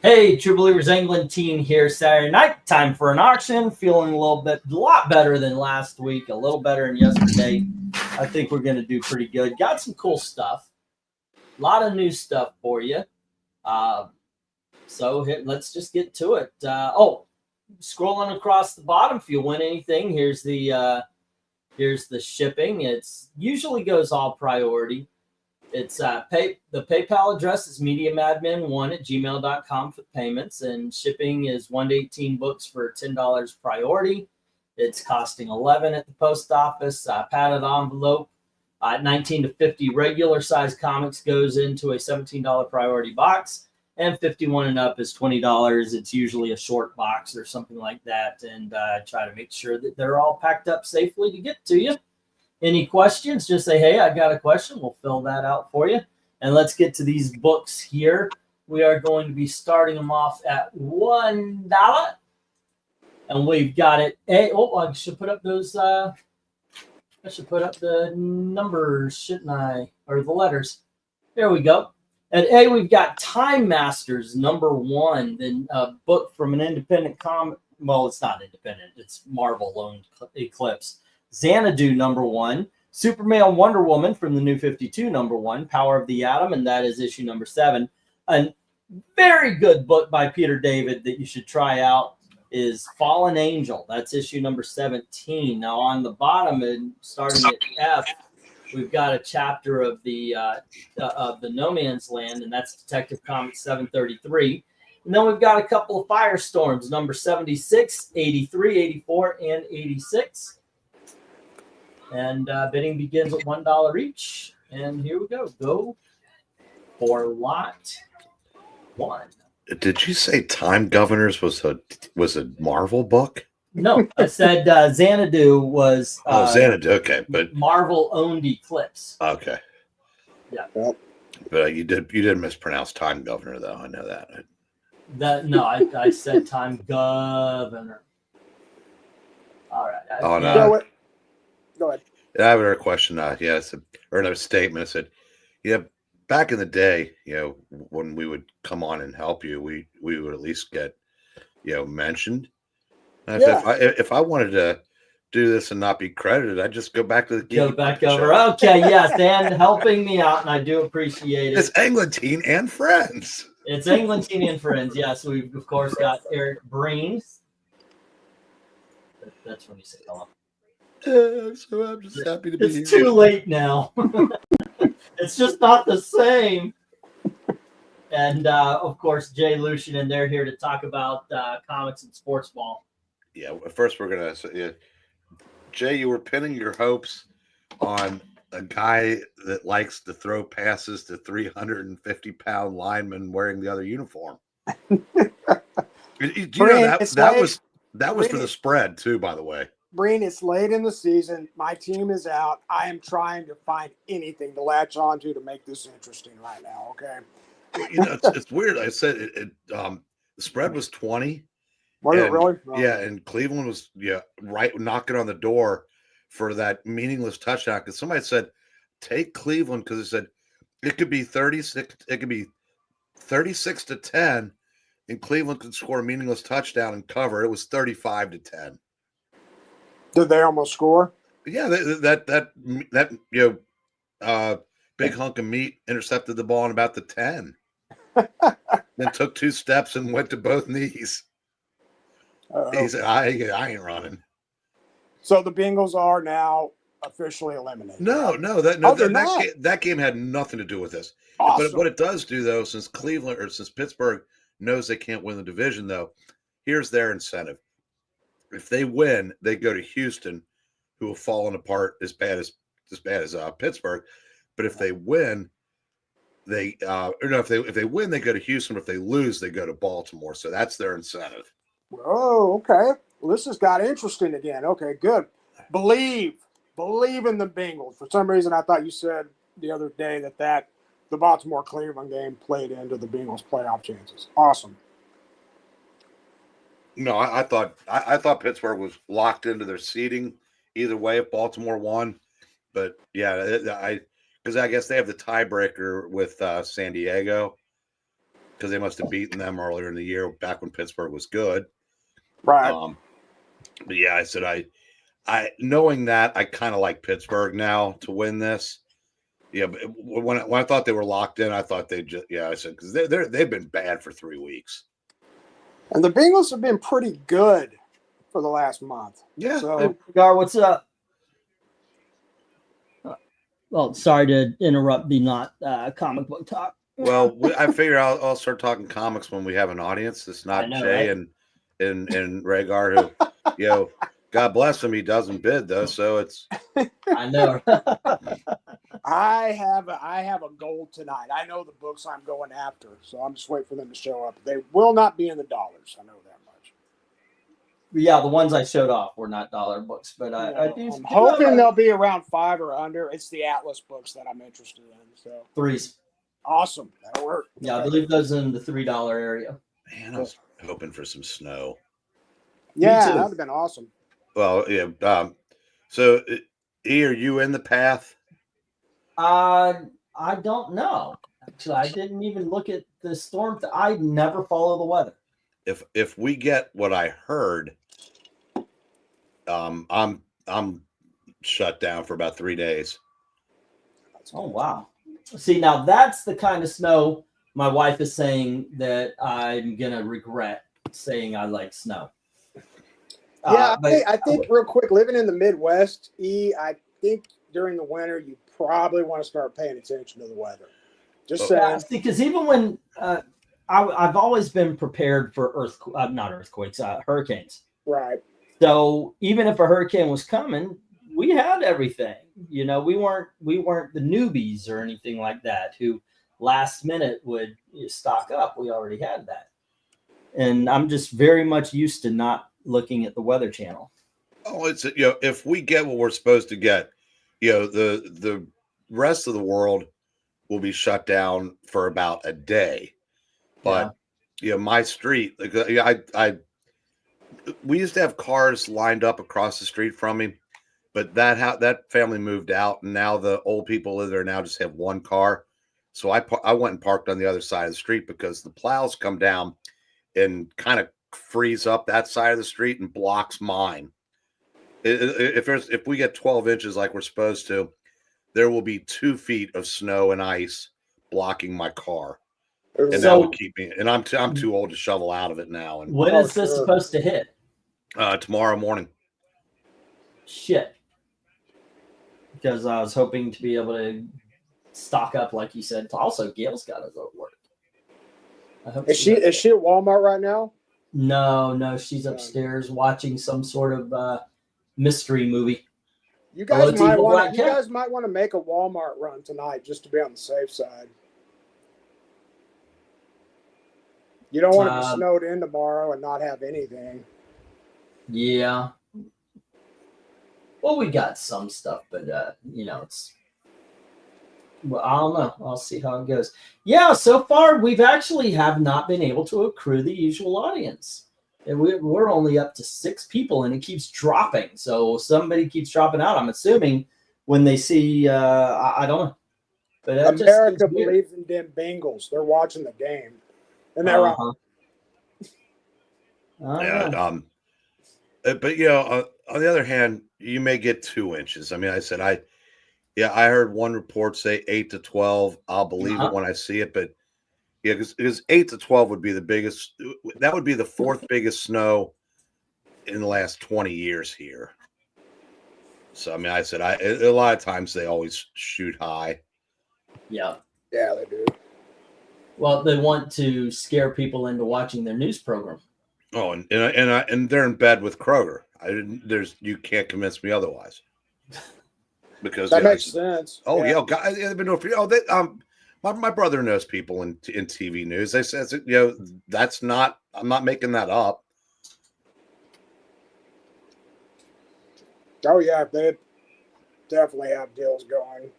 Hey, True Believers England team here. Saturday night, time for an auction. Feeling a lot better than last week, a little better than yesterday. I think we're going to do pretty good. Got some cool stuff, a lot of new stuff for you. Let's just get to it. Scrolling across the bottom, if you win anything, here's the shipping. It's usually goes all priority. It's the PayPal address is mediamadmin1@gmail.com for payments, and shipping is 1 to 18 books for $10 priority. It's costing $11 at the post office. Padded envelope. 19 to 50 regular size comics goes into a $17 priority box, and 51 and up is $20. It's usually a short box or something like that, and try to make sure that they're all packed up safely to get to you. Any questions? Just say, hey, I got a question. We'll fill that out for you. And let's get to these books here. We are going to be starting them off at $1. And we've got it. I should put up those. I should put up the numbers, shouldn't I? Or the letters. There we go. At A, we've got Time Masters #1, then a book from an independent comic. Well, it's not independent. It's Marvel-owned Eclipse. Xanadu #1, Superman Wonder Woman from the New 52 #1, Power of the Atom, and that is issue #7. A very good book by Peter David that you should try out is Fallen Angel. That's issue #17. Now on the bottom and starting at F, we've got a chapter of the No Man's Land, and that's Detective Comics 733. And then we've got a couple of Firestorms, #76, 83, 84, and 86. And bidding begins at $1 each. And here we go. Go for lot 1. Did you say Time Governors was a Marvel book? No, I said Xanadu was. Xanadu. Okay, but Marvel owned Eclipse. Okay. Yeah. But you did mispronounce Time Governor, though. I know that. I said Time Governor. All right. No. Go ahead. I have a question. Or a statement. I said, back in the day, when we would come on and help you, we would at least get, mentioned. And if I wanted to do this and not be credited, I'd just go back to the go back over. Show. Okay, yes, Dan helping me out, and I do appreciate it. It's Englentine and Friends. It's Englentine and Friends. Yes, we've of course got Eric Breen. That's when you say hello. So I'm just happy to be here. It's too late now. It's just not the same. And of course, Jay Lucian, and they're here to talk about comics and sports ball. Yeah, first we're gonna say, Jay, you were pinning your hopes on a guy that likes to throw passes to 350-pound linemen wearing the other uniform. Do you know that was for the spread too, by the way. Breen, it's late in the season. My team is out. I am trying to find anything to latch onto to make this interesting right now. Okay. It's weird. I said the spread was 20. Was it really? No. Yeah, and Cleveland was right knocking on the door for that meaningless touchdown because somebody said take Cleveland because it said it could be 36. It could be 36-10, and Cleveland could score a meaningless touchdown and cover. It was 35-10. Did they almost score? Yeah, that big hunk of meat intercepted the ball in about the 10. Then took 2 steps and went to both knees. He said, I ain't running. So the Bengals are now officially eliminated. No, that game had nothing to do with this. Awesome. But what it does do, though, since Pittsburgh knows they can't win the division, though, here's their incentive. If they win, they go to Houston, who have fallen apart as bad as Pittsburgh. But if they win, if they win, they go to Houston. If they lose, they go to Baltimore. So that's their incentive. Oh, okay. Well, this has got interesting again. Okay, good. Believe in the Bengals. For some reason, I thought you said the other day that the Baltimore-Cleveland game played into the Bengals' playoff chances. Awesome. No, I thought Pittsburgh was locked into their seeding either way if Baltimore won. But yeah, because I guess they have the tiebreaker with San Diego. because they must have beaten them earlier in the year back when Pittsburgh was good. Right. But yeah, I said I knowing that I kind of like Pittsburgh now to win this. Yeah, but when I thought they were locked in, I thought they just I said because they've been bad for 3 weeks. And the Bengals have been pretty good for the last month. Yeah. So Gar, what's up? Well, sorry to interrupt the not comic book talk. Well, I figure I'll start talking comics when we have an audience. It's not know, Jay right? and Rhaegar who, God bless him, he doesn't bid though. So it's I know. I have a goal tonight. I know the books I'm going after, so I'm just waiting for them to show up. They will not be in the dollars. I know that much. Yeah, the ones I showed off were not dollar books, but I do. I'm hoping they'll be around 5 or under. It's the Atlas books that I'm interested in. So threes. awesome. That'll work. Yeah, I believe those in the $3 area. man, I was hoping for some snow. Yeah, too. that would have been awesome. Well, yeah. So, E, are you in the path? I don't know. Actually, I didn't even look at the storm. I never follow the weather. If we get what I heard, I'm shut down for about 3 days. Oh wow! See, now that's the kind of snow my wife is saying that I'm gonna regret saying I like snow. Yeah, But I think real quick, living in the Midwest, I think during the winter you probably want to start paying attention to the weather. Just saying. because even when I've always been prepared for hurricanes. Right. So even if a hurricane was coming, we had everything. We weren't the newbies or anything like that who last minute would stock up. We already had that. And I'm just very much used to not looking at the Weather Channel. Oh, it's if we get what we're supposed to get, the rest of the world will be shut down for about a day. But my street, we used to have cars lined up across the street from me, but that family moved out, and now the old people live there now just have one car. So I went and parked on the other side of the street because the plows come down and kind of freeze up that side of the street and blocks mine. If we get 12 inches like we're supposed to, there will be 2 feet of snow and ice blocking my car, and that would keep me. And I'm too old to shovel out of it now. And when is this supposed to hit? Tomorrow morning. Shit. Because I was hoping to be able to stock up, like you said. Also, Gail's got to go to work. Is she at Walmart right now? No, she's upstairs watching some sort of mystery movie. You guys might want to make a Walmart run tonight just to be on the safe side. You don't want to be snowed in tomorrow and not have anything. Yeah. Well, we got some stuff, but it's. Well, I don't know. I'll see how it goes. Yeah, so far we've actually have not been able to accrue the usual audience. And we're only up to 6 people, and it keeps dropping. So somebody keeps dropping out. I'm assuming when they see, I don't know. But America believes in them Bengals. They're watching the game, and they're right. Yeah. But on the other hand, you may get 2 inches. I mean, I said I heard one report say 8 to 12. I'll believe it when I see it, but. Yeah, because 8 to 12 would be the biggest. That would be the 4th biggest snow in the last 20 years here. So I mean, I said a lot of times they always shoot high. Yeah, they do. Well, they want to scare people into watching their news program. Oh, and they're in bed with Kroger. You can't convince me otherwise. Because that makes sense. Oh yeah, guys, they've been doing. My brother knows people in TV news. They says, that's not. I'm not making that up. Oh yeah, they definitely have deals going,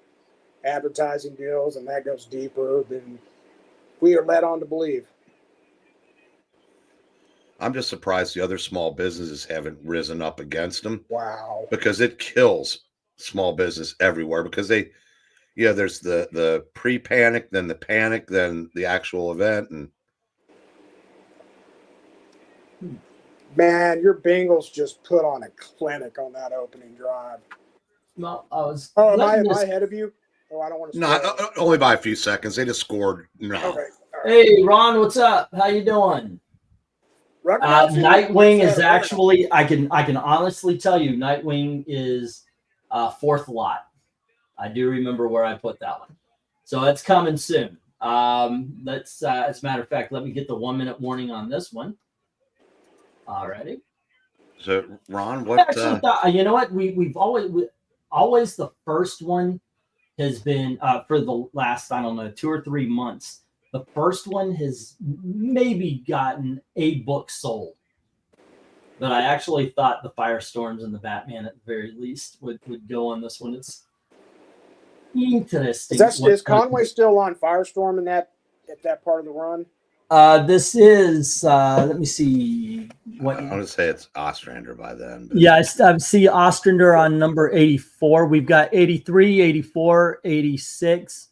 advertising deals, and that goes deeper than we are led on to believe. I'm just surprised the other small businesses haven't risen up against them. Wow, because it kills small business everywhere. Because they. Yeah, there's the pre-panic, then the panic, then the actual event, and Man, your Bengals just put on a clinic on that opening drive. Well, I was. Oh, am I letting this- ahead of you? Oh, I don't want to. No, only by a few seconds. They just scored. No. Okay. All right. Hey, Ron, what's up? How you doing? Nightwing is actually. I can honestly tell you, Nightwing is fourth lot. I do remember where I put that one, so it's coming soon. Let's. As a matter of fact, let me get the 1 minute warning on this one. Alrighty. So, Ron, I what? actually thought, you know what? We've always the first one has been for the last, I don't know, 2 or 3 months. The first one has maybe gotten a book sold. But I actually thought the Firestorms and the Batman at the very least would go on this one. It's interesting. Is Conway still on Firestorm at that part of the run? This is let me see what I'm gonna say it's Ostrander by then. Yeah, I see Ostrander on number 84. We've got 83, 84, 86,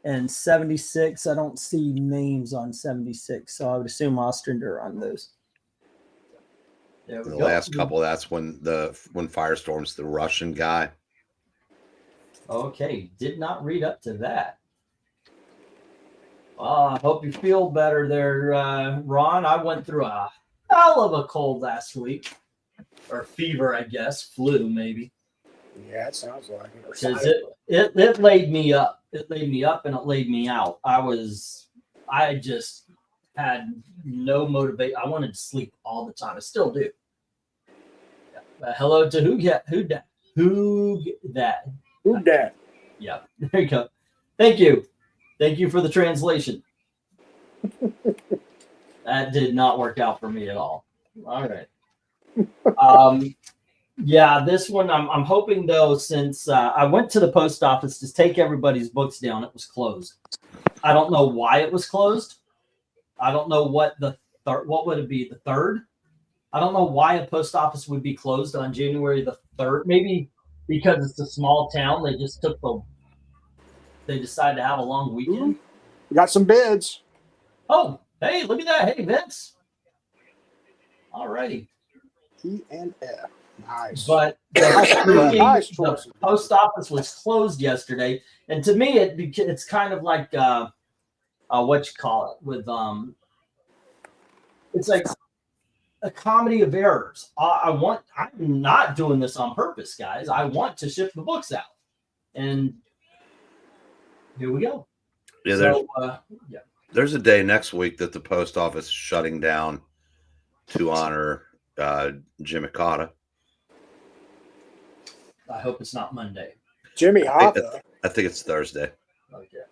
and 76. I don't see names on 76, so I would assume Ostrander on those. There we The go. last couple, that's when Firestorm's the Russian guy. Okay, did not read up to that. I hope you feel better there, Ron. I went through a hell of a cold last week, or fever, I guess, flu maybe. Yeah, it sounds like it. Because it laid me up. It laid me up and it laid me out. I just had no motivation. I wanted to sleep all the time. I still do. Yeah. Hello to who that. Yeah, there you go. Thank you. Thank you for the translation. That did not work out for me at all. All right. Yeah, this one I'm hoping though, since I went to the post office to take everybody's books down, it was closed. I don't know why it was closed. I don't know what what would it be, the 3rd? I don't know why a post office would be closed on January the 3rd. Maybe because it's a small town, they decided to have a long weekend. We got some bids. Oh, hey, look at that. Hey, Vince. All righty. TNF. Nice. But Nice choice. the post office was closed yesterday. And to me, it's kind of like, what you call it, with, it's like a comedy of errors. I'm not doing this on purpose, guys. I want to ship the books out. And here we go. Yeah, there's a day next week that the post office is shutting down to honor Jimmy Cotta. I hope it's not Monday. Jimmy Hoffa. I think it's Thursday. Okay.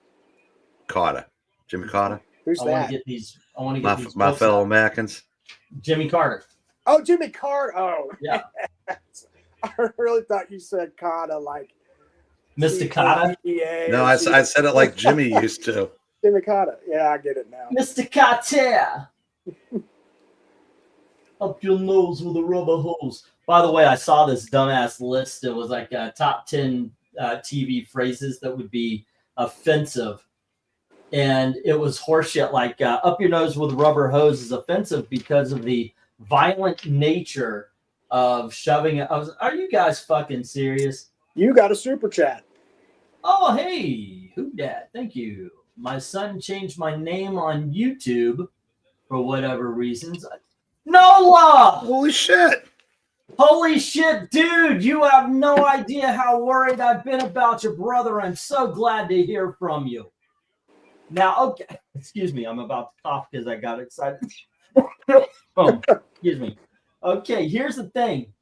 Cotta. Jimmy Cotta. Who's I that? want to get these. My books fellow out. Americans. Jimmy Carter. Oh, Jimmy Carter. Oh, Yeah. I really thought you said Cotta like Mr. Cotta. COTA. No, I said it like Jimmy used to. Jimmy Cotta. Yeah, I get it now. Mr. Carter. Up your nose with a rubber hose. By the way, I saw this dumbass list. It was like top 10 TV phrases that would be offensive. And it was horseshit, like up your nose with a rubber hose is offensive because of the violent nature of shoving it. Are you guys fucking serious? You got a super chat. Oh, hey, who dat? Thank you. My son changed my name on YouTube for whatever reasons. Nola! Holy shit. Holy shit, dude. You have no idea how worried I've been about your brother. I'm so glad to hear from you. Now, okay. Excuse me. I'm about to cough because I got excited. Boom. Excuse me. Okay, here's the thing.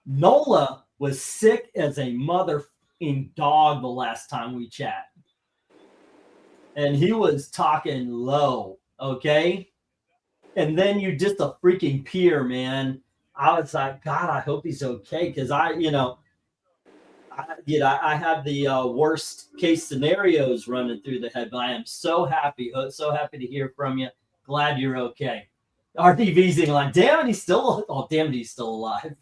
Nola was sick as a motherfucking dog the last time we chat. And he was talking low, okay? And then you just a freaking peer, man. I was like, God, I hope he's okay. Because I have the worst case scenarios running through the head, but I am so happy to hear from you. Glad you're okay. RDV's like, damn it, he's still alive.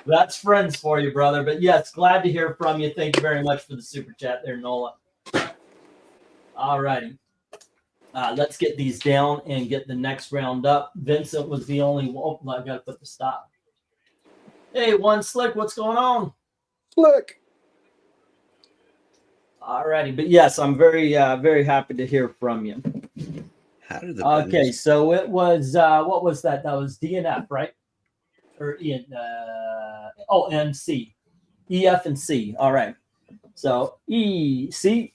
That's friends for you, brother. But yes, glad to hear from you. Thank you very much for the super chat there, Nola. All righty. Let's get these down and get the next round up. Vincent was the only one. Oh, I got to put the stop. Hey, One Slick, what's going on? Slick. All righty. But yes, I'm very, very happy to hear from you. How did the Okay, Bengals- so it was, what was that? That was DNF, right? Or Ian, and C. E, F, and C. All right. So E, C,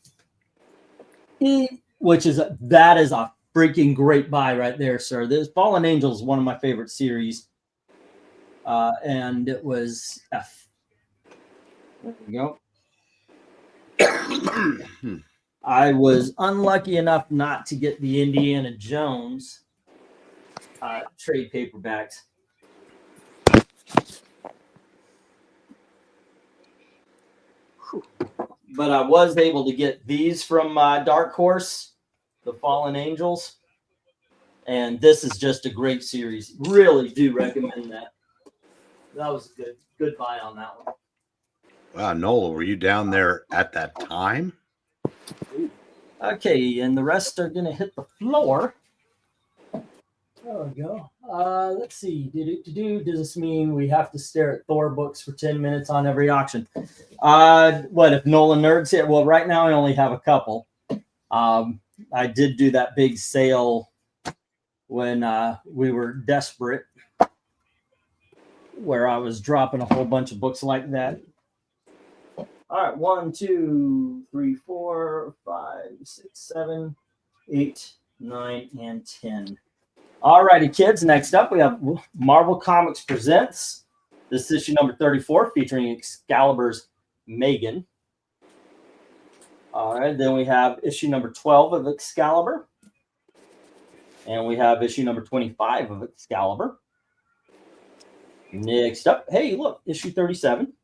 E, which is that is a freaking great buy right there, sir. This Fallen Angels is one of my favorite series, and it was F. There we go. I was unlucky enough not to get the Indiana Jones trade paperbacks. But I was able to get these from Dark Horse, the Fallen Angels. And this is just a great series. Really do recommend that. That was a good buy on that one. Wow, Nola, were you down there at that time? Okay, and the rest are going to hit the floor. There we go. Let's see. Does this mean we have to stare at Thor books for 10 minutes on every auction? What if Nolan Nerd's here? Well, right now I only have a couple. I did do that big sale when we were desperate, where I was dropping a whole bunch of books like that. All right, 1, 2, 3, 4, 5, 6, 7, 8, 9, and 10. All righty, kids. Next up, we have Marvel Comics Presents. This is issue number 34, featuring Excalibur's Megan. All right, then we have issue number 12 of Excalibur. And we have issue number 25 of Excalibur. Next up, hey, look, issue 37.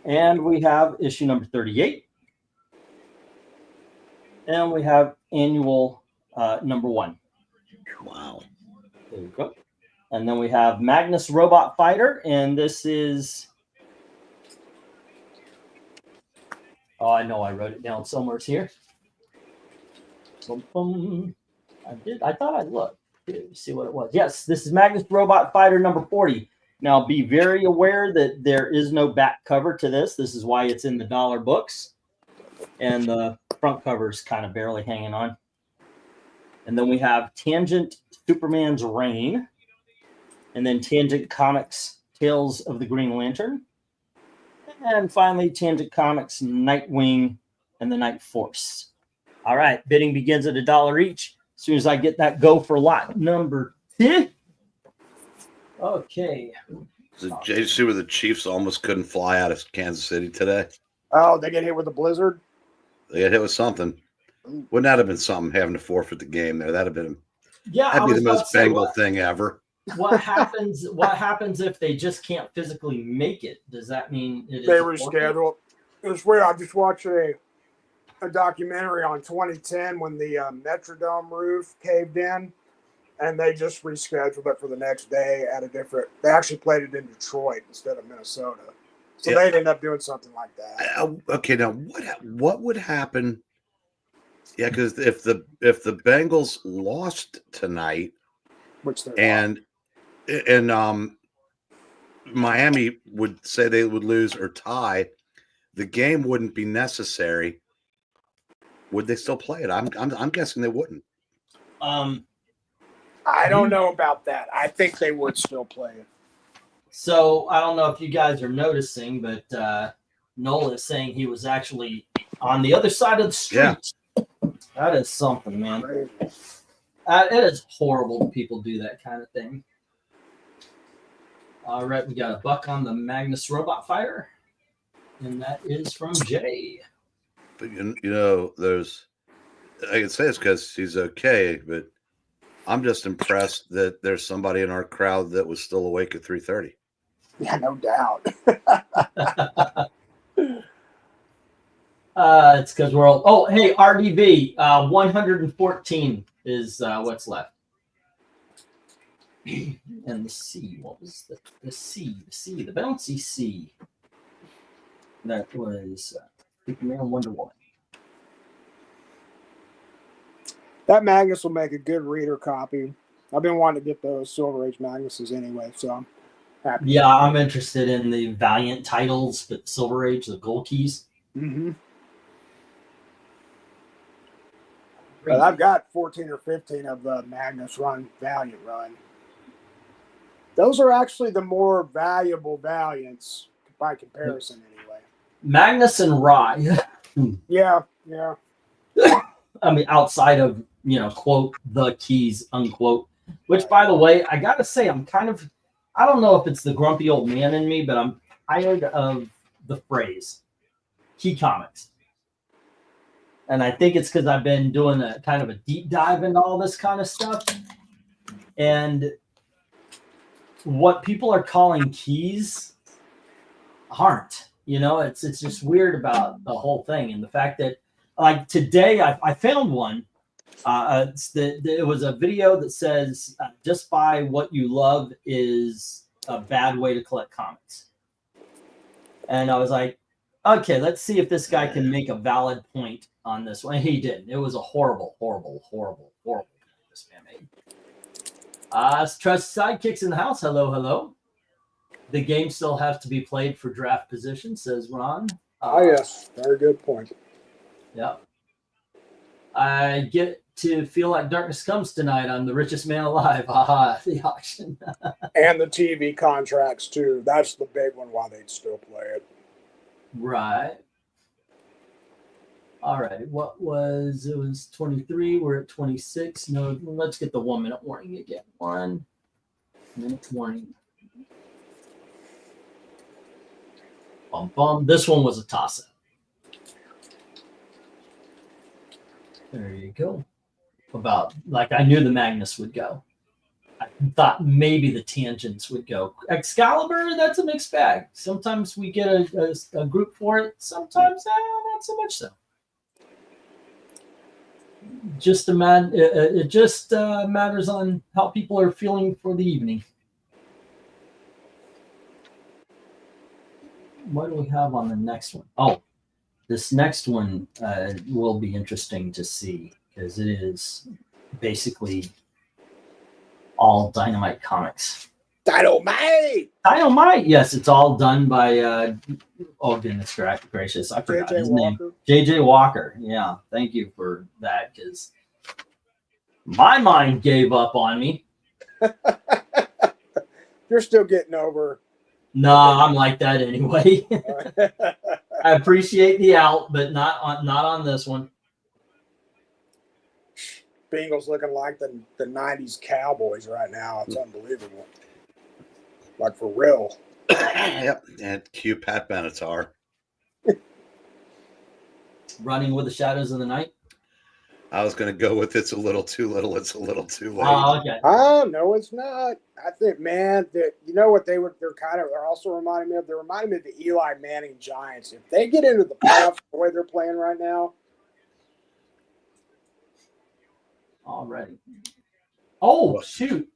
And we have issue number 38. And we have annual number 1. Wow. There we go. And then we have Magnus Robot Fighter. And this is... Oh, I know I wrote it down somewhere here. Boom, boom. I thought I'd look. See what it was. Yes, this is Magnus Robot Fighter number 40. Now, be very aware that there is no back cover to this. This is why it's in the dollar books. And the front cover is kind of barely hanging on. And then we have Tangent Superman's Reign. And then Tangent Comics Tales of the Green Lantern. And finally, Tangent Comics Nightwing and the Night Force. All right, bidding begins at $1 each. As soon as I get that go for lot number 10. Okay. Did you see where the Chiefs almost couldn't fly out of Kansas City today? Oh, they get hit with a blizzard. They got hit with something. Wouldn't that have been something having to forfeit the game there? That'd have been Yeah, that'd be the most Bengal thing ever. What happens? What happens if they just can't physically make it? Does that mean it is They a forfeit? rescheduled. It was weird. I just watched a documentary on 2010 when the Metrodome roof caved in, and they just rescheduled it for the next day at a different. They actually played it in Detroit instead of Minnesota, so they'd end up doing something like that. Okay, now what would happen? Yeah, because if the Bengals lost tonight, Which they're and Miami would say they would lose or tie, the game wouldn't be necessary. Would they still play it? I'm guessing they wouldn't. I don't know about that. I think they would still play it. So I don't know if you guys are noticing, but Nola is saying he was actually on the other side of the street. Yeah. That is something, man. Crazy. It is horrible when people do that kind of thing. All right, we got a buck on the Magnus Robot Fighter, and that is from Jay. But you know, I can say this because he's okay, but I'm just impressed that there's somebody in our crowd that was still awake at 3:30. Yeah, no doubt. It's because we're all. Oh, hey, RDB, 114 is what's left. And the C, what was the C? The bouncy C. That was Superman Wonder Woman. That Magnus will make a good reader copy. I've been wanting to get those Silver Age Magnuses anyway, so I'm happy. Yeah, I'm interested in the Valiant titles, but Silver Age, the gold keys. Mm-hmm. But I've got 14 or 15 of the Magnus run, Valiant run. Those are actually the more valuable Valiants by comparison, anyway. Magnus and Rye. Yeah. I mean, outside of, quote, the keys, unquote. Which, by the way, I got to say, I don't know if it's the grumpy old man in me, but I'm tired of the phrase key comics. And I think it's because I've been doing a kind of a deep dive into all this kind of stuff. And what people are calling keys aren't. It's just weird about the whole thing. And the fact that, like, today I found one. It was a video that says just buy what you love is a bad way to collect comics. And I was like, okay, let's see if this guy can make a valid point on this one. He didn't. It was a horrible point this man made. Trust sidekicks in the house. Hello. The game still has to be played for draft position, says Ron. Yes, very good point. Yeah. I get to feel like darkness comes tonight. I'm the richest man alive. The auction. And the TV contracts, too. That's the big one, why they'd still play it. Right. All right. It was 23. We're at 26. No, let's get the 1 minute warning again. 1 minute warning. Bum. This one was a toss-up. There you go. I knew the Magnus would go. I thought maybe the Tangents would go. Excalibur, that's a mixed bag. Sometimes we get a group for it. Sometimes not so much so. It just matters on how people are feeling for the evening. What do we have on the next one? Oh, this next one will be interesting to see because it is basically all Dynamite comics. Dynamite! Yes, it's all done by, oh goodness gracious, I forgot his name. J.J. Walker. Yeah, thank you for that because my mind gave up on me. You're still getting over. No, I'm like that anyway. I appreciate the out, but not on this one. Bengals looking like the 90s Cowboys right now. It's unbelievable. Like, for real. Yep. And cue Pat Benatar. Running with the Shadows of the Night. I was going to go with It's a Little Too Little, It's a Little Too Late. Oh, okay. Oh, no, it's not. I think, man, that you know what they're also reminding me of? They're reminding me of the Eli Manning Giants. If they get into the playoffs the way they're playing right now. Alrighty. Oh, shoot.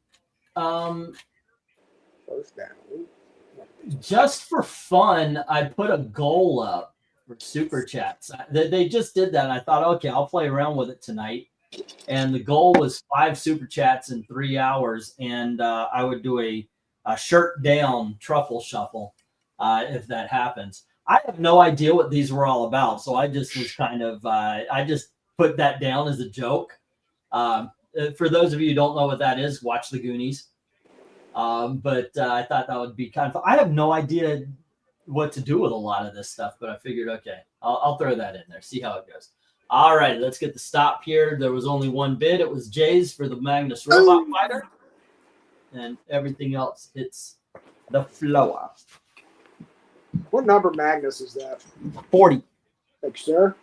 First down. Just for fun, I put a goal up for super chats. They just did that. And I thought, okay, I'll play around with it tonight. And the goal was 5 super chats in 3 hours. And I would do a shirt down truffle shuffle if that happens. I have no idea what these were all about. So I just was kind of, I just put that down as a joke. For those of you who don't know what that is, watch the Goonies. But I thought that would be kind of fun. I have no idea what to do with a lot of this stuff, but I figured, okay, I'll throw that in there, see how it goes. All right, let's get the stop here. There was only one bid. It was Jay's for the Magnus Robot Fighter, and everything else hits the floor. What number Magnus is that? 40. Thanks, sir.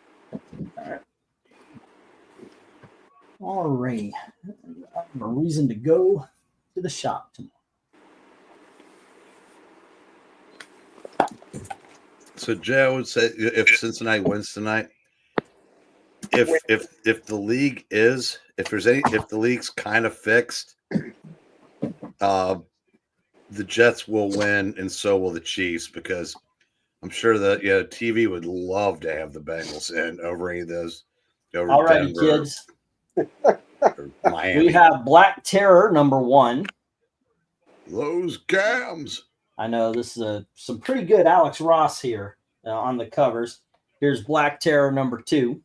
All right. I have a reason to go to the shop tomorrow. So Joe would say if Cincinnati wins tonight, if the league is if the league's kind of fixed, the Jets will win and so will the Chiefs, because I'm sure that TV would love to have the Bengals in over any of those. All righty, kids. Or Miami. We have Black Terror number 1. Those gams. I know this is some pretty good Alex Ross here on the covers. Here's Black Terror number 2.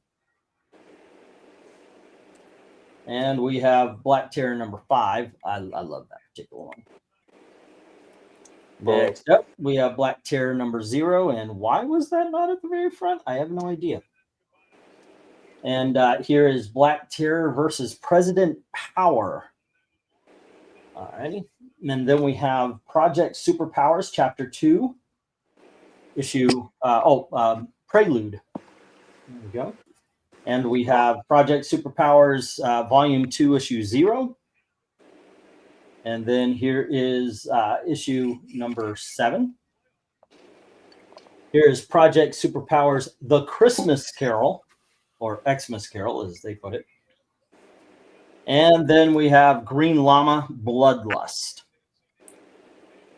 And we have Black Terror number 5. I love that particular one. Next up, we have Black Terror number 0. And why was that not at the very front? I have no idea. And here is Black Terror versus President Power. All righty. And then we have Project Superpowers Chapter 2, issue, Prelude. There we go. And we have Project Superpowers Volume 2, Issue 0. And then here is issue number 7. Here is Project Superpowers The Christmas Carol, or Xmas Carol, as they put it. And then we have Green Llama Bloodlust.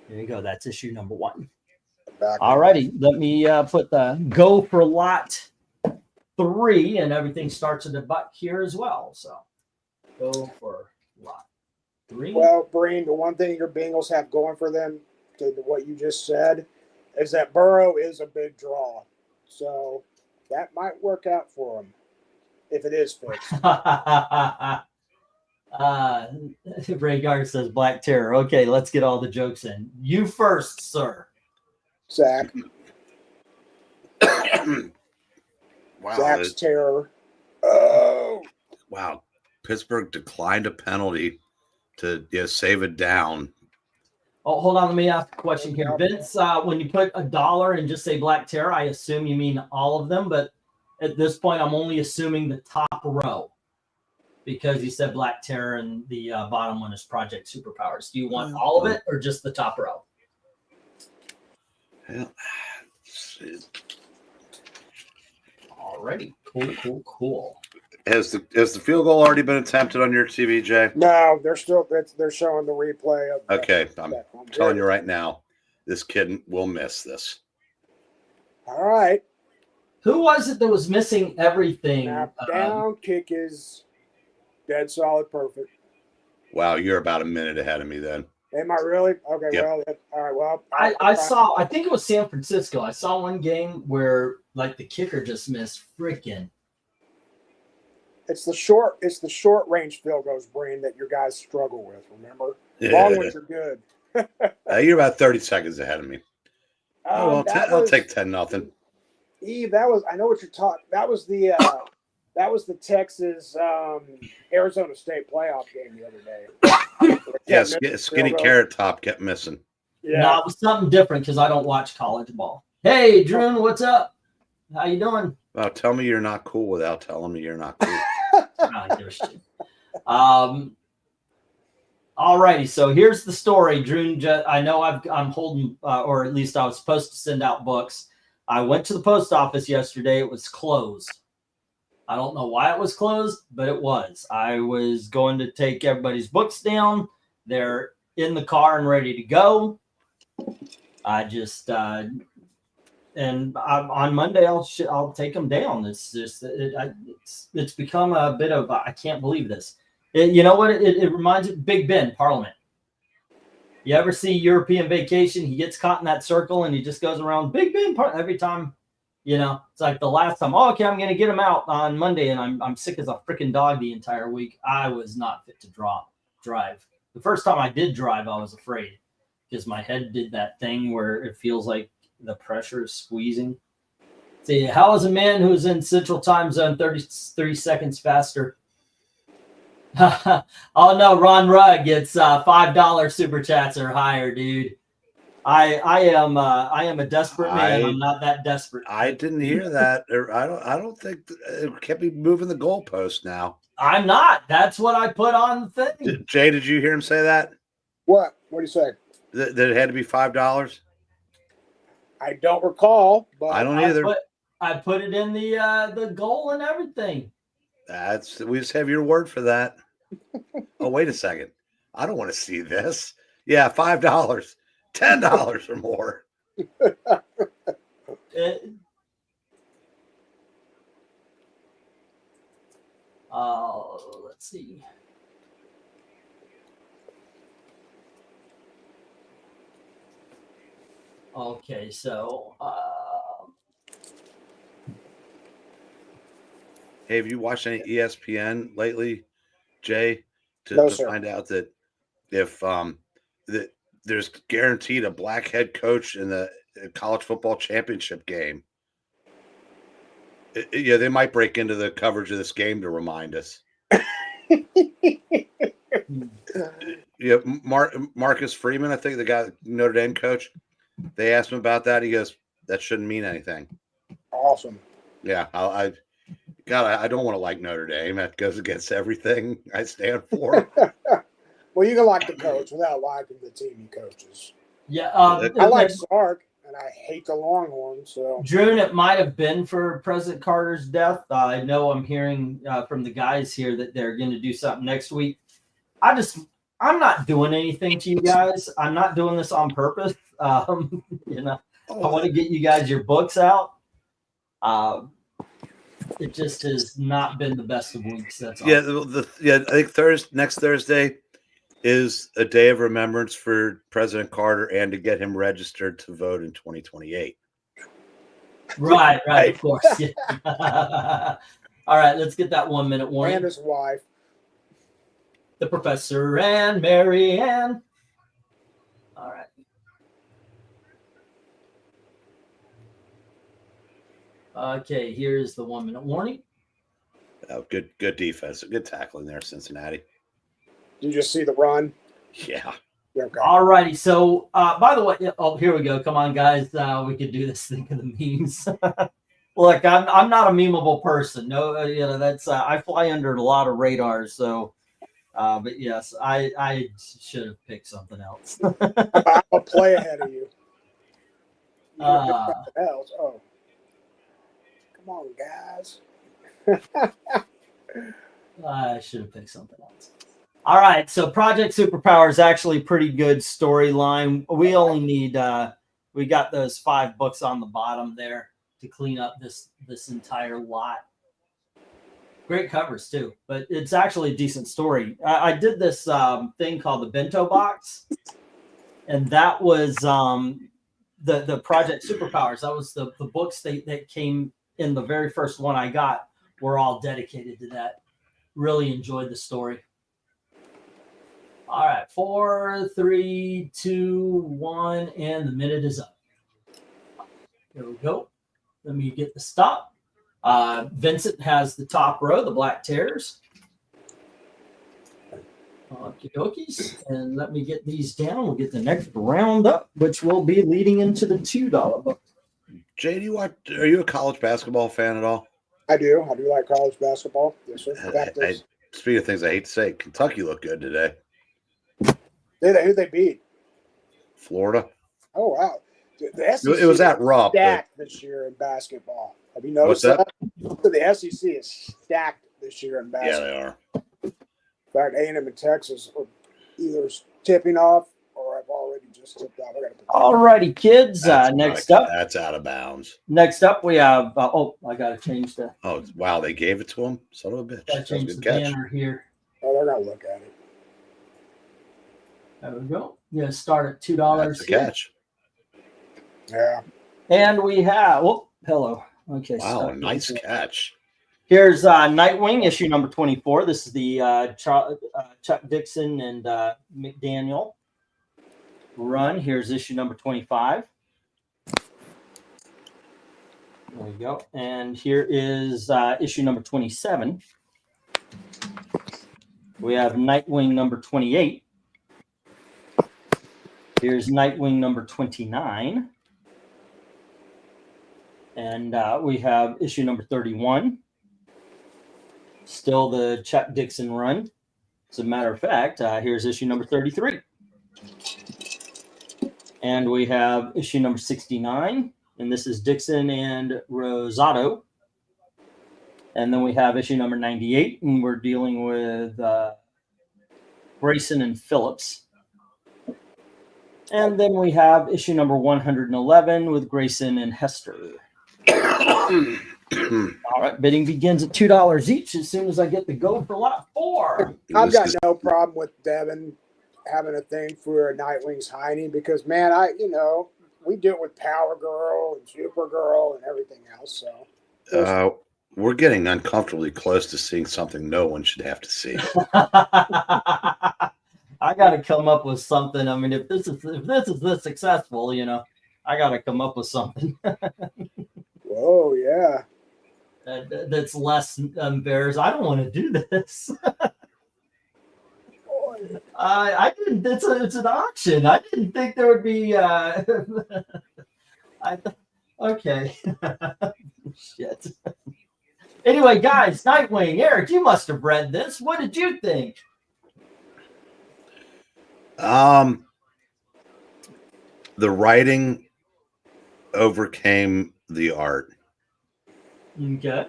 There you go. That's issue number 1. All righty. Let me put the go for lot 3, and everything starts at the butt here as well. So go for lot 3. Well, Breen, the one thing your Bengals have going for them, to what you just said, is that Burrow is a big draw. So that might work out for them if it is fixed. Ray Gard says Black Terror. Okay, let's get all the jokes in. You first, sir. Zach. Wow. Zach's terror. Oh. Wow. Pittsburgh declined a penalty to save it down. Oh, hold on. Let me ask a question here. Vince, when you put $1 and just say Black Terror, I assume you mean all of them, but at this point, I'm only assuming the top row because you said Black Terror and the bottom one is Project Superpowers. Do you want all of it or just the top row? Yeah. Alrighty. Cool. Has the field goal already been attempted on your TV, Jay? No, they're showing the replay of Okay, I'm telling you right now, this kid will miss this. All right. Who was it that was missing everything? Now, down kick is dead solid, perfect. Wow, you're about a minute ahead of me then. Am I really? Okay, Yep. well, all right, well. I think it was San Francisco. I saw one game where like the kicker just missed freaking. It's the short range field goals, Breen, that your guys struggle with, remember? Long ones are good. You're about 30 seconds ahead of me. I'll take 10-0. Eve, I know what you're talking. That was the Texas Arizona State playoff game the other day. Yes, skinny carrot top kept missing. Yeah. No, it was something different because I don't watch college ball. Hey, Drew, what's up? How you doing? Well, tell me you're not cool without telling me you're not cool. All righty, so here's the story, Drew. I know I'm holding, or at least I was supposed to send out books. I went to the post office yesterday. It was closed. I don't know why it was closed, but it was. I was going to take everybody's books down. They're in the car and ready to go. I just and on Monday I'll take them down. It's just it's become a bit of I can't believe this. You know what? It reminds me of Big Ben Parliament. You ever see European Vacation? He gets caught in that circle and he just goes around Big Ben every time. You know, it's like the last time. Oh, okay, I'm going to get him out on Monday, and I'm sick as a freaking dog the entire week. I was not fit to drive. The first time I did drive, I was afraid because my head did that thing where it feels like the pressure is squeezing. See, how is a man who's in Central Time Zone 30 seconds faster? Oh no, Ron Rugg, it's $5 super chats or higher, dude. I am a desperate man. I'm not that desperate. I didn't hear that. I don't think it can't be moving the goalpost now. I'm not. That's what I put on the thing. Jay, did you hear him say that? What? What do you say? That it had to be $5? I don't recall, but I don't either. I put it in the goal and everything. We just have your word for that. Oh, wait a second. I don't want to see this. Yeah, $5. $10 or more. Let's see. Okay, so Hey, have you watched any ESPN lately, Jay? No, To sir. find out that if that there's guaranteed a black head coach in the college football championship game. Yeah, they might break into the coverage of this game to remind us. Yeah, Marcus Freeman, I think the guy, Notre Dame coach. They asked him about that. He goes, "That shouldn't mean anything." Awesome. Yeah, I don't want to like Notre Dame. That goes against everything I stand for. Well, you can like the coach without liking the team he coaches. yeah, I like Sark, and I hate the Longhorns. So June, it might have been for President Carter's death. I know I'm hearing from the guys here that they're going to do something next week. I'm not doing anything to you guys. I'm not doing this on purpose. You know, I want to get you guys your books out. It just has not been the best of weeks. That's all. Yeah, I think next Thursday is a day of remembrance for President Carter and to get him registered to vote in 2028. Right, of course. Yeah. All right, let's get that 1 minute warning. and his wife. The Professor and Mary Ann. All right. Okay, here's the 1 minute warning. Oh, good defense, good tackling there, Cincinnati. You just see the run. Yeah. Okay. All righty. So, by the way, here we go. Come on, guys. We could do this thing of the memes. Look, I'm not a memeable person. No, that's I fly under a lot of radars. So, but yes, I should have picked something else. I'll play ahead of you. You don't pick something else. Oh, come on, guys. I should have picked something else. All right, so Project Superpower is actually a pretty good storyline. We only need we got those 5 books on the bottom there to clean up this entire lot. Great covers too, but it's actually a decent story. I did this thing called the Bento Box, and that was the Project Superpowers. That was the books that came in the very first one I got were all dedicated to that. Really enjoyed the story. All right, 4, 3, 2, 1, and the minute is up. Here we go. Let me get the stop. Vincent has the top row, the Black Terrors. Okie dokies. And let me get these down. We'll get the next round up, which will be leading into the $2 book. Jay, are you a college basketball fan at all? I do. I do like college basketball. Yes, sir. Speaking of things I hate to say, Kentucky looked good today. Who they beat? Florida. Oh, wow. The SEC It was at Rupp. stacked this year in basketball. Have you noticed What's that? The SEC is stacked this year in basketball. Yeah, they are. In fact, A&M and Texas are either tipping off or have already just tipped off. All righty, kids. Next up. That's out of bounds. Next up, we have. I got to change the. Oh, wow. They gave it to him? Son of a bitch. Got to change the banner here. Oh, they're going to look at it. There we go. I'm going to start at $2. That's the catch. Yeah. And we have. Hello. Okay. Wow, nice catch. Here's Nightwing, issue number 24. This is the Chuck Dixon and McDaniel run. Here's issue number 25. There we go. And here is issue number 27. We have Nightwing number 28. Here's Nightwing number 29. And we have issue number 31. Still the Chuck Dixon run. As a matter of fact, here's issue number 33. And we have issue number 69. And this is Dixon and Rosato. And then we have issue number 98. And we're dealing with Grayson and Phillips. And then we have issue number 111 with Grayson and Hester. All right, bidding begins at $2 each as soon as I get the go for lot 4. I've This got is- no problem with Devin having a thing for a Nightwing's Heine because, man, we do it with Power Girl and Supergirl and everything else. So we're getting uncomfortably close to seeing something no one should have to see. I got to come up with something. I mean, if this is this successful, I got to come up with something whoa, yeah. that's less embarrassed. I don't want to do this. I didn't. It's an auction. I didn't think there would be. Okay. Shit. Anyway, guys, Nightwing, Eric, you must have read this. What did you think? The writing overcame the art. Okay.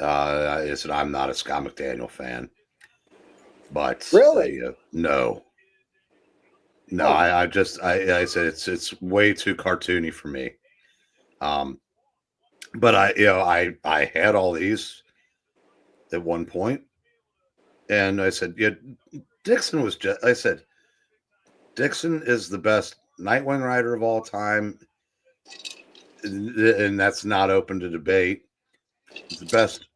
I'm not a Scott McDaniel fan, but Really? no. Oh. I said it's way too cartoony for me. But I had all these at one point, and I said, yeah, Dixon was just. I said, Dixon is the best Nightwing writer of all time, and that's not open to debate. He's the best,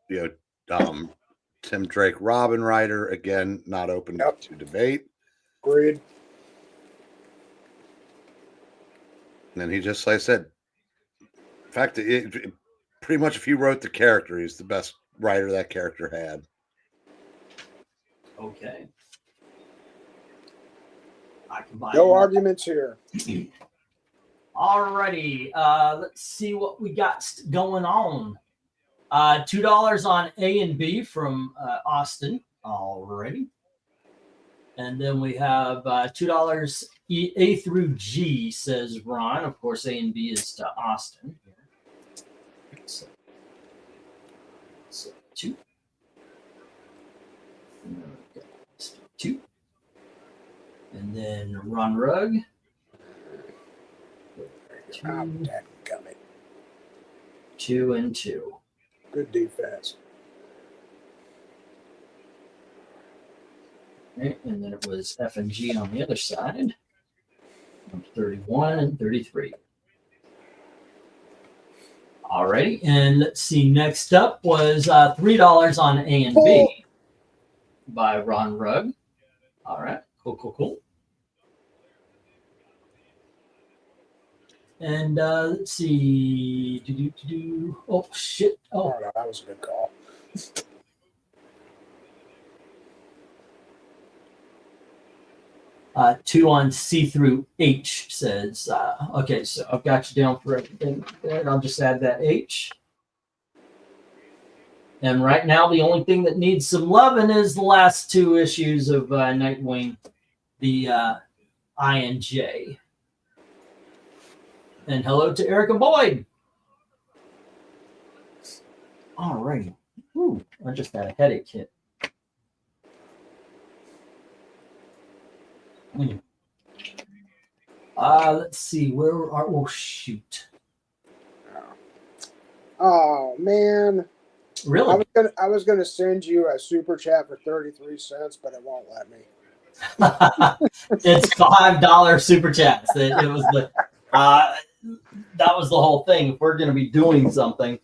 Tim Drake Robin writer, again, not open to debate. Agreed. And then he just, like I said, in fact, pretty much if he wrote the character, he's the best writer that character had. Okay. I can buy No that. arguments here. Alrighty. Let's see what we got going on. $2 on A and B from Austin. Alrighty. And then we have $2 A through G, says Ron. Of course, A and B is to Austin. So 2. 2. And then Ron Rugg. I'm coming. 2 and 2. Good defense. Okay, and then it was F and G on the other side. 31 and 33. Alrighty, and let's see. Next up was $3 on A and B by Ron Rugg. All right, cool. And let's see. Oh shit! Oh, no, that was a good call. 2 on C through H says, okay, so I've got you down for everything. And I'll just add that H. And right now, the only thing that needs some loving is the last 2 issues of Nightwing, the I and J. And hello to Erica Boyd. All right. Ooh, I just had a headache hit. Let's see. Where are? Oh shoot! Oh man! Really? I was gonna send you a super chat for 33 cents, but it won't let me. It's $5 super chats. It was the that was the whole thing. If we're going to be doing something,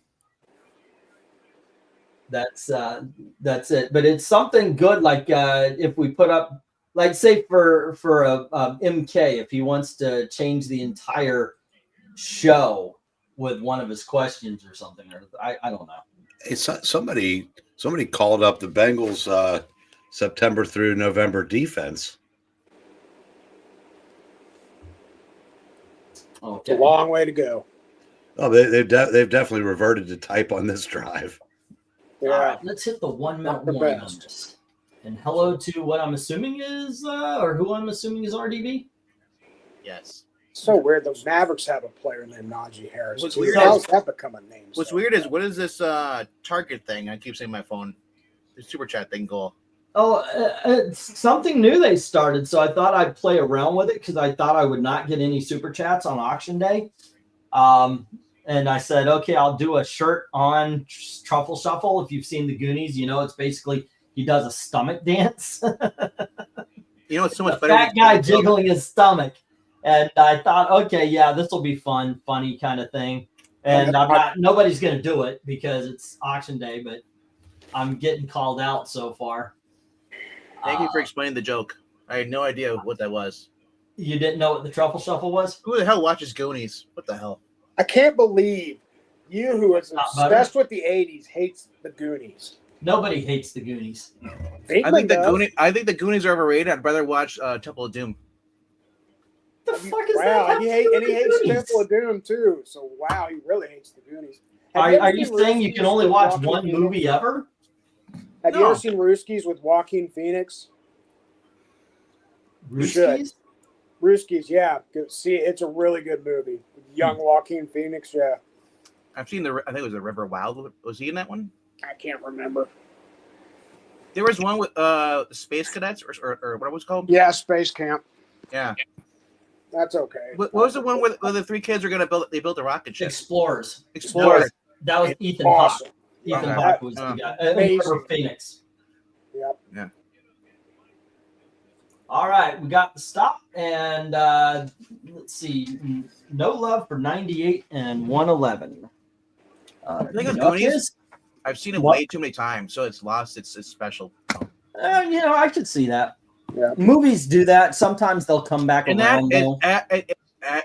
that's it. But it's something good. Like if we put up, like say for a MK, if he wants to change the entire show with one of his questions or something, or I don't know. Hey, somebody called up the Bengals September through November defense. It's a long way to go. Oh, they've definitely reverted to type on this drive. Yeah. All right, let's hit the 1 minute Not the warning on best. this. And hello to what I'm assuming is, or who I'm assuming is RDB. Yes. So weird. The Mavericks have a player named Najee Harris. What's weird How's is- that become a name? What's so weird is bad? what is this Target thing? I keep saying my phone. The super chat thing go. Oh, it's something new they started, so I thought I'd play around with it because I thought I would not get any super chats on auction day. And And I said, okay, I'll do a shirt on Truffle Shuffle. If you've seen the Goonies, it's basically he does a stomach dance. You know, it's so much The better. fat guy jiggling his stomach. And I thought, okay, yeah, this will be fun, funny kind of thing. And nobody's going to do it because it's auction day, but I'm getting called out so far. Thank you for explaining the joke. I had no idea what that was. You didn't know what the Truffle Shuffle was? Who the hell watches Goonies? What the hell? I can't believe you, who is Not obsessed with the '80s, hates the Goonies. Nobody hates the Goonies. I think the Goonies are overrated. I'd rather watch Temple of Doom. The fuck is Wow, that? and he hates Temple of Doom too. So wow, he really hates the Goonies. Are you saying you can only watch one movie ever? Have you ever seen Rooskies with Joaquin Phoenix? Rooskies? Rooskies, yeah. See, it's a really good movie. Young Joaquin Phoenix, yeah. I've seen I think it was The River Wild. Was he in that one? I can't remember. There was one with Space Cadets or what was it called? Yeah, Space Camp. Yeah. That's okay. What was the one where the three kids were going to build? They built a rocket ship. Explorers. Explorers. That was Ethan Hawke. Awesome. Ethan Okay. Hawke was the guy. Amazing. Phoenix. Yep. Yeah. All right, we got the stop, and let's see. No Love for 98 and 111. I think of Duck Goonies. is- I've seen it What? way too many times, so it's lost. It's special. I could see that. Yeah. Movies do that. Sometimes they'll come back And that around. is, though.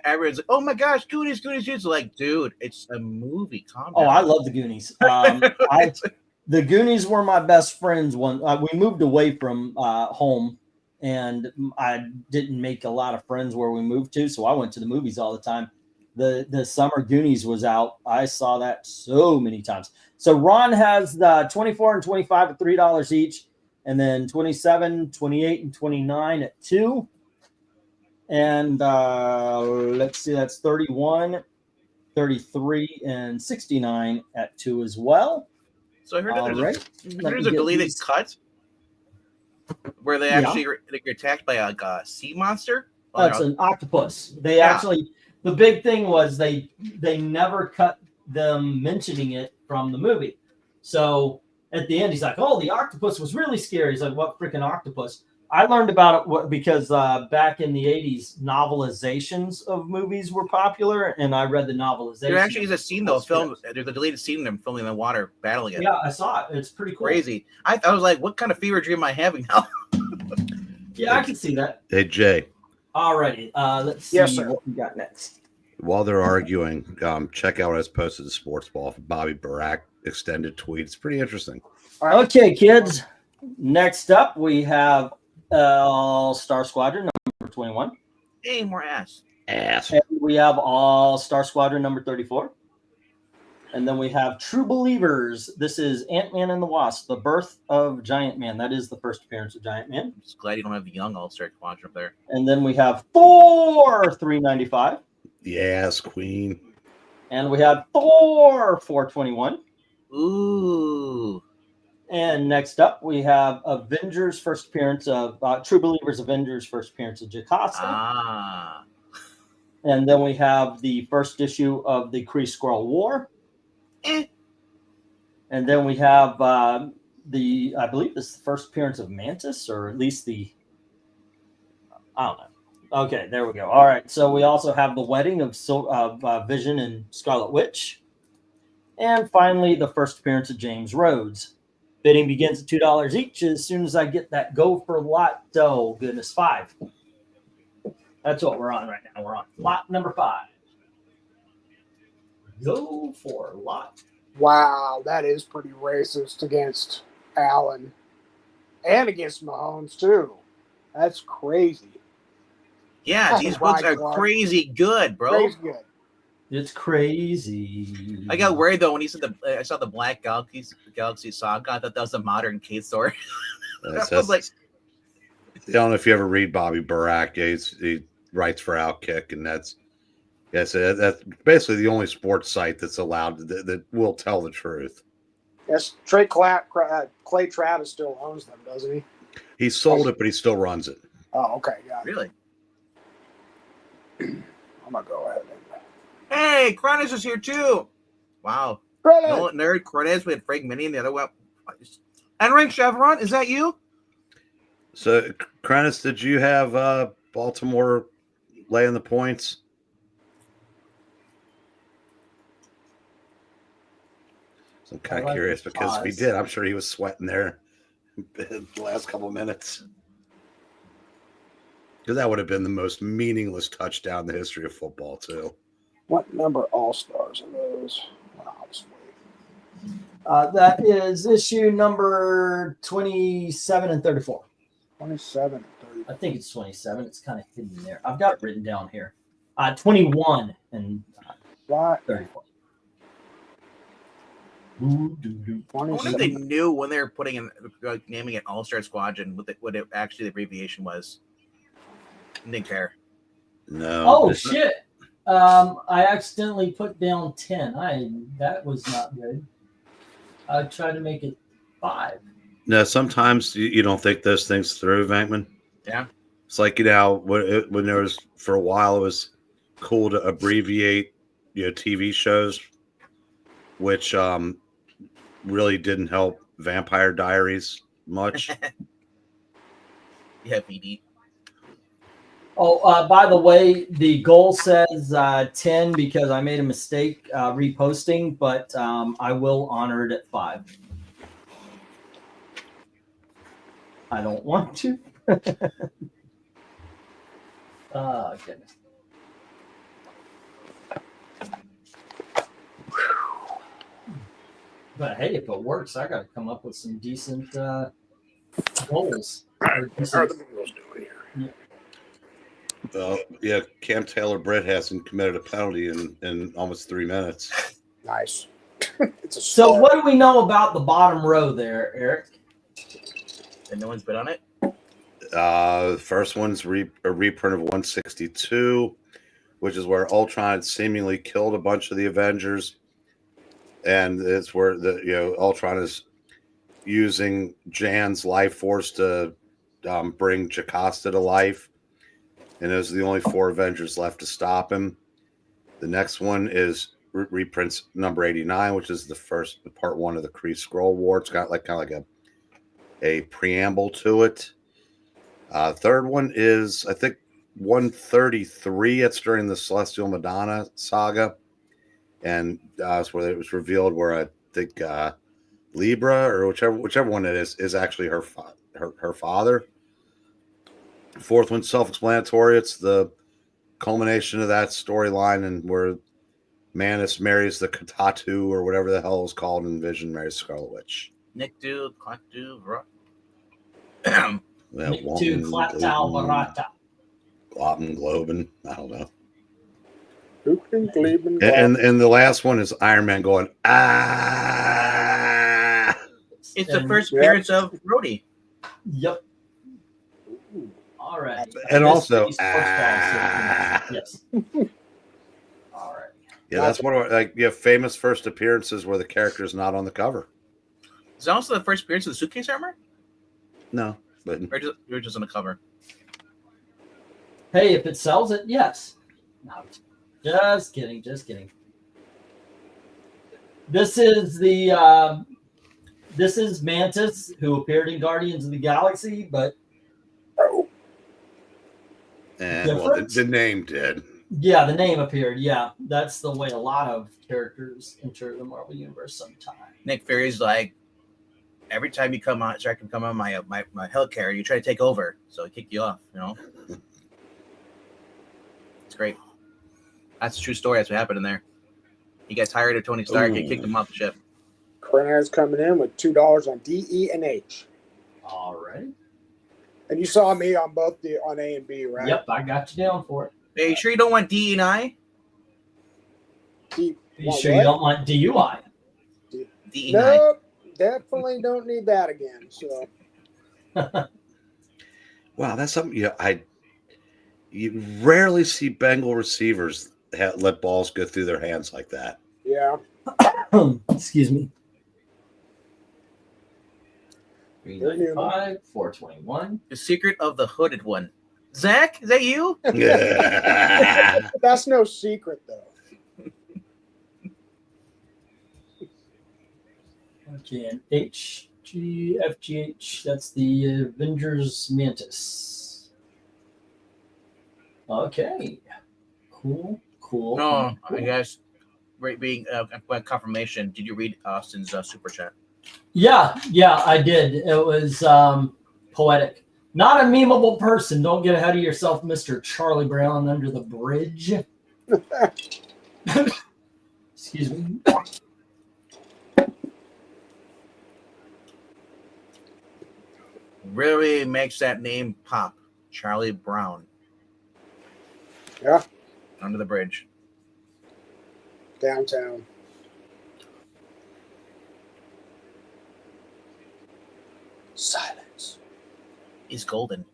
everyone's like, "Oh my gosh, Goonies, Goonies!" It's like, dude, it's a movie. Calm Oh, down. I love the Goonies. The Goonies were my best friends. We moved away from home, and I didn't make a lot of friends where we moved to, so I went to the movies all the time. The summer Goonies was out. I saw that so many times. So Ron has the 24 and 25 at $3 each, and then 27, 28, and 29 at $2. And let's see, that's 31, 33, and 69 at $2 as well. So I heard All right. there's a deleted cut where they actually get attacked by a sea monster. That's an octopus. The big thing was they never cut them mentioning it from the movie. So at the end, he's like, "Oh, the octopus was really scary." He's like, "What freaking octopus?" I learned about it because back in the 80s, novelizations of movies were popular, and I read the novelization. There actually is a scene though, filmed. There's a deleted scene of them filming in the water, battling it. Yeah, I saw it. It's pretty cool. Crazy. I was like, what kind of fever dream am I having now? Yeah, I can see that. Hey, Jay, Alrighty, let's see Yes, sir. what we got next. while they're arguing, check out what I was posted to Sports Ball for Bobby Barack extended tweet. It's pretty interesting. Okay, kids. Next up, we have All-Star Squadron number 21. Hey, more ass. Ass. And we have All-Star Squadron number 34. And then we have True Believers. This is Ant-Man and the Wasp, the birth of Giant Man. That is the first appearance of Giant Man. I'm just glad you don't have the young All-Star Squadron up there. And then we have Thor 395. Yes, Queen. And we have Thor 421. Ooh. And next up, we have Avengers first appearance of True Believers Avengers first appearance of Jocasta. Ah. And then we have the first issue of the Kree Skrull War. Eh. And then we have I believe this is the first appearance of Mantis, or at least I don't know. Okay, there we go. All right, so we also have the wedding of Vision and Scarlet Witch. And finally, the first appearance of James Rhodes. Bidding begins at $2 each as soon as I get that go for lot. Oh, goodness, 5. That's what we're on right now. We're on lot number 5. Go for lot. Wow, that is pretty racist against Allen and against Mahomes too. That's crazy. Yeah, Oh these my books are God. crazy good, bro. Crazy good. It's crazy. I got worried though when he said I saw the Black Galaxy Saga. I thought that was a modern Kate story. I was like, I don't know if you ever read Bobby Barack. Yeah, he writes for Outkick, and that's basically the only sports site that's allowed that will tell the truth. Yes, Clay Travis still owns them, doesn't he? He sold it, but he still runs it. Oh, okay, got it. really? I'm gonna go ahead. Hey, Cronus is here too. Wow. Credit. No nerd Cortez. We had Frank Mini and the other one. And Rank Chevron, is that you? So, Krennis, did you have Baltimore laying the points? So I'm kind of curious because if he did, I'm sure he was sweating there the last couple of minutes. Because that would have been the most meaningless touchdown in the history of football, too. What number All-Stars are those? That is issue number 27 and 34. 27 and 30. I think it's 27. It's kind of hidden there. I've got it written down here. 21 and Right. 34. I wonder if they knew when they were putting in naming it All-Star Squadron what it actually the abbreviation was. Didn't care. No. Oh shit! I accidentally put down 10. That was not good. I tried to make it 5. No, sometimes you don't think those things through, Vankman. Yeah. It's like, when there was, for a while, it was cool to abbreviate, TV shows, which really didn't help Vampire Diaries much. Yeah, VD. Oh, by the way, the goal says 10 because I made a mistake reposting, but I will honor it at 5. I don't want to. Oh, goodness. But hey, if it works, I got to come up with some decent goals. Or How are decent- the Bengals doing here? Yeah, Cam Taylor-Britt hasn't committed a penalty in almost 3 minutes. Nice. It's a So, start. what do we know about the bottom row there, Eric? And no one's been on it? The first one's a reprint of 162, which is where Ultron seemingly killed a bunch of the Avengers, and it's where Ultron is using Jan's life force to bring Jocasta to life, and those are the only 4 Avengers left to stop him. The next one is reprints number 89, which is the first part 1 of the Kree Skrull War. It's got kind of like a preamble to it. Third one is, I think, 133. It's during the Celestial Madonna saga, and it's where it was revealed where I think Libra or whichever one it is actually her father. Fourth one, self-explanatory. It's the culmination of that storyline, and where Manus marries the Katatu or whatever the hell it was called, and Vision marries Scarlet Witch. Nick Dude, Clock Dude, To Klatal Barata. Globen, Globen, I don't know. Who can believe in And the last one is Iron Man going, ah. It's the And- first appearance of Rhodey. Yep. All right. And also, Yes. All right. Yeah, that's one of famous first appearances where the character is not on the cover. Is it also the first appearance of the suitcase armor? No, but Or you're just on the cover? Hey, if it sells it, yes. No, just kidding. Just kidding. This is this is Mantis, who appeared in Guardians of the Galaxy, but the name did. yeah, the name appeared. Yeah, that's the way a lot of characters enter the Marvel Universe sometimes. Nick Fury's like, every time you come on, start to come on my hell carrier, you try to take over, so he kicked you off. It's great. That's a true story. That's what happened in there. He got tired of Tony Stark. He kicked him off the ship. Krenner's coming in with $2 on D, E, and H. All right. And you saw me on both on A and B, right? Yep, I got you down for it. Are you sure you don't want D and I? D, You sure you don't want DUI? D and I. nope, definitely don't need that again. So Wow, that's something you rarely see Bengal receivers let balls go through their hands like that. yeah, Excuse me. They're human. 395, 421. The secret of the hooded one. Zach, is that you? Yeah. that's no secret though. Okay, and HGFGH, that's the Avengers Mantis. Okay. Cool. No, I guess being confirmation. Did you read Austin's super chat? Yeah, I did. It was poetic. Not a memeable person. Don't get ahead of yourself, Mr. Charlie Brown under the bridge. Excuse me. Really makes that name pop. Charlie Brown. Yeah. Under the bridge. Downtown. Silence. He's golden.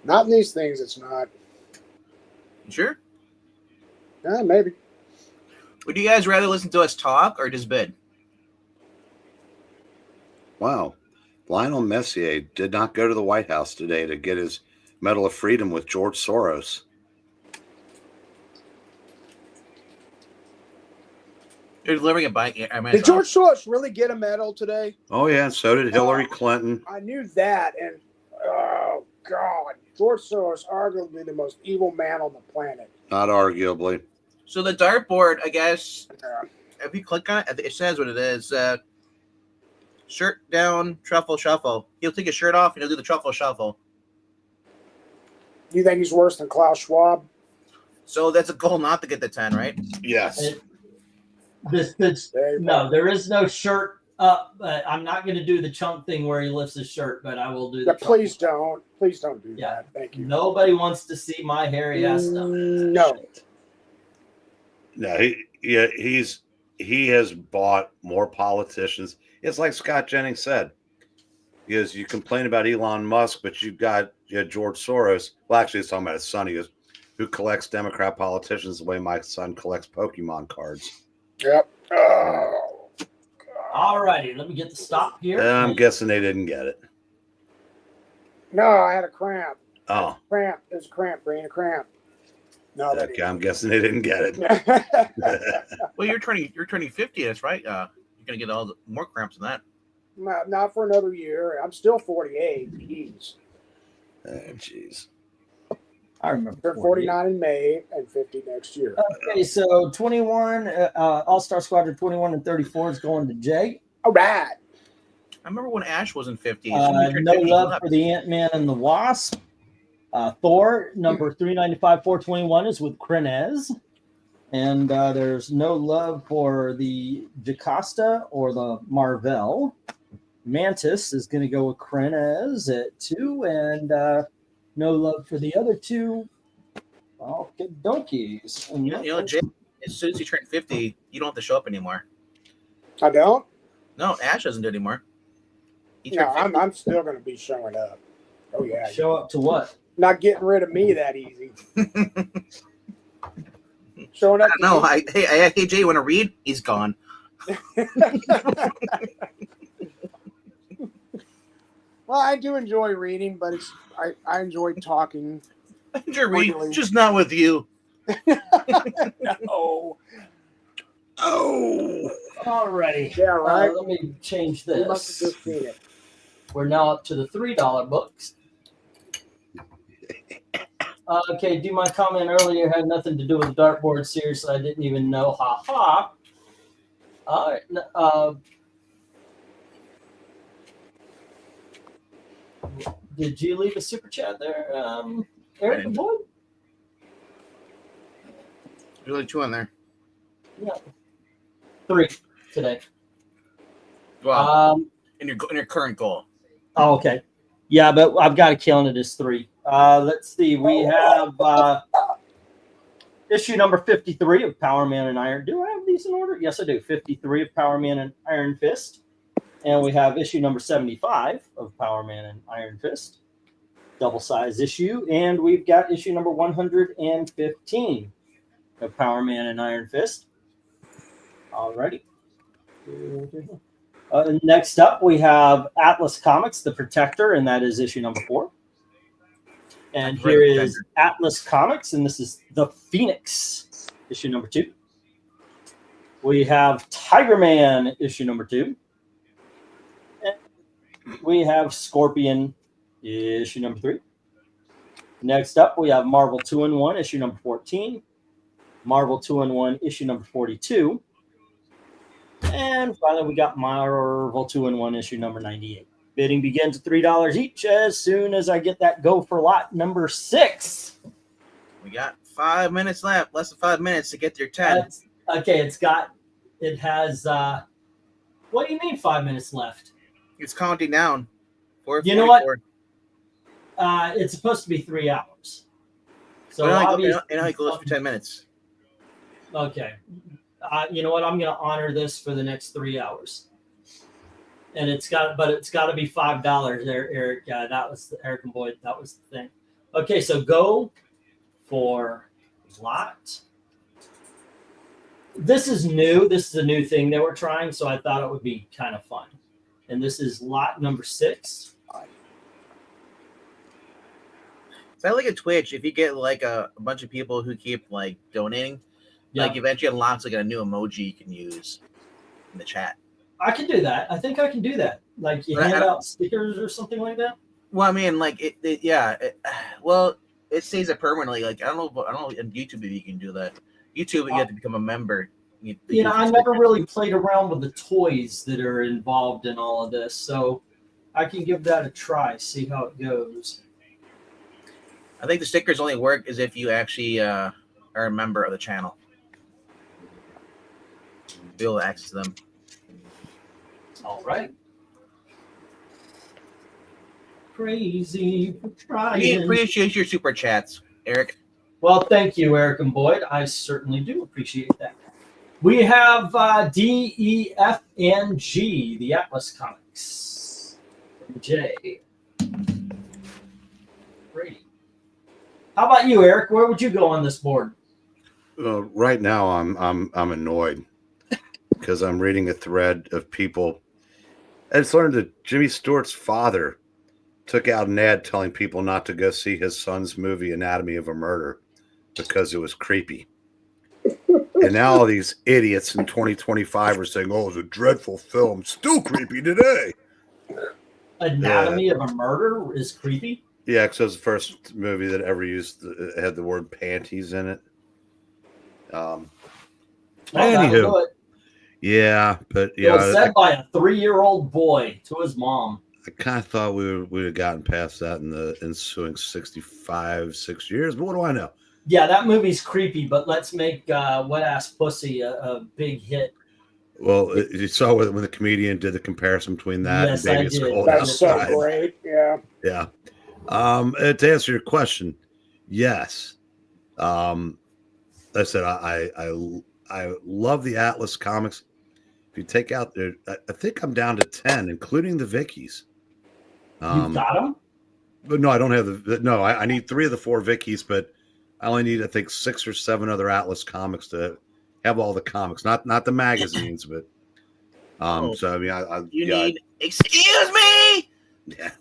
Not in these things, it's not. You sure? Yeah, maybe. Would you guys rather listen to us talk or just bid? Wow. Lionel Messier did not go to the White House today to get his Medal of Freedom with George Soros. They're delivering it by Did George Soros really get a medal today? Oh, yeah, and so did Hillary Clinton. I knew that, and oh God, George Soros, arguably the most evil man on the planet. Not arguably. So the dartboard, I guess, Yeah. if you click on it, it says what it is. Shirt down, truffle shuffle. He'll take his shirt off and he'll do the truffle shuffle. Do you think he's worse than Klaus Schwab? So that's a goal not to get the 10, right? Yes. No, there is no shirt up. I'm not going to do the chunk thing where he lifts his shirt, but I will do. Yeah, please don't do Yeah. that. Thank you. Nobody wants to see my hairy ass stuff. No. No, he has bought more politicians. It's like Scott Jennings said. He goes, you complain about Elon Musk, but you had George Soros. Well, actually, it's talking about his son. He goes, who collects Democrat politicians the way my son collects Pokemon cards. Yep. Oh. All righty, let me get the stop here. I'm guessing they didn't get it. No, I had a cramp. Oh, Cramp. There's a cramp, Breen, a cramp. No, that okay, I'm guessing they didn't get it. Well, you're turning 50. That's right. You're gonna get all the more cramps than that. Not for another year. I'm still 48. Jeez. Oh, jeez. I remember. Turn 49 in May and 50 next year. Okay, so 21, All-Star Squadron 21 and 34 is going to Jay. All right. I remember when Ash was in 50. No love for the Ant-Man and the Wasp. Thor, number 395, 421 is with Krenez. And there's no love for the Jocasta or the Marvel. Mantis is going to go with Krenez at 2. And no love for the other two. Okay, donkeys. Jay, as soon as you turn 50, you don't have to show up anymore. I don't? No, Ash doesn't do it anymore. No, I'm still going to be showing up. Oh, yeah. Show up to what? Not getting rid of me that easy. Showing up. No, hey, Jay, you want to read? He's gone. Well, I do enjoy reading, but I enjoy talking. You're reading, just not with you. No. Oh. Alrighty. Yeah, right. Let me change You must have this. just seen it. We're now up to the $3 books. Okay, do my comment earlier had nothing to do with the dartboard. Seriously, I didn't even know. Ha ha. All right. Did you leave a super chat there, Eric Boyd? There's only 2 on there. Yeah. 3 today. Wow. In your current goal. Oh, okay. Yeah, but I've got to count it as 3. Let's see. We have issue number 53 of Power Man and Iron. Do I have these in order? Yes, I do. 53 of Power Man and Iron Fist. And we have issue number 75 of Power Man and Iron Fist. Double size issue. And we've got issue number 115 of Power Man and Iron Fist. Alrighty. Next up, we have Atlas Comics, The Protector, and that is issue number 4. And here is Atlas Comics, and this is The Phoenix, issue number 2. We have Tiger Man issue number 2. And we have Scorpion issue number 3. Next up, we have Marvel 2-in-1 issue number 14. Marvel 2-in-1 issue number 42. And finally, we got Marvel 2-in-1 issue number 98. Bidding begins at $3 each as soon as I get that go for lot number 6. We got 5 minutes left. Less than 5 minutes to get your 10. Okay, it has, what do you mean 5 minutes left? It's counting down. You know what? It's supposed to be 3 hours. So it only goes for 10 minutes. Okay. You know what? I'm going to honor this for the next 3 hours. And it's got to be $5 there, Eric. Yeah, that was Eric and Boyd. That was the thing. Okay, so go for lot. This is new. This is a new thing they were trying, so I thought it would be kind of fun. And this is lot number 6. So I like a Twitch. If you get like a bunch of people who keep like donating, like eventually unlocks like a new emoji you can use in the chat. I can do that. I think I can do that. Like you hand out stickers or something like that. Well, I mean, like it saves it permanently. Like I don't know on YouTube if you can do that. YouTube, you have to become a member. I never really played around with the toys that are involved in all of this, so I can give that a try. See how it goes. I think the stickers only work is if you actually are a member of the channel. Be able to access them. All right. Crazy for trying. We appreciate your super chats, Eric. Well, thank you, Eric and Boyd. I certainly do appreciate that. We have D, E, F, and G, the Atlas Comics. J. Brady. How about you, Eric? Where would you go on this board? Right now, I'm annoyed because I'm reading a thread of people. I just learned that Jimmy Stewart's father took out an ad telling people not to go see his son's movie Anatomy of a Murder because it was creepy. And now all these idiots in 2025 are saying, "Oh, it's a dreadful film, still creepy today." Anatomy of a Murder is creepy? Yeah, because it was the first movie that ever had the word panties in it. Anywho, yeah, but it was said by a 3-year-old boy to his mom. I kind of thought we would have gotten past that in the ensuing 6 years, but what do I know? Yeah, that movie's creepy, but let's make Wet Ass Pussy a big hit. Well, you saw when the comedian did the comparison between that and Baby It's Cold That's Outside. so great. Yeah. Yeah. To answer your question, yes. Like I said, I love the Atlas comics. If you take out there, I think I'm down to 10, including the Vickies. You got them? But no, I don't have I need 3 of the 4 Vickies, but I only need, I think, 6 or 7 other Atlas comics to have all the comics, not the magazines, but so I mean, you need. Excuse me. Yeah.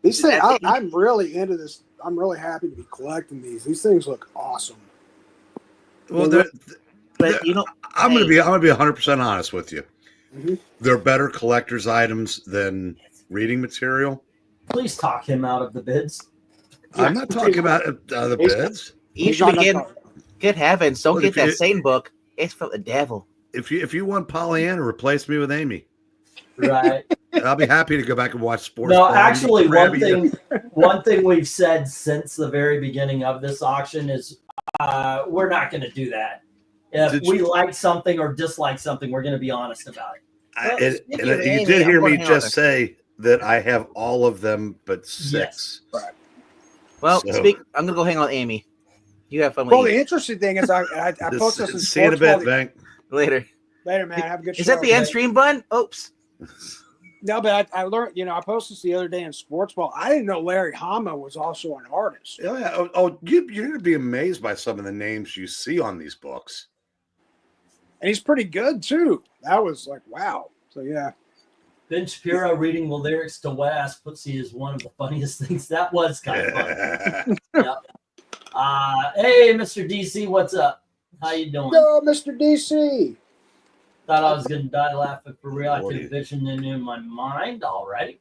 These things, I'm really into this. I'm really happy to be collecting these. These things look awesome. Well, but you know, I'm gonna be 100% honest with you. Mm-hmm. They're better collector's items than reading material. Please talk him out of the bids. I'm not talking about the bids. You should begin. Good heavens! Don't get that Satan book. It's from the devil. If you want Pollyanna, replace me with Amy. Right. I'll be happy to go back and watch sports. No, actually, one thing we've said since the very beginning of this auction is we're not going to do that. If we like something or dislike something, we're going to be honest about it. You did hear me just say that I have all of them but 6. Yes. Right. Well, I'm going to go hang out with Amy. You have fun with Well, the interesting thing is I posted this in see you in a bit, Sports Bank. Later, man. Have a good show. Is that the end stream button? Oops. No, but I learned, I posted this the other day in Sports Ball. I didn't know Larry Hama was also an artist. Oh, yeah. You're going to be amazed by some of the names you see on these books. And he's pretty good, too. That was like, wow. So, yeah. Ben Shapiro reading the lyrics to Wet Ass Pussy is one of the funniest things. That was kind of fun. Yeah. Hey, Mr. DC, what's up? How you doing? Yo, Mr. DC. Thought I was going to die laughing for real. I 40. could envision it in my mind already.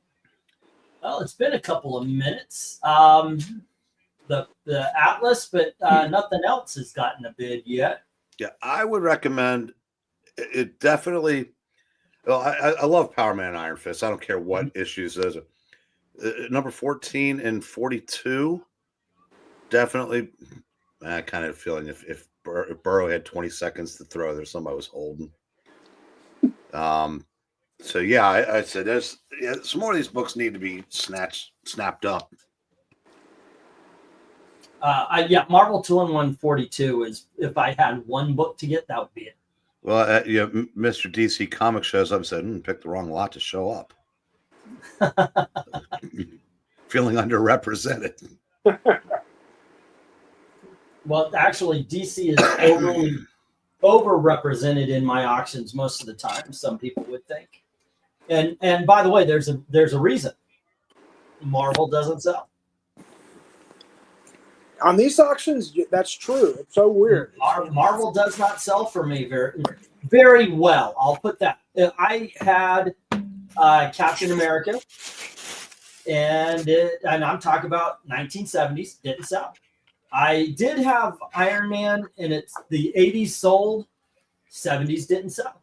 Well, it's been a couple of minutes. The Atlas, but nothing else has gotten a bid yet. Yeah, I would recommend it. Definitely. Well, I love Power Man and Iron Fist. I don't care what issues those are. Number 14 and 42. Definitely. I kind of feeling if Burrow had 20 seconds to throw, there's somebody was holding. So yeah, I said there's some more of these books need to be snapped up. Marvel 2-in-1 is if I had one book to get, that would be it. Well, Mr. DC Comics shows up and said, picked the wrong lot to show up. Feeling underrepresented. Well, actually, DC is overrepresented in my auctions most of the time. Some people would think, and by the way, there's a reason. Marvel doesn't sell on these auctions. That's true. It's so weird. Marvel does not sell for me very, very well. I'll put that. I had Captain America, and I'm talking about 1970s. Didn't sell. I did have Iron Man, and it's the 80s sold, 70s didn't sell.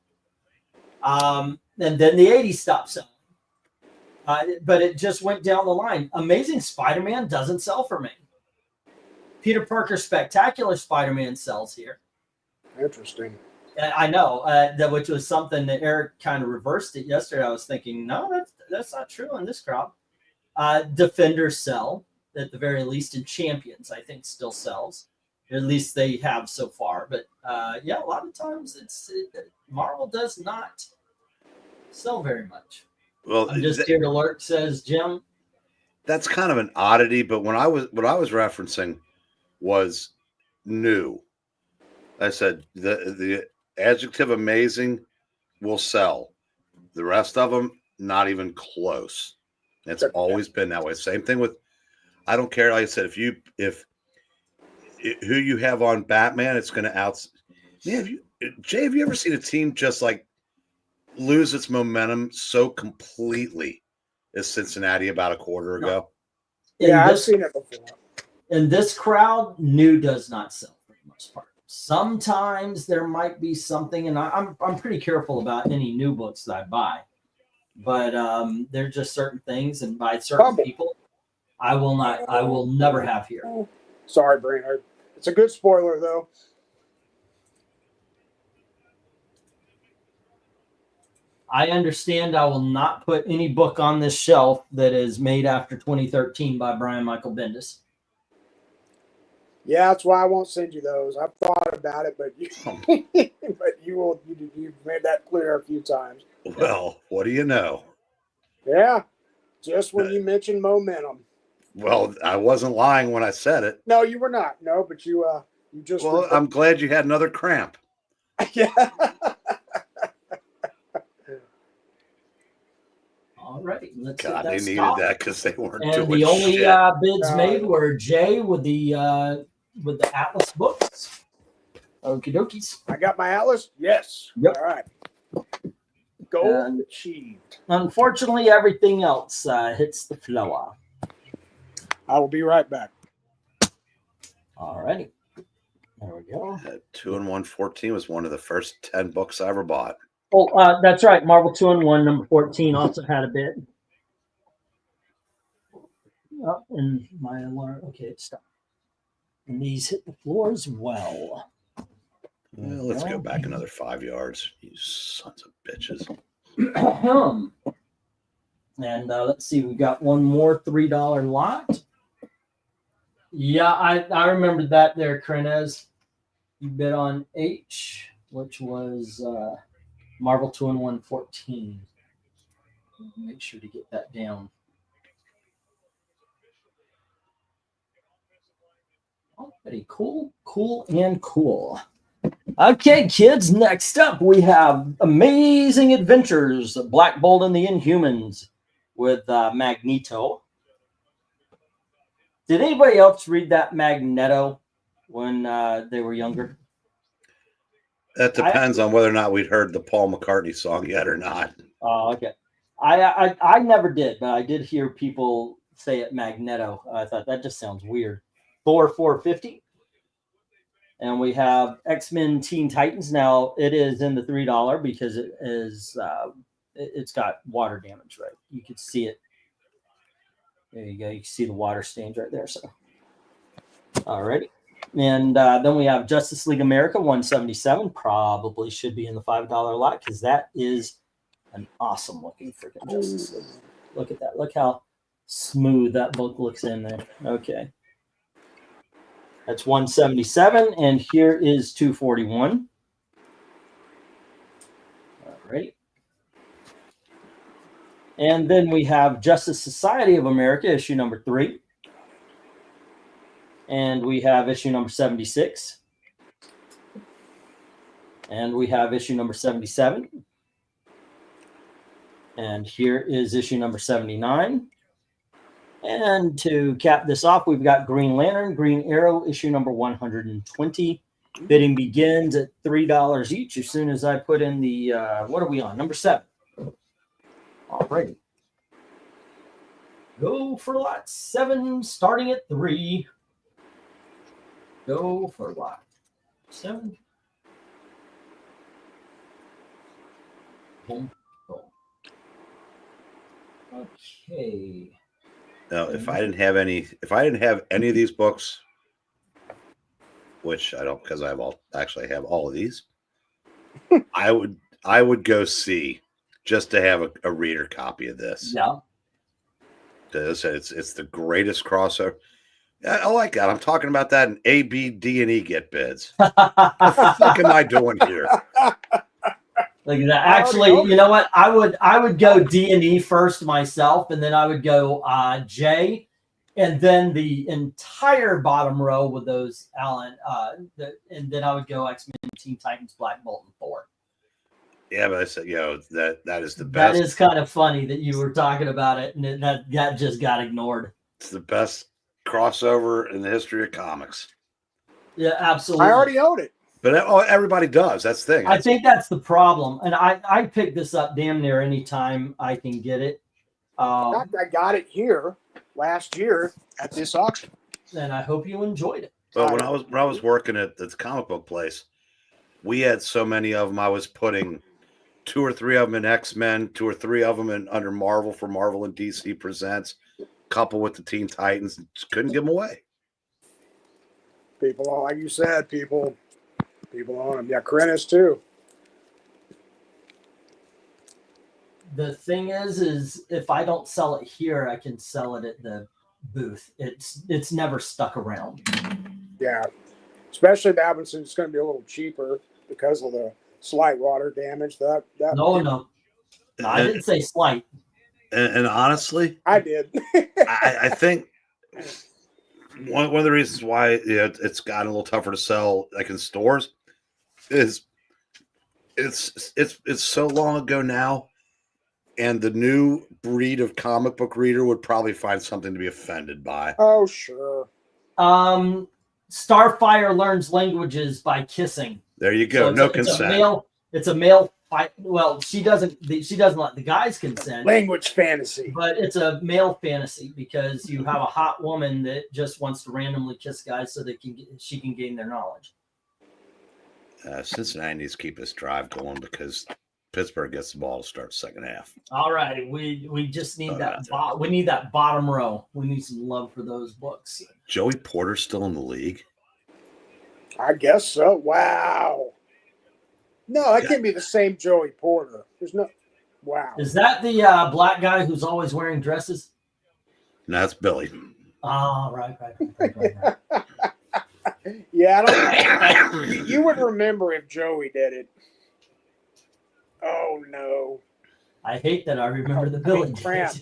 And then the 80s stopped selling. But it just went down the line. Amazing Spider-Man doesn't sell for me. Peter Parker Spectacular Spider-Man sells here. Interesting. I know, which was something that Eric kind of reversed it yesterday. I was thinking, no, that's not true in this crowd. Defenders sell. At the very least, in Champions, I think still sells. At least they have so far. But a lot of times Marvel does not sell very much. Well, I'm just here to lurk, says Jim. That's kind of an oddity, but what I was referencing was new. I said the adjective amazing will sell. The rest of them, not even close. It's always been that way. Same thing with. I don't care. Like I said, if who you have on Batman, it's going to out. Man, Jay, have you ever seen a team just like lose its momentum so completely as Cincinnati about a quarter ago? I've seen it before. In this crowd, new does not sell for the most part. Sometimes there might be something, and I'm pretty careful about any new books that I buy, but there are just certain things, and by certain people. I will never have here. Sorry, Brainerd. It's a good spoiler, though. I understand I will not put any book on this shelf that is made after 2013 by Brian Michael Bendis. Yeah, that's why I won't send you those. I've thought about it, but you've made that clear a few times. Well, what do you know? Yeah, just when you mentioned momentum. Well, I wasn't lying when I said it. No, you were not. No, but you just. Well, I'm glad you had another cramp. Yeah. All right. Let's God, they needed that because they weren't and doing the only shit. Bids made were Jay with the Atlas books. Okie dokies. I got my Atlas. Yes. Yep. All right. Goal achieved. Unfortunately, everything else hits the floor. I will be right back. All righty. There we go. 2-in-1 was one of the first 10 books I ever bought. Oh, that's right. Marvel 2-in-1 number 14 also had a bid. Oh, and my alarm. Okay, it stopped. And these hit the floor as well. Well, let's go back another 5 yards. You sons of bitches. And let's see. We got one more $3 lot. Yeah, I remember that there, Krenez. You bid on H, which was Marvel 2-in-1 14. Make sure to get that down. Oh, pretty cool. Okay, kids, next up we have Amazing Adventures, Black Bolt and the Inhumans with Magneto. Did anybody else read that Magneto when they were younger? That depends on whether or not we'd heard the Paul McCartney song yet or not. Oh, okay. I never did, but I did hear people say it Magneto. I thought that just sounds weird. Thor 450. And we have X-Men Teen Titans. Now it is in the $3 because it is it's got water damage, right? You can see it. There you go. You can see the water stains right there. So alrighty. And then we have Justice League America 177. Probably should be in the $5 lot because that is an awesome looking freaking Justice League. Look at that. Look how smooth that book looks in there. Okay. That's 177, and here is 241. All right. And then we have Justice Society of America, issue number 3. And we have issue number 76. And we have issue number 77. And here is issue number 79. And to cap this off, we've got Green Lantern, Green Arrow, issue number 120. Bidding begins at $3 each as soon as I put in the, what are we on? Number 7. All right. Go for lot 7, starting at 3. Go for lot 7. Boom, boom. Okay. Now, if I didn't have any of these books, which I don't, because I have all of these, I would go see just to have a reader copy of this. Yeah. It's the greatest crossover. I like that. I'm talking about that in A, B, D, and E get bids. What the fuck am I doing here? Like that. Actually, you know what? I would go D and E first myself, and then I would go J, and then the entire bottom row with those Alan, and then I would go X-Men, Teen Titans, Black Bolt, and Thor. Yeah, but I said, that is the best. That is kind of funny that you were talking about it, and that just got ignored. It's the best crossover in the history of comics. Yeah, absolutely. I already own it. But everybody does. That's the thing. I think that's the problem. And I pick this up damn near any time I can get it. In fact, I got it here last year at this auction. And I hope you enjoyed it. But when I was working at the comic book place, we had so many of them. I was putting 2 or 3 of them in X-Men, 2 or 3 of them in under Marvel for Marvel and DC Presents, a couple with the Teen Titans. Just couldn't give them away. People, like you said, people own them. Yeah, Krennis too. The thing is if I don't sell it here, I can sell it at the booth. It's never stuck around. Yeah, especially that one, since it's going to be a little cheaper because of the slight water damage. No, I didn't say slight. And honestly, I did. I think one of the reasons why it's gotten a little tougher to sell like in stores is it's so long ago now, and the new breed of comic book reader would probably find something to be offended by. Oh, sure. Starfire learns languages by kissing. There you go. So no consent. It's a male fight. Well, she doesn't let the guys consent. Language fantasy. But it's a male fantasy because you have a hot woman that just wants to randomly kiss guys so she can gain their knowledge. Cincinnati needs to keep this drive going because Pittsburgh gets the ball to start second half. All right, we just need we need that bottom row. We need some love for those books. Joey Porter's still in the league? I guess so. Wow. No, that can't be the same Joey Porter. There's no. Wow. Is that the black guy who's always wearing dresses? No, that's Billy. Oh, right. Yeah, I don't. You would remember if Joey did it. Oh no! I hate that I remember the Billy crap.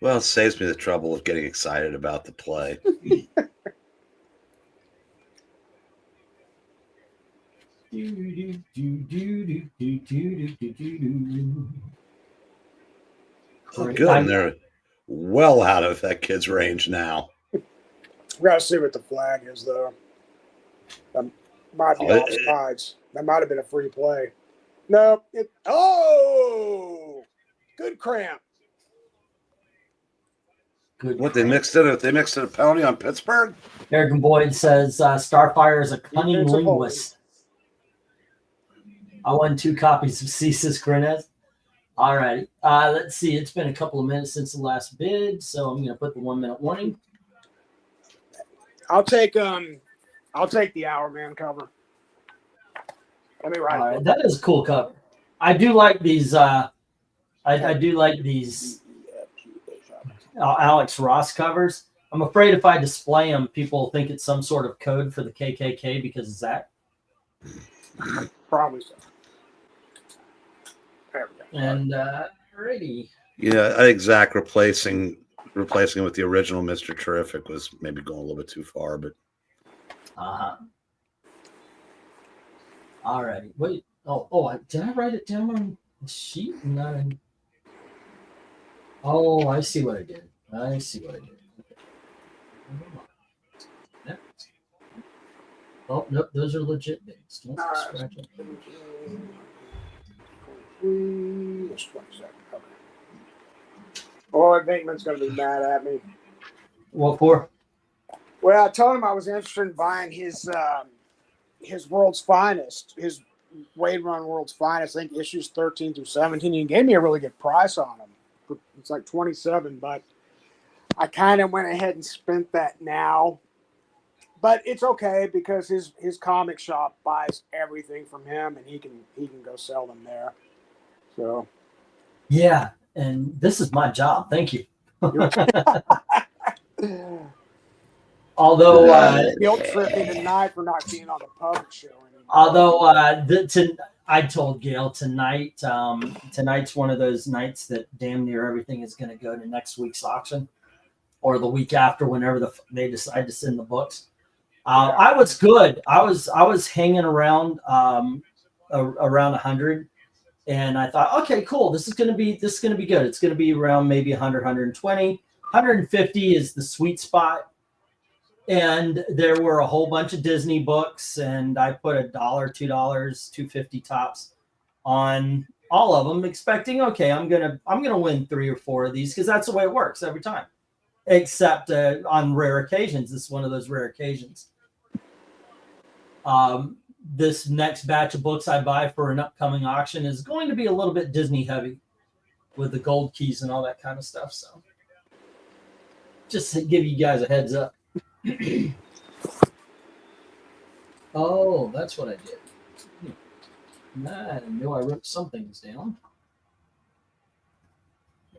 Well, it saves me the trouble of getting excited about the play. Oh, good. And they're well out of that kid's range now. We gotta see what the flag is, though. Might be Oh, offsides. That might have been a free play. No. Good cramp. Good. What they mixed it? They mixed it a penalty on Pittsburgh. Eric Boyd says Starfire is a cunning Defensive holding. linguist. I won 2 copies of Cesis Grenez. All right. Let's see. It's been a couple of minutes since the last bid, so I'm going to put the 1-minute warning. I'll take the hour man cover. Let me write All it. right. That is a cool cover. I do like these. I do like these Alex Ross covers. I'm afraid if I display them, people think it's some sort of code for the KKK because of Zach. Probably so. There we go. And ready. Yeah, I think Zach replacing him with the original Mr. Terrific was maybe going a little bit too far, but All righty. Wait. Did I write it down on the sheet? Not in... Oh, I see what I did. Okay. Yep. Oh, nope. Those are legit bids. Don't scratch it. Just 1 second. Okay. Oh, Bateman's going to be mad at me. What for? Well, I told him I was interested in buying his World's Finest, his Wade Run World's Finest. I think issues 13 through 17. He gave me a really good price on them. It's like 27, but I kind of went ahead and spent that now. But it's okay because his comic shop buys everything from him, and he can go sell them there. So Yeah, and this is my job. Thank you. Although guilt tripping tonight for not being on the public show anymore. Although I told Gail tonight's one of those nights that damn near everything is going to go to next week's auction or the week after, whenever they decide to send the books. I was good. I was hanging around around 100, and I thought, okay, cool. This is going to be good. It's going to be around maybe 100, 120, 150 is the sweet spot. And there were a whole bunch of Disney books, and I put $1, $2, $2.50 tops on all of them, expecting, okay, I'm gonna win 3 or 4 of these because that's the way it works every time. Except on rare occasions, this is one of those rare occasions. This next batch of books I buy for an upcoming auction is going to be a little bit Disney heavy, with the gold keys and all that kind of stuff. So, just to give you guys a heads up. Oh, that's what I did. I knew I wrote some things down.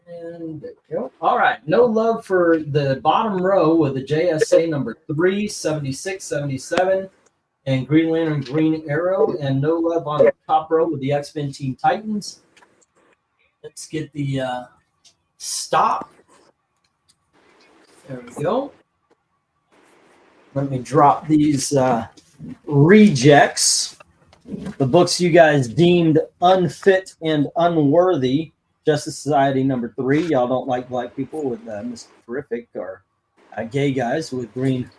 And there we go. All right. No love for the bottom row with the JSA number 3, 76, 77, and Green Lantern Green Arrow. And no love on the top row with the X-Men Teen Titans. Let's get the stop. There we go. Let me drop these rejects, the books you guys deemed unfit and unworthy. Justice Society number 3. Y'all don't like black people with Mr. Terrific, or gay guys with Green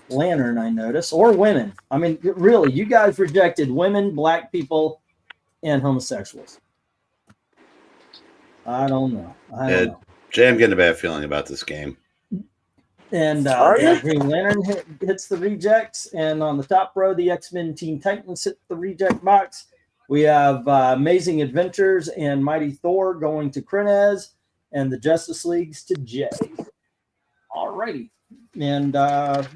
Lantern, I notice, or women. I mean, really, you guys rejected women, black people, and homosexuals. I don't know. Jay, I'm getting a bad feeling about this game. And Green Lantern hits the rejects. And on the top row, the X-Men Teen Titans hit the reject box. We have Amazing Adventures and Mighty Thor going to Krenez, and the Justice Leagues to Jay. All righty. And the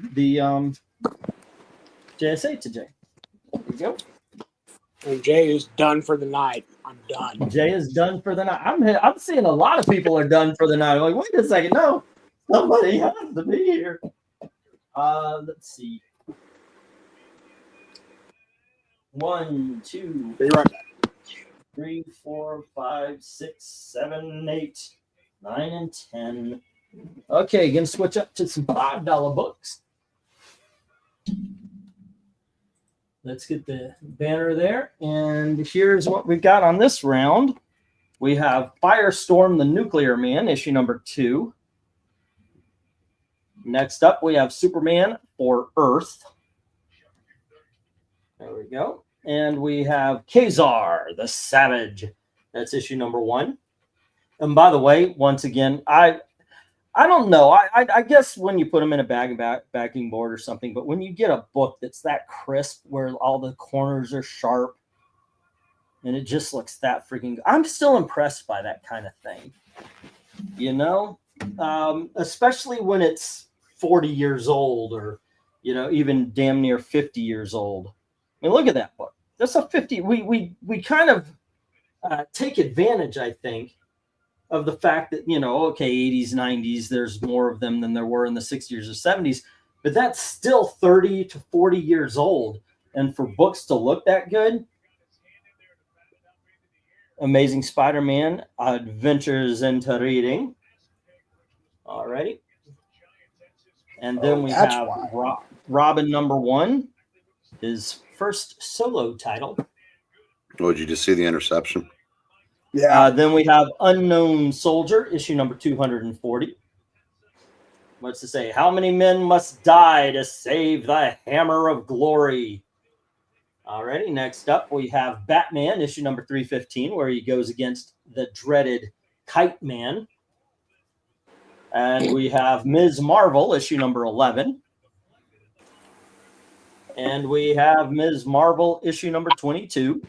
JSA to Jay. There you go. And Jay is done for the night. I'm done. Jay is done for the night. I'm seeing a lot of people are done for the night. I'm like, wait a second. No. Somebody has to be here. Let's see. 1, 2, 3, 4, 5, 6, 7, 8, 9, and 10. Okay, gonna switch up to some $5 books. Let's get the banner there. And here's what we've got on this round. We have Firestorm the Nuclear Man, issue number 2. Next up, we have Superman for Earth. There we go. And we have Khazar, the Savage. That's issue number 1. And by the way, once again, I don't know. I guess when you put them in a backing board or something, but when you get a book that's that crisp where all the corners are sharp and it just looks that freaking good, I'm still impressed by that kind of thing. You know, especially when it's 40 years old or, you know, even damn near 50 years old. I mean, look at that book. That's a 50. We kind of take advantage, I think, of the fact that, you know, okay, 80s, 90s, there's more of them than there were in the 60s or 70s, but that's still 30 to 40 years old. And for books to look that good, Amazing Spider-Man, Adventures into Reading. All righty. And then we have Robin number 1, his first solo title. Oh, did you just see the interception? Yeah. Then we have Unknown Soldier, issue number 240. What's to say? How many men must die to save the Hammer of Glory? Alrighty, next up we have Batman, issue number 315, where he goes against the dreaded Kite Man. And we have Ms. Marvel, issue number 11. And we have Ms. Marvel, issue number 22.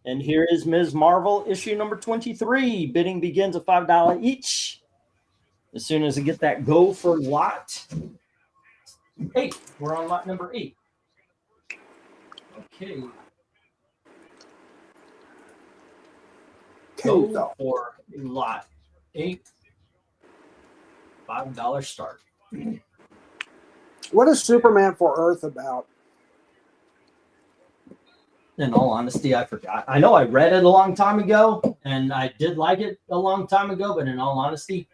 And here is Ms. Marvel, issue number 23. Bidding begins at $5 each. As soon as I get that go for lot 8. We're on lot number 8. Okay. Go for lot 8. $5 start. What is Superman for Earth about? In all honesty, I forgot. I know I read it a long time ago, and I did like it a long time ago, but in all honesty,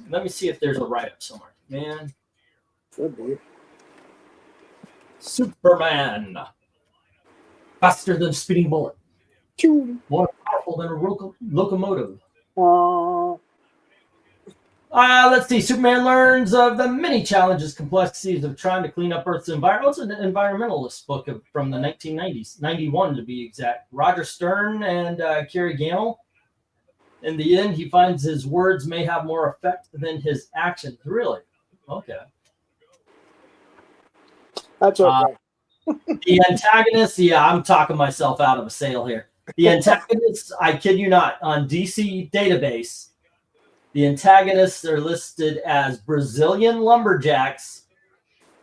let me see if there's a write-up somewhere. Man. Should be. Superman. Faster than a speeding bullet. Choo. More powerful than a locomotive. Let's see. Superman learns of the many challenges, complexities of trying to clean up Earth's environment. It's an environmentalist book from the 1990s, 91 to be exact. Roger Stern and Kerry Gamble. In the end, he finds his words may have more effect than his actions. Really? Okay. That's okay. The antagonist, yeah, I'm talking myself out of a sale here. The antagonists, I kid you not, on DC Database, the antagonists are listed as Brazilian lumberjacks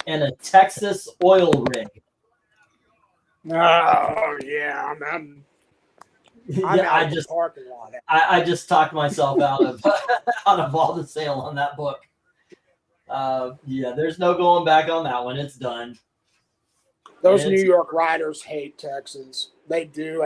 and a Texas oil rig. Oh yeah, I just talked myself out of out of all the sale on that book. Yeah, there's no going back on that one. It's done. Those New York writers hate Texans. They do.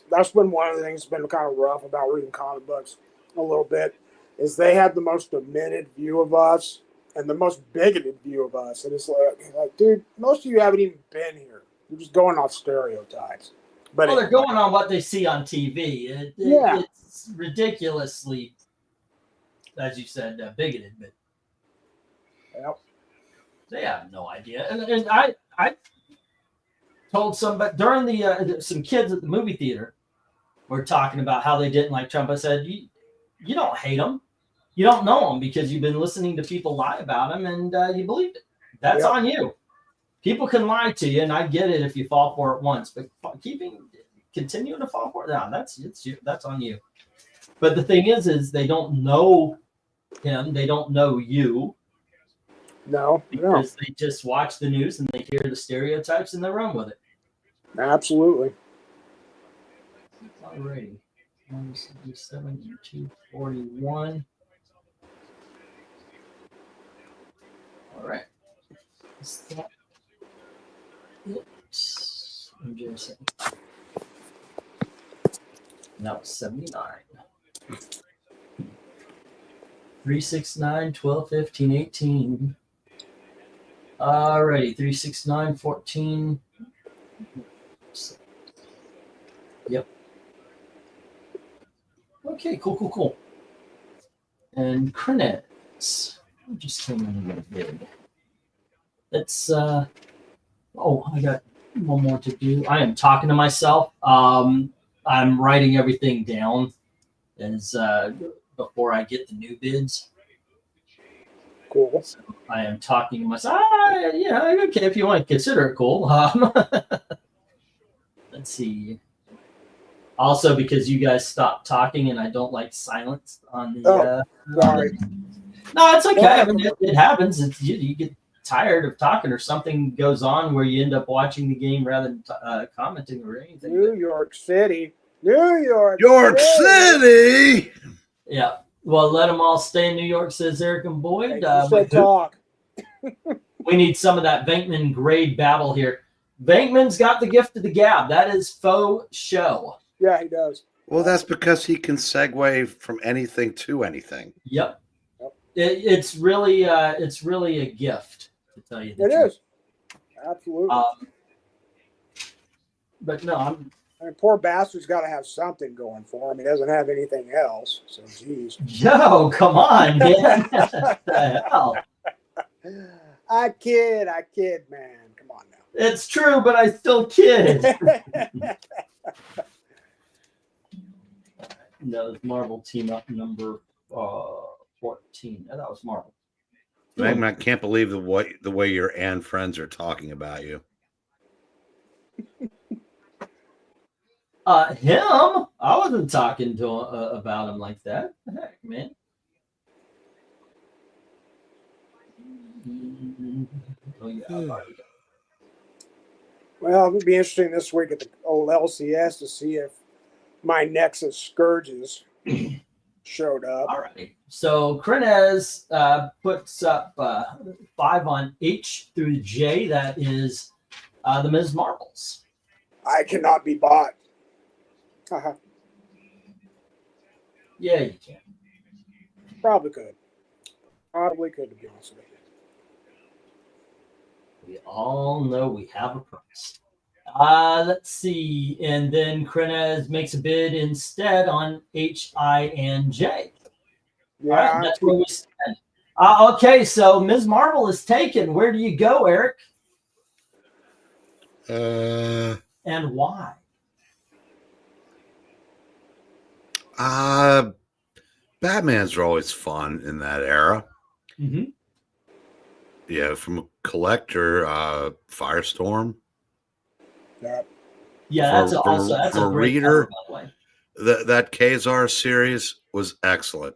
That's been one of the things that's been kind of rough about reading comic books a little bit. Is they have the most demented view of us and the most bigoted view of us. And it's like, dude, most of you haven't even been here. You're just going off stereotypes. But they're going on what they see on TV. It's ridiculously, as you said, bigoted. But they have no idea. And I told somebody during the some kids at the movie theater were talking about how they didn't like Trump. I said, you don't hate him. You don't know him because you've been listening to people lie about him and you believed it. That's on you. People can lie to you, and I get it if you fall for it once, but continuing to fall for it, no, that's on you. But the thing is they don't know him. They don't know you. No, because they just watch the news and they hear the stereotypes and they run with it. Absolutely. Alrighty. 177, 241. All right. Is that it? I'm just saying. That was 79. 369, 12, 15, 18. Alrighty. 369, 14. Yep. Okay, cool. And credits just came in a little bit. Let's Oh, I got one more to do. I am talking to myself. I'm writing everything down as before I get the new bids. Cool. So I am talking to myself. Yeah, okay, if you want to consider it cool. Let's see. Also, because you guys stopped talking and I don't like silence on the. Sorry. No, it's okay. I mean, it happens. It's you get tired of talking or something goes on where you end up watching the game rather than commenting or anything. New York City. New York City. Yeah. Well, let them all stay in New York, says Eric and Boyd. You said talk. We need some of that Venkman grade babble here. Venkman's got the gift of the gab. That is faux show. Yeah, he does. Well, that's because he can segue from anything to anything. Yep. It's really a gift, to tell you the truth. It is. Absolutely. But no, I mean, poor bastard's got to have something going for him. He doesn't have anything else. So, geez. Yo, come on, man. What the hell? I kid, man. Come on now. It's true, but I still kid. No, it's Marvel Team Up number 14. That was Marvel. I can't believe the way your and friends are talking about you. Him? I wasn't talking to him, about him like that. Heck, man. Oh yeah. Well, it'll be interesting this week at the old LCS to see if my Nexus Scourges showed up. All right. So Krenez puts up 5 on H through J. That is the Ms. Marbles. I cannot be bought. Uh-huh. Yeah, you can. Probably could. Probably could, to be honest with you. We all know we have a price. Let's see. And then Krenez makes a bid instead on H, I, and J. Yeah, All right, that's where we stand. Okay, so Ms. Marvel is taken. Where do you go, Eric? And why? Batmans are always fun in that era. Mm-hmm. Yeah, from a collector, Firestorm. Yeah, that's a great reader. cover, by the way. That Kazar series was excellent.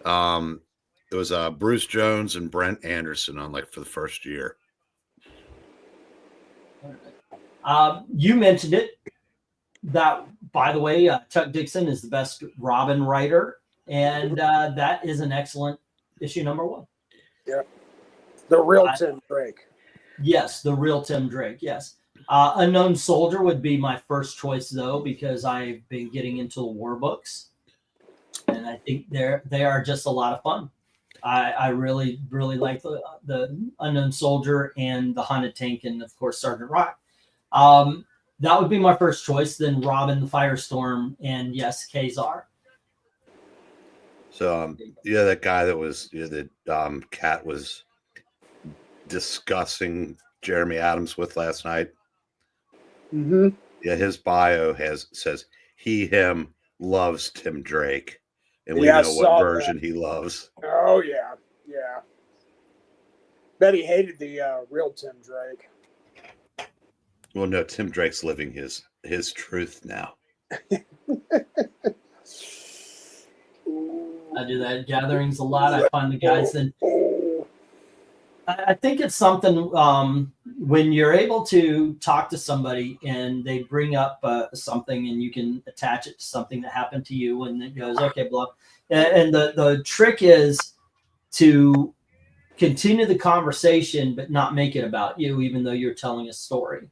It was Bruce Jones and Brent Anderson on for the first year. You mentioned it. That, by the way, Chuck Dixon is the best Robin writer, and that is an excellent issue number 1. Yeah, the real Tim Drake. Yes, the real Tim Drake. Yes, Unknown Soldier would be my first choice though, because I've been getting into the war books, and I think they are just a lot of fun. I really like the Unknown Soldier and the Haunted Tank, and of course Sergeant Rock. That would be my first choice. Then Robin, the Firestorm, and yes, Kazar. So that guy that was Cat was discussing Jeremy Adams with last night. Mm-hmm. Yeah, his bio says him loves Tim Drake, and we know what version he loves. Oh yeah. Bet he hated the real Tim Drake. Well, no, Tim Drake's living his truth now. I do that at gatherings a lot. I find the guys that I think it's something when you're able to talk to somebody and they bring up something and you can attach it to something that happened to you, and it goes, okay, blah. And the trick is to continue the conversation but not make it about you, even though you're telling a story.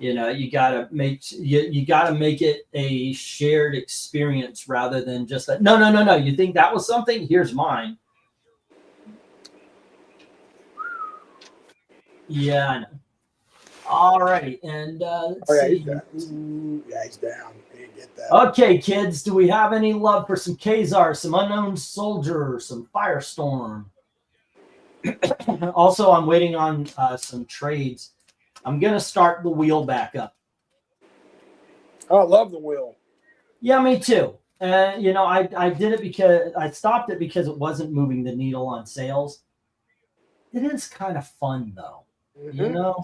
You gotta make it a shared experience rather than just that. No. You think that was something? Here's mine. Yeah, I know. All right, and let's see. He's down. He's down. He didn't get that. Okay, kids, do we have any love for some Kazar, some Unknown Soldier, some Firestorm? Also, I'm waiting on some trades. I'm going to start the wheel back up. Oh, I love the wheel. Yeah, me too. I did it because I stopped it because it wasn't moving the needle on sales. It is kind of fun, though. Mm-hmm.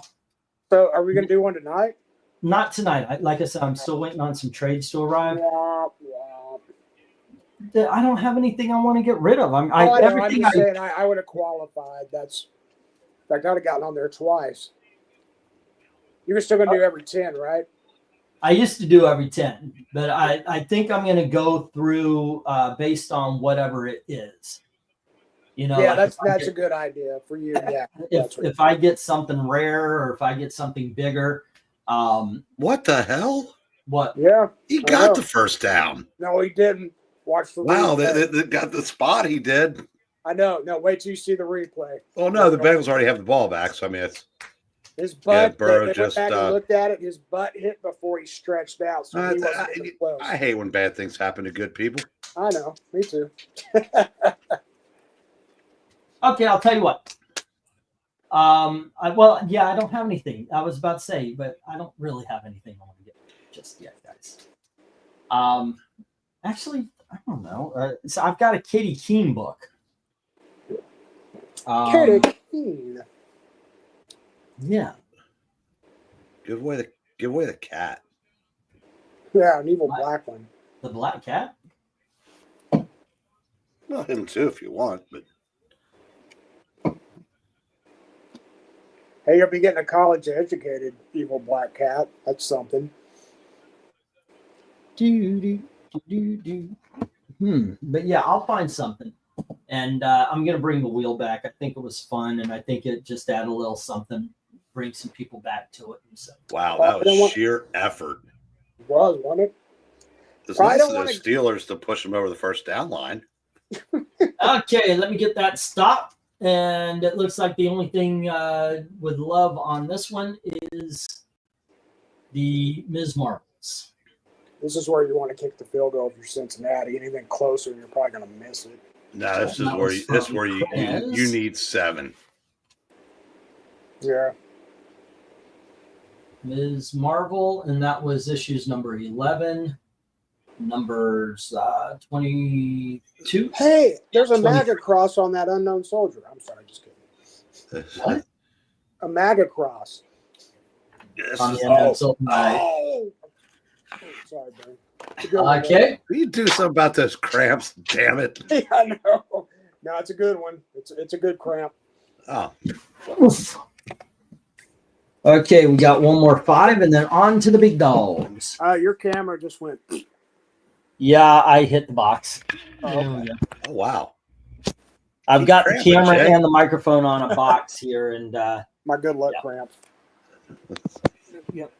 So are we going to do one tonight? Not tonight. Like I said, I'm still waiting on some trades to arrive. Yeah. I don't have anything I want to get rid of. I'm just saying I would have qualified. I got to gotten on there twice. You were still going to do every 10, right? I used to do every 10, but I think I'm going to go through based on whatever it is. Yeah, like that's a good idea for you. Yeah. If I get something rare or if I get something bigger. What the hell? What? Yeah. He got the first down. No, he didn't. Watch the Wow, replay. they got the spot he did. I know. No, wait till you see the replay. Oh, no, the Bengals already have the ball back. So, I mean, it's. His butt, Burrow they just went back and looked at it. His butt hit before he stretched out. So he wasn't even close. I hate when bad things happen to good people. I know. Me too. Okay, I'll tell you what. I don't have anything. I was about to say, but I don't really have anything I want to get just yet, guys. Actually, I don't know. So I've got a Katie Keene book. Katie Keene. Yeah. Give away the cat. Yeah, an evil black one. The black cat? Well, him too if you want, but. Hey, you'll be getting a college educated evil black cat. That's something. But yeah, I'll find something. And I'm going to bring the wheel back. I think it was fun, and I think it just added a little something, bring some people back to it. And so. Wow, that was sheer effort. It was, wasn't it? It's nice of those Steelers to push them over the first down line. Okay, let me get that stopped. And it looks like the only thing with love on this one is the Ms. Marbles. This is where you want to kick the field goal if you're Cincinnati. Anything closer, you're probably going to miss it. No, this is where you need 7. Yeah. Ms. Marvel, and that was issues number 11, numbers 22. Hey, there's a MAGA cross on that unknown soldier. I'm sorry, just kidding. What? A MAGA cross. Sorry, Ben. Okay. Will you do something about those cramps? Damn it! Yeah, I know. No, it's a good one. It's a good cramp. Oh. Oof. Okay, we got one more 5, and then on to the big dogs. Your camera just went. Yeah, I hit the box. Oh wow! I've got the camera and the microphone on a box here, and my good luck cramp. Yep.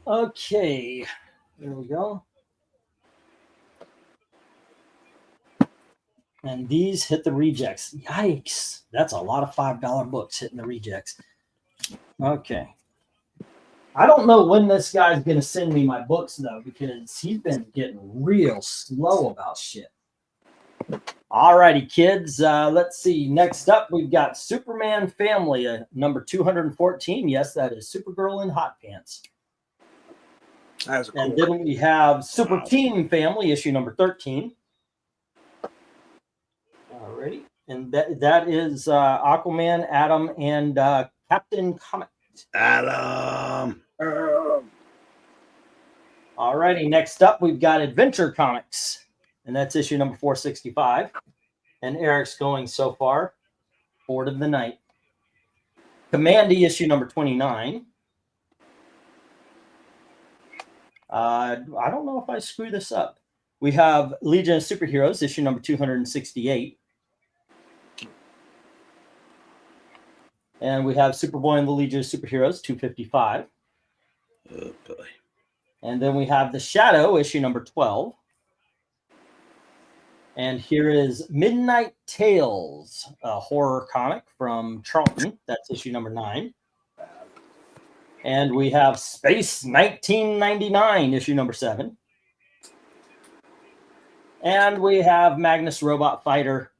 Okay, there we go. And these hit the rejects. Yikes. That's a lot of $5 books hitting the rejects. Okay. I don't know when this guy's going to send me my books, though, because he's been getting real slow about shit. All righty, kids. Let's see. Next up, we've got Superman Family, number 214. Yes, that is Supergirl in Hot Pants. That's cool. And then we have Super Team Family, issue number 13. Alrighty. And that is Aquaman, Adam, and Captain Comet. Adam. Alrighty. Next up, we've got Adventure Comics. And that's issue number 465. And Eric's going so far. Board of the Night. Commandy, issue number 29. I don't know if I screw this up. We have Legion of Superheroes, issue number 268. And we have Superboy and the Legion of Superheroes, 255. Oh, boy. And then we have The Shadow, issue number 12. And here is Midnight Tales, a horror comic from Charlton. That's issue number 9. And we have Space 1999, issue number 7. And we have Magnus Robot Fighter,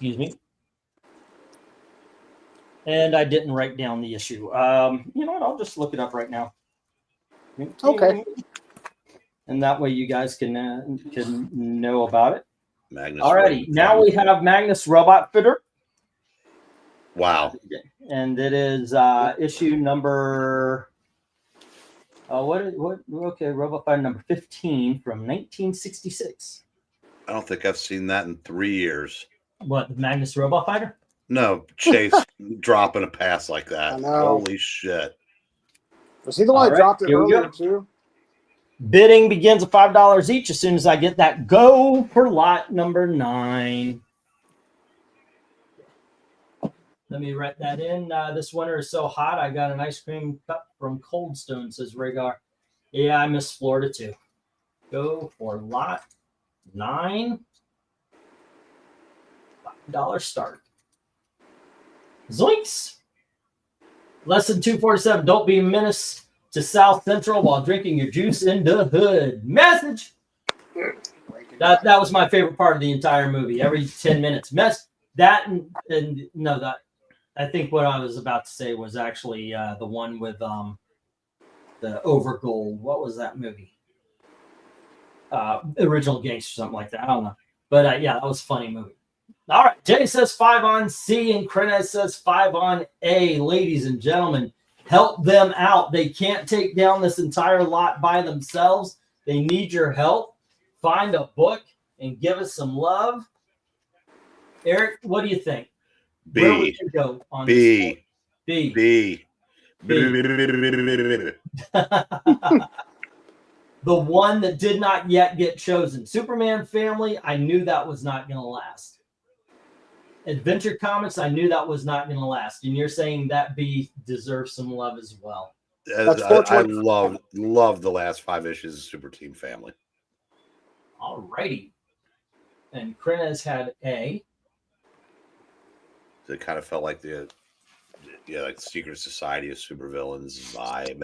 Excuse me. And I didn't write down the issue. You know what? I'll just look it up right now. Okay. And that way you guys can know about it. Magnus. Alrighty. Now we have Magnus Robot Fitter. Wow. And it is issue number. Okay, Robot Fighter number 15 from 1966. I don't think I've seen that in 3 years. What, the Magnus Robot Fighter? No, Chase dropping a pass like that. I know. Holy shit. Was he the one that dropped it earlier too? Bidding begins at $5 each as soon as I get that go for lot number 9. Let me write that in. This winter is so hot, I got an ice cream cup from Cold Stone, says Rhaegar. Yeah, I miss Florida too. Go for lot 9. $5 start. Zoinks! Lesson 247. Don't be a menace to South Central while drinking your juice in the hood. Message! That was my favorite part of the entire movie. Every 10 minutes. I think what I was about to say was actually the one with the Overgold. What was that movie? Original Gangster, something like that. I don't know. But yeah, that was a funny movie. All right. Jay says 5 on C and Krenez says 5 on A. Ladies and gentlemen, help them out. They can't take down this entire lot by themselves. They need your help. Find a book and give us some love. Eric, what do you think? Where would you go on this? B. The one that did not yet get chosen. Superman Family, I knew that was not going to last. Adventure Comics, I knew that was not going to last. And you're saying that B deserves some love as well. I love the last 5 issues of Super Team Family. All righty. And Krenez had A. It kind of felt like the Secret Society of Supervillains vibe.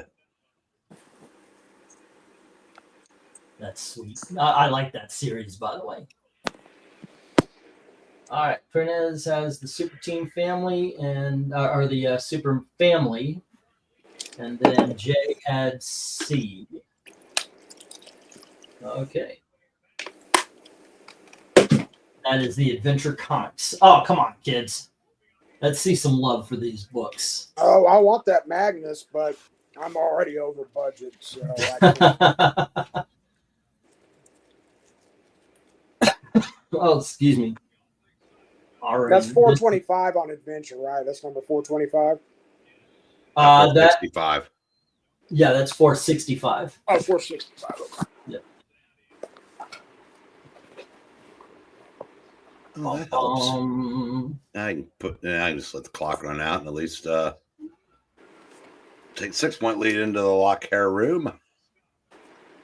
That's sweet. I like that series, by the way. All right, Krenez has the Super Team Family or the Super Family, and then Jay had C. Okay. That is the Adventure Comics. Oh, come on, kids. Let's see some love for these books. Oh, I want that Magnus, but I'm already over budget, so oh, excuse me. All right. That's 425 on Adventure, right? That's number 425. 465. Yeah, that's 465. Oh, 465. Okay. Yeah. Oh, that helps. I can just let the clock run out and at least take 6-point lead into the lock hair room.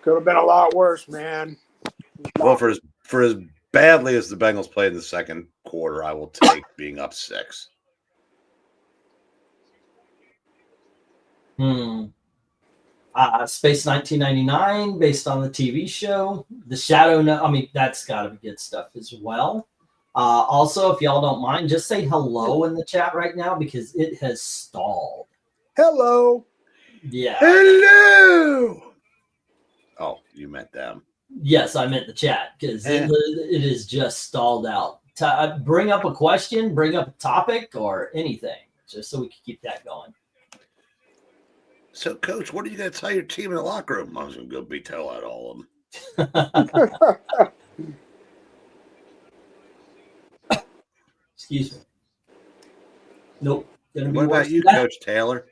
Could have been a lot worse, man. Well, for as badly as the Bengals played in the second quarter, I will take being up 6. Space 1999, based on the TV show. The Shadow. That's got to be good stuff as well. Also, if y'all don't mind, just say hello in the chat right now because it has stalled. Hello. Yeah. Hello. Oh, you meant them. Yes, I meant the chat because it is just stalled out. Bring up a question, bring up a topic, or anything, just so we can keep that going. So, Coach, what are you going to tell your team in the locker room? I was going to go tell out all of them. Excuse me. Nope. What about you, Coach Taylor?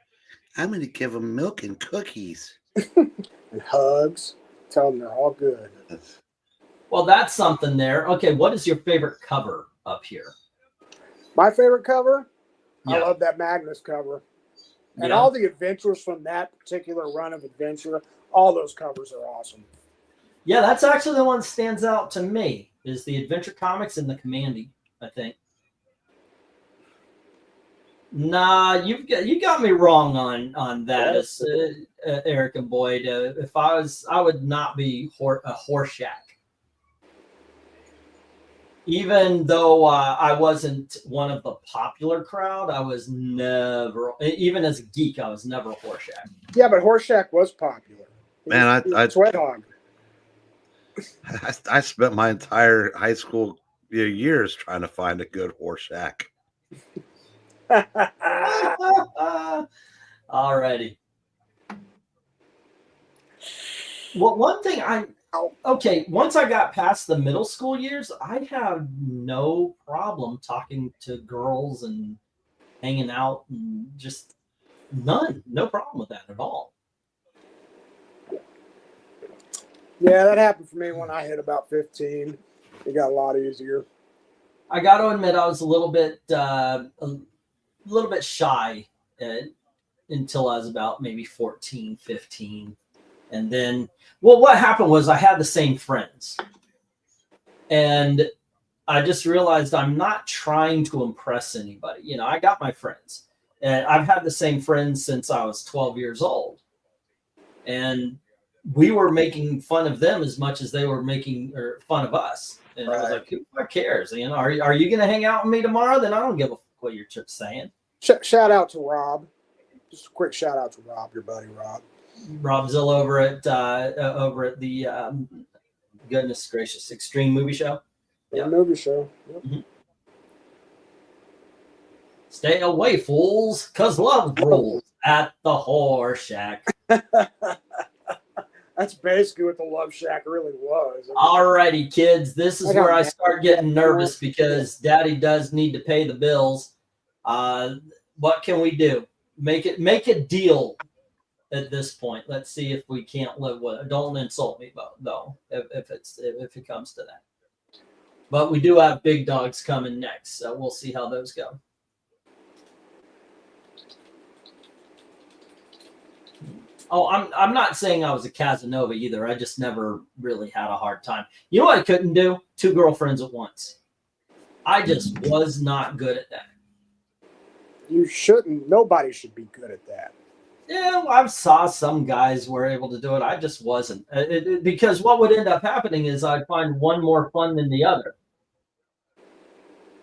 I'm going to give them milk and cookies. And hugs. Tell them they're all good. Well, that's something there. Okay, what is your favorite cover up here? My favorite cover? Yeah. I love that Magnus cover. And all the adventures from that particular run of adventure, all those covers are awesome. Yeah, that's actually the one that stands out to me, is the Adventure Comics and the Commandy, I think. Nah, you got me wrong on that, Yes. Eric and Boyd. If I would not be a Horseshack. Even though I wasn't one of the popular crowd, I was never, even as a geek, I was never a Horseshack. Yeah, but Horseshack was popular. Man, I Sweat Hog. I spent my entire high school years trying to find a good Horseshack. Alrighty. Well, one thing once I got past the middle school years, I have no problem talking to girls and hanging out and just no problem with that at all. Yeah, that happened for me when I hit about 15. It got a lot easier. I got to admit, I was a little bit shy until I was about maybe 14, 15. And then, well, what happened was I had the same friends. And I just realized I'm not trying to impress anybody. You know, I got my friends. And I've had the same friends since I was 12 years old. And we were making fun of them as much as they were making fun of us. And I was like, who cares? You know, are you going to hang out with me tomorrow? Then I don't give a fuck what you're saying. Shout out to Rob. Just a quick shout out to Rob, your buddy Rob. Rob Zill over at the goodness gracious Extreme Movie Show. Yeah, movie show. Yep. Mm-hmm. Stay away, fools, cause love rules at the Horseshack. That's basically what the Love Shack really was. Alrighty, kids, this is where I start getting nervous because Daddy does need to pay the bills. What can we do? Make a deal at this point. Let's see if we can't live with it. Don't insult me though, if it comes to that. But we do have big dogs coming next, so we'll see how those go. Oh, I'm not saying I was a Casanova either. I just never really had a hard time. You know what I couldn't do? 2 girlfriends at once. I just was not good at that. You shouldn't. Nobody should be good at that. Yeah, I saw some guys were able to do it. I just wasn't. Because what would end up happening is I'd find one more fun than the other.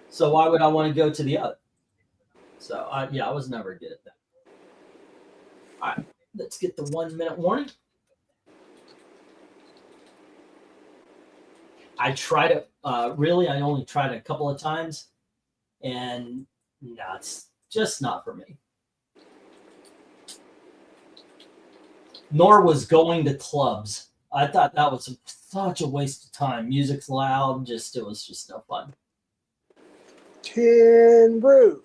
So why would I want to go to the other? So, I was never good at that. All right, let's get the 1 minute warning. I tried it. Really, I only tried it a couple of times. And no, it's just not for me. Nor was going to clubs. I thought that was such a waste of time. Music's loud. It was just no fun. Tin roof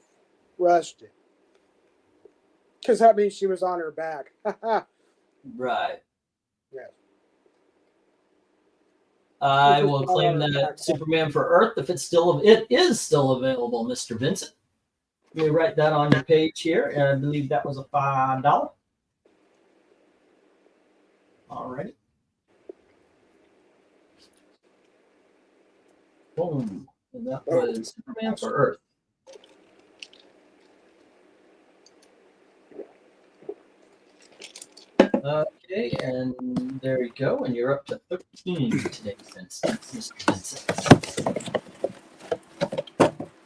rusted. Because that means she was on her back. Right. Yes. I will claim that Superman for Earth if it is still available, Mr. Vincent. Let me write that on your page here, and I believe that was a $5. All right. Boom. And that was Superman for Earth. Okay, and there you go. And you're up to 13 today, Vincent. Mr. Vincent.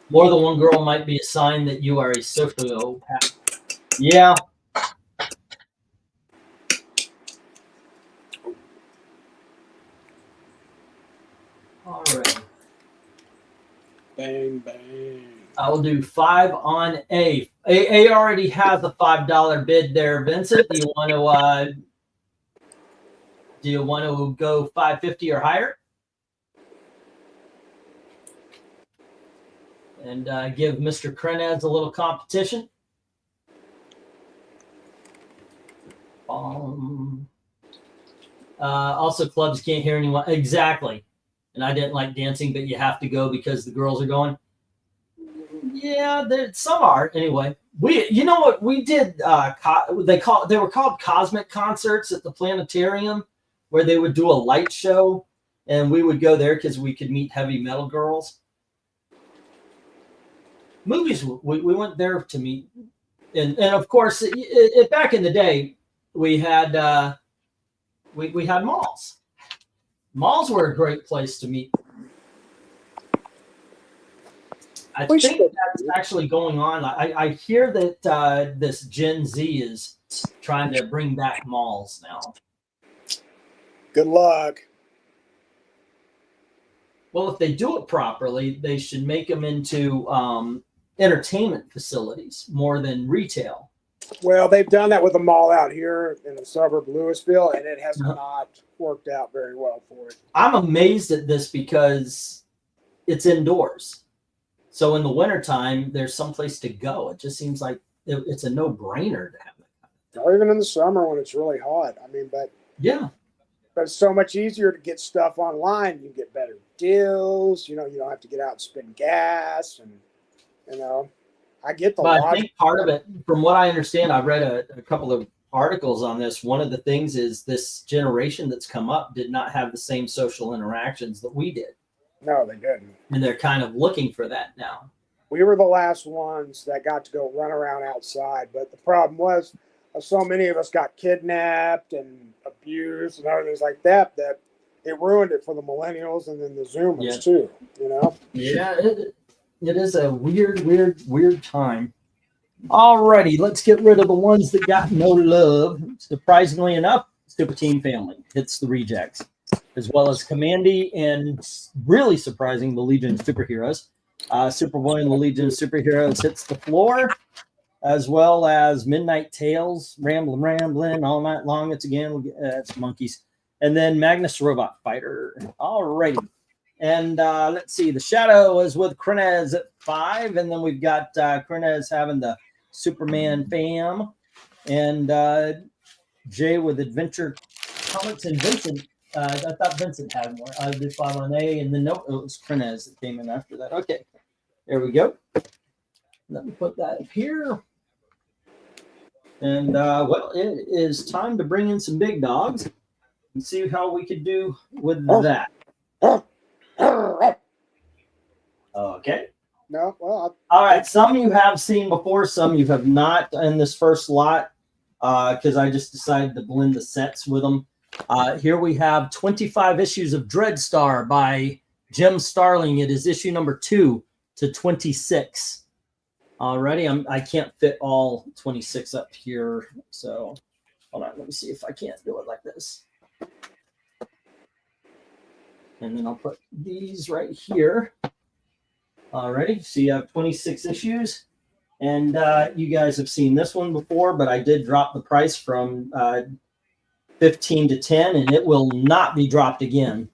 More than one girl might be a sign that you are a sociopath. Yeah. All right. Bang, bang. I will do 5 on A. A already has a $5 bid there, Vincent. Do you want to go $5.50 or higher? And give Mr. Krenaz a little competition. Also, clubs can't hear anyone. Exactly. And I didn't like dancing, but you have to go because the girls are going. Yeah, some are anyway. You know what we did? They were called cosmic concerts at the planetarium, where they would do a light show, and we would go there because we could meet heavy metal girls. Movies, we went there to meet, and of course, back in the day, we had malls. Malls were a great place to meet I We think should. that's actually going on. I hear that this Gen Z is trying to bring back malls now. Good luck. Well, if they do it properly, they should make them into entertainment facilities more than retail. Well, they've done that with a mall out here in the suburb of Louisville, and it has Uh-huh. not worked out very well for it. I'm amazed at this because it's indoors. So in the wintertime, there's someplace to go. It just seems like it's a no-brainer to have that. Or even in the summer when it's really hot. I mean, but Yeah. it's so much easier to get stuff online. You get better deals. You don't have to get out and spend gas, and I get the But I logic. think part of it, from what I understand, I've read a couple of articles on this. One of the things is this generation that's come up did not have the same social interactions that we did. No, they didn't. And they're kind of looking for that now. We were the last ones that got to go run around outside. But the problem was, so many of us got kidnapped and abused and other things like that, that it ruined it for the millennials and then the Zoomers too. Yeah, it is a weird time. Alrighty, let's get rid of the ones that got no love. Surprisingly enough, Super Team Family hits the rejects, as well as Commandy and really surprising, the Legion of Superheroes. Superboy and the Legion of Superheroes hits the floor, as well as Midnight Tales, Ramblin' all night long. It's monkeys. And then Magnus Robot Fighter. Alrighty. And let's see, the Shadow is with Krenez at 5, and then we've got Krenez having the Superman fam, and Jay with Adventure Comics, and Vincent. I thought Vincent had more. I did 5 on A, and then no, it was Krenez that came in after that. Okay, there we go. Let me put that up here. And well, it is time to bring in some big dogs and see how we could do with that. Okay. No, well, All right. Some you have seen before, some you have not in this first lot, because I just decided to blend the sets with them. Here we have 25 issues of Dreadstar by Jim Starling. It is issue number 2 to 26. Alrighty, I can't fit all 26 up here, so hold on. Let me see if I can't do it like this. And then I'll put these right here. Alrighty, so you have 26 issues, and you guys have seen this one before, but I did drop the price from 15 to 10, and it will not be dropped again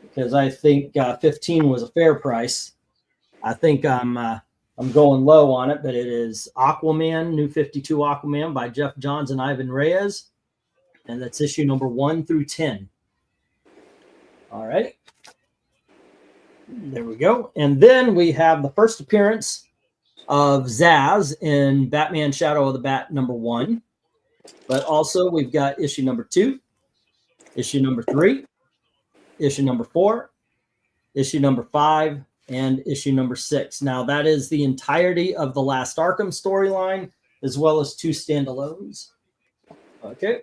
because I think 15 was a fair price. I think I'm going low on it, but it is Aquaman, New 52 Aquaman by Jeff Johns and Ivan Reyes, and that's issue number 1 through 10. All right. There we go. And then we have the first appearance of Zaz in Batman Shadow of the Bat number 1. But also we've got issue number 2, issue number 3, issue number 4, issue number 5, and issue number 6. Now that is the entirety of the Last Arkham storyline, as well as 2 standalones. Okay.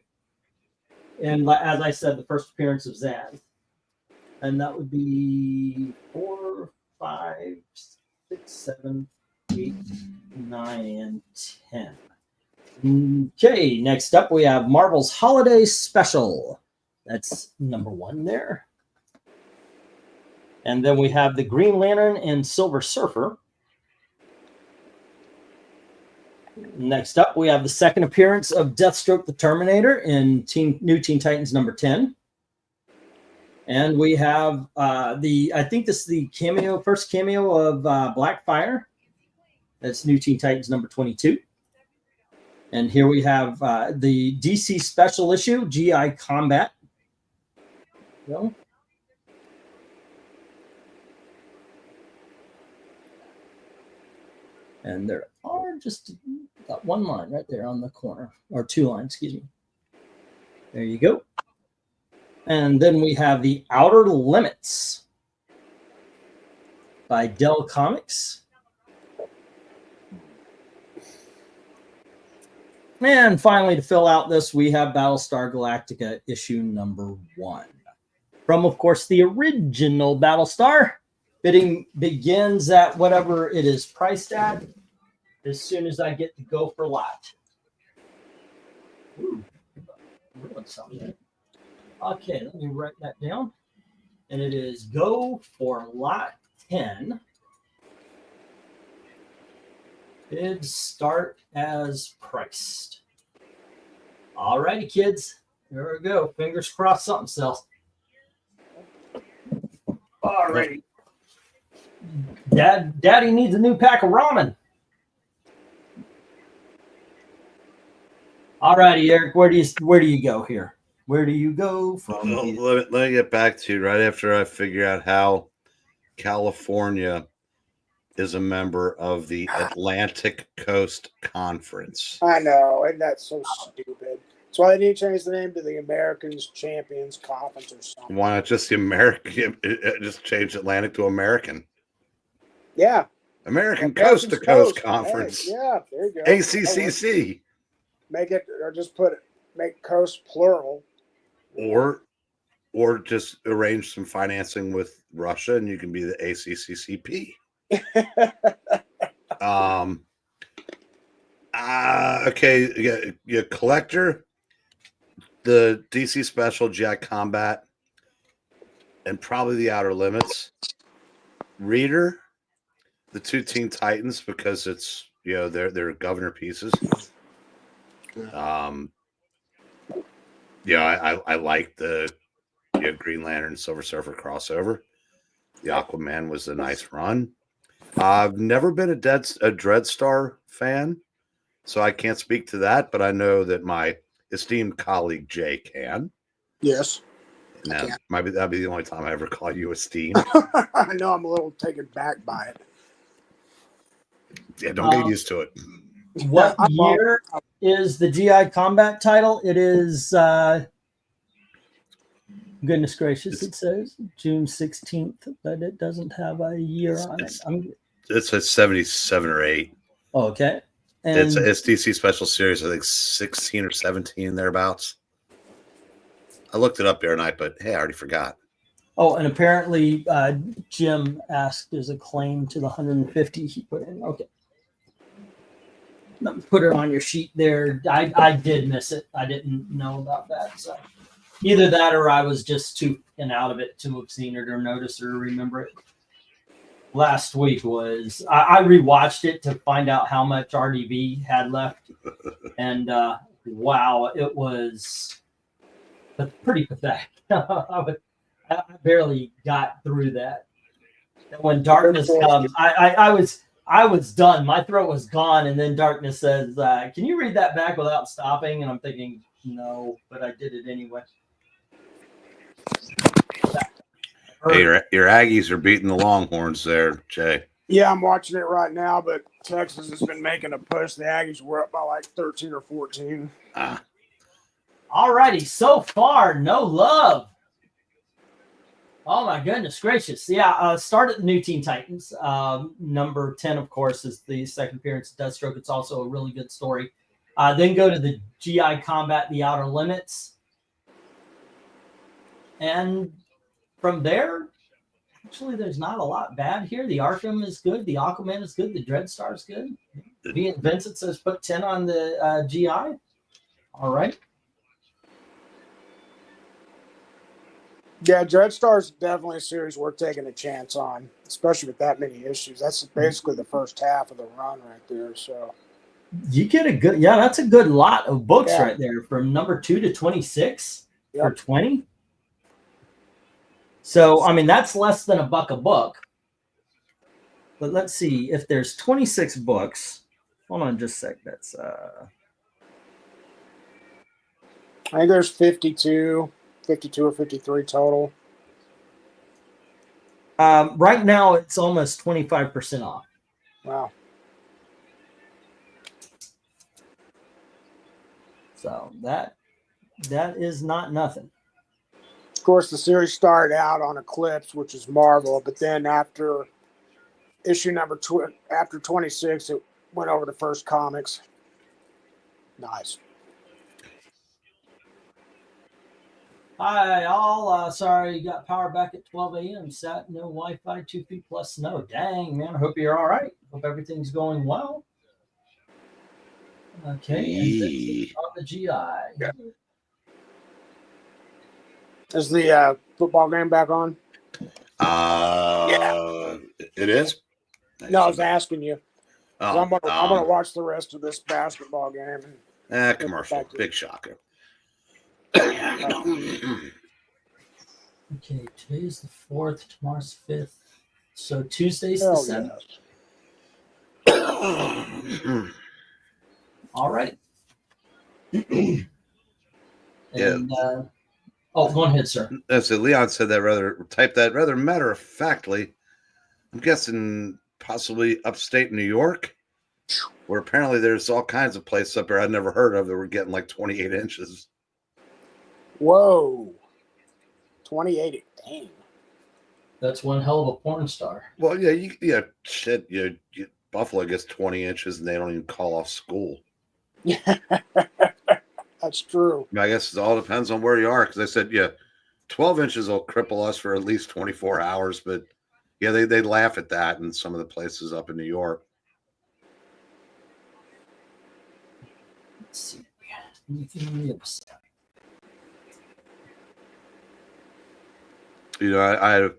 And as I said, the first appearance of Zaz. And that would be 4, 5, 6, 7, 8, 9, and 10. Okay, next up we have Marvel's Holiday Special. That's number 1 there. And then we have the Green Lantern and Silver Surfer. Next up, we have the second appearance of Deathstroke the Terminator in New Teen Titans number 10. And we have I think this is the first cameo of Blackfire. That's New Teen Titans number 22. And here we have the DC special issue, GI Combat. No. And there are just got 1 line right there on the corner, or 2 lines, excuse me. There you go. And then we have the Outer Limits by Dell Comics. And finally, to fill out this, we have Battlestar Galactica issue number 1. From, of course, the original Battlestar, Bidding begins at whatever it is priced at as soon as I get the go for lot. Ooh, ruined something. Okay, let me write that down. And it is go for lot 10. Bids start as priced. All righty, kids. Here we go. Fingers crossed something sells. All righty. Daddy needs a new pack of ramen. All righty, Eric. Where do you go here? Where do you go from? Well, let me get back to you right after I figure out how California is a member of the Atlantic Coast Conference. I know, and that's so stupid. That's why they need to change the name to the Americans Champions Conference or something. Why not just the American? Just change Atlantic to American. Yeah. American Coast to Coast Conference. Hey, yeah, there you go. ACCC. Make it, or just make coast plural. Or just arrange some financing with Russia and you can be the ACCCP. Okay, yeah, Collector, the DC Special, GI Combat, and probably the Outer Limits. Reader, the 2 Teen Titans, because it's, they're governor pieces. I like the Green Lantern Silver Surfer crossover. The Aquaman was a nice run. I've never been a Dreadstar fan, so I can't speak to that, but I know that my esteemed colleague Jay can. Yes. Now, that'd be the only time I ever call you esteemed. I know I'm a little taken back by it. Yeah, don't get used to it. What year is the GI Combat title? It is, goodness gracious, it says June 16th, but it doesn't have a year on it. It's a 77 or 8. Okay. And It's DC Special Series, I think 16 or 17 thereabouts. I looked it up the other night, but hey, I already forgot. Oh, and apparently Jim asked as a claim to the 150 he put in. Okay. Let me put it on your sheet there. I did miss it. I didn't know about that. So either that or I was just too out of it to have seen it or noticed or remember it. Last week was I rewatched it to find out how much RDV had left, and wow, it was pretty pathetic. I barely got through that. And when darkness comes, I was done. My throat was gone, and then darkness says, "Can you read that back without stopping?" And I'm thinking, no, but I did it anyway. Hey, your Aggies are beating the Longhorns there, Jay. Yeah, I'm watching it right now, but Texas has been making a push. The Aggies were up by like 13 or 14. All righty, so far, no love. Oh, my goodness gracious. Yeah, start at the new Teen Titans. Number 10, of course, is the second appearance of Deathstroke. It's also a really good story. Then go to the GI Combat, The Outer Limits. And from there, actually, there's not a lot bad here. The Arkham is good. The Aquaman is good. The Dreadstar is good. Vincent says put 10 on the GI. All right. Yeah, Dreadstar is definitely a series worth taking a chance on, especially with that many issues. That's basically the first half of the run right there. So you get a good, that's a good lot of books right there from number 2 to 26 for 20. So, I mean, that's less than $1 a book. But let's see if there's 26 books. Hold on just a sec. That's I think there's 52 or 53 total. Right now, it's almost 25% off. Wow. So that is not nothing. Of course, the series started out on Eclipse, which is Marvel, but then after issue number after 26, it went over to First Comics. Nice. Hi, all. Sorry, you got power back at 12 a.m. Sat, no Wi-Fi, 2 feet plus snow. Dang, man. I hope you're all right. Hope everything's going well. Okay, and Vincent Yee. on the GI. Yeah. Is the football game back on? It is. No, I was asking you. Oh, I'm gonna watch the rest of this basketball game. commercial. Back to- Big shocker. Okay, today's the 4th, tomorrow's 5th. So Tuesday's the Hell 7th. yes. All right. Yeah. And go ahead, sir. So Leon said that rather matter of factly. I'm guessing possibly upstate New York, where apparently there's all kinds of places up there I'd never heard of that were getting like 28 inches. Whoa. 28. Dang. That's one hell of a porn star. Well, Buffalo gets 20 inches and they don't even call off school. That's true. I guess it all depends on where you are. Because I said, 12 inches will cripple us for at least 24 hours. But yeah, they laugh at that in some of the places up in New York. Let's see. Anything on the other side? I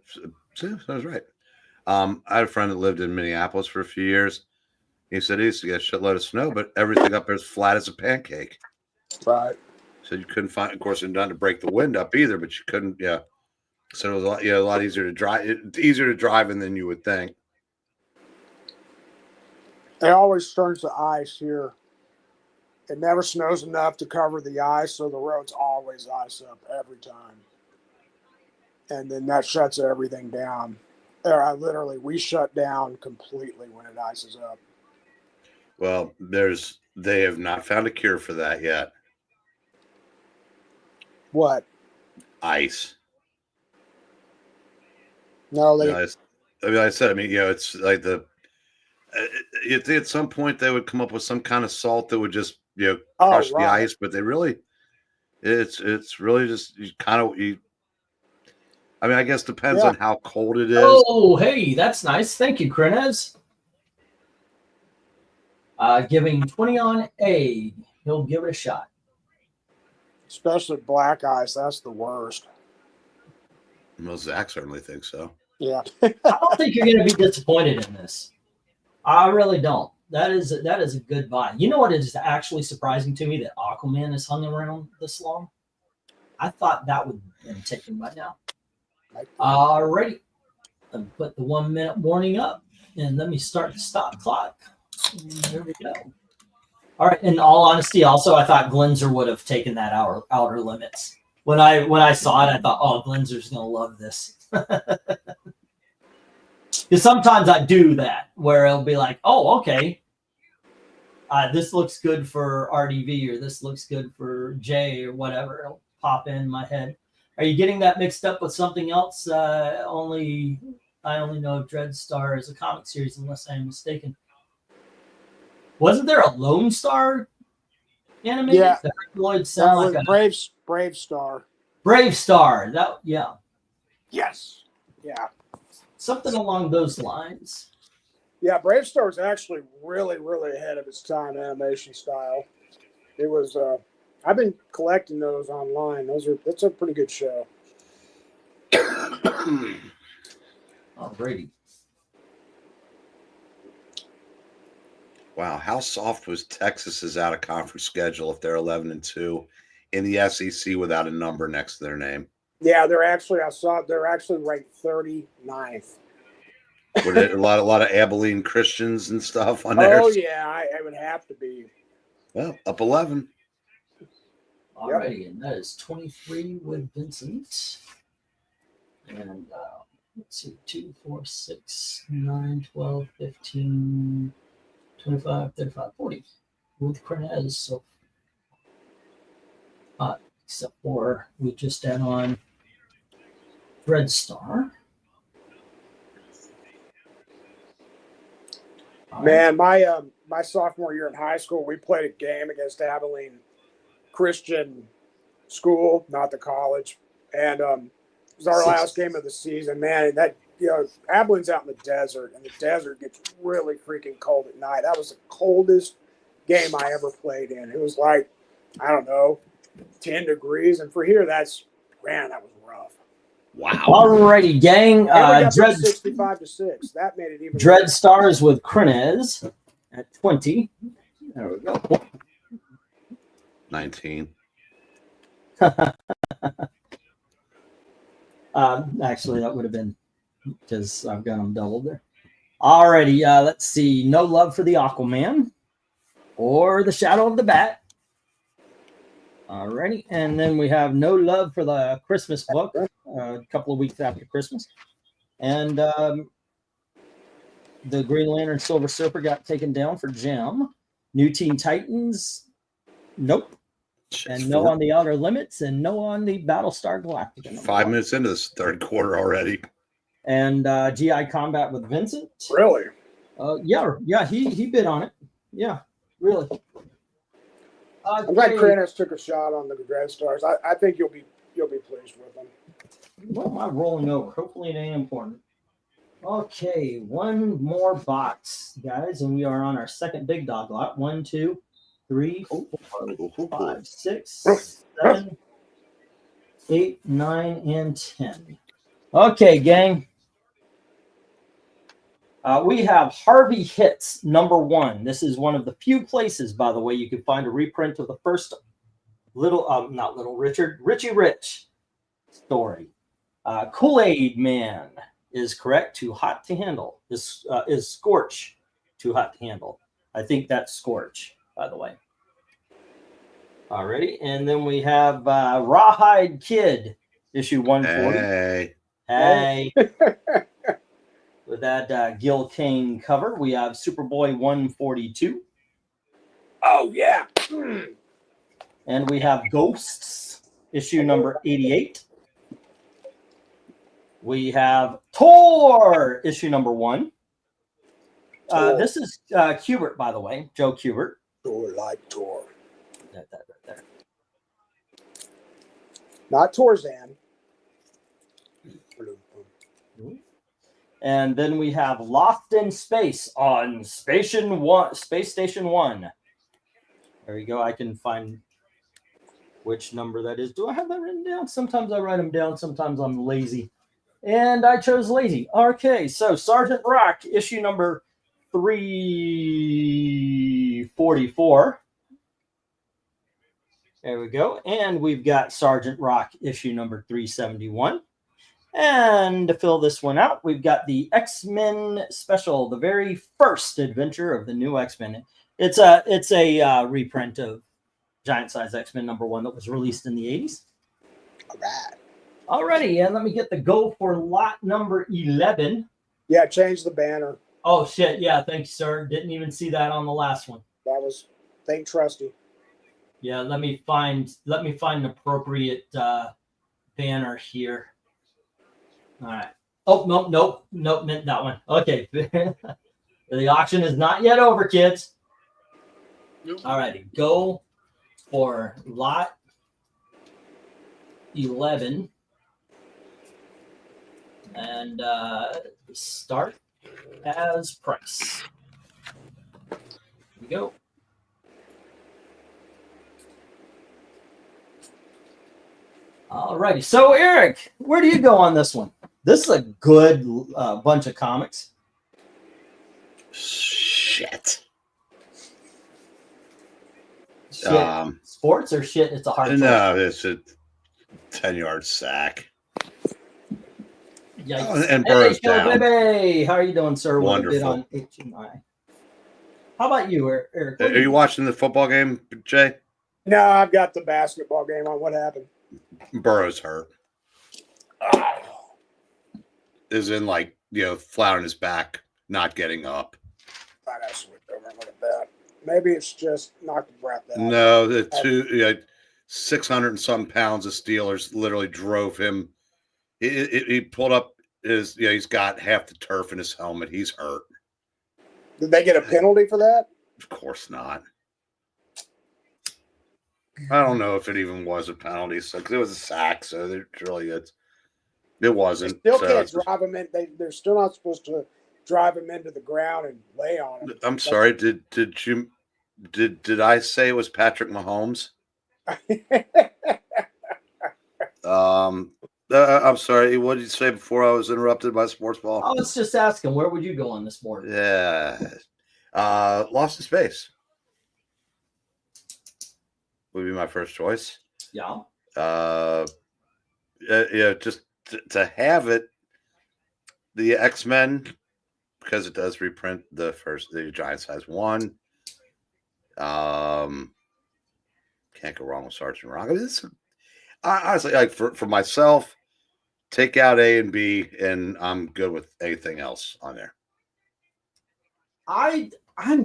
was right. I had a friend that lived in Minneapolis for a few years. He said he used to get a shitload of snow, but everything up there is flat as a pancake. Right. So you couldn't find, of course, and not to break the wind up either, but you couldn't, So it was a lot easier to drive. It's easier to drive in than you would think. It always turns to ice here. It never snows enough to cover the ice, so the roads always ice up every time. And then that shuts everything down. We shut down completely when it ices up. Well, they have not found a cure for that yet. What? Ice. No, it's like at some point they would come up with some kind of salt that would just crush the ice, but it's really just I guess depends on how cold it is. Oh, hey, that's nice. Thank you, Krenez. Giving 20 on A. He'll give it a shot. Especially black ice. That's the worst. Well, Zach certainly thinks so. Yeah. I don't think you're going to be disappointed in this. I really don't. That is a good buy. You know what is actually surprising to me? That Aquaman has hung around this long. I thought that would have been taken by now. Alrighty. Let me put the 1 minute warning up and let me start the stop clock. And there we go. All right. In all honesty, also, I thought Glenzer would have taken that outer limits. When I saw it, I thought, oh, Glenzer's going to love this. Because sometimes I do that where it'll be like, oh, okay. This looks good for RDV or this looks good for J or whatever. It'll pop in my head. Are you getting that mixed up with something else? I only know Dreadstar is a comic series, unless I'm mistaken. Wasn't there a Lone Star animated? Yeah, Lloyd sound like Brave Star. Brave Star. That Yes. Yeah. Something along those lines. Yeah, Brave Star was actually really, really ahead of its time animation style. It was. I've been collecting those online. That's a pretty good show. Alrighty. Wow, how soft was Texas's out of conference schedule if they're 11-2 in the SEC without a number next to their name? Yeah, they're actually ranked 39th. With a lot of Abilene Christians and stuff on there. Oh yeah, I would have to be. Well, up 11. Alrighty, and that is 23 with Vincent. And let's see, 2, 4, 6, 9, 12, 15, 25, 35, 40 with Krenez. So, except for we just add on Dreadstar. Man, my sophomore year in high school, we played a game against Abilene Christian School, not the college, And it was our last game of the season, man. And that, Abilene's out in the desert, and the desert gets really freaking cold at night. That was the coldest game I ever played in. It was like, I don't know, 10 degrees. And for here, that was rough. Wow. Alrighty, gang. And we got 65-6. That made it even. Dread Stars with Crenez at 20. There we go. 19. Actually, that would have been because I've got them doubled there. Alrighty, let's see. No love for the Aquaman or the Shadow of the Bat. Alrighty, and then we have no love for the Christmas book. A couple of weeks after Christmas, and the Green Lantern Silver Surfer got taken down for Gem. New Teen Titans, nope. And no on the Outer Limits, and no on the Battlestar Galactica. 5 minutes into this third quarter already. And GI Combat with Vincent. Really? Yeah, he bid on it. Yeah, really. I'm glad Kratos took a shot on the Dread Stars. I think you'll be pleased with them. What am I rolling over? Hopefully it ain't important. Okay, one more box, guys, and we are on our second big dog lot. 1, 2, 3, 4, 5, 6, 7, 8, 9, and 10. Okay, gang. We have Harvey Hits #1. This is one of the few places, by the way, you can find a reprint of the first Richie Rich story. Kool-Aid Man is correct. Too hot to handle. Is Scorch too hot to handle? I think that's Scorch, by the way. Alrighty, and then we have Rawhide Kid, issue 140. Hey. With that Gil Kane cover, we have Superboy 142. Oh, yeah. And we have Ghosts, issue number 88. We have Tor, issue number 1. This is Kubert, by the way, Joe Kubert. Tor like Tor. That right there. Not Torzan. And then we have Lost in Space on Space Station 1. There you go. I can find which number that is. Do I have that written down? Sometimes I write them down. Sometimes I'm lazy. And I chose lazy. Okay, so Sergeant Rock, issue number 344. There we go. And we've got Sergeant Rock, issue number 371. And to fill this one out, we've got the X-Men special, the very first adventure of the new X-Men. It's a reprint of Giant Size X-Men #1 that was released in the 80s. All right. Alrighty, and let me get the go for lot number 11. Yeah, change the banner. Oh shit! Yeah, thank you, sir. Didn't even see that on the last one. That was thank Trusty. Yeah, let me find an appropriate banner here. All right. Oh nope, meant that one. Okay. The auction is not yet over, kids. Nope. All righty, go for lot 11 and start as price. Here we go. All righty. So, Eric, where do you go on this one? This is a good bunch of comics. Shit. Sports or shit? It's a hard No, it's a 10-yard sack. Yikes. And Burrow's down. Baby. How are you doing, sir? Wonderful. On HMI. How about you, Eric? Are you watching the football game, Jay? No, I've got the basketball game on. What happened? Burrow's hurt. Is in flat on his back, not getting up. I gotta switch over and look at that. Maybe it's just knocked the breath out. No, the 600 and some pounds of Steelers literally drove him. He pulled up his, he's got half the turf in his helmet. He's hurt. Did they get a penalty for that? Of course not. I don't know if it even was a penalty, so because it was a sack, so it wasn't. They still So can't drive him in. They're still not supposed to drive him into the ground and lay on him. I'm sorry. Did I say it was Patrick Mahomes? I'm sorry. What did you say before I was interrupted by sports ball? I was just asking, where would you go on this board? Yeah. Lost in Space would be my first choice. Yeah. Just to have it, the X-Men, because it does reprint the Giant Size 1. Can't go wrong with Sergeant Rock. I mean, honestly, like for myself, take out A and B, and I'm good with anything else on there. I'm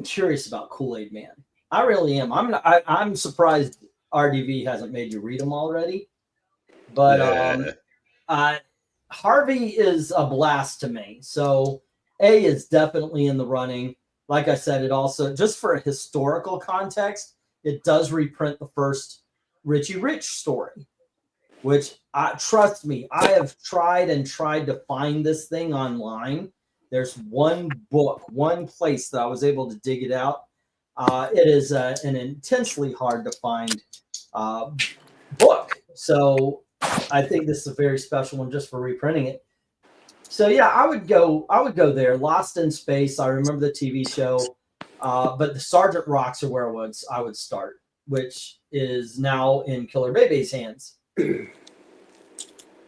curious about Kool-Aid Man. I really am. I'm surprised RDV hasn't made you read them already. But Harvey is a blast to me. So A is definitely in the running. Like I said, it also, just for a historical context, it does reprint the first Richie Rich story, which, trust me, I have tried to find this thing online. There's one book, one place that I was able to dig it out. It is an intensely hard to find book. So I think this is a very special one just for reprinting it. So yeah, I would go there. Lost in Space. I remember the TV show, but the Sergeant Rocks are where I would start, which is now in Killer Bebe's hands.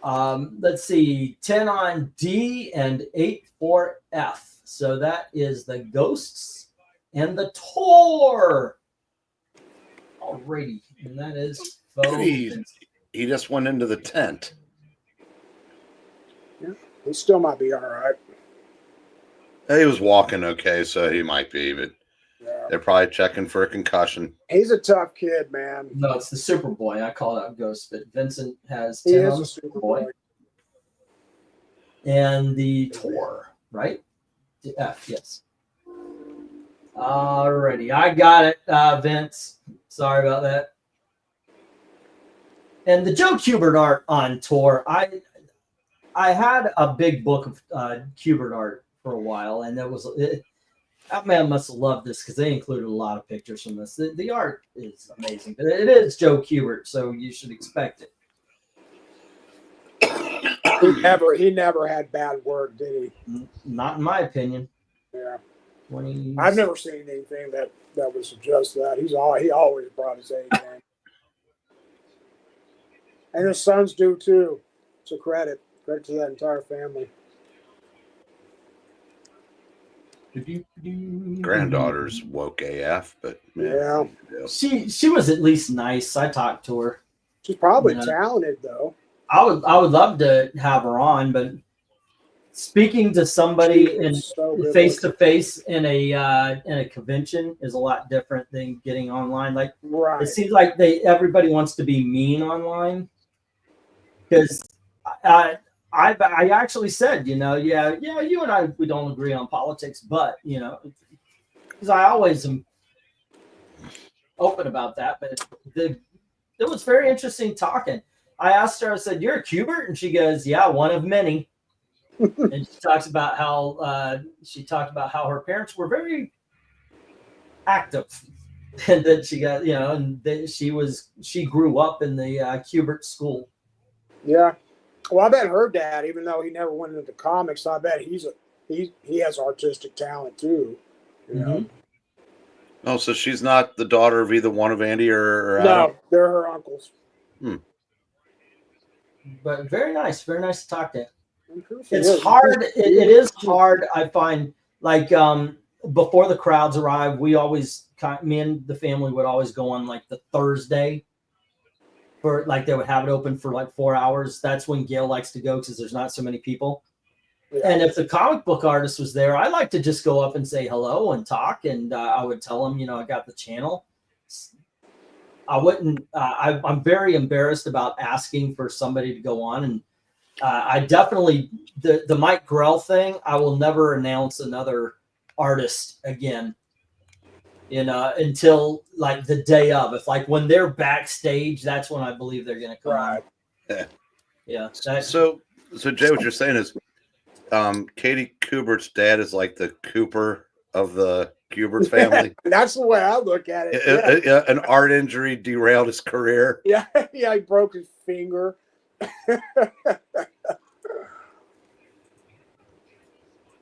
Let's see, 10 on D and 8 for F. So that is the Ghosts and the Tor. Alrighty, and that is he just went into the tent. Yeah, he still might be all right. He was walking okay, so he might be, but Yeah. they're probably checking for a concussion. He's a tough kid, man. No, it's the Superboy. I call it Ghost, but Vincent has He 10 is on a the super Superboy. boy. And the Tor, right? The F, yes. Alrighty, I got it, Vince. Sorry about that. And the Joe Kubert art on Tor, I had a big book of Kubert art for a while, and that man must have loved this because they included a lot of pictures from this. The art is amazing, but it is Joe Kubert, so you should expect it. He never had bad work, did he? Not in my opinion. Yeah. 20... I've never seen anything that would suggest that. He always brought his A game. And his sons do too. It's a credit. Credit to that entire family. Granddaughter's woke AF, but Yeah. She was at least nice. I talked to her. She's probably Yeah. talented though. I would love to have her on, but speaking to somebody in So good face to face in a convention is a lot different than getting online. Like Right. it seems like everybody wants to be mean online because I actually said, you and I, we don't agree on politics, but because I always am open about that. But it was very interesting talking. I asked her, I said, "You're a Kubert?" And she goes, "Yeah, one of many." And she talks about how her parents were very active, and that she got, and that she grew up in the Kubert school. Yeah. Well, I bet her dad, even though he never went into comics, I bet he has artistic talent too. You know? Mhm. Oh, so she's not the daughter of either one of Andy or Adam? No, they're her uncles. But very nice to talk to. I'm sure she It's is. hard. It is hard. I find, like, before the crowds arrive, me and the family would always go on like the Thursday for, like, they would have it open for like 4 hours. That's when Gail likes to go because there's not so many people. Yeah. And if the comic book artist was there, I like to just go up and say hello and talk. And I would tell him, I got the channel. I wouldn't. I'm very embarrassed about asking for somebody to go on, and I definitely the Mike Grell thing. I will never announce another artist again. until like the day of. If like when they're backstage, that's when I believe they're going to come Right. on. Yeah. So Jay, what you're saying is, Katie Kubert's dad is like the Cooper of the Kubert family. That's the way I look at it. Yeah. An art injury derailed his career. Yeah, he broke his finger.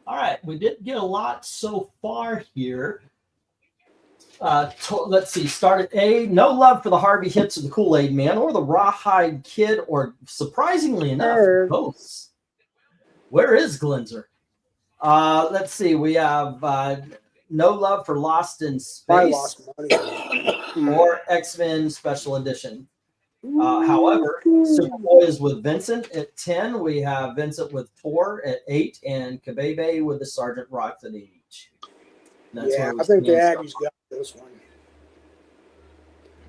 All right, we did get a lot so far here. Let's see. Start at A. No love for the Harvey Hits of the Kool-Aid Man or the Rawhide Kid, or surprisingly enough, both. Where is Glenzer? Let's see. We have no love for Lost in Space or X-Men Special Edition. However, Superboy is with Vincent at 10. We have Vincent with 4 at 8, and Kabebe with the Sergeant Rocks at 8 each. Yeah, I think the Aggies got this one.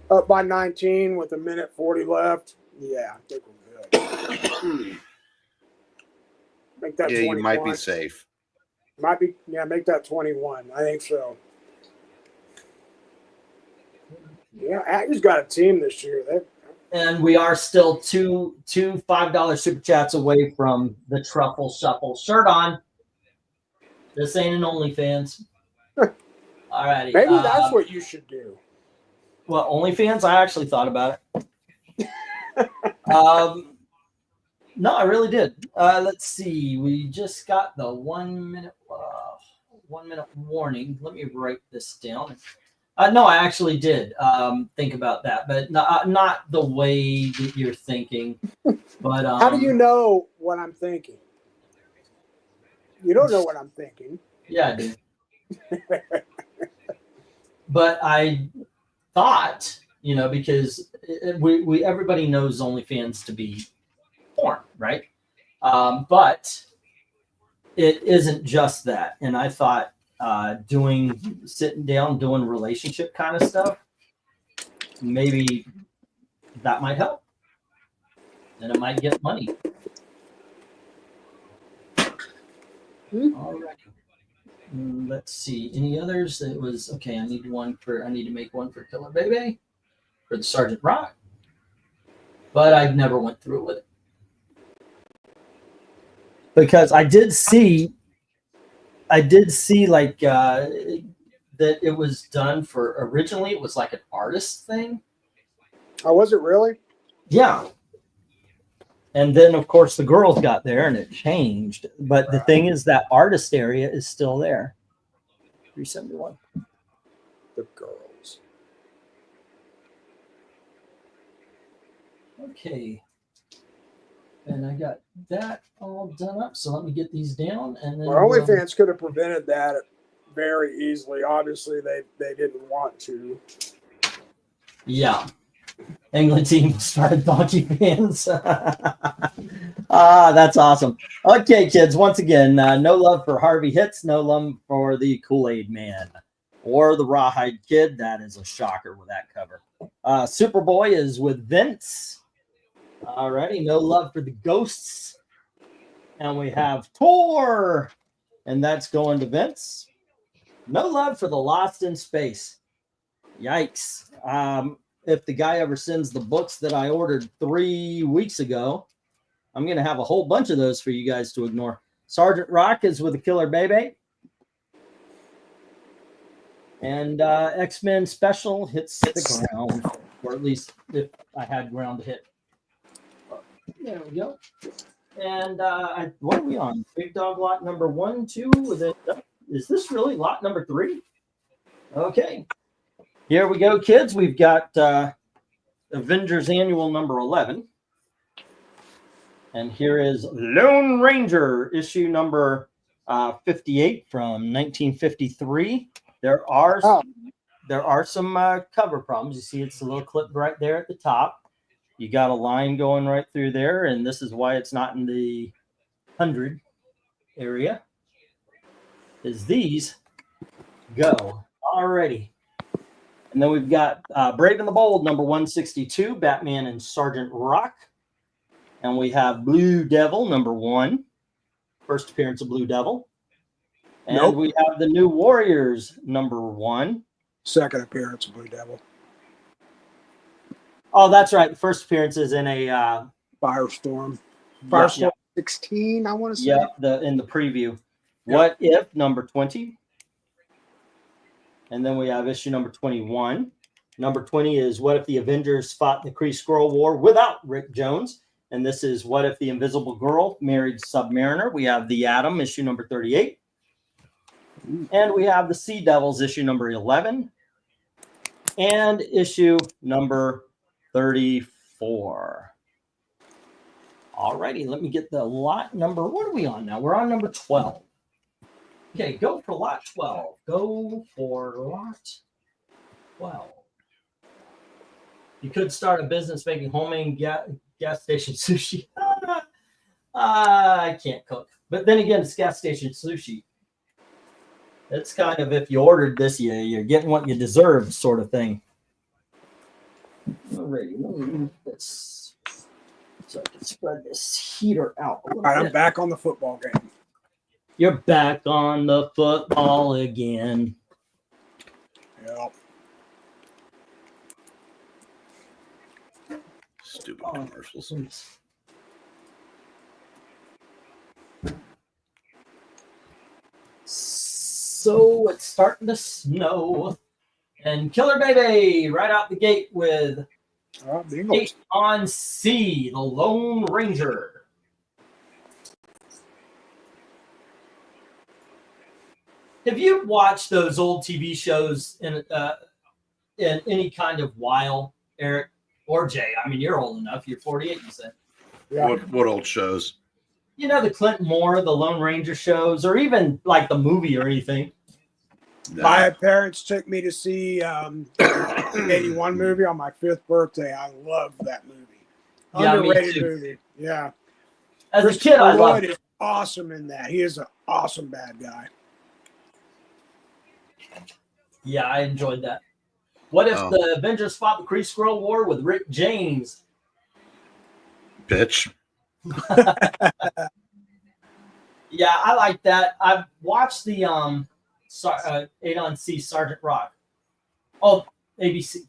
Up by 19 with 1:40 left. Yeah, I think we're good. Make that 21. You might be safe. Might be, yeah, make that 21. I think so. Yeah, Aggies got a team this year. And we are still two $5 super chats away from the Truffle Shuffle. Shirt on. This ain't an OnlyFans. All righty. Maybe that's what you should do. Well, OnlyFans? I actually thought about it. No, I really did. Let's see. We just got the 1 minute warning. Let me write this down. No, I actually did think about that, but not the way that you're thinking. But how do you know what I'm thinking? You don't know what I'm thinking. Yeah, I do. But I thought, because we everybody knows OnlyFans to be porn, right? But it isn't just that. And I thought sitting down doing relationship kind of stuff, maybe that might help. And it might get money. All right. Let's see. Any others? It was okay. I need to make one for Killer Baby, for the Sergeant Rock. But I never went through with it. Because I did see like that it was done for, originally it was like an artist thing. Oh, was it really? Yeah. And then of course the girls got there and it changed. But the thing is that artist area is still there. 371. The girls. Okay. And I got that all done up. So let me get these down. And then OnlyFans could have prevented that very easily. Obviously, they didn't want to. Yeah. England team started Donkey fans. That's awesome. Okay, kids. Once again, no love for Harvey Hits. No love for the Kool-Aid Man or the Rawhide Kid. That is a shocker with that cover. Superboy is with Vince. Alrighty, no love for the Ghosts. And we have Thor, and that's going to Vince. No love for the Lost in Space. Yikes. If the guy ever sends the books that I ordered 3 weeks ago, I'm going to have a whole bunch of those for you guys to ignore. Sergeant Rock is with the Killer Baby. And X-Men Special hits the ground, or at least if I had ground to hit. There we go. And what are we on? Big Dog lot number 1, 2. Is this really lot number 3? Okay. Here we go, kids. We've got Avengers Annual number 11. And here is Lone Ranger issue number 58 from 1953. There are some cover problems. You see it's a little clip right there at the top. You got a line going right through there, and this is why it's not in the 100 area. Is these go already? And then we've got Brave and the Bold, number 162, Batman and Sergeant Rock. And we have Blue Devil, number 1, first appearance of Blue Devil. And we have the New Warriors, number 1. second appearance of Blue Devil. Oh, that's right. The first appearance is in a Firestorm. yeah, Firestorm 16, I want to say. yeah, in the preview. What if number 20? And then we have issue number 21. Number 20 is what if the Avengers fought the Kree Skrull War without Rick Jones? And this is what if the Invisible Girl married Submariner? We have the Atom, issue number 38. And we have the Sea Devils, issue number 11. And issue number 34. All righty, let me get the lot number. What are we on now? We're on number 12. Okay, go for lot 12. Go for lot 12. You could start a business making homemade gas station sushi. I can't cook. But then again, it's gas station sushi. It's kind of, if you ordered this, you're getting what you deserve sort of thing. Alrighty, let me move this so I can spread this heater out a little All right, bit. I'm back on the football game. You're back on the football again. Yeah. Stupid commercials. So it's starting to snow. And Killer Baby right out the gate with Bengals. 8 on C, the Lone Ranger. Have you watched those old TV shows in any kind of while, Eric or Jay? I mean, you're old enough. You're 48, you said. Yeah. What old shows? You know, the Clint Moore, the Lone Ranger shows, or even like the movie or anything. No. My parents took me to see the 81 movie on my 5th birthday. I loved that movie. Yeah, me Underrated too. movie. Yeah. As a kid, I Lloyd loved it. is awesome in that. He is an awesome bad guy. Yeah, I enjoyed that. What if Oh. the Avengers fought the Kree Skrull War with Rick James? Bitch. Yeah, I like that. I've watched the 8 on C Sergeant Rock. Oh, ABC.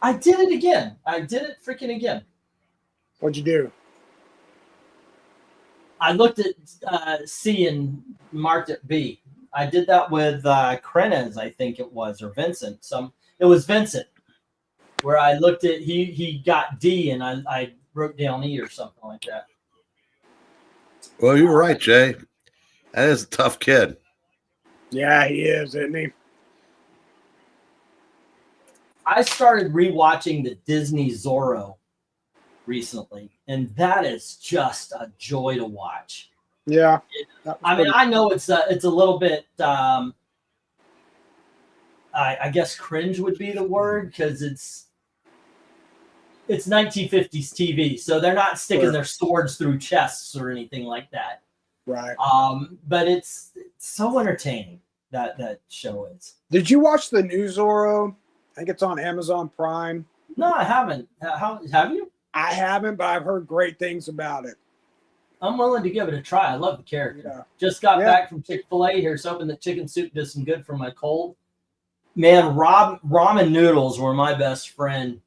I did it again. I did it freaking again. What'd you do? I looked at C and marked it B. I did that with Krenez, I think it was, or Vincent. It was Vincent, where I looked at he got D and I wrote down E or something like that. Well, you were right, Jay. That is a tough kid. Yeah, he is, isn't he? I started rewatching the Disney Zorro recently, and that is just a joy to watch. Yeah. I mean, I know it's a little bit, I guess cringe would be the word, because it's 1950s TV, so they're not sticking their swords through chests or anything like that. Right. But it's so entertaining, that show is. Did you watch the new Zorro? I think it's on Amazon Prime. No, I haven't. How have you? I haven't, but I've heard great things about it. I'm willing to give it a try. I love the character. Yeah. Just got back from Chick-fil-A. Here's hoping that chicken soup does some good for my cold. Man, ramen noodles were my best friend.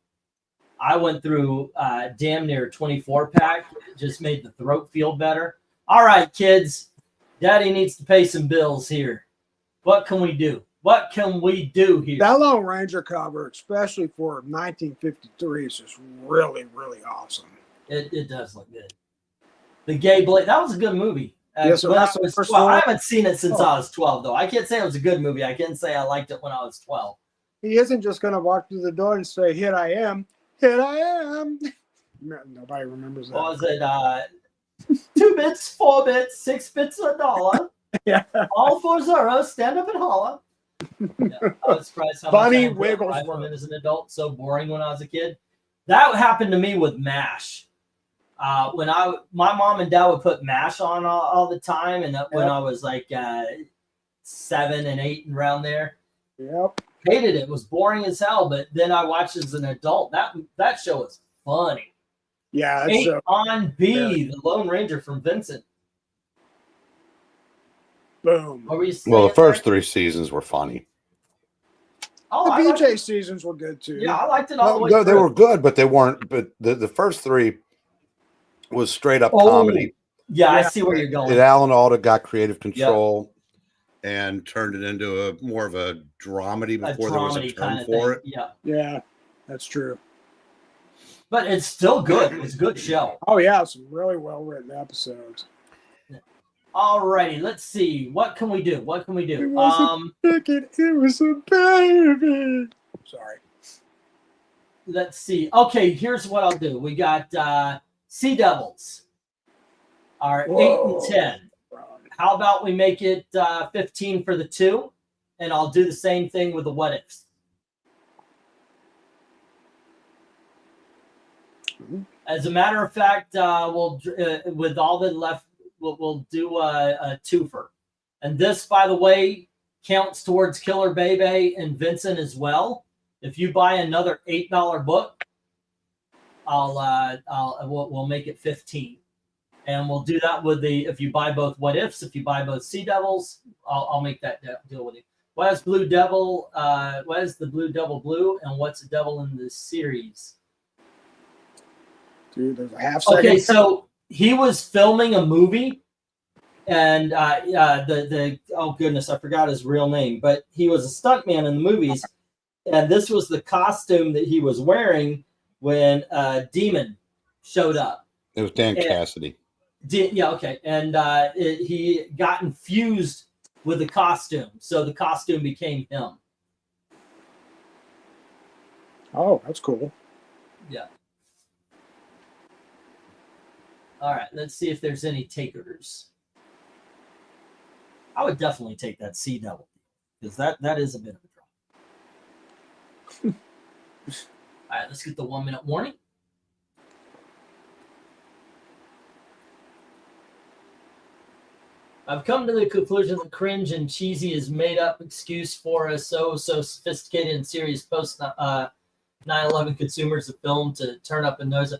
I went through damn near 24-pack. It just made the throat feel better. All right, kids. Daddy needs to pay some bills here. What can we do? What can we do here? That Lone Ranger cover, especially for 1953, is just really, really awesome. It does look good. The Gay Blade. That was a good movie. Yes, when I that's the was first 12. one. I haven't seen it since I was 12, though. I can't say it was a good movie. I can say I liked it when I was 12. He isn't just going to walk through the door and say, "Here I am, here I am." Nobody remembers that. What was it? 2 bits, 4 bits, 6 bits, $1. Yeah. All 4 zeros. Stand up and holler. Yeah, I was surprised how Bunny much I enjoyed Wigglesworth. Rifleman as an adult. So boring when I was a kid. That happened to me with MASH. When my mom and dad would put MASH on all the time, and when I was like 7 and 8 and around there, Yep. hated it. It was boring as hell. But then I watched as an adult. That show was funny. Yeah. 8 That's on B, the Lone Ranger from Vincent. boom. What were you saying? Well, the first 3 seasons were funny. Oh, The I liked BJ it. seasons were good too. Yeah, I liked it all the way No, they through. were good, but they weren't. But the first three was straight up comedy. Yeah, I Yeah. see where you're going. And Alan Alda got creative control and turned it into a more of a dramedy before there was a dramedy term kind of for thing. it. Yeah, Yeah, that's true. but it's still good. It was a good show. Oh yeah, some really well written episodes. Alrighty, let's see. What can we do? What can we It do? wasn't chicken, it was a baby. Sorry. Let's see. Okay, here's what I'll do. We got Sea Devils are 8 and 10. How about we make it 15 for the 2, and I'll do the same thing with the what ifs. Mhm. As a matter of fact, we'll with all that left, we'll do a twofer. And this, by the way, counts towards Killer Bebe and Vincent as well. If you buy another $8 book, we'll make it 15. And we'll do that with if you buy both what ifs, if you buy both Sea Devils, I'll make that deal with you. What is Blue Devil? What is the Blue Devil blue? And what's a devil in this series? Dude, there's a half second. Okay, so he was filming a movie, and the oh goodness, I forgot his real name, but he was a stuntman in the movies, and this was the costume that he was wearing when Demon showed up. It was Dan Cassidy. Yeah, okay, and he got infused with the costume, so the costume became him. Oh, that's cool. Yeah. All right, let's see if there's any takers. I would definitely take that Sea Devil because that is a bit of a draw. All right, let's get the 1 minute warning. I've come to the conclusion that cringe and cheesy is made up excuse for a so sophisticated and serious post 9/11 consumers of film to turn up a nose.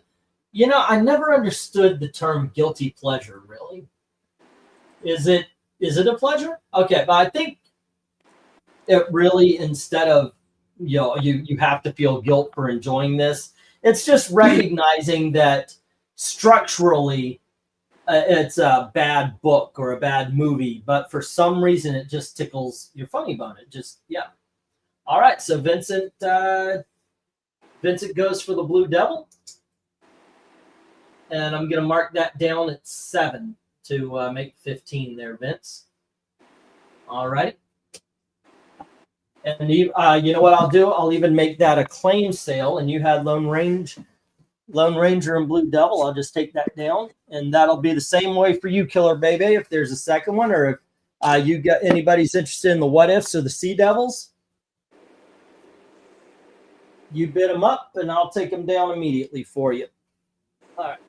You know, I never understood the term guilty pleasure, really. Is it a pleasure? Okay, but I think it really, instead of, you have to feel guilt for enjoying this, it's just recognizing that structurally it's a bad book or a bad movie, but for some reason it just tickles your funny bone. It just, yeah. All right, so Vincent goes for the Blue Devil. And I'm going to mark that down at 7 to make 15 there, Vince. All right. And you know what I'll do? I'll even make that a claim sale. And you had Lone Ranger and Blue Devil. I'll just take that down. And that'll be the same way for you, Killer Bebe, if there's a second one. Or if you got anybody's interested in the what ifs or the Sea Devils, you bid them up and I'll take them down immediately for you. All right.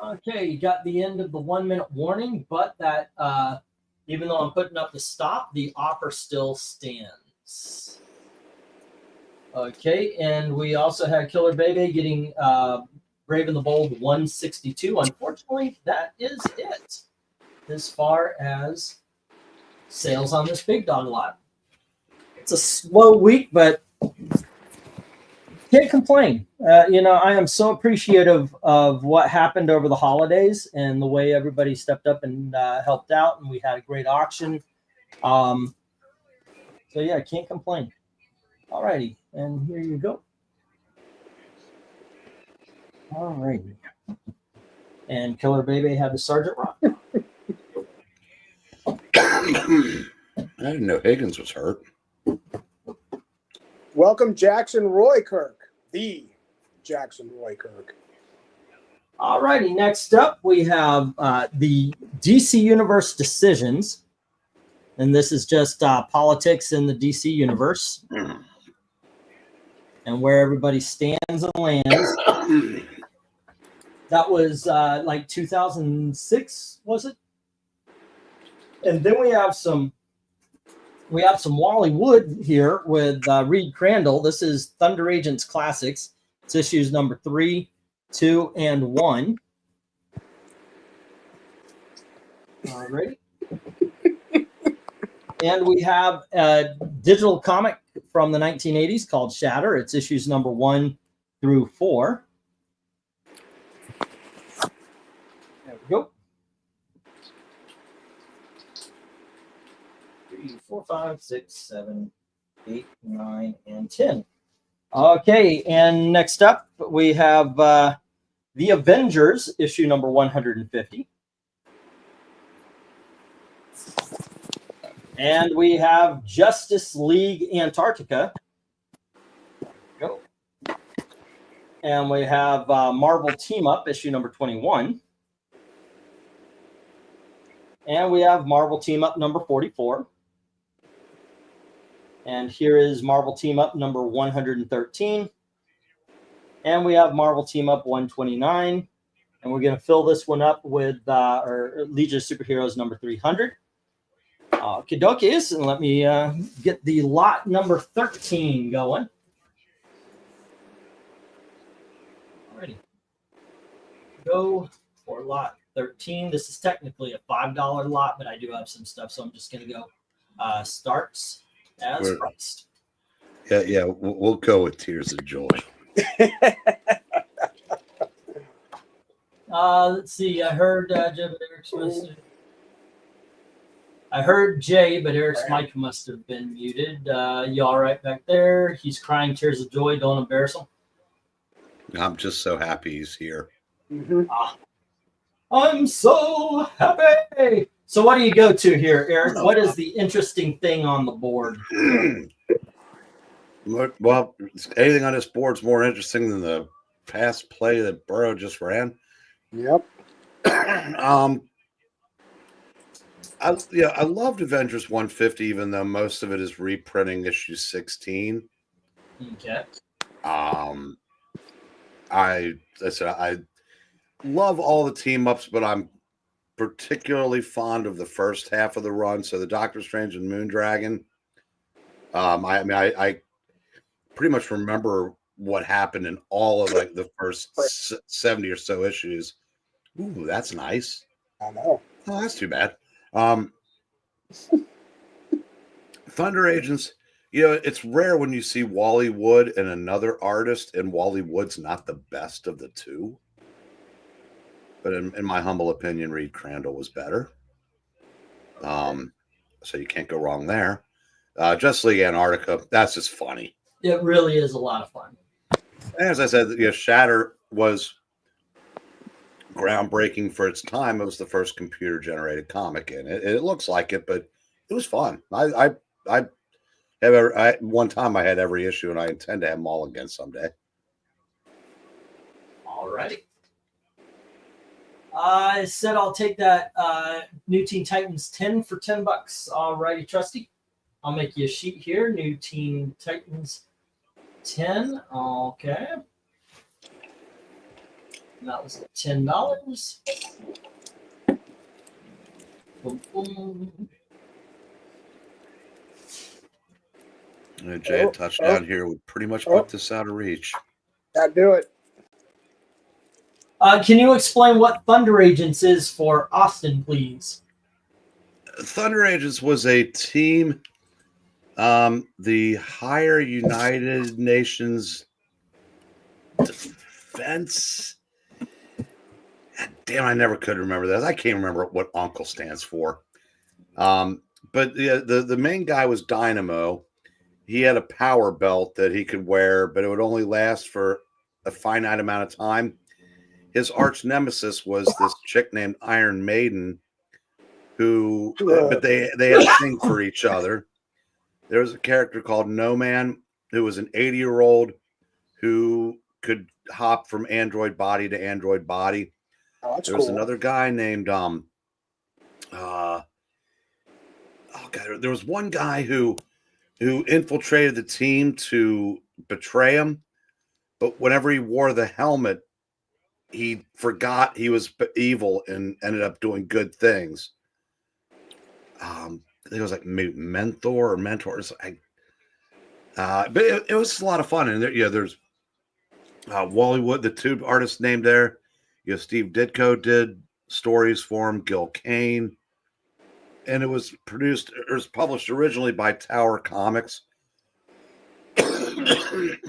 Okay, you got the end of the 1 minute warning, but that even though I'm putting up the stop, the offer still stands. Okay, and we also had Killer Bebe getting Brave and the Bold 162. Unfortunately, that is it as far as sales on this big dog lot. It's a slow week, but can't complain. I am so appreciative of what happened over the holidays and the way everybody stepped up and helped out, and we had a great auction. So yeah, I can't complain. All righty, and here you go. All righty. And Killer Bebe had the Sergeant Rock. I didn't know Higgins was hurt. Welcome, Jackson Roykirk, the Jackson Roykirk. All righty, next up we have the DC Universe decisions. And this is just politics in the DC Universe. And where everybody stands and lands. That was like 2006, was it? And then we have some Wally Wood here with Reed Crandall. This is Thunder Agents Classics. It's issues number 3, 2, and 1. All right. And we have a digital comic from the 1980s called Shatter. It's issues number 1 through 4. There we go. 3, 4, 5, 6, 7, 8, 9, and 10. Okay, and next up we have The Avengers, issue number 150. And we have Justice League Antarctica. Go. And we have Marvel Team Up, issue number 21. And we have Marvel Team Up number 44. And here is Marvel Team Up number 113. And we have Marvel Team Up 129. And we're going to fill this one up with our Legion of Superheroes number 300. Okie dokies, and let me get the lot number 13 going. Alrighty. Go for lot 13. This is technically a $5 lot, but I do have some stuff, so I'm just going to go starts as priced. Yeah, we'll go with Tears of Joy. Let's see. I heard Jay, but Eric's mic must have been muted. You all right back there? He's crying tears of joy. Don't embarrass him. I'm just so happy he's here. Mm-hmm. I'm so happy. So what do you go to here, Eric? What is the interesting thing on the board? Well, anything on this board's more interesting than the past play that Burrow just ran. Yep. I loved Avengers 150, even though most of it is reprinting issue 16. Okay. I love all the team ups, but I'm particularly fond of the first half of the run. So the Doctor Strange and Moondragon. I pretty much remember what happened in all of like the first 70 or so issues. Ooh, that's nice. I know. Oh, that's too bad. Thunder Agents, it's rare when you see Wally Wood and another artist, and Wally Wood's not the best of the two. But in my humble opinion, Reed Crandall was better. So you can't go wrong there. Justice League Antarctica, that's just funny. It really is a lot of fun. And as I said, Shatter was groundbreaking for its time. It was the first computer-generated comic, and it looks like it, but it was fun. One time I had every issue, and I intend to have them all again someday. All righty. I said I'll take that New Teen Titans 10 for $10. All righty, Trusty. I'll make you a sheet here. New Teen Titans 10. Okay. And that was $10. Boom, boom. Jay, a touchdown here would pretty much put this out of reach. That do it. Can you explain what Thunder Agents is for Austin, please? Thunder Agents was a team, the Higher United Nations Defense. God damn, I never could remember that. I can't remember what UNCLE stands for. But the main guy was Dynamo. He had a power belt that he could wear, but it would only last for a finite amount of time. His arch nemesis was this chick named Iron Maiden, but they had a thing for each other. There was a character called No Man, who was an 80-year-old who could hop from android body to android body. Oh, that's There was cool. another guy named there was one guy who infiltrated the team to betray him, but whenever he wore the helmet, he forgot he was evil and ended up doing good things. I think it was like Mentor or Mentors. But it was a lot of fun. And there's Wally Wood, the two artists named there. Steve Ditko did stories for him. Gil Kane. and it was published originally by Tower Comics,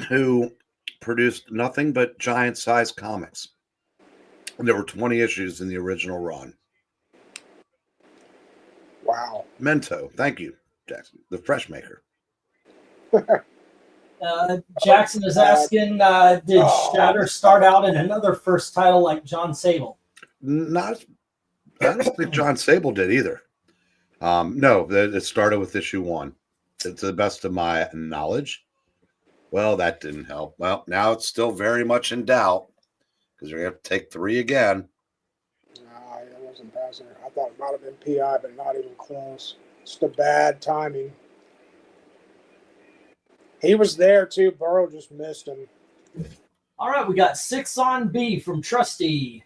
who produced nothing but giant-sized comics. And there were 20 issues in the original run. Wow. Mento, thank you, Jackson, the fresh maker. Jackson is asking, did Shatter start out in another first title like John Sable? Not, I don't think John Sable did either. No, it started with issue 1. To the best of my knowledge. Well, that didn't help. Well, now it's still very much in doubt because we're going to have to take 3 again. Nah, that wasn't passing. I thought it might have been PI, but not even close. Just a bad timing. He was there too. Burrow just missed him. All right, we got 6 on B from Trusty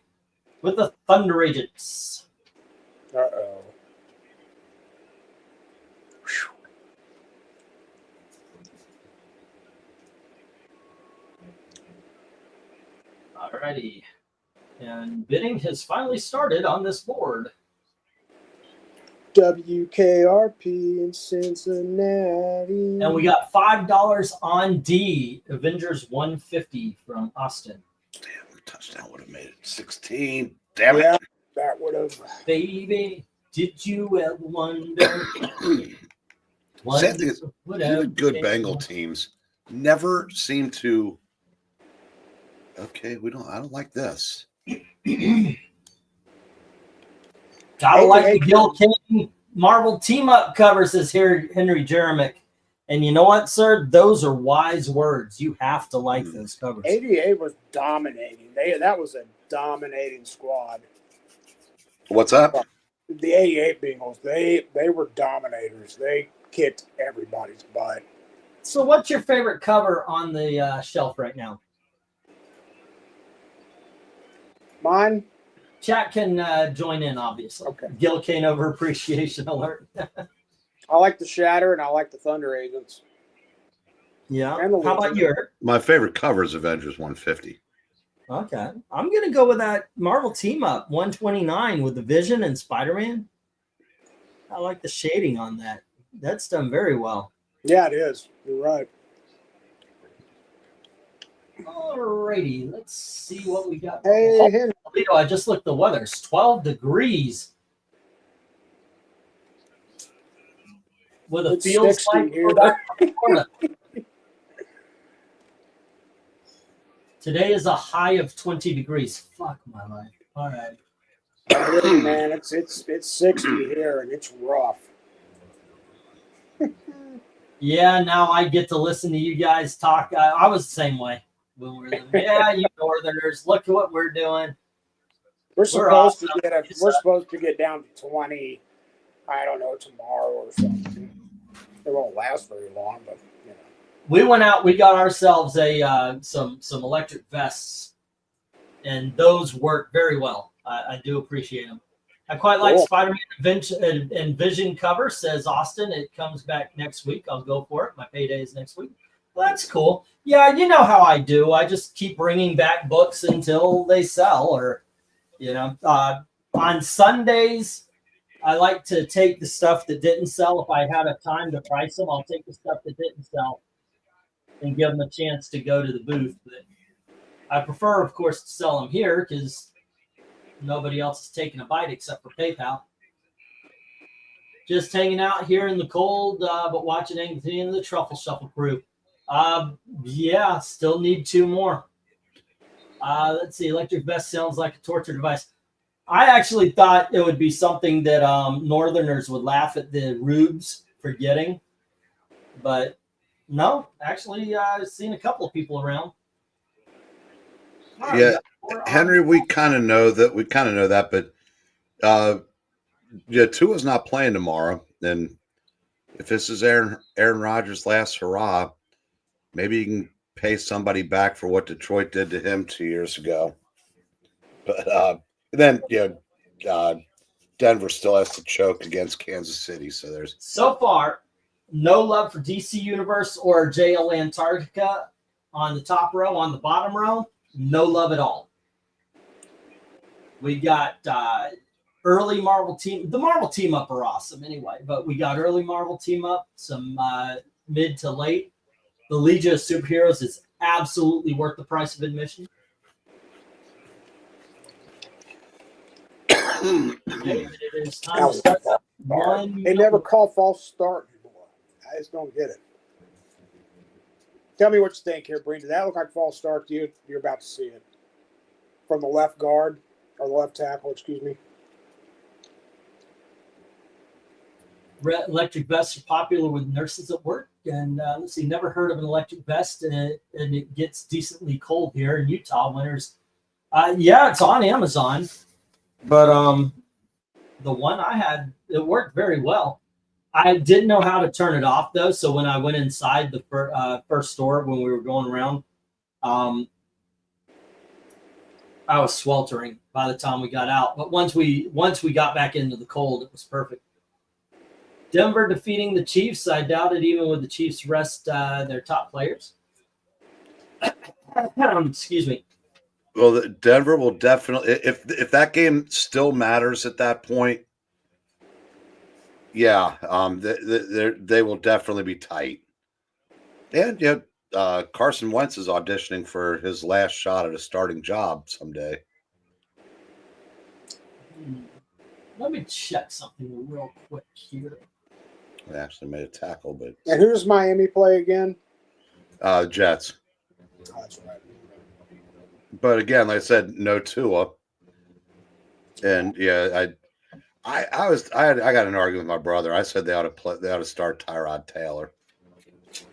with the Thunder Agents. Uh-oh. Alrighty. And bidding has finally started on this board. WKRP in Cincinnati. And we got $5 on D, Avengers 150 from Austin. Damn, the touchdown would have made it 16. Damn Yeah, it. that would have. Baby, did you ever wonder? Sad thing is, even good Bengal teams never seem to. Okay, I don't like this. Gotta like the Gil Kane Marvel team-up cover, says here Henry Jeremick. And you know what, sir? Those are wise words. You have to like those covers. 88 was dominating. That was a dominating squad. What's up? The 88 Bengals, they were dominators. They kicked everybody's butt. So what's your favorite cover on the shelf right now? Mine? Chat can join in, obviously. Okay. Gil Kane over appreciation alert. I like the Shatter and I like the Thunder Agents. Yeah. And the How about Legion. your? My favorite cover is Avengers 150. Okay. I'm going to go with that Marvel team up 129 with the Vision and Spider-Man. I like the shading on that. That's done very well. Yeah, it is. You're right. Alrighty, let's see what we got. Hey, Oh, Henry. Toledo, I just looked the weather. It's 12 degrees. With a It's feels 60 like here. Florida. Today is a high of 20 degrees. Fuck my life. All right. Really, man, it's 60 here and it's rough. Yeah, now I get to listen to you guys talk. I was the same way when we were living. Yeah, you Northerners, look at what we're doing. We're supposed awesome. we're supposed to get down to 20. I don't know, tomorrow or something. It won't last very long, but you know. We went out. We got ourselves a some electric vests, and those work very well. I do appreciate them. I quite like Cool. Spider-Man and Vision cover, says Austin. It comes back next week. I'll go for it. My payday is next week. Well, that's cool. Yeah, you know how I do. I just keep bringing back books until they sell, or on Sundays, I like to take the stuff that didn't sell. If I have a time to price them, I'll take the stuff that didn't sell and give them a chance to go to the booth. But I prefer, of course, to sell them here because nobody else is taking a bite except for PayPal. Just hanging out here in the cold, but watching anything in the Truffle Shuffle crew. Yeah, still need 2 more. Let's see. Electric vest sounds like a torture device. I actually thought it would be something that Northerners would laugh at the rubes for getting, but no. Actually, I've seen a couple of people around. All right, Yeah, we're on. Henry, we kind of know that, but Tua's not playing tomorrow, and if this is Aaron Rodgers' last hurrah, maybe you can pay somebody back for what Detroit did to him 2 years ago. But then Denver still has to choke against Kansas City, so there's So far, no love for DC Universe or JL Antarctica on the top row. On the bottom row, no love at all. We got early Marvel team. The Marvel team up are awesome anyway, but we got early Marvel team up, some mid to late. The Legion of Superheroes is absolutely worth the price of admission. Okay, it is time to start one. They never call false start anymore. I just don't get it. Tell me what you think here, Breen. Did that look like false start to you? You're about to see it. From the left guard, or the left tackle, excuse me. Electric vests are popular with nurses at work. And let's see, never heard of an electric vest, and it gets decently cold here in Utah winters. Yeah, it's on Amazon. But the one I had, it worked very well. I didn't know how to turn it off, though. So when I went inside the first store when we were going around, I was sweltering by the time we got out. But once we got back into the cold, it was perfect. Denver defeating the Chiefs. I doubt it, even with the Chiefs rest their top players. Excuse me. Well, Denver will definitely, if that game still matters at that point, yeah, they will definitely be tight. And Carson Wentz is auditioning for his last shot at a starting job someday. Let me check something real quick here. They actually made a tackle, but And who does Miami play again? Jets. Oh, that's right. But again, like I said, no Tua. And yeah, I got an argument with my brother. I said they ought to start Tyrod Taylor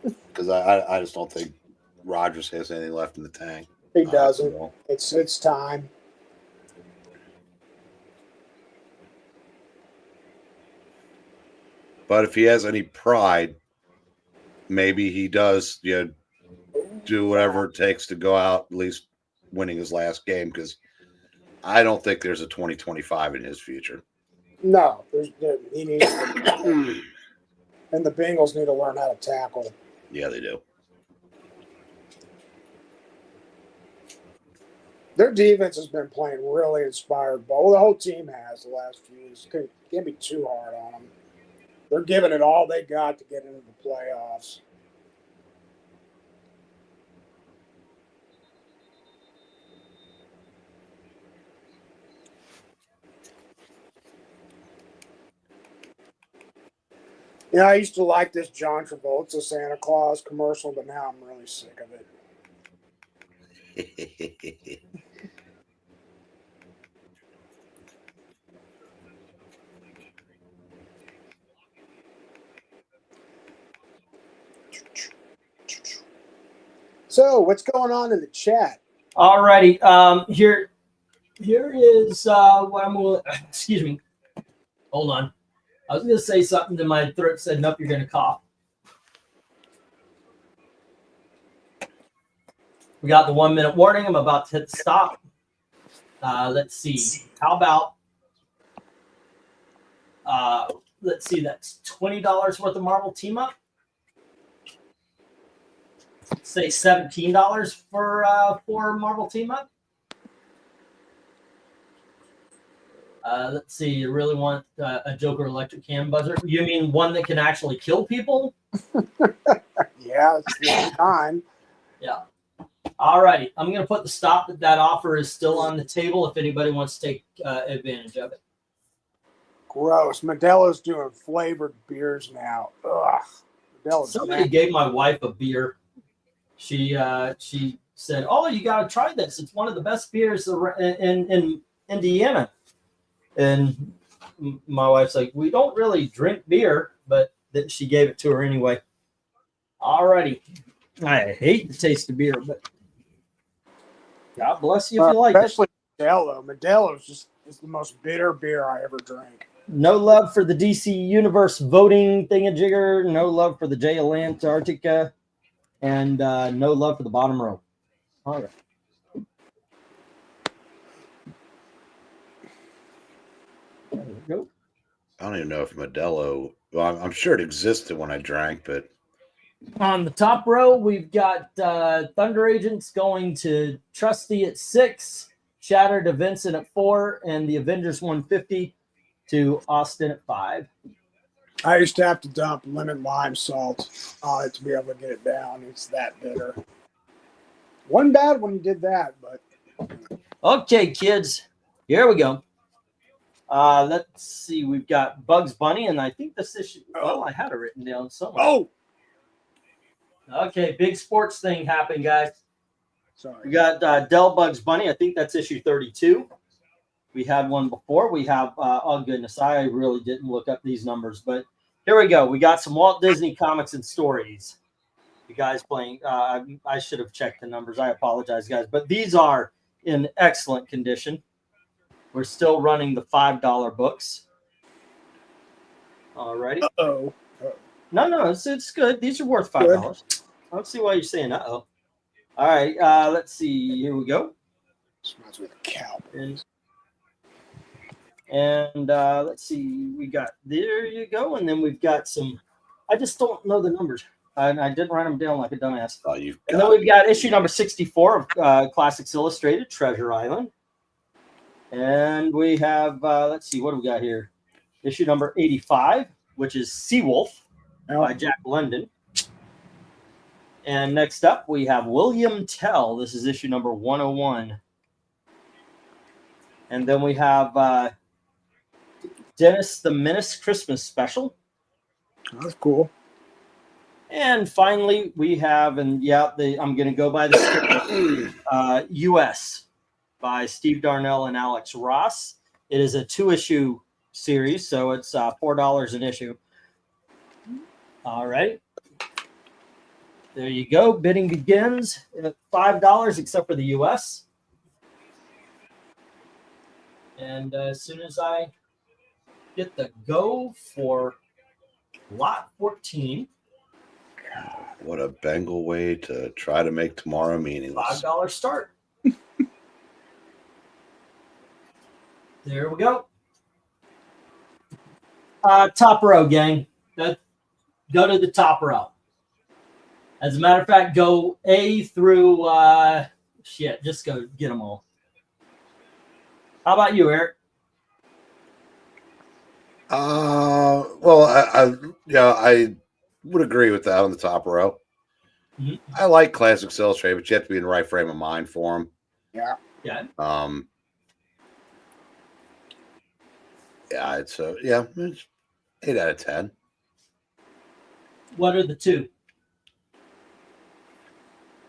because I just don't think Rodgers has anything left in the tank. He doesn't. It's time. But if he has any pride, maybe he does, do whatever it takes to go out at least winning his last game, because I don't think there's a 2025 in his future. No, he needs to, and the Bengals need to learn how to tackle. Yeah, they do. Their defense has been playing really inspired ball. The whole team has the last few years. Can't be too hard on them. They're giving it all they got to get into the playoffs. Yeah, I used to like this John Travolta Santa Claus commercial, but now I'm really sick of it. So, what's going on in the chat? All righty. Here is what I'm going to, excuse me. Hold on. I was going to say something to my throat said, nope, you're going to cough. We got the 1 minute warning. I'm about to hit the stop. Let's see. How about, let's see, that's $20 worth of Marvel Team Up. Say $17 for Marvel Team Up. Let's see. You really want a Joker electric hand buzzer? You mean one that can actually kill people? Yeah, it's one time. Yeah. All righty. I'm going to put the stop that offer is still on the table if anybody wants to take advantage of it. Gross. Modelo's doing flavored beers now. Ugh. Modelo's Somebody gave my wife a beer. She said, "Oh, you got to try this. It's one of the best beers in Indiana." And my wife's like, "We don't really drink beer," but she gave it to her anyway. All righty. I hate the taste of beer, but God bless you if you like it. Especially Modelo. Modelo's is the most bitter beer I ever drank. No love for the DC Universe voting thingamajigger. No love for the JL Antarctica. And no love for the bottom row. All right. There we go. I don't even know if Modelo. Well, I'm sure it existed when I drank, but On the top row, we've got Thunder Agents going to Trusty at 6, Shatter to Vincent at 4, and the Avengers 150 to Austin at 5. I used to have to dump lemon lime salt on it to be able to get it down. It's that bitter. Wasn't bad when you did that, but Okay, kids, here we go. Let's see. We've got Bugs Bunny, and I think this issue. Oh, I had it written down somewhere. oh, Okay, big sports thing happened, guys. We sorry. got Dell Bugs Bunny. I think that's issue 32. We had one before. We have, oh goodness, I really didn't look up these numbers, but here we go. We got some Walt Disney comics and stories. You guys playing, I should have checked the numbers. I apologize, guys, but these are in excellent condition. We're still running the $5 books. All righty. Uh-oh. No, it's good. These are worth $5. I don't see why you're saying uh-oh. All right, let's see. Here we go. This reminds me of the Cowboys. And let's see. We got, there you go. And then we've got some, I just don't know the numbers. And I didn't write them down like a dumbass. Oh, you've And got then we've got issue number 64 of Classics Illustrated, Treasure Island. And we have, let's see, what do we got here? Issue number 85, which is Seawolf by Jack London. And next up, we have William Tell. This is issue number 101. And then we have Dennis the Menace Christmas Special. That's cool. And finally, we have, and yeah, I'm going to go by the script, U.S. by Steve Darnell and Alex Ross. It is a 2-issue series, so it's $4 an issue. All right. There you go. Bidding begins at $5, except for the U.S. And as soon as I get the go for lot 14, what a Bengal way to try to make tomorrow meaningless. $5 start. There we go. Top row, gang. Go to the top row. As a matter of fact, go A through just go get them all. How about you, Eric? Well, I would agree with that on the top row. Mm-hmm. I like Classics Illustrated, but you have to be in the right frame of mind for them. Yeah. Yeah. Yeah, it's 8 out of 10. What are the two?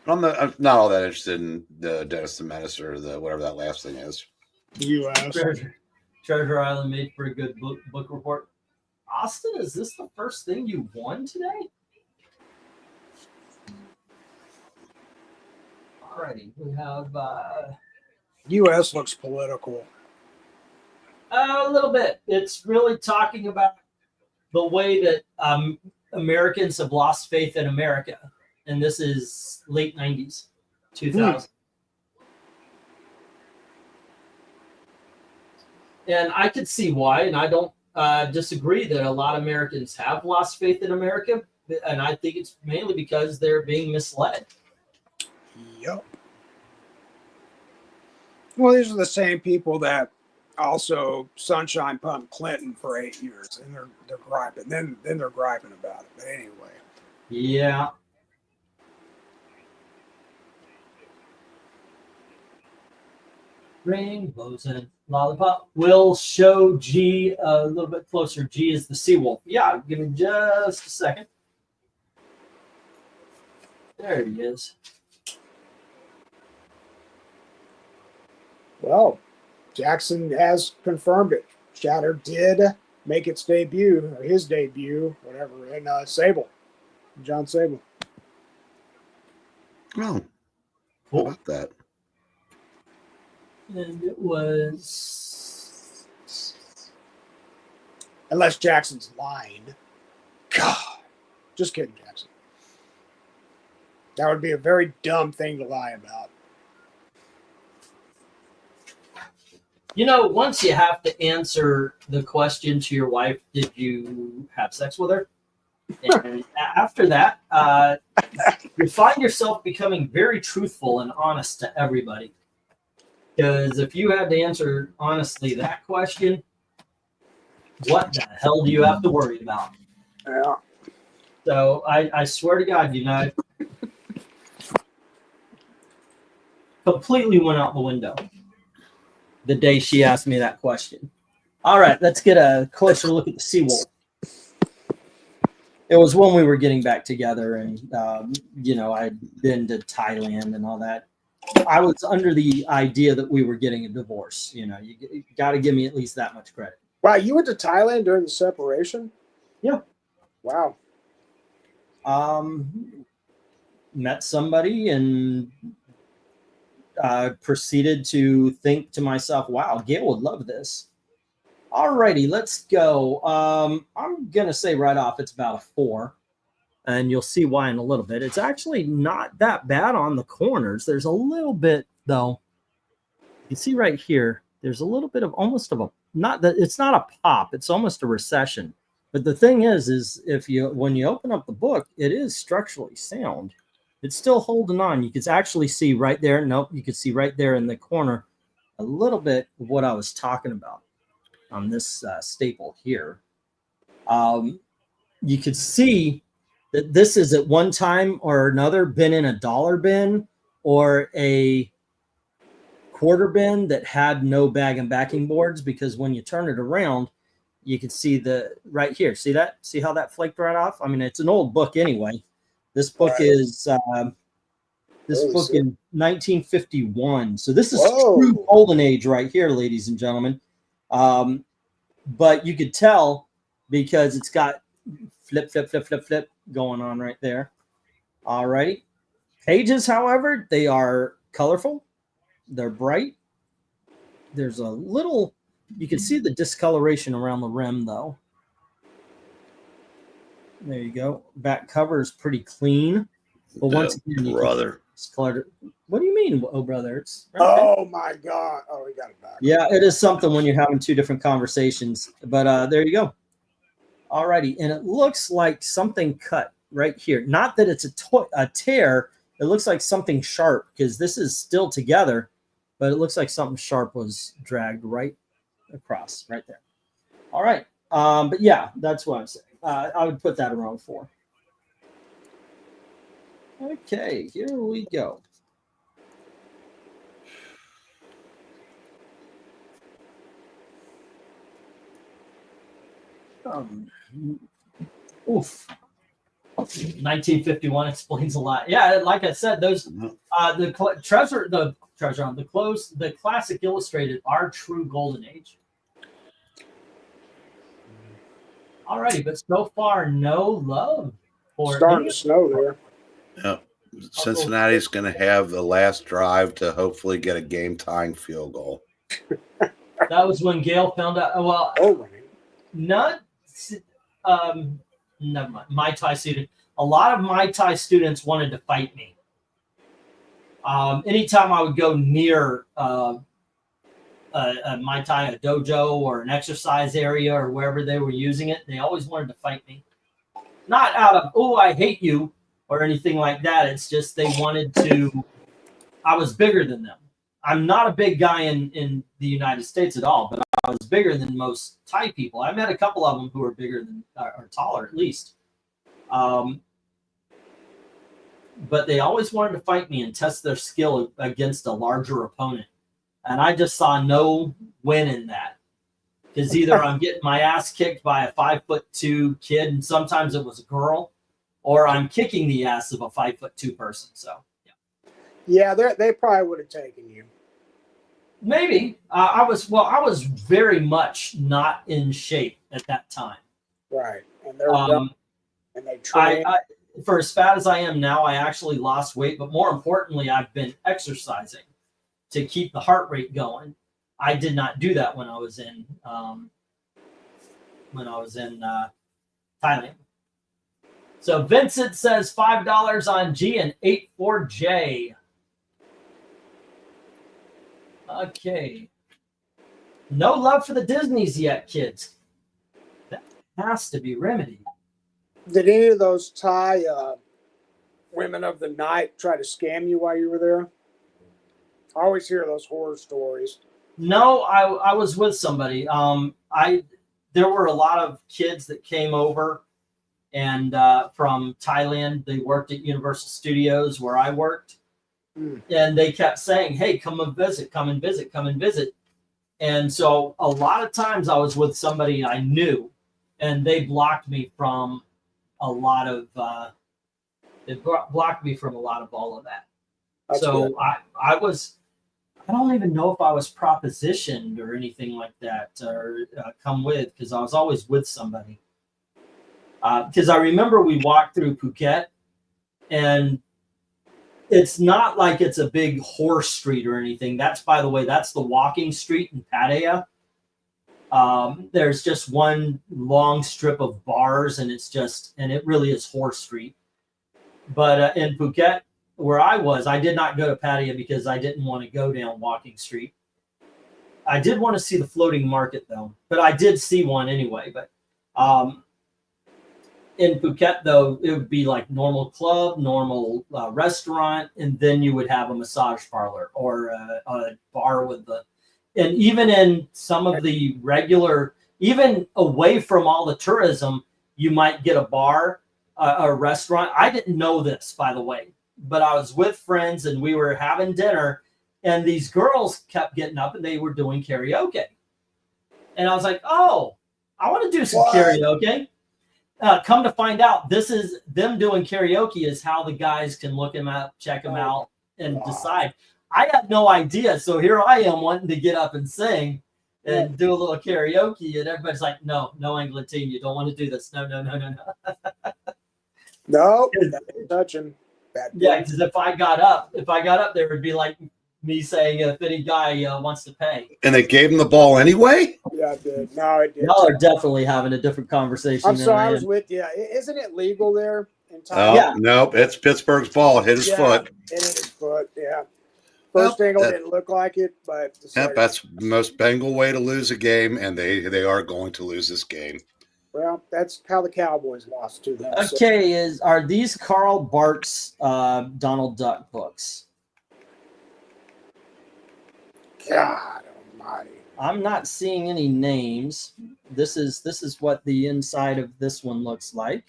I'm not all that interested in the Dennis the Menace or the whatever that last thing is. U.S. Treasure Island made for a good book report. Austin, is this the first thing you won today? Alrighty, we have U.S. looks political. a little bit. It's really talking about the way that Americans have lost faith in America, and this is late 90s, 2000. And I could see why, and I don't disagree that a lot of Americans have lost faith in America, and I think it's mainly because they're being misled. Yep. Well, these are the same people that also sunshine pumped Clinton for 8 years, and they're griping. Then they're griping about it. But anyway. Yeah. Rainbows and lollipop. We'll show G a little bit closer. G is the Seawolf. Yeah, give me just a second. There he is. Well, Jackson has confirmed it. Shatter did make its debut, or his debut, whatever, in Sable. John Sable. Oh, Cool. how about that? And it was. Unless Jackson's lying. God. Just kidding, Jackson. That would be a very dumb thing to lie about. You know, once you have to answer the question to your wife, did you have sex with her? And after that, you find yourself becoming very truthful and honest to everybody. Because if you had to answer honestly that question, what the hell do you have to worry about? Yeah. So I swear to God, completely went out the window the day she asked me that question. All right, let's get a closer look at the Seawolf. It was when we were getting back together, and I'd been to Thailand and all that. I was under the idea that we were getting a divorce. You got to give me at least that much credit. Wow, you went to Thailand during the separation? Yeah. Wow. Met somebody and proceeded to think to myself, wow, Gail would love this. Alrighty, let's go. I'm going to say right off it's about a 4, and you'll see why in a little bit. It's actually not that bad on the corners. There's a little bit, though. You see right here, there's a little bit of almost of a, not that it's not a pop, it's almost a recession. But the thing is when you open up the book, it is structurally sound. It's still holding on. You can actually see right there. Nope, you can see right there in the corner a little bit of what I was talking about on this staple here. You could see that this is at one time or another been in a dollar bin or a quarter bin that had no bag and backing boards, because when you turn it around, you can see the right here. See that? See how that flaked right off? I mean, it's an old book anyway. This book is in 1951. So this is true golden age right here, ladies and gentlemen. But you could tell because it's got flip going on right there. All right. Pages, however, they are colorful. They're bright. There's a little, you can see the discoloration around the rim, though. There you go. Back cover is pretty clean. But once again, brother. What do you mean, oh, brother? It's right oh, my God. Oh, we got it back. Yeah, it is something when you're having two different conversations. But there you go. All righty. And it looks like something cut right here. Not that it's a tear. It looks like something sharp because this is still together. But it looks like something sharp was dragged right across right there. All right. But yeah, that's what I'm saying. I would put that around 4. Okay, here we go. Oof. 1951 explains a lot. Yeah, like I said, those the classic illustrated are true golden age. Alrighty, but so far no love for starting to snow there. Yep. Cincinnati's going to have the last drive to hopefully get a game-tying field goal. That was when Gail found out. Well, not never mind. Mai Tai student. A lot of Mai Tai students wanted to fight me. Anytime I would go near a Mai Tai, a dojo, or an exercise area, or wherever they were using it, they always wanted to fight me. Not out of, oh, I hate you, or anything like that. It's just they wanted to, I was bigger than them. I'm not a big guy in the United States at all, but I was bigger than most Thai people. I met a couple of them who were bigger than, or taller at least. But they always wanted to fight me and test their skill against a larger opponent. And I just saw no win in that. Because either I'm getting my ass kicked by a 5'2" kid, and sometimes it was a girl, or I'm kicking the ass of a 5'2" person. So, yeah, they probably would have taken you. Maybe. I was very much not in shape at that time. Right, and they're young, and they train. For as fat as I am now, I actually lost weight, but more importantly, I've been exercising to keep the heart rate going. I did not do that when I was in Thailand. So Vincent says $5 on G and 84J. Okay. No love for the Disneys yet, kids. That has to be remedied. Did any of those Thai women of the night try to scam you while you were there? I always hear those horror stories. No, I was with somebody. there were a lot of kids that came over and from Thailand. They worked at Universal Studios where I worked. And they kept saying, hey, come and visit, come and visit, come and visit. And so a lot of times I was with somebody I knew, and they blocked me from a lot of blocked me from a lot of all of that. That's So good. I don't even know if I was propositioned or anything like that, or come with, because I was always with somebody. Because I remember we walked through Phuket, and it's not like it's a big horse street or anything. That's, by the way, that's the walking street in Pattaya. There's just one long strip of bars, and it really is horse street. But in Phuket, where I was, I did not go to Pattaya because I didn't want to go down Walking Street. I did want to see the floating market though, but I did see one anyway. But in Phuket though, it would be like normal club, normal restaurant, and then you would have a massage parlor or a bar with and even in some of the regular, even away from all the tourism, you might get a bar, a restaurant. I didn't know this, by the way, but I was with friends and we were having dinner, and these girls kept getting up and they were doing karaoke. And I was like, oh, I want to do some karaoke. Come to find out, this is them doing karaoke is how the guys can look them up, check them out, and decide. I had no idea. So here I am wanting to get up and sing and do a little karaoke. And everybody's like, no, Eglantine, you don't want to do this. No. No, that ain't touching. Yeah, because if I got up, there would be like me saying, if any guy wants to pay. And they gave him the ball anyway? Yeah, it did. No, it did. Y'all are definitely having a different conversation. I'm sorry, I was with you. Isn't it legal there in Oh, Thailand? nope. It's Pittsburgh's ball. It hit his foot. It hit his foot, yeah. First angle didn't look like it, but That's the most Bengal way to lose a game, and they are going to lose this game. Well, that's how the Cowboys lost to them. Okay, are these Karl Barks Donald Duck books? God almighty. I'm not seeing any names. This is what the inside of this one looks like.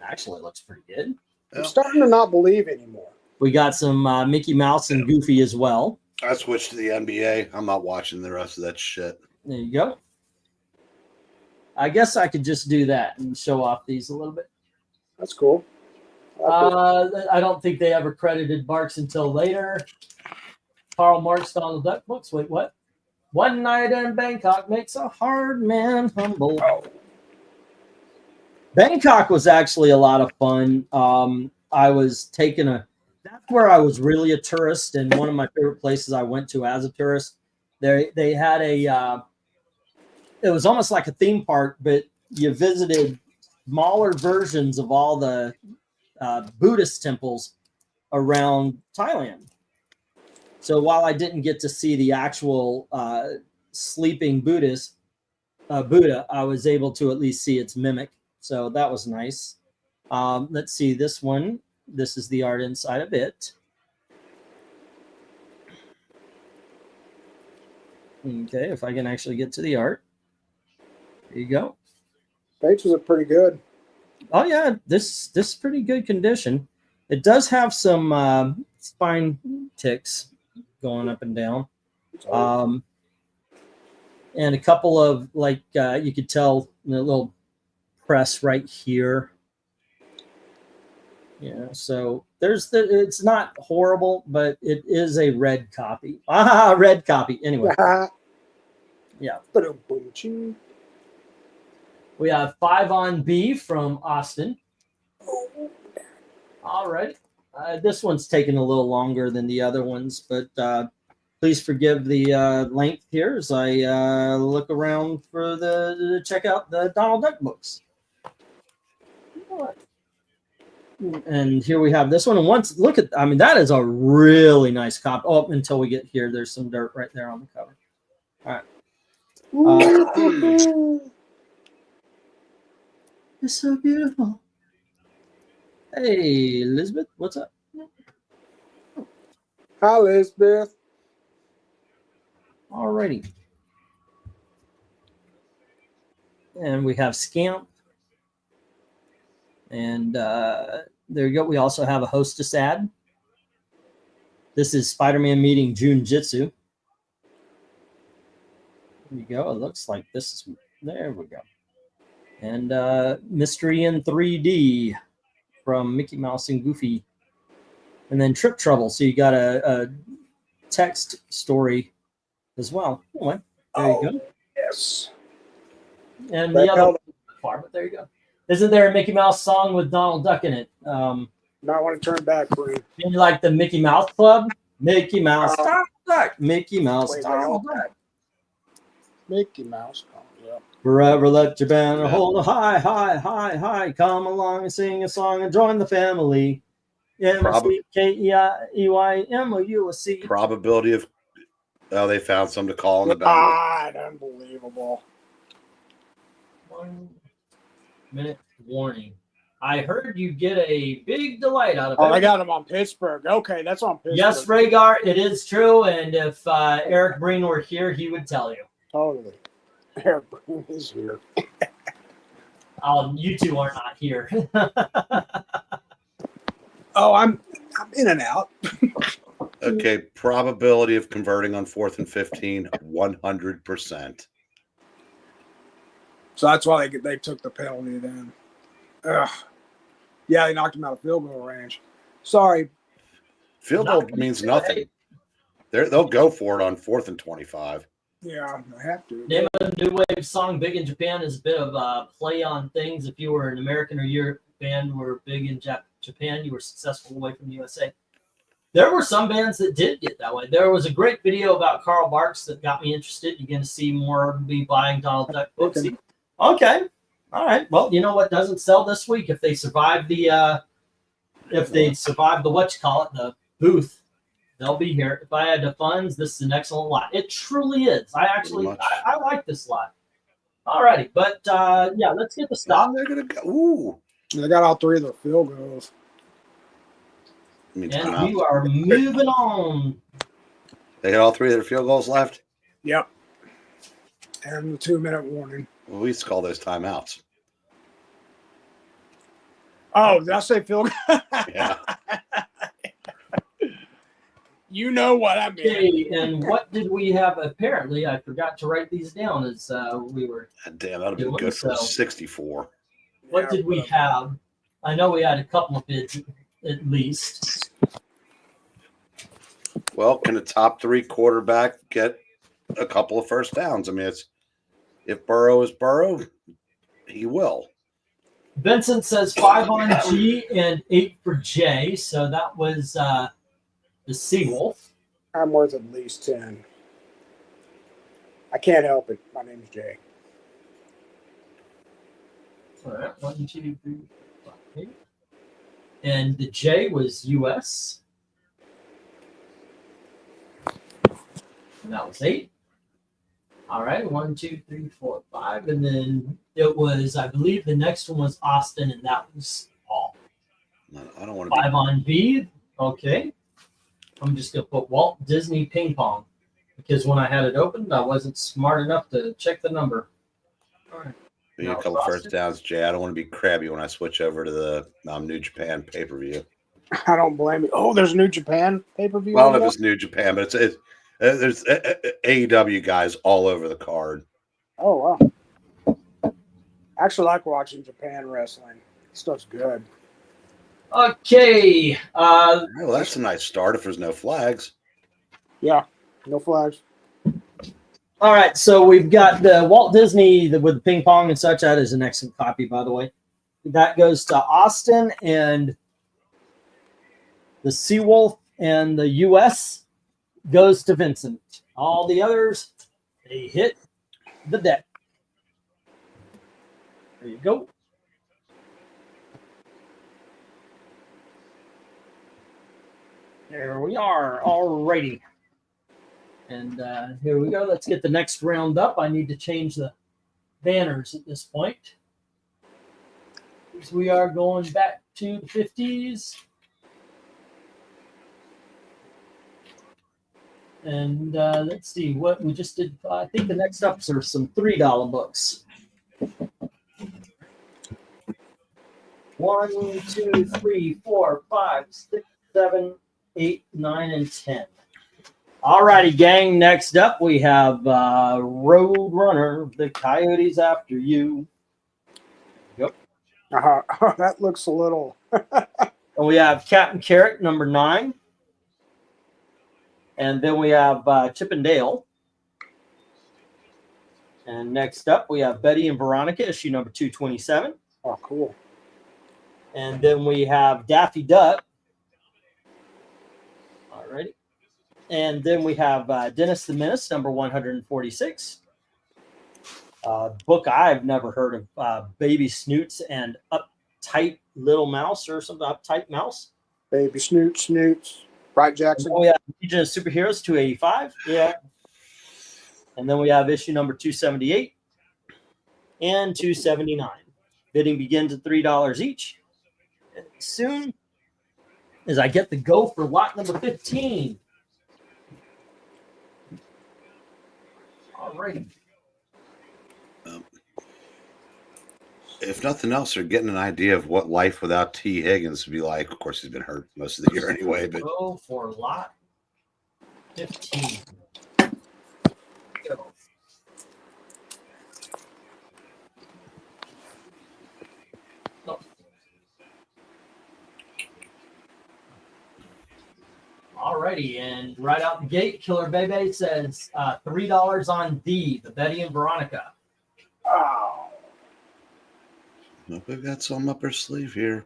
Actually, it looks pretty good. I'm starting to not believe anymore. We got some Mickey Mouse and Goofy as well. I switched to the NBA. I'm not watching the rest of that shit. There you go. I guess I could just do that and show off these a little bit. That's cool. I don't think they ever credited Barks until later. Karl Marx Donald Duck books. Wait, what? One night in Bangkok makes a hard man humble. Oh. Bangkok was actually a lot of fun. I was that's where I was really a tourist, and one of my favorite places I went to as a tourist. They had it was almost like a theme park, but you visited smaller versions of all the Buddhist temples around Thailand. So while I didn't get to see the actual sleeping Buddha, I was able to at least see its mimic. So that was nice. Let's see this one. This is the art inside of it. Okay, if I can actually get to the art. There you go. Pages are pretty good. Oh yeah, this is pretty good condition. It does have some spine ticks going up and down. And a couple of you could tell the little press right here. Yeah, so it's not horrible, but it is a red copy. Red copy. Anyway. Yeah. We have 5 on B from Austin. All right. This one's taking a little longer than the other ones, but please forgive the length here as I look around to check out the Donald Duck books. And here we have this one. And that is a really nice copy. Oh, until we get here, there's some dirt right there on the cover. All right. It's so beautiful. Hey, Elizabeth, what's up? Hi, Elizabeth. Alrighty. And we have Scamp. And there you go. We also have a hostess ad. This is Spider-Man meeting Junjitsu. There you go. It looks like this is, there we go. And Mystery in 3D from Mickey Mouse and Goofy. And then Trip Trouble. So you got a text story as well. Anyway, there you go. Yes. And the other far, but there you go. Isn't there a Mickey Mouse song with Donald Duck in it? Now I want to turn back, please. You like the Mickey Mouse Club? Mickey Mouse, Donald Duck. Mickey Mouse, Donald Duck. Mickey Mouse. Oh, yeah. Forever let your banner hold high, high, high, high. Come along and sing a song and join the family. MCKEYMOUSC. Probability of they found some to call in the back. Unbelievable. 1 minute warning. I heard you get a big delight out of it. Oh, I got him on Pittsburgh. Okay, that's on Pittsburgh. Yes, Rhaegar, it is true. And if Eric Breen were here, he would tell you. Totally. Eric Breen is here. You two are not here. Oh, I'm in and out. Okay, probability of converting on 4th and 15, 100%. So that's why they took the penalty then. Ugh. Yeah, they knocked him out of field goal range. Sorry. Field goal means nothing. They'll go for it on 4th and 25. Yeah, I have to. Name of the new wave song "Big in Japan" is a bit of a play on things. If you were an American or Europe band were big in Japan, you were successful away from the USA. There were some bands that did get that way. There was a great video about Karl Barks that got me interested. You're going to see more of me buying Donald Duck books. Okay. All right. Well, you know what doesn't sell this week? If they survive the the booth, they'll be here. If I had the funds, this is an excellent lot. It truly is. I like this lot. All righty. But yeah, let's get the stop. They're gonna go. Ooh. They got all three of their field goals. And we are moving on. They got all three of their field goals left? Yep. And the 2-minute warning. Well, we used to call those timeouts. Oh, did I say field goal? Yeah. You know what I mean. Okay, and what did we have? Apparently, I forgot to write these down as we were. Damn, that would have been good for 64. What did we have? I know we had a couple of bids at least. Well, can a top 3 quarterback get a couple of first downs? I mean, if Burrow is Burrow, he will. Vincent says 5 on G and 8 for J. So that was the Seawolf. I'm worth at least 10. I can't help it. My name's Jay. All right, 1, 2, 3, 4, 5, 8. And the J was US. And that was 8. All right, 1, 2, 3, 4, 5. And then it was, I believe the next one was Austin, and that was Paul. No, I don't want to 5 on B. Okay. I'm just going to put Walt Disney Ping Pong because when I had it opened, I wasn't smart enough to check the number. All right. be a couple first downs, Jay. I don't want to be crabby when I switch over to the New Japan pay-per-view. I don't blame you. Oh, there's New Japan pay-per-view? Well, I don't know if it's New Japan, but there's AEW guys all over the card. Oh, wow. I actually like watching Japan wrestling. Stuff's good. Okay. Well, that's a nice start if there's no flags. Yeah, no flags. All right, so we've got the Walt Disney with the ping pong and such. That is an excellent copy, by the way. That goes to Austin, and the Seawolf and the U.S. goes to Vincent. All the others, they hit the deck. There you go. There we are. All righty. And here we go. Let's get the next round up. I need to change the banners at this point. We are going back to the 50s. And let's see what we just did. I think the next ups are some $3 books. 1, 2, 3, 4, 5, 6, 7, 8, 9, and 10. All righty, gang. Next up, we have Road Runner. The Coyotes after you. Yep. That looks a little. And we have Captain Carrot, number 9. And then we have Chip and Dale. And next up, we have Betty and Veronica, issue number 227. Oh, cool. And then we have Daffy Duck. All righty. And then we have Dennis the Menace, number 146. Book I've never heard of, Baby Snoots and Uptight Little Mouse or something, Uptight Mouse. Baby Snoots. Right, Jackson? Oh, yeah. Legion of Superheroes, 285. Yeah. And then we have issue number 278 and 279. Bidding begins at $3 each. And soon as I get the go for lot number 15. All right. If nothing else, they're getting an idea of what life without T. Higgins would be like. Of course, he's been hurt most of the year anyway. But Go for lot 15. Go. Oh. Alrighty, and right out the gate, Killer Bebe says $3 on the Betty and Veronica. Oh. look, we've got some up our sleeve here.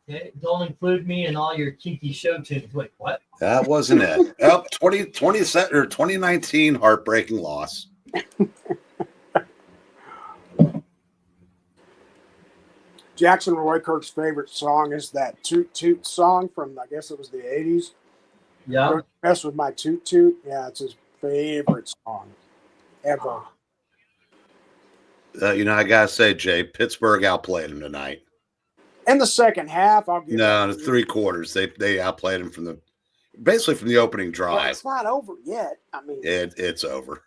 Okay, don't include me in all your kinky show tunes. Wait, what? That wasn't it. 2019 heartbreaking loss. Jackson Roy Kirk's favorite song is that Toot Toot song from, I guess it was the 80s. Yeah. Don't mess with my Toot Toot. Yeah, it's his favorite song ever. I gotta say, Jay, Pittsburgh outplayed him tonight. In the second half, I'll give No, it. the 3 quarters they outplayed him from the opening Well, drive. it's not over yet. I mean, It's over.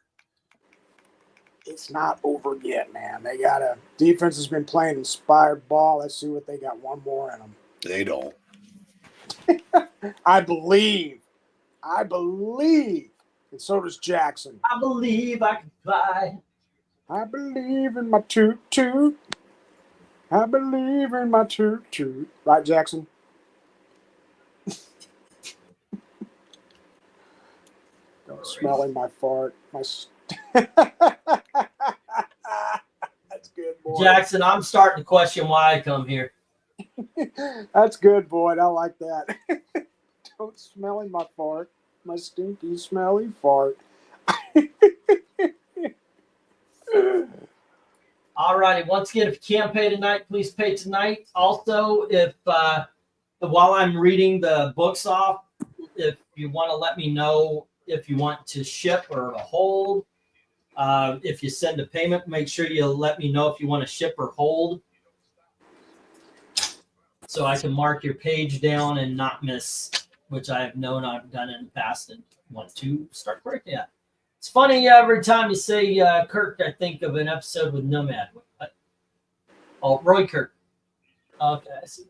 it's not over yet, man. They got a defense has been playing inspired ball. Let's see what they got. One more in them. They don't. I believe, and so does Jackson. I believe I can fly. I believe in my Toot Toot. I believe in my Toot Toot. Right, Jackson? Don't smell in my fart. That's good, boy. Jackson, I'm starting to question why I come here. That's good, boy. I like that. Don't smell in my fart. My stinky, smelly fart. All righty. Once again, if you can't pay tonight, please pay tonight. Also, if while I'm reading the books off, if you want to let me know if you want to ship or to hold. If you send a payment, make sure you let me know if you want to ship or hold, so I can mark your page down and not miss, which I have known I've done in the past and want to start correcting that. It's funny every time you say Kirk, I think of an episode with Nomad. Oh, Roy Kirk. Okay, I see.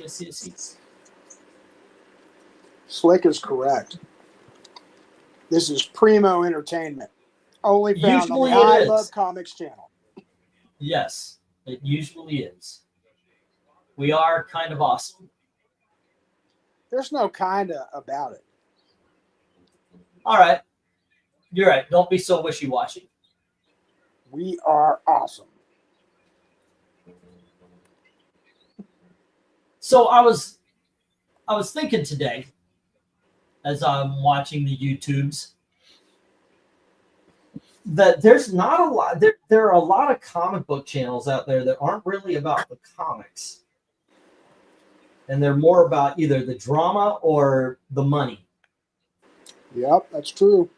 I see. Slick is correct. This is primo entertainment. Only found Usually on the I it is. Love Comics channel. Yes, it usually is. We are kind of awesome. There's no kinda about it. All right. You're right. Don't be so wishy-washy. We are awesome. So I was thinking today, as I'm watching the YouTubes, that there's not a lot. There are a lot of comic book channels out there that aren't really about the comics, and they're more about either the drama or the money. Yep, that's true.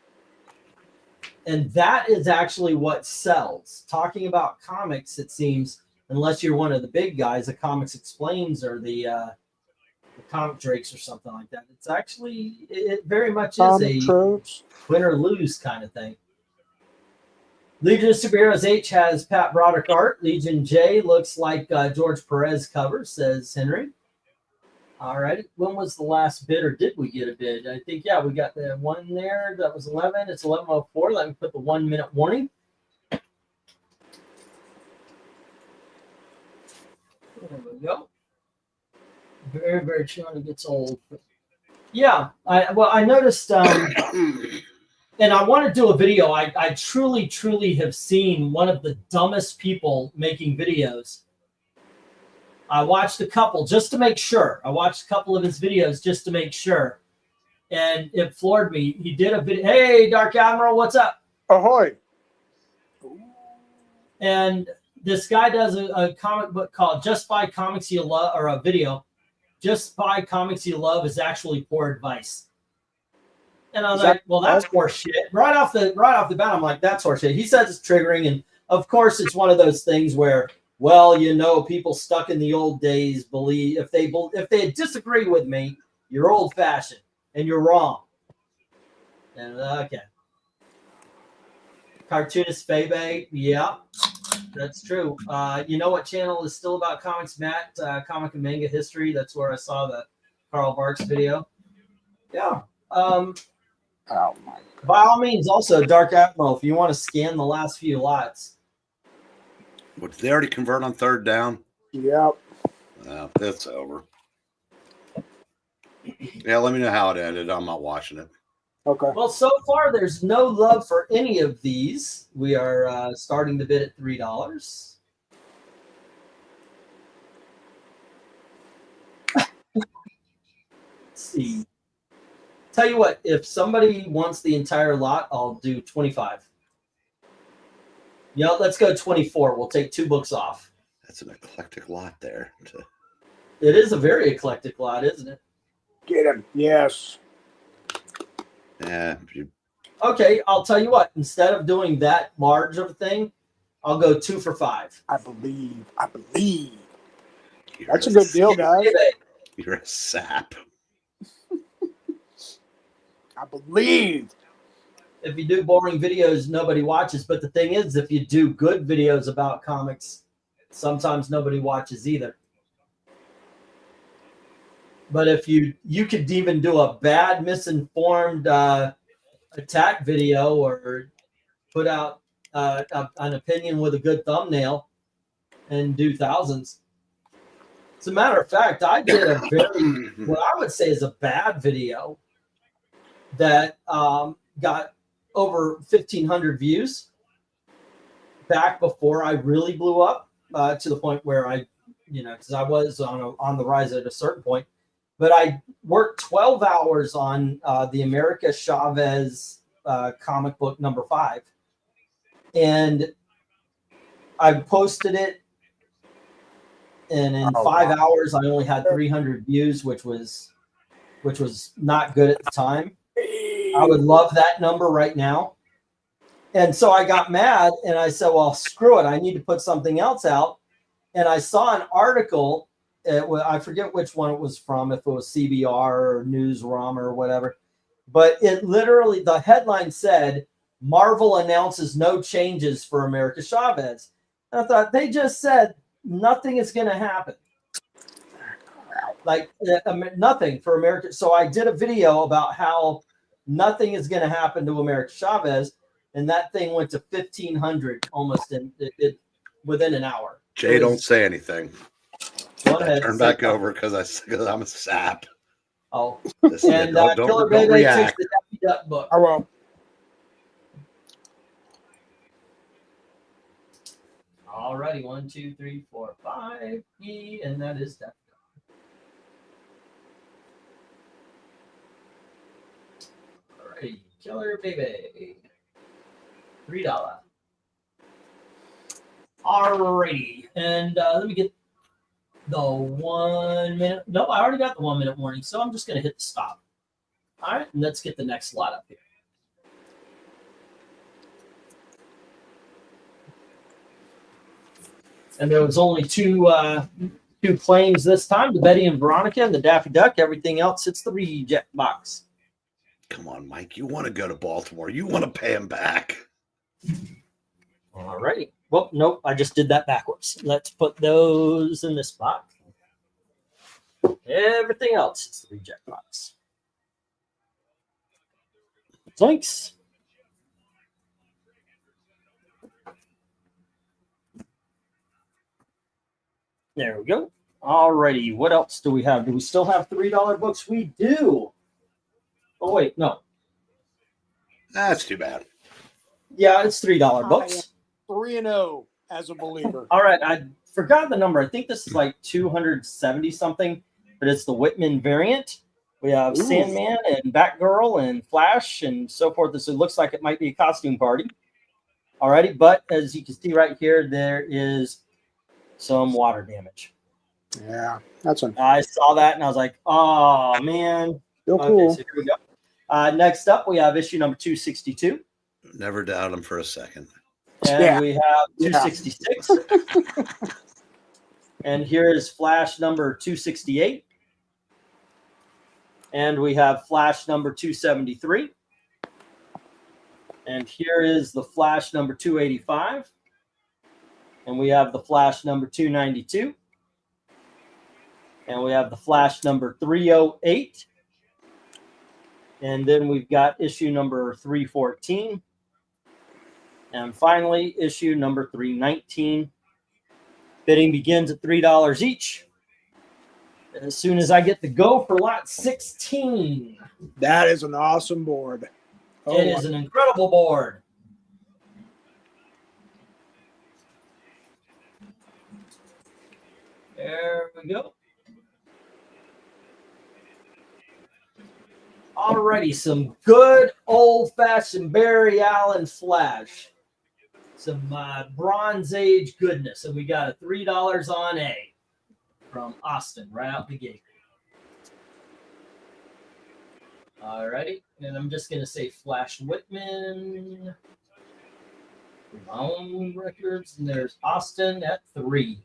And that is actually what sells. Talking about comics, it seems, unless you're one of the big guys, the Comics Explains or the the comic drakes or something like that. It's actually it very much is Comic a tropes. win or lose kind of thing. Legion of Superheroes H has Pat Broderick art. Legion J looks like George Perez cover, says Henry. All right. When was the last bid, or did we get a bid? I think, yeah, we got the one there. That was 11. It's 11:04. Let me put the 1 minute warning. There we go. Very, very true when it gets old. Yeah. I noticed, and I want to do a video. I truly, truly have seen one of the dumbest people making videos. I watched a couple just to make sure. I watched a couple of his videos just to make sure. And it floored me. He did a video. Hey, Dark Admiral, what's up? Ahoy. And this guy does a comic book called Just Buy Comics You Love, or a video. Just Buy Comics You Love is actually poor advice. And I was like, well, that's horseshit. Right off the bat, I'm like, that's horseshit. He says it's triggering. And of course, it's one of those things where, well, people stuck in the old days believe if they disagree with me, you're old fashioned and you're wrong. And okay. Cartoonist Febe, yeah, that's true. You know what channel is still about comics, Matt? Comic and Manga History. That's where I saw the Carl Barks video. Yeah. Oh my. By all means, also Dark Admiral, if you want to scan the last few lots. Did they already convert on third down? Yep. It's over. Yeah, let me know how it ended. I'm not watching it. Okay. Well, so far there's no love for any of these. We are starting the bid at $3. Let's see. Tell you what, if somebody wants the entire lot, I'll do 25. Yeah, let's go 24. We'll take 2 books off. That's an eclectic lot there. It is a very eclectic lot, isn't it? Get him. Yes. Yeah. Okay, I'll tell you what. Instead of doing that large of a thing, I'll go 2 for 5. I believe. That's a good deal, guys. You're a sap. I believe. If you do boring videos, nobody watches. But the thing is, if you do good videos about comics, sometimes nobody watches either. But if you could even do a bad, misinformed attack video or put out an opinion with a good thumbnail and do thousands. As a matter of fact, I did a very, what I would say is a bad video that got over 1,500 views back before I really blew up to the point where I, because I was on the rise at a certain point. But I worked 12 hours on the America Chavez comic book number 5. And I posted it. And in 5 hours, I only had 300 views, which was not good at the time. I would love that number right now. And so I got mad and I said, well, screw it. I need to put something else out. And I saw an article. I forget which one it was from, if it was CBR or Newsrom or whatever. But it literally, the headline said, Marvel announces no changes for America Chavez. And I thought, they just said nothing is going to happen. Like nothing for America. So I did a video about how nothing is going to happen to America Chavez. And that thing went to 1,500 almost within an hour. Jay, don't say anything. Go ahead. Turn back over because I'm a sap. Oh, Listen, and don't Killer Baby react. takes the Daffy Duck book. I will. Alrighty, 1, 2, 3, 4, 5, E, and that is Daffy Duck. Alrighty, Killer Baby, $3. Alrighty, and let me get the 1 minute. No, I already got the 1 minute warning, so I'm just going to hit the stop. All right, and let's get the next lot up here. And there was only two 2 claims this time, the Betty and Veronica and the Daffy Duck. Everything else hits the reject box. Come on, Mike. You want to go to Baltimore. You want to pay him back. All right. Well, nope. I just did that backwards. Let's put those in this box. Everything else hits the reject box. Zoinks. There we go. Alrighty. What else do we have? Do we still have $3 books? We do. Oh, wait. No. That's too bad. Yeah, it's $3 books. 3-0 as a believer. All right. I forgot the number. I think this is like 270 something, but it's the Whitman variant. We have Sandman and Batgirl and Flash and so forth. So it looks like it might be a costume party. Alrighty. But as you can see right here, there is some water damage. Yeah, that's a I saw that and I was like, oh, man. still Okay, cool. so here we go. Next up, we have issue number 262. Never doubt him for a second. And Yeah. we have 266. And here is Flash number 268. And we have Flash number 273. And here is the Flash number 285. And we have the Flash number 292. And we have the Flash number 308. And then we've got issue number 314. And finally, issue number 319. Bidding begins at $3 each. As soon as I get the go for lot 16. That is an awesome board. Oh, It is an incredible board. There we go. Alrighty, some good old-fashioned Barry Allen Flash. Some Bronze Age goodness. And we got a $3 on A from Austin right out the gate. Alrighty, and I'm just going to say Flash Whitman. My own records, and there's Austin at 3.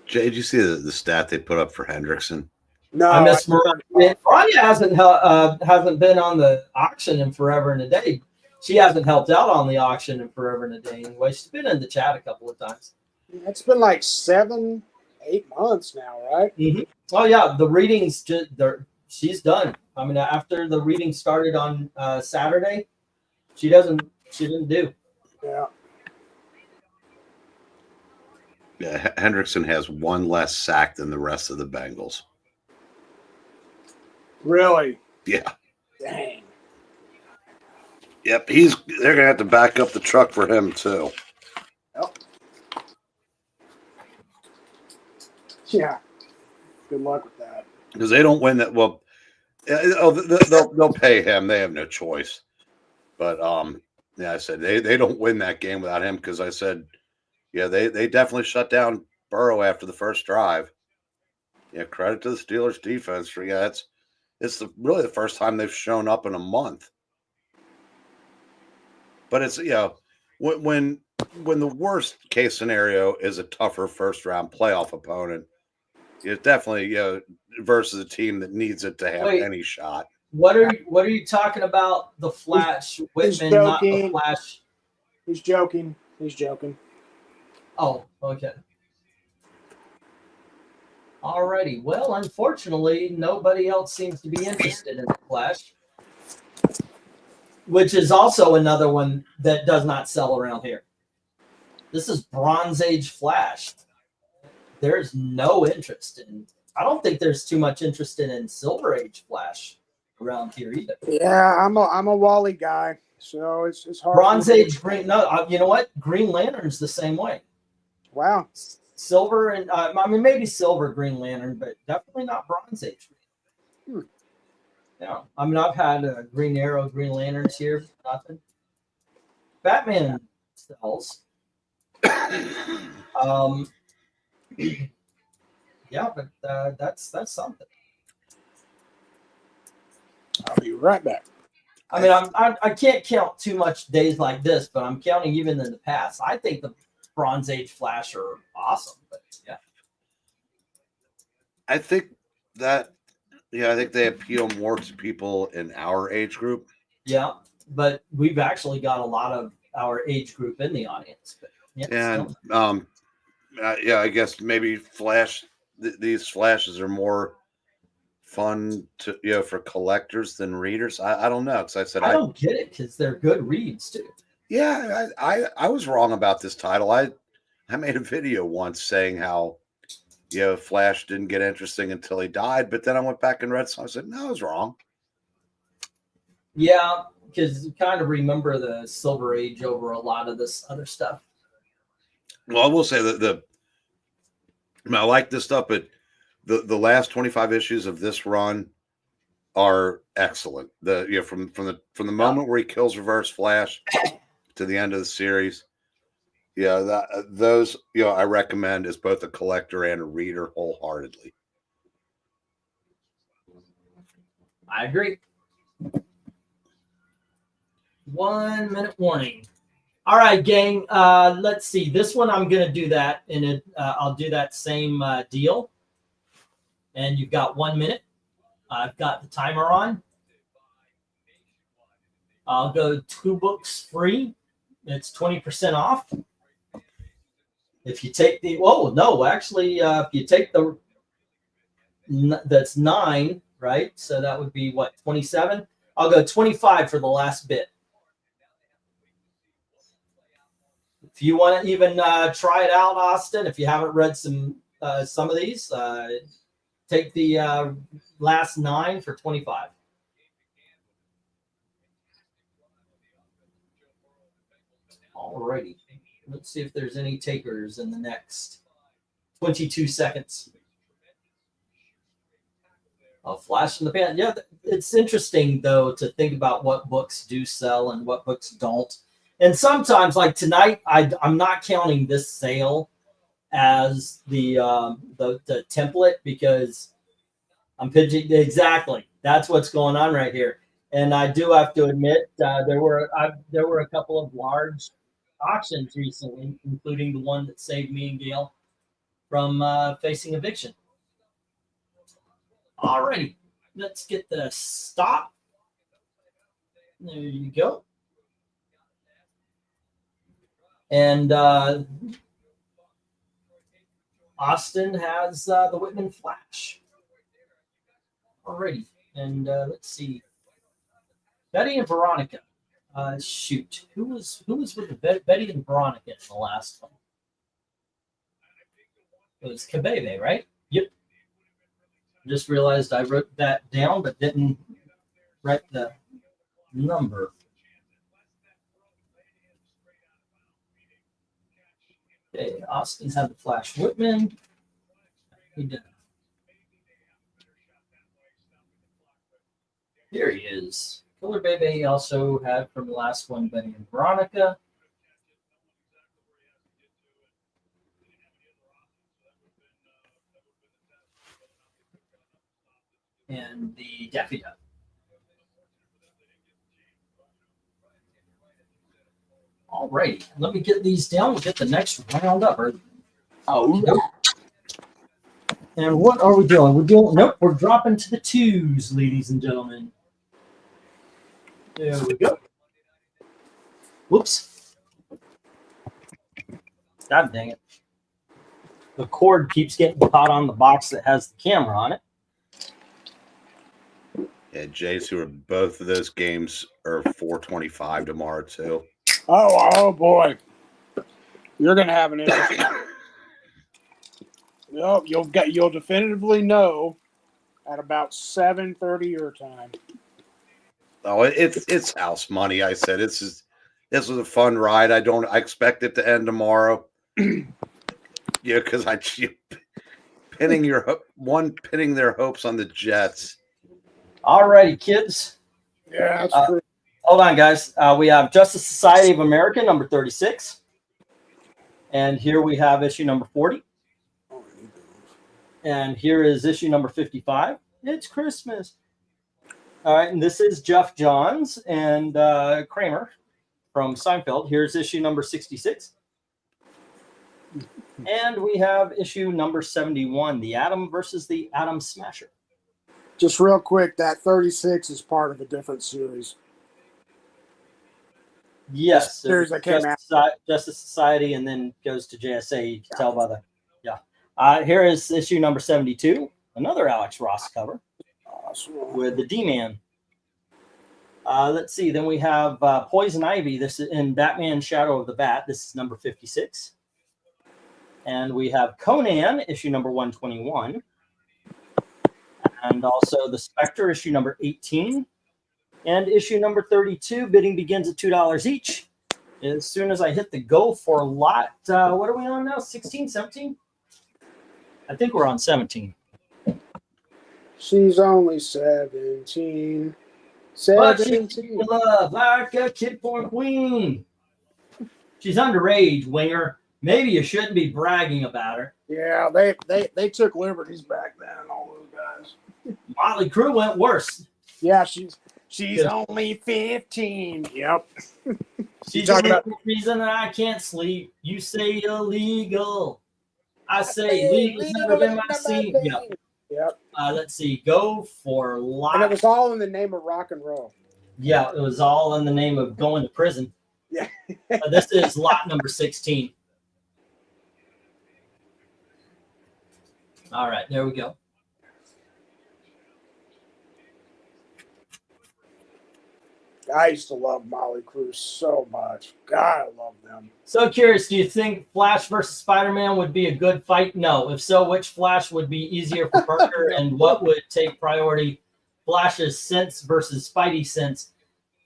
Jay, did you see the stat they put up for Hendrickson? no, I miss Mariah. Mariah hasn't been on the auction in forever and a day. She hasn't helped out on the auction in forever and a day anyway. She's been in the chat a couple of times. it's been like 7-8 months now, right? Oh yeah, the readings she's done. I mean, after the reading started on Saturday, she didn't do. Yeah. Yeah, Hendrickson has one less sack than the rest of the Bengals. Really? Yeah. Dang. Yep, they're gonna have to back up the truck for him too. Yep. Yeah. Good luck with that. Because they don't win that. Well, they'll pay him. They have no choice. But yeah, I said they don't win that game without him because I said, yeah, they definitely shut down Burrow after the first drive. Yeah, credit to the Steelers defense for it's really the first time they've shown up in a month. But it's when the worst case scenario is a tougher first round playoff opponent, it's definitely versus a team that needs it to have any shot. What are you talking about? The Flash Whitman, not the Flash. He's joking. He's joking. Oh, okay. Alrighty. Well, unfortunately, nobody else seems to be interested in the Flash, which is also another one that does not sell around here. This is Bronze Age Flash. There's no interest in. I don't think there's too much interest in Silver Age Flash around here either. Yeah, I'm a Wally guy, so it's hard. Bronze Age Green. No, you know what? Green Lantern's the same way. Wow. Silver and I mean maybe Silver Green Lantern, but definitely not Bronze Age. Yeah, I mean I've had Green Arrow, Green Lanterns here, nothing. Batman sells. Yeah, but that's something. I'll be right back. I mean, I can't count too much days like this, but I'm counting even in the past. I think the Bronze Age Flash are awesome, but yeah. I think that, I think they appeal more to people in our age group. Yeah, but we've actually got a lot of our age group in the audience. But And I guess maybe these flashes are more fun to for collectors than readers. I don't know, because I don't get it because they're good reads too. Yeah, I was wrong about this title. I made a video once saying how Flash didn't get interesting until he died, but then I went back and read some. I said, no, I was wrong. Yeah, because you kind of remember the Silver Age over a lot of this other stuff. Well, I will say that I like this stuff, but the last 25 issues of this run are excellent. From the moment where he kills Reverse Flash to the end of the series. Yeah, those I recommend as both a collector and a reader wholeheartedly. I agree. 1 minute warning. All right, gang. Let's see. This one I'm gonna do that in it. I'll do that same deal. And you've got 1 minute. I've got the timer on. I'll go 2 books free. It's 20% off. If you take if you take that's 9, right? So that would be what, 27? I'll go 25 for the last bit. If you want to even try it out, Austin, if you haven't read some of these, take the last 9 for 25. Alrighty. Let's see if there's any takers in the next 22 seconds. A flash in the pan. Yeah, it's interesting, though, to think about what books do sell and what books don't. And sometimes, like tonight, I'm not counting this sale as the template because I'm pitching exactly. That's what's going on right here. And I do have to admit there were a couple of large auctions recently, including the one that saved me and Gail from facing eviction. Alrighty, let's get the stop. There you go. And Austin has the Whitman Flash. Alrighty, and let's see. Betty and Veronica. Shoot, who was with the Betty and Veronica in the last one? It was Kabebe, right? Yep. Just realized I wrote that down, but didn't write the number. Okay, Austin had the Flash Whitman. He did. Here he is. Killer Bebe also had from the last one Betty and Veronica. And the Daffy Duck. All right, let me get these down. We'll get the next round up. And what are we doing? We're dropping to the 2s, ladies and gentlemen. There we go. Whoops. God dang it. The cord keeps getting caught on the box that has the camera on it. Yeah, Jace, who are both of those games are $4.25 tomorrow too. Oh boy, you're gonna have an interesting. You'll definitively know at about 7:30 your time. Oh, it's house money. I said this was a fun ride. I expect it to end tomorrow. Yeah, because pinning their hopes on the Jets. All righty, kids. Yeah, that's true. Hold on, guys. We have Justice Society of America, number 36. And here we have issue number 40. And here is issue number 55. It's Christmas. All right, and this is Jeff Johns and Kramer from Seinfeld. Here's issue number 66. And we have issue number 71, The Atom versus the Atom Smasher. Just real quick, that 36 is part of a different series. Yes, The series that came Justice Society, and then goes to JSA. You can tell by the here is issue number 72, another Alex Ross cover with the D-Man. Let's see. Then we have Poison Ivy. This is in Batman: Shadow of the Bat. This is number 56. And we have Conan, issue number 121. And also the Spectre, issue number 18. And issue number 32. Bidding begins at $2 each. As soon as I hit the go for lot, what are we on now? 16, 17? I think we're on 17. She's only 17. But she's 17. love like a kid porn queen. She's underage, Winger. Maybe you shouldn't be bragging about her. Yeah, they took liberties back then, all those guys. Motley Crue went worse. Yeah, she's only 15. Yep. She's the reason that I can't sleep. You say illegal. I say legal's never been my scene. Yep. Let's see. Go for lot. And it was all in the name of rock and roll. Yeah, it was all in the name of going to prison. Yeah. This is lot number 16. All right, there we go. I used to love Motley Crue so much. God, I love them. So curious, do you think Flash versus Spider-Man would be a good fight? No. If so, which Flash would be easier for Parker and what would take priority? Flash's sense versus Spidey sense.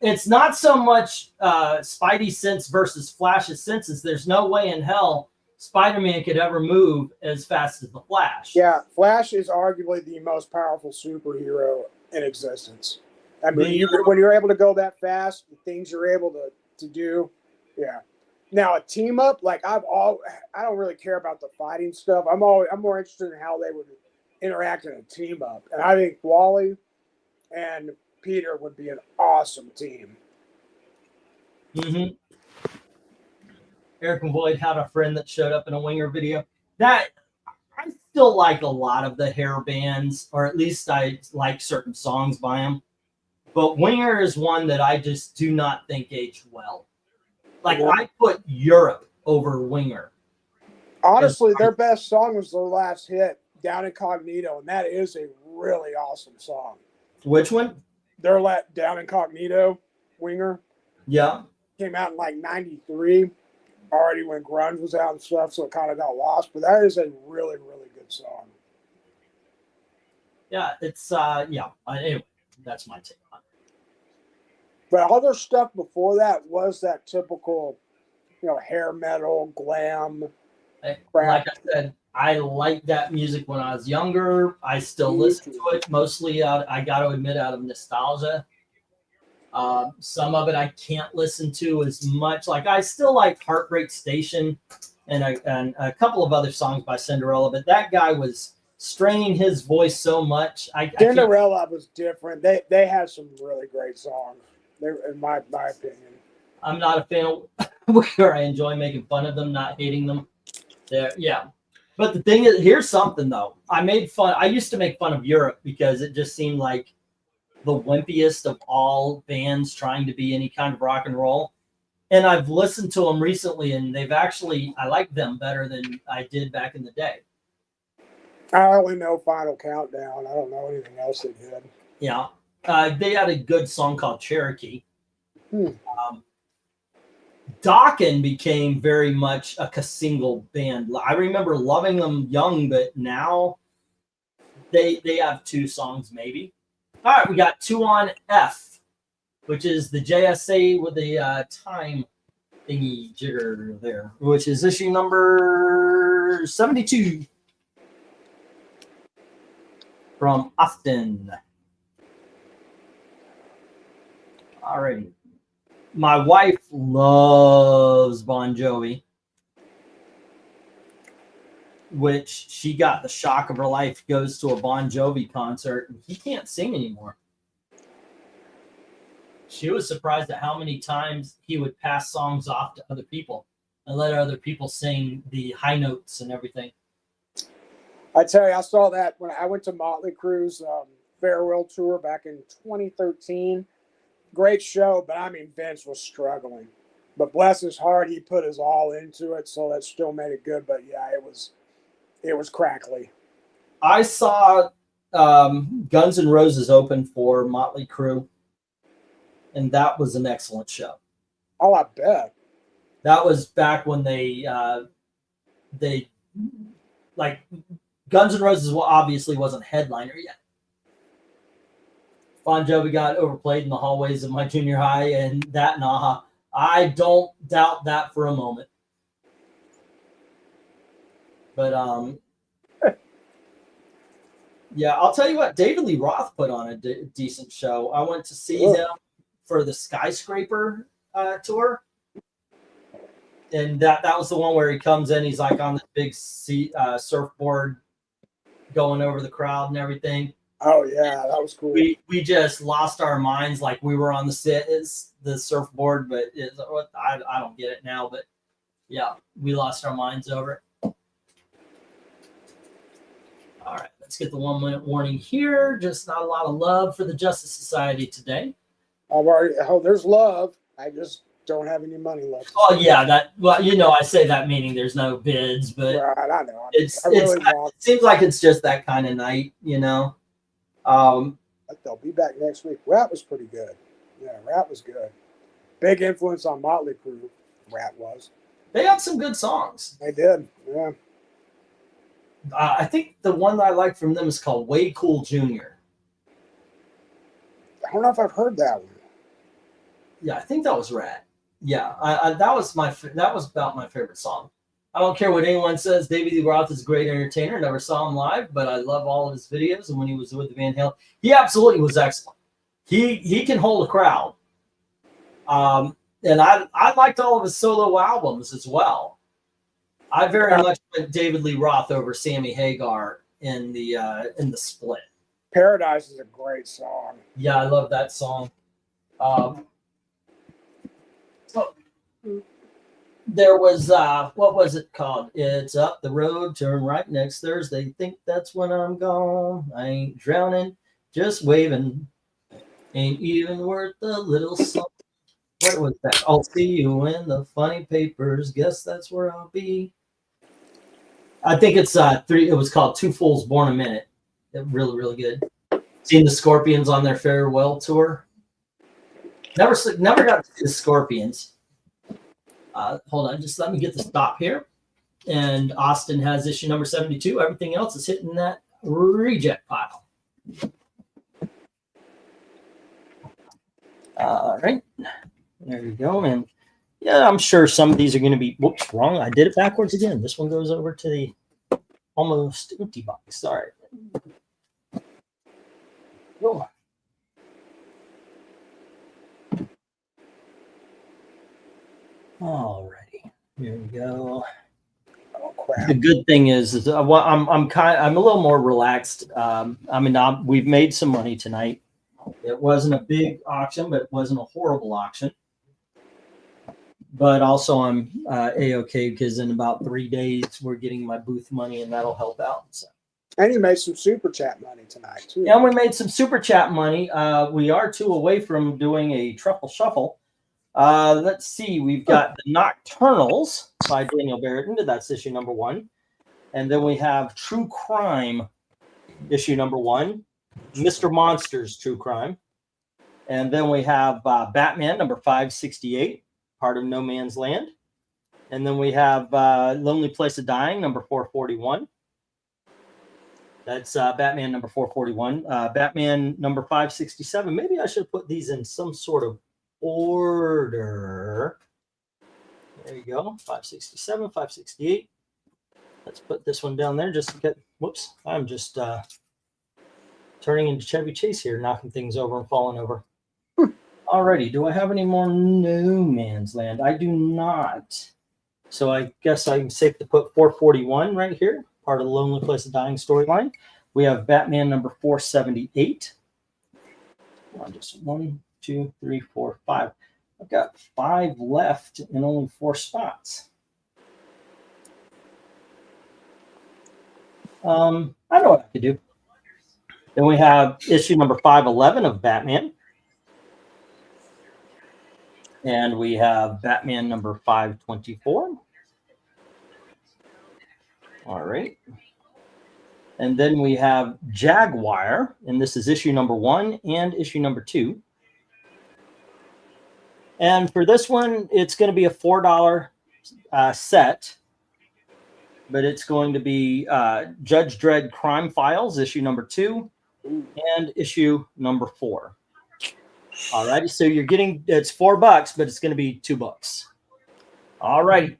It's not so much Spidey sense versus Flash's senses. There's no way in hell Spider-Man could ever move as fast as the Flash. Yeah, Flash is arguably the most powerful superhero in existence. I mean, when you're able to go that fast, the things you're able to do, yeah. Now a team up, like I don't really care about the fighting stuff. I'm more interested in how they would interact in a team up, and I think Wally and Peter would be an awesome team. Mm-hmm. Eric and Boyd had a friend that showed up in a Winger video. That I still like a lot of the hair bands, or at least I like certain songs by them. But Winger is one that I just do not think aged well. Like, I put Europe over Winger. Honestly, their best song was their last hit, Down Incognito, and that is a really awesome song. Which one? Their Down Incognito, Winger. Yeah. Came out in like 93, already when grunge was out and stuff, so it kind of got lost. But that is a really, really good song. Yeah, it's, anyway, that's my take on it. But all their stuff before that was that typical, hair metal, glam. Like I said, I liked that music when I was younger. I still listen to it, mostly I got to admit, out of nostalgia. Some of it I can't listen to as much. Like, I still like Heartbreak Station and a couple of other songs by Cinderella, but that guy was straining his voice so much. Cinderella was different. They had some really great songs. In my opinion. I'm not a fan of where I enjoy making fun of them, not hating them. Yeah. But the thing is, here's something though. I used to make fun of Europe because it just seemed like the wimpiest of all bands trying to be any kind of rock and roll. And I've listened to them recently, and I like them better than I did back in the day. I only know Final Countdown. I don't know anything else they did. Yeah. They had a good song called Cherokee. Dokken became very much a single band. I remember loving them young, but now they have two songs maybe. All right, we got 2 on F, which is the JSA with the time thingy jigger there, which is issue number 72 from Austin. Alrighty. My wife loves Bon Jovi, which she got the shock of her life, goes to a Bon Jovi concert, and he can't sing anymore. She was surprised at how many times he would pass songs off to other people I let other people sing the high notes and everything. I tell you, I saw that when I went to Motley Crue's farewell tour back in 2013. Great show, but I mean, Vince was struggling. But bless his heart, he put his all into it, so that still made it good. But yeah, it was crackly. I saw Guns N' Roses open for Motley Crue, and that was an excellent show. Oh, I bet. That was back when they like Guns N' Roses obviously wasn't headliner yet. Bon Jovi got overplayed in the hallways of my junior high, and that Naha. I don't doubt that for a moment. But yeah, I'll tell you what, David Lee Roth put on a decent show. I went to see him for the Skyscraper tour. And that was the one where he comes in, he's like on this big surfboard going over the crowd and everything. Oh yeah, that was cool. We just lost our minds, like we were on the surfboard, but I don't get it now. But yeah, we lost our minds over it. All right, let's get the 1 minute warning here. Just not a lot of love for the Justice Society today. There's love. I just don't have any money left. Oh yeah, I say that meaning there's no bids, but right, I know. It seems like it's just that kind of night, They'll be back next week. Rat was pretty good. Yeah, Rat was good. Big influence on Motley Crue. Rat was. They had some good songs. They did. Yeah. I think the one that I like from them is called Way Cool Jr. I don't know if I've heard that one. Yeah, I think that was Rat. Yeah, that was about my favorite song. I don't care what anyone says. David Lee Roth is a great entertainer. Never saw him live, but I love all of his videos. And when he was with the Van Halen, he absolutely was excellent. He can hold a crowd. And I liked all of his solo albums as well. I very much went David Lee Roth over Sammy Hagar in the split. Paradise is a great song. Yeah, I love that song. There was what was it called? It's Up the Road, Turn Right Next Thursday. Think that's when I'm gone. I ain't drowning, just waving. Ain't even worth a little song. What was that? I'll see you in the funny papers. Guess that's where I'll be. I think it's it was called Two Fools Born a Minute. Really, really good. Seen the Scorpions on their farewell tour. Never got to see the Scorpions. Hold on, just let me get the stop here. And Austin has issue number 72. Everything else is hitting that reject pile. All right. There you go. And yeah, I'm sure some of these are going to be, whoops, wrong. I did it backwards again. This one goes over to the almost empty box. All right. Go on. Alrighty, here we go. Oh crap! The good thing is I'm a little more relaxed. We've made some money tonight. It wasn't a big auction, but it wasn't a horrible auction. But also I'm A-okay because in about 3 days we're getting my booth money and that'll help out. So. And you made some super chat money tonight too. Yeah, we made some super chat money. We are 2 away from doing a truffle shuffle. Let's see. We've got the Nocturnals by Daniel Barrington. That's issue number 1. And then we have True Crime, issue number 1. Mr. Monsters, True Crime. And then we have Batman, number 568, part of No Man's Land. And then we have Lonely Place of Dying, number 441. That's Batman number 441. Batman number 567. Maybe I should put these in some sort of order. There you go. 567, 568. Let's put this one down there just to get, whoops, I'm just turning into Chevy Chase here, knocking things over and falling over. Alrighty, do I have any more No Man's Land? I do not. So I guess I'm safe to put 441 right here, part of the Lonely Place of Dying storyline. We have Batman number 478. Just 1, 2, 3, 4, 5. I've got 5 left and only 4 spots. I know what I could do. Then we have issue number 511 of Batman. And we have Batman number 524. All right. And then we have Jaguar, and this is issue number 1 and issue number 2. And for this one, it's going to be a $4 set, but it's going to be Judge Dredd Crime Files, issue number 2, and issue number 4. All righty, so you're getting, it's $4, but it's going to be $2. All right,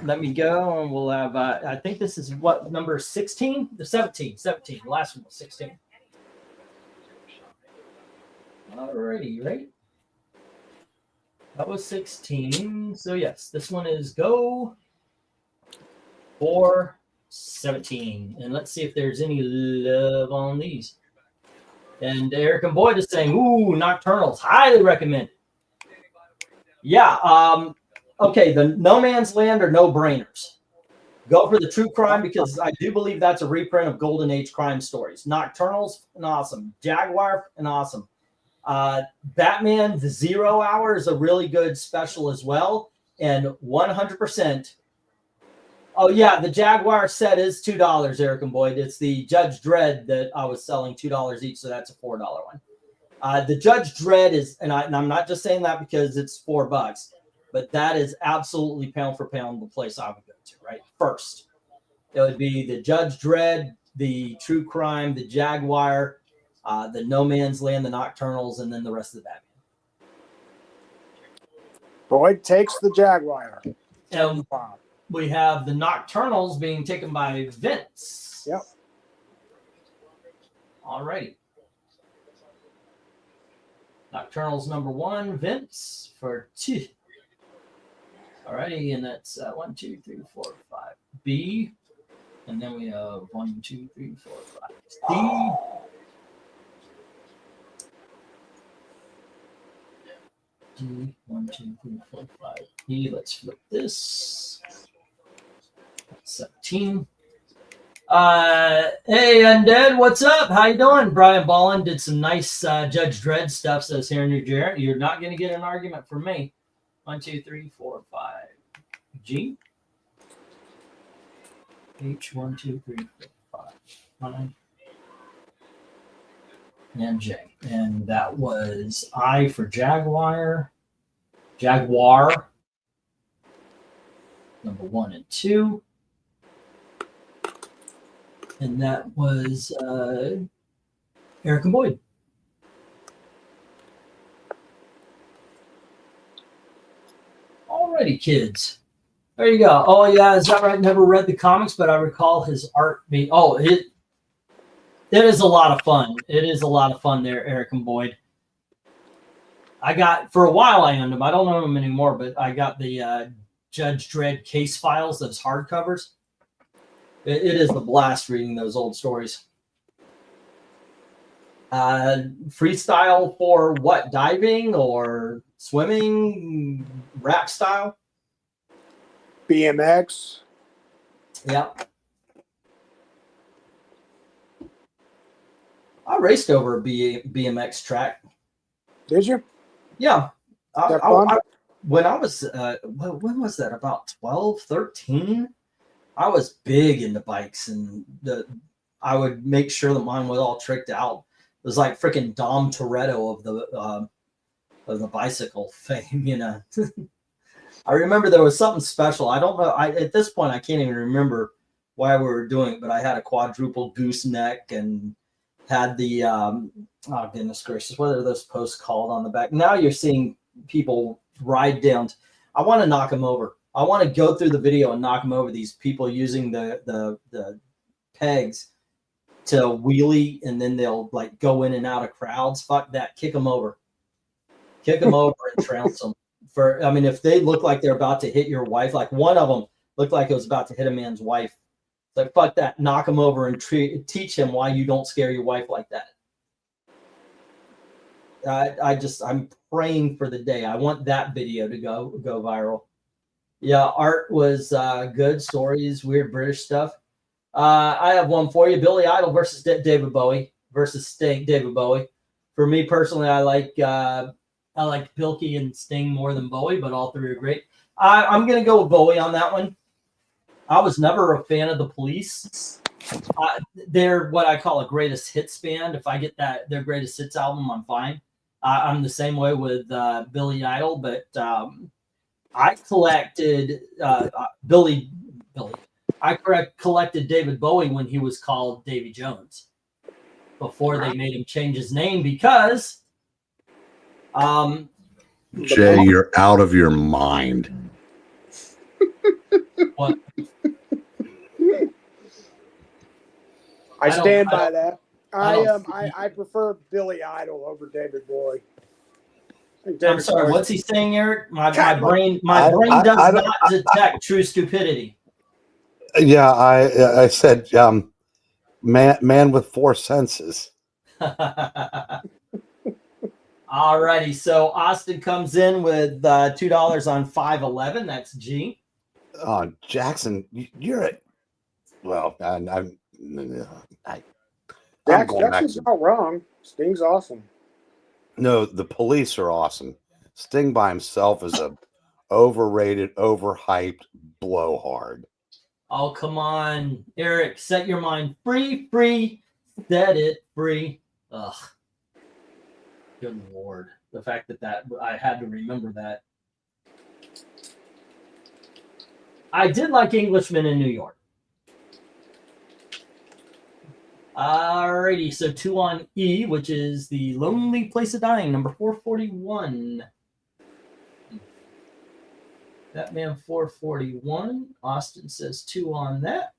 let me go, and we'll have, I think this is what, number 16? The 17, the last one was 16. All righty, right? That was 16. So yes, this one is go for 17. And let's see if there's any love on these. And Eric and Boyd is saying, ooh, Nocturnals, highly recommend. Yeah, okay, the No Man's Land are no-brainers. Go for the true crime because I do believe that's a reprint of Golden Age crime stories. Nocturnals, and awesome. Jaguar, and awesome. Batman the 0 Hour is a really good special as well, and 100%. Oh yeah, the Jaguar set is $2, Eric and Boyd. It's the Judge Dredd that I was selling $2 each, so that's a $4 one. The Judge Dredd is, and I'm not just saying that because it's $4, but that is absolutely pound for pound the place I would go to. Right, first it would be the Judge Dredd, the True Crime, the Jaguar. The No Man's Land, the Nocturnals, and then the rest of the Batman. Boyd takes the Jaguar. And we have the Nocturnals being taken by Vince. Yep. All righty. Nocturnals number 1, Vince for 2. All righty, and that's 1, 2, 3, 4, 5. B. And then we have 1, 2, 3, 4, 5. C. D, 1, 2, 3, 4, 5. E, let's flip this. 17. Hey, Undead, what's up? How you doing? Brian Ballin did some nice Judge Dredd stuff, says here in New Jersey. You're not going to get an argument from me. 1, 2, 3, 4, 5. G. H, 1, 2, 3, 4, 5. 9. And J. And that was I for Jaguar. Number 1 and 2. And that was Eric and Boyd. Alrighty, kids. There you go. Oh, yeah, is that right? Never read the comics, but I recall his art being... Oh, it is a lot of fun. It is a lot of fun there, Eric and Boyd. I got, for a while I owned them. I don't own them anymore, but I got the Judge Dredd case files, those hardcovers. It is a blast reading those old stories. Freestyle for what? Diving or swimming? Rap style? BMX. Yep. I raced over a BMX track. Did you? Yeah. Fun? When I was, when was that? About 12, 13? I was big into bikes, and I would make sure that mine was all tricked out. It was like freaking Dom Toretto of the bicycle fame, you know. I remember there was something special. I don't know. At this point, I can't even remember why we were doing it, but I had a quadruple gooseneck and had the oh goodness gracious, what are those posts called on the back? Now you're seeing people ride down. I want to knock them over. I want to go through the video and knock them over. These people using the pegs to wheelie, and then they'll like go in and out of crowds. Fuck that. Kick them over. Kick them over and trounce them. I mean, if they look like they're about to hit your wife, like one of them looked like it was about to hit a man's wife. It's like, fuck that. Knock him over and teach him why you don't scare your wife like that. I'm praying for the day. I want that video to go viral. Yeah, art was good. Stories, weird British stuff. I have one for you: Billy Idol versus David Bowie versus Sting. David Bowie. For me personally, I like Pilkey and Sting more than Bowie, but all three are great. I'm gonna go with Bowie on that one. I was never a fan of the Police. They're what I call a greatest hits band. If I get their greatest hits album, I'm fine. I'm the same way with Billy Idol, but I collected Billy. I collected David Bowie when he was called Davy Jones before they made him change his name because Jay, you're out of your mind. what? I stand by don't- that. I don't- I prefer Billy Idol over David Bowie. I think I'm David sorry. Bowie's- What's he saying, Eric? My God, brain I does don't- not detect true stupidity. Yeah, I said man with four senses. Alrighty, so Austin comes in with $2 on 511. That's G. Oh, Jackson, you're a well. I'm going back. Jackson's not wrong. Sting's awesome. No, the Police are awesome. Sting by himself is a overrated, overhyped blowhard. Oh, come on, Eric, set your mind free, set it free. Ugh. Good Lord. The fact that I had to remember that. I did like Englishman in New York. Alrighty, so 2 on E, which is The Lonely Place of Dying, number 441. Batman 441. Austin says 2 on that.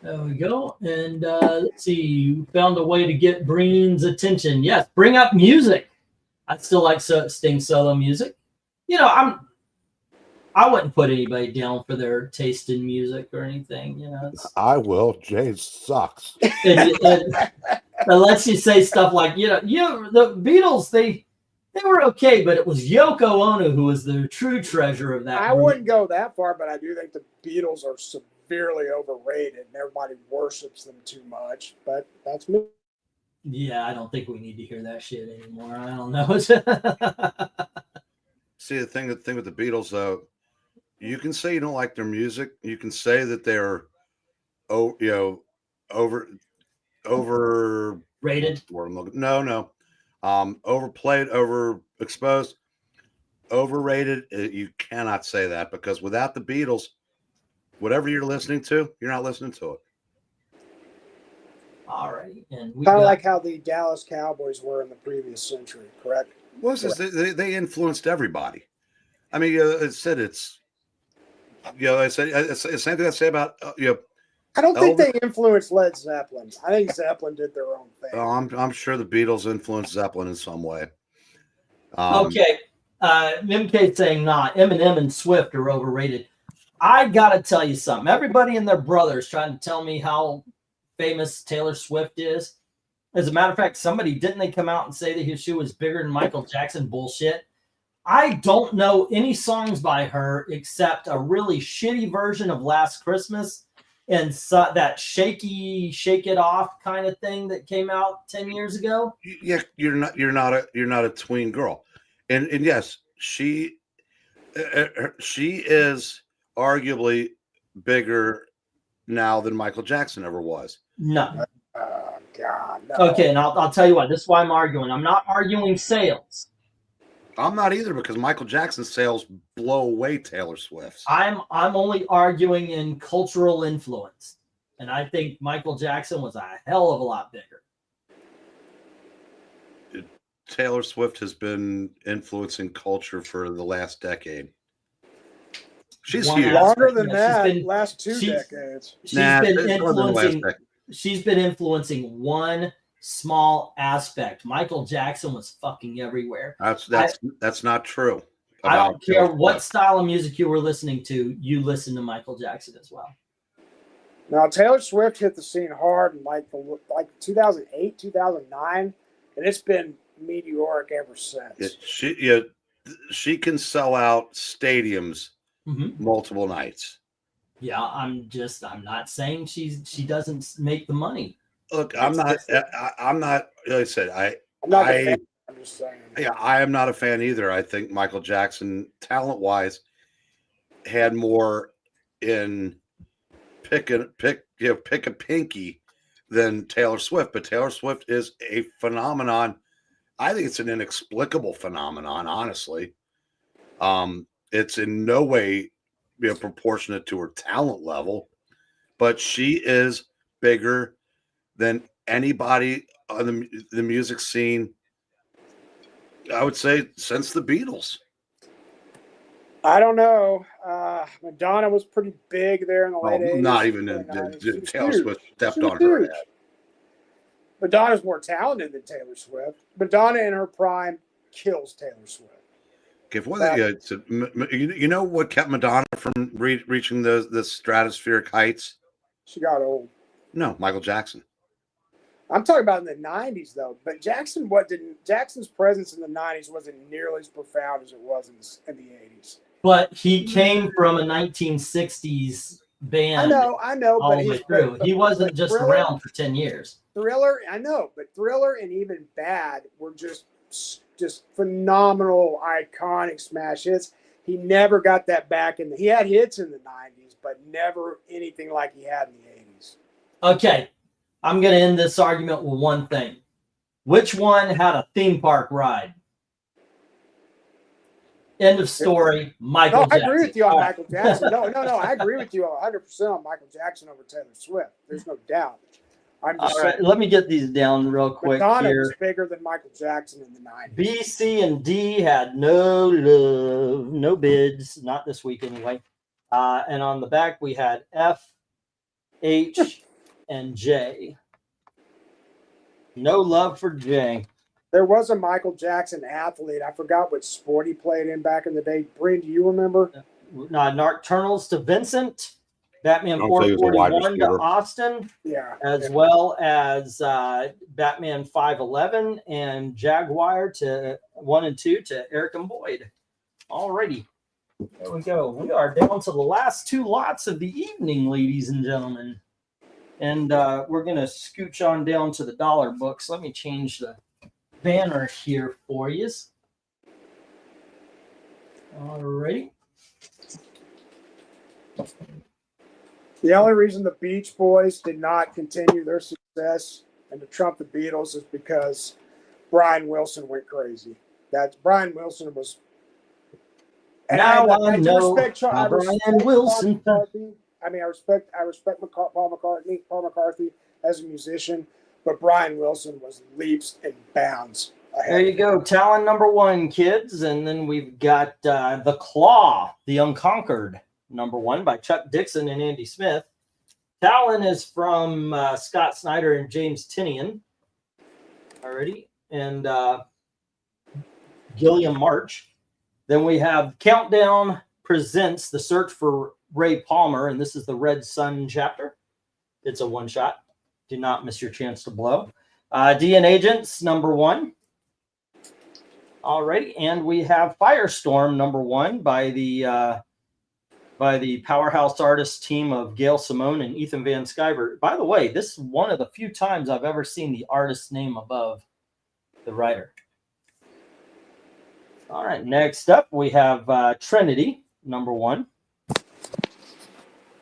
There we go. And let's see. You found a way to get Breen's attention. Yes, bring up music. I still like Sting solo music. You know, I wouldn't put anybody down for their taste in music or anything. You know, I will. Jay sucks. it lets you say stuff like, the Beatles, they were okay, but it was Yoko Ono who was the true treasure of that I group. wouldn't go that far, but I do think the Beatles are severely overrated and everybody worships them too much. But that's me. Yeah, I don't think we need to hear that shit anymore. I don't know. See, the thing with the Beatles, though, you can say you don't like their music. You can say that they're, overrated. No. Overplayed, overexposed, overrated. You cannot say that because without the Beatles, whatever you're listening to, you're not listening to it. All right, and we Kind of got, like how the Dallas Cowboys were in the previous century, correct? They influenced everybody. I mean, I said it's the same thing I say about I don't think they influenced Led Zeppelin. I think Zeppelin did their own thing. I'm sure the Beatles influenced Zeppelin in some way. okay. MK saying not. Eminem and Swift are overrated. I gotta tell you something. Everybody and their brother is trying to tell me how famous Taylor Swift is. As a matter of fact, didn't they come out and say that she was bigger than Michael Jackson? Bullshit. I don't know any songs by her except a really shitty version of Last Christmas and that shaky, shake it off kind of thing that came out 10 years ago. Yeah, you're not a tween girl, and yes, she is arguably bigger now than Michael Jackson ever was. No. Oh, God. No. Okay, and I'll tell you what. This is why I'm arguing. I'm not arguing sales. I'm not either because Michael Jackson's sales blow away Taylor Swift's. I'm only arguing in cultural influence, and I think Michael Jackson was a hell of a lot bigger. Taylor Swift has been influencing culture for the last decade. She's huge. Longer than Yeah, that. Last 2 decades. She's been influencing one small aspect. Michael Jackson was fucking everywhere. That's not true. I don't care what style of music you were listening to, you listened to Michael Jackson as well. Now, Taylor Swift hit the scene hard in like 2008, 2009, and it's been meteoric ever since. She can sell out stadiums multiple nights. Yeah, I'm not saying she doesn't make the money. Look, I'm not. Like I said, I'm not a fan. I'm just saying. Yeah, I am not a fan either. I think Michael Jackson, talent-wise, had more in pick a pinky than Taylor Swift. But Taylor Swift is a phenomenon. I think it's an inexplicable phenomenon, honestly. It's in no way proportionate to her talent level, but she is bigger than anybody on the music scene, I would say, since the Beatles. I don't know. Madonna was pretty big there in the late 80s. Not even Taylor Swift stepped on her head. Madonna's more talented than Taylor Swift. Madonna in her prime kills Taylor Swift. You know what kept Madonna from reaching the stratospheric heights? She got old. No, Michael Jackson. I'm talking about in the 90s, though. But Jackson's presence in the 90s wasn't nearly as profound as it was in the 80s. But he came from a 1960s band. I know, all the way through. He wasn't just around for 10 years. Thriller, I know, but Thriller and even Bad were just phenomenal, iconic smash hits. He never got that back he had hits in the 90s, but never anything like he had in the 80s. Okay, I'm going to end this argument with one thing. Which one had a theme park ride? End of story. Michael Jackson. I agree with you on Michael Jackson. No, I agree with you 100% on Michael Jackson over Taylor Swift. There's no doubt. I'm just saying. Let me get these down real quick. Madonna here. was bigger than Michael Jackson in the 90s. B, C, and D had no love, no bids, not this week anyway. And on the back, we had F, H, and J. No love for J. There was a Michael Jackson athlete. I forgot what sport he played in back in the day. Breen, do you remember? Nocturnals to Vincent. Batman 441 to Austin, as well as Batman 511 and Jaguar to 1 and 2 to Eric and Boyd. Alrighty, there we go. We are down to the last two lots of the evening, ladies and gentlemen. And we're going to scooch on down to the dollar books. Let me change the banner here for you. Alrighty. The only reason the Beach Boys did not continue their success and to trump the Beatles is because Brian Wilson went crazy. Brian Wilson was. Now I know Brian Wilson. I respect Paul McCartney as a musician, but Brian Wilson was leaps and bounds ahead. There you go, Talon number 1, kids, and then we've got The Claw, The Unconquered. Number 1 by Chuck Dixon and Andy Smith. Talon is from Scott Snyder and James Tinian. Alrighty. And Gilliam March. Then we have Countdown presents The Search for Ray Palmer, and this is the Red Sun chapter. It's a one-shot. Do not miss your chance to blow. DN Agents, number 1. Alrighty. And we have Firestorm, number 1 by the powerhouse artist team of Gail Simone and Ethan Van Sciver. By the way, this is one of the few times I've ever seen the artist's name above the writer. All right, next up we have Trinity, number 1.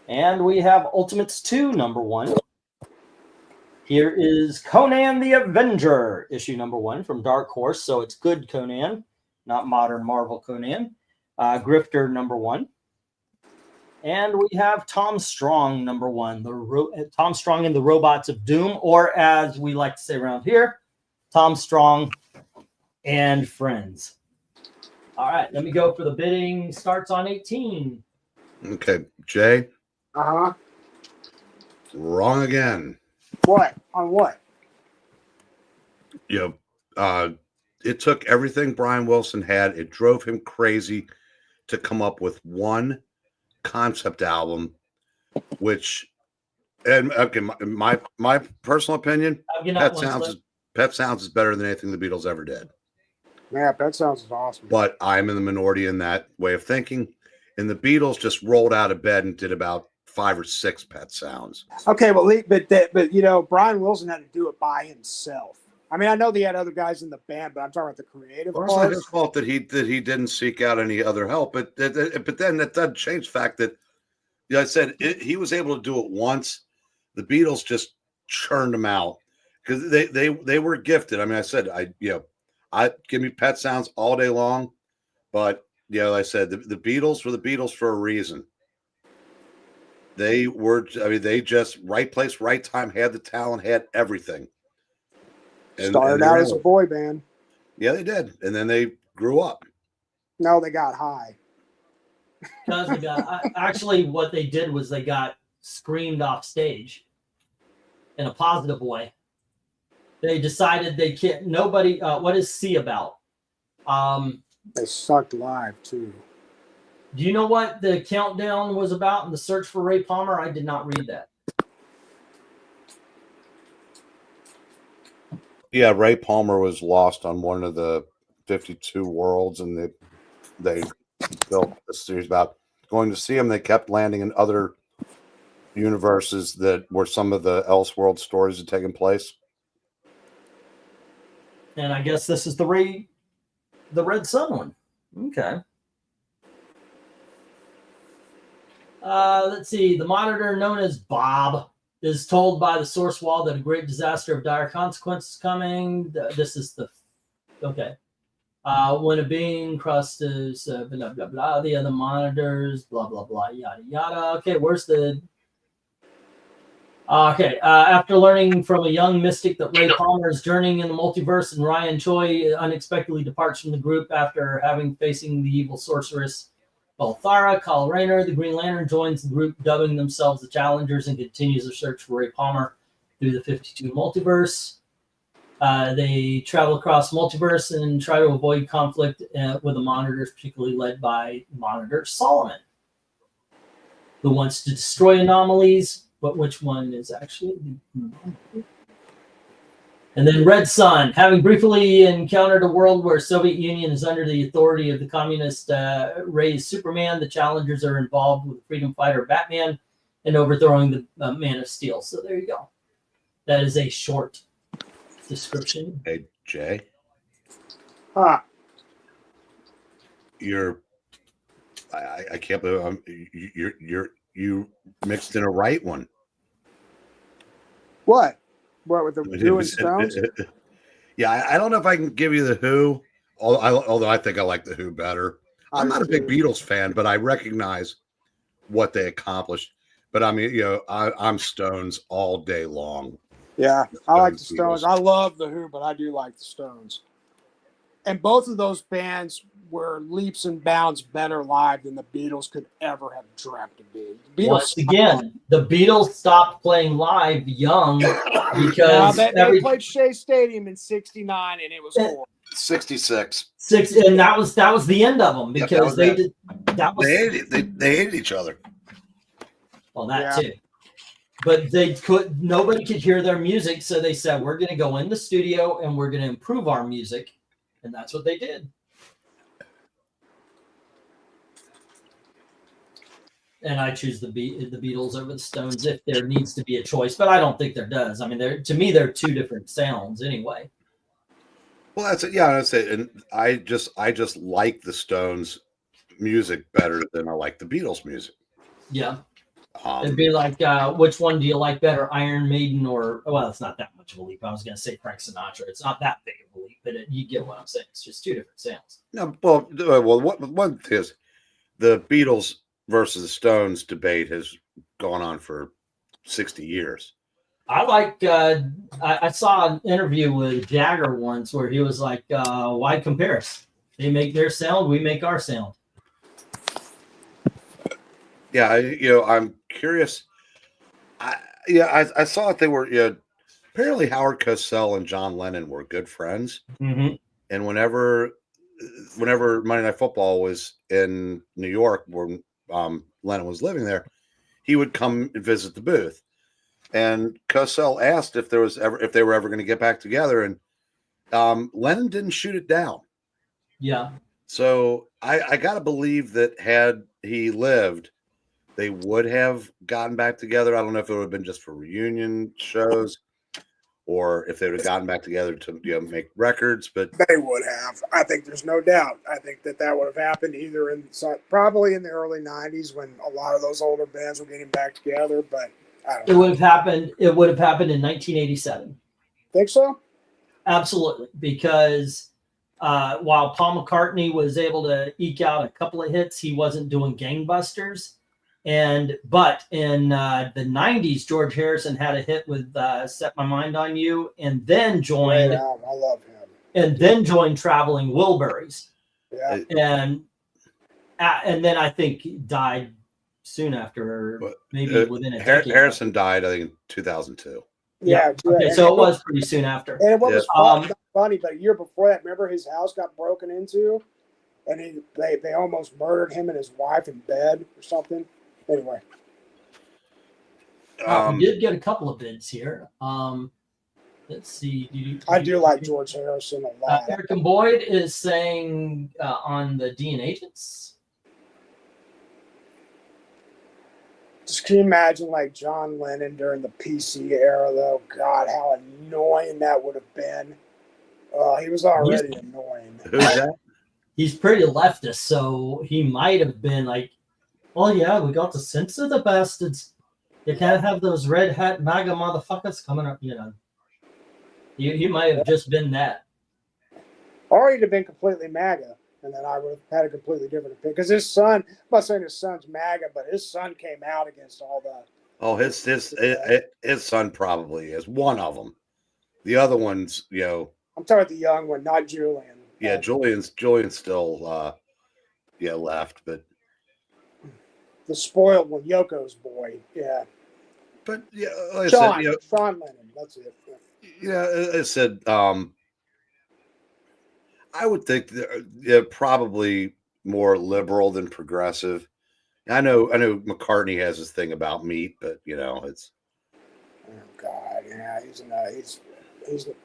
And we have Ultimates 2, number 1. Here is Conan the Avenger, issue number 1 from Dark Horse. So it's good Conan, not modern Marvel Conan. Grifter, number 1. And we have Tom Strong, number 1, Tom Strong and the Robots of Doom, or as we like to say around here, Tom Strong and Friends. All right, let me go for the bidding. Starts on 18. Okay, Jay. Uh-huh. Wrong again. What? On what? It took everything Brian Wilson had. It drove him crazy to come up with one concept album, which, and okay, my personal opinion, Pet Sounds is better than anything the Beatles ever did. Yeah, Pet Sounds is awesome. But I'm in the minority in that way of thinking. And the Beatles just rolled out of bed and did about 5 or 6 Pet Sounds. Okay, but Brian Wilson had to do it by himself. I mean, I know they had other guys in the band, but I'm talking about the creative Well, it's not part. his fault that he didn't seek out any other help. But then that doesn't change the fact that, I said he was able to do it once. The Beatles just churned them out because they were gifted. I mean, I said I give me Pet Sounds all day long, but I said the Beatles were the Beatles for a reason. They were. I mean, they just right place, right time, had the talent, had everything. Started out as a boy band. Yeah, they did, and then they grew up. No, they got high. Because they got actually what they did was they got screamed off stage in a positive way. They decided they can't. Nobody. What is C about? They sucked live too. Do you know what the countdown was about in the search for Ray Palmer? I did not read that. Yeah, Ray Palmer was lost on one of the 52 worlds, and they built a series about going to see him. They kept landing in other universes that where some of the Elseworld stories had taken place. And I guess this is the Red Sun one. Okay. Let's see. The monitor known as Bob is told by the source wall that a great disaster of dire consequences is coming. This is okay. When a being crosses blah blah blah, the other monitors, blah blah blah, yada yada. Okay, where's the? Okay, after learning from a young mystic that Ray Palmer is journeying in the multiverse, and Ryan Choi unexpectedly departs from the group after facing the evil sorceress Balthara, Kyle Rayner, the Green Lantern, joins the group, dubbing themselves the Challengers, and continues their search for Ray Palmer through the 52 multiverse. They travel across multiverse and try to avoid conflict with the monitors, particularly led by Monitor Solomon, who wants to destroy anomalies, but which one is actually the And then Red Sun, having briefly encountered a world where Soviet Union is under the authority of the communist raised Superman, the Challengers are involved with freedom fighter Batman and overthrowing the Man of Steel. So there you go. That is a short description. Hey, Jay. Huh. I can't believe you mixed in a right one. What? What with the Who and Stones? Yeah, I don't know if I can give you the Who, although I think I like the Who better. I'm not a big Beatles fan, but I recognize what they accomplished. But I mean, I'm Stones all day long. Yeah, I like the Stones. I love the Who, but I do like the Stones. And both of those bands were leaps and bounds better live than the Beatles could ever have dreamt to be. Once again, the Beatles stopped playing live young because they played Shea Stadium in '69, and it was horrible. 66. And that was the end of them because they hated each other. Well, that too. But nobody could hear their music, so they said, we're going to go in the studio and we're going to improve our music. And that's what they did. And I choose the Beatles over the Stones if there needs to be a choice, but I don't think there does. I mean, to me, they're two different sounds anyway. Well, that's it. Yeah, that's it. And I just like the Stones music better than I like the Beatles music. Yeah. It'd be like, which one do you like better, Iron Maiden or? Well, it's not that much of a leap. I was going to say Frank Sinatra. It's not that big of a leap, but you get what I'm saying. It's just two different sounds. No, well, one thing is the Beatles versus the Stones debate has gone on for 60 years. I like. I saw an interview with Jagger once where he was like, "Why compare us? They make their sound, we make our sound." Yeah, I'm curious. I saw that they were. Apparently Howard Cosell and John Lennon were good friends. Mm-hmm. And whenever Monday Night Football was in New York, where Lennon was living there, he would come and visit the booth. And Cosell asked if they were ever going to get back together, and Lennon didn't shoot it down. Yeah. So I got to believe that had he lived, they would have gotten back together. I don't know if it would have been just for reunion shows or if they would have gotten back together to make records. But They would have. I think there's no doubt. I think that would have happened either probably in the early '90s when a lot of those older bands were getting back together. But I don't It would have happened. It would have happened in 1987. think so. Absolutely, because while Paul McCartney was able to eke out a couple of hits, he wasn't doing gangbusters. But in the 90s, George Harrison had a hit with "Set My Mind on You," and then joined. Great album. I love him. And then joined Traveling Wilburys. Yeah. And then I think he died soon after, maybe within a decade. Harrison died, I think, in 2002. Yeah. Okay, so it was pretty soon after. And what was funny, but a year before that, remember his house got broken into, and they almost murdered him and his wife in bed or something. Anyway, We did get a couple of bids here. Let's see. I do like George Harrison a lot. Eric and Boyd is saying on the Dean Agents. Just can you imagine like John Lennon during the PC era, though? God, how annoying that would have been. He was already annoying. Who's that? He's pretty leftist, so he might have been like, "Oh yeah, we got to censor the bastards. You can't have those red hat MAGA motherfuckers coming up." He might have just been that. Or he'd have been completely MAGA, and then I would have had a completely different opinion. Because his son, I'm not saying his son's MAGA, but his son came out against all the. Oh, his son probably is one of them. The other ones, I'm talking about the young one, not Julian. yeah, Julian's still, left, but The spoiled one, Yoko's boy. Yeah. But yeah, like I said, Sean Lennon. That's it. I said, I would think they're probably more liberal than progressive. I know McCartney has his thing about meat, but it's. Oh God, yeah,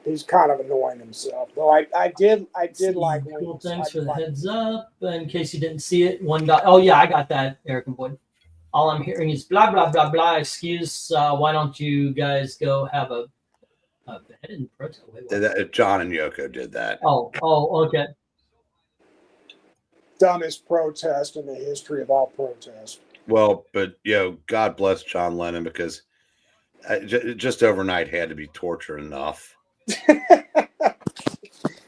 he's kind of annoying himself. Though I did like. Cool, thanks for the heads up. In case you didn't see it, one guy. Oh yeah, I got that, Eric and Boyd. All I'm hearing is blah blah blah blah. Excuse. Why don't you guys go have a head in protest? John and Yoko did that. Oh, okay. Dumbest protest in the history of all protests. Well, but God bless John Lennon, because just overnight had to be torture enough.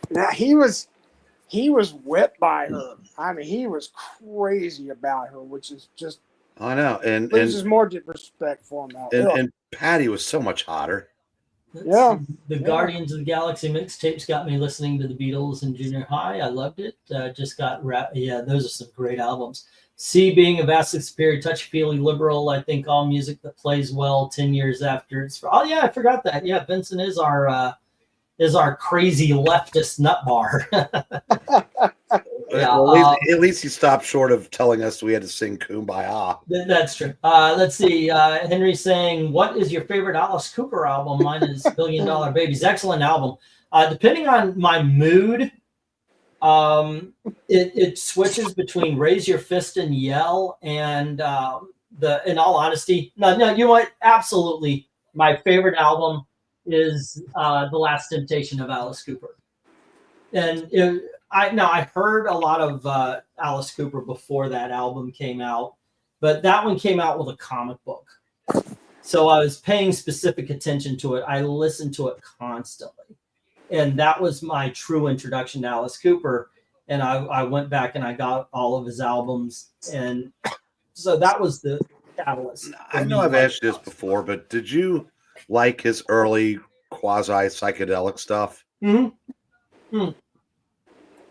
Now he was whipped by her. I mean, he was crazy about her, which is just. I know, and this is more disrespect for him now. And Patty was so much hotter. Yeah. The Guardians of the Galaxy mixtapes got me listening to the Beatles in junior high. I loved it. Those are some great albums. C, being a vastly superior, touchy-feely liberal, I think all music that plays well 10 years after it's. Oh yeah, I forgot that. Yeah, Vincent is our crazy leftist nut bar. Yeah, well, at least he stopped short of telling us we had to sing Kumbaya. That's true. Let's see. Henry saying, "What is your favorite Alice Cooper album?" Mine is $1 Billion Babies. Excellent album. Depending on my mood, it switches between Raise Your Fist and Yell and in all honesty, no, you know what? Absolutely, my favorite album is The Last Temptation of Alice Cooper, and I heard a lot of Alice Cooper before that album came out, but that one came out with a comic book. So I was paying specific attention to it. I listened to it constantly. And that was my true introduction to Alice Cooper. And I went back and I got all of his albums. And so that was the catalyst. I know I've asked you this before, but did you like his early quasi-psychedelic stuff? Mm-hmm.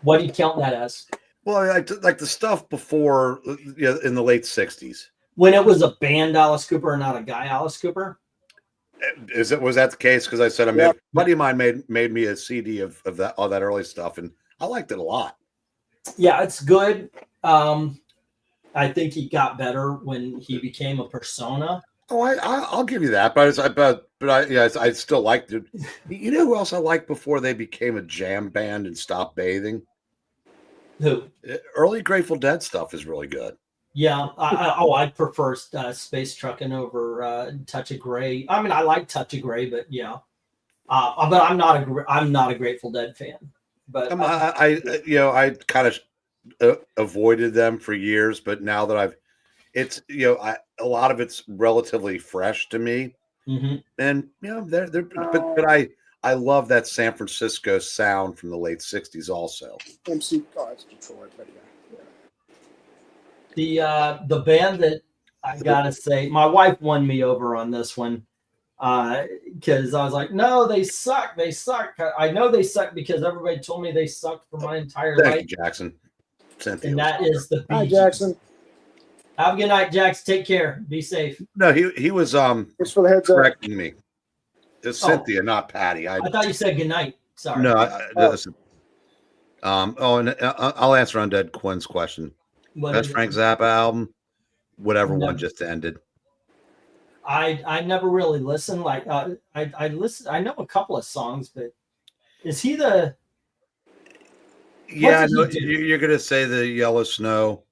What do you count that as? Well, like the stuff before, in the late 60s. When it was a band Alice Cooper and not a guy Alice Cooper? Was that the case? Because I said a buddy of mine made me a CD of all that early stuff, and I liked it a lot. Yeah, it's good. I think he got better when he became a persona. Oh, I'll give you that, but I still liked it. You know who else I liked before they became a jam band and stopped bathing? Who? Early Grateful Dead stuff is really good. Yeah. I prefer Space Trucking over Touch of Grey. I mean, I like Touch of Grey, but yeah. But I'm not a Grateful Dead fan. But I kind of avoided them for years, but now that a lot of it's relatively fresh to me, and but I love that San Francisco sound from the late '60s also. MC, it's Detroit, but the band that I gotta say, my wife won me over on this one. Because I was like, no, they suck. They suck. I know they suck because everybody told me they sucked for my entire life. Thank you, Jackson. Cynthia And that is the hi, Bee Gees. Jackson. Have a good night, Jax. Take care. Be safe. No, he was Thanks for the heads up. correcting me. It's Cynthia, not Patty. I thought you said good night. Sorry. No, listen. And I'll answer Undead Quinn's question. What Best is it? Frank Zappa album, whatever No. one just ended. I never really listened. Like I listen. I know a couple of songs, but is he the? Yeah, does he do? you're gonna say the Yellow Snow,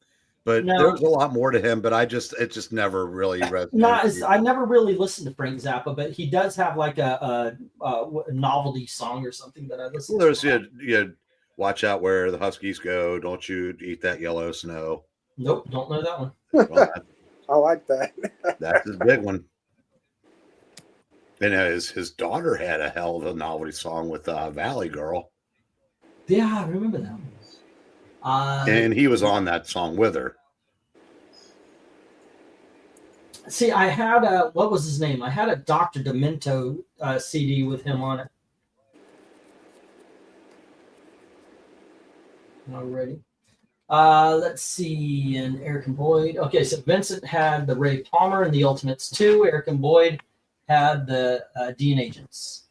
but No. there's a lot more to him. But it just never really resonated. I never really listened to Frank Zappa, but he does have like a novelty song or something that I listen Well, there's to. you watch out where the Huskies go. Don't you eat that yellow snow? Nope, don't know that one. Well, I like that. that's his big one. And his daughter had a hell of a novelty song with Valley Girl, Yeah, I remember that one. and he was on that song with her. See, I had what was his name? I had a Dr. Demento CD with him on it. Already. Let's see. And Eric and Boyd. Okay, so Vincent had the Ray Palmer and the Ultimates 2. Eric and Boyd had the Dean Agents.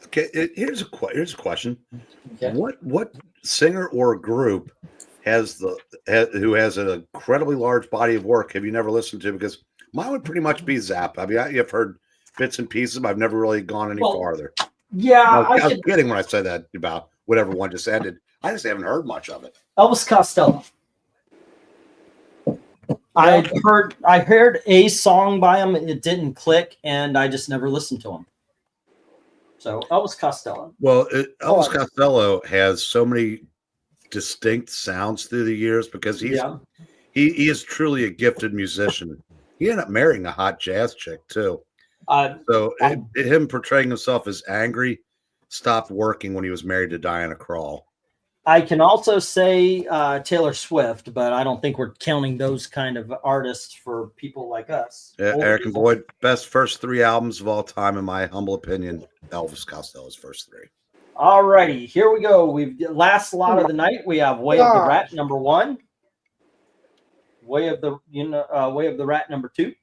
Okay, here's a question. Okay. What singer or group who has an incredibly large body of work have you never listened to? Because mine would pretty much be Zappa. I mean, I've heard bits and pieces, but I've never really gone any farther. Yeah, I was kidding when I said that about whatever one just ended. I just haven't heard much of it. Elvis Costello. I heard a song by him. It didn't click, and I just never listened to him. So Elvis Costello. Well, Elvis Costello has so many distinct sounds through the years because he is truly a gifted musician. He ended up marrying a hot jazz chick too. Him portraying himself as angry stopped working when he was married to Diana Krall. I can also say Taylor Swift, but I don't think we're counting those kind of artists for people like us. Eric and Boyd, best first 3 albums of all time, in my humble opinion. Elvis Costello's first 3. All righty, here we go. We've last lot of the night. We have Way of the Rat number 1, Way of the Rat number 2,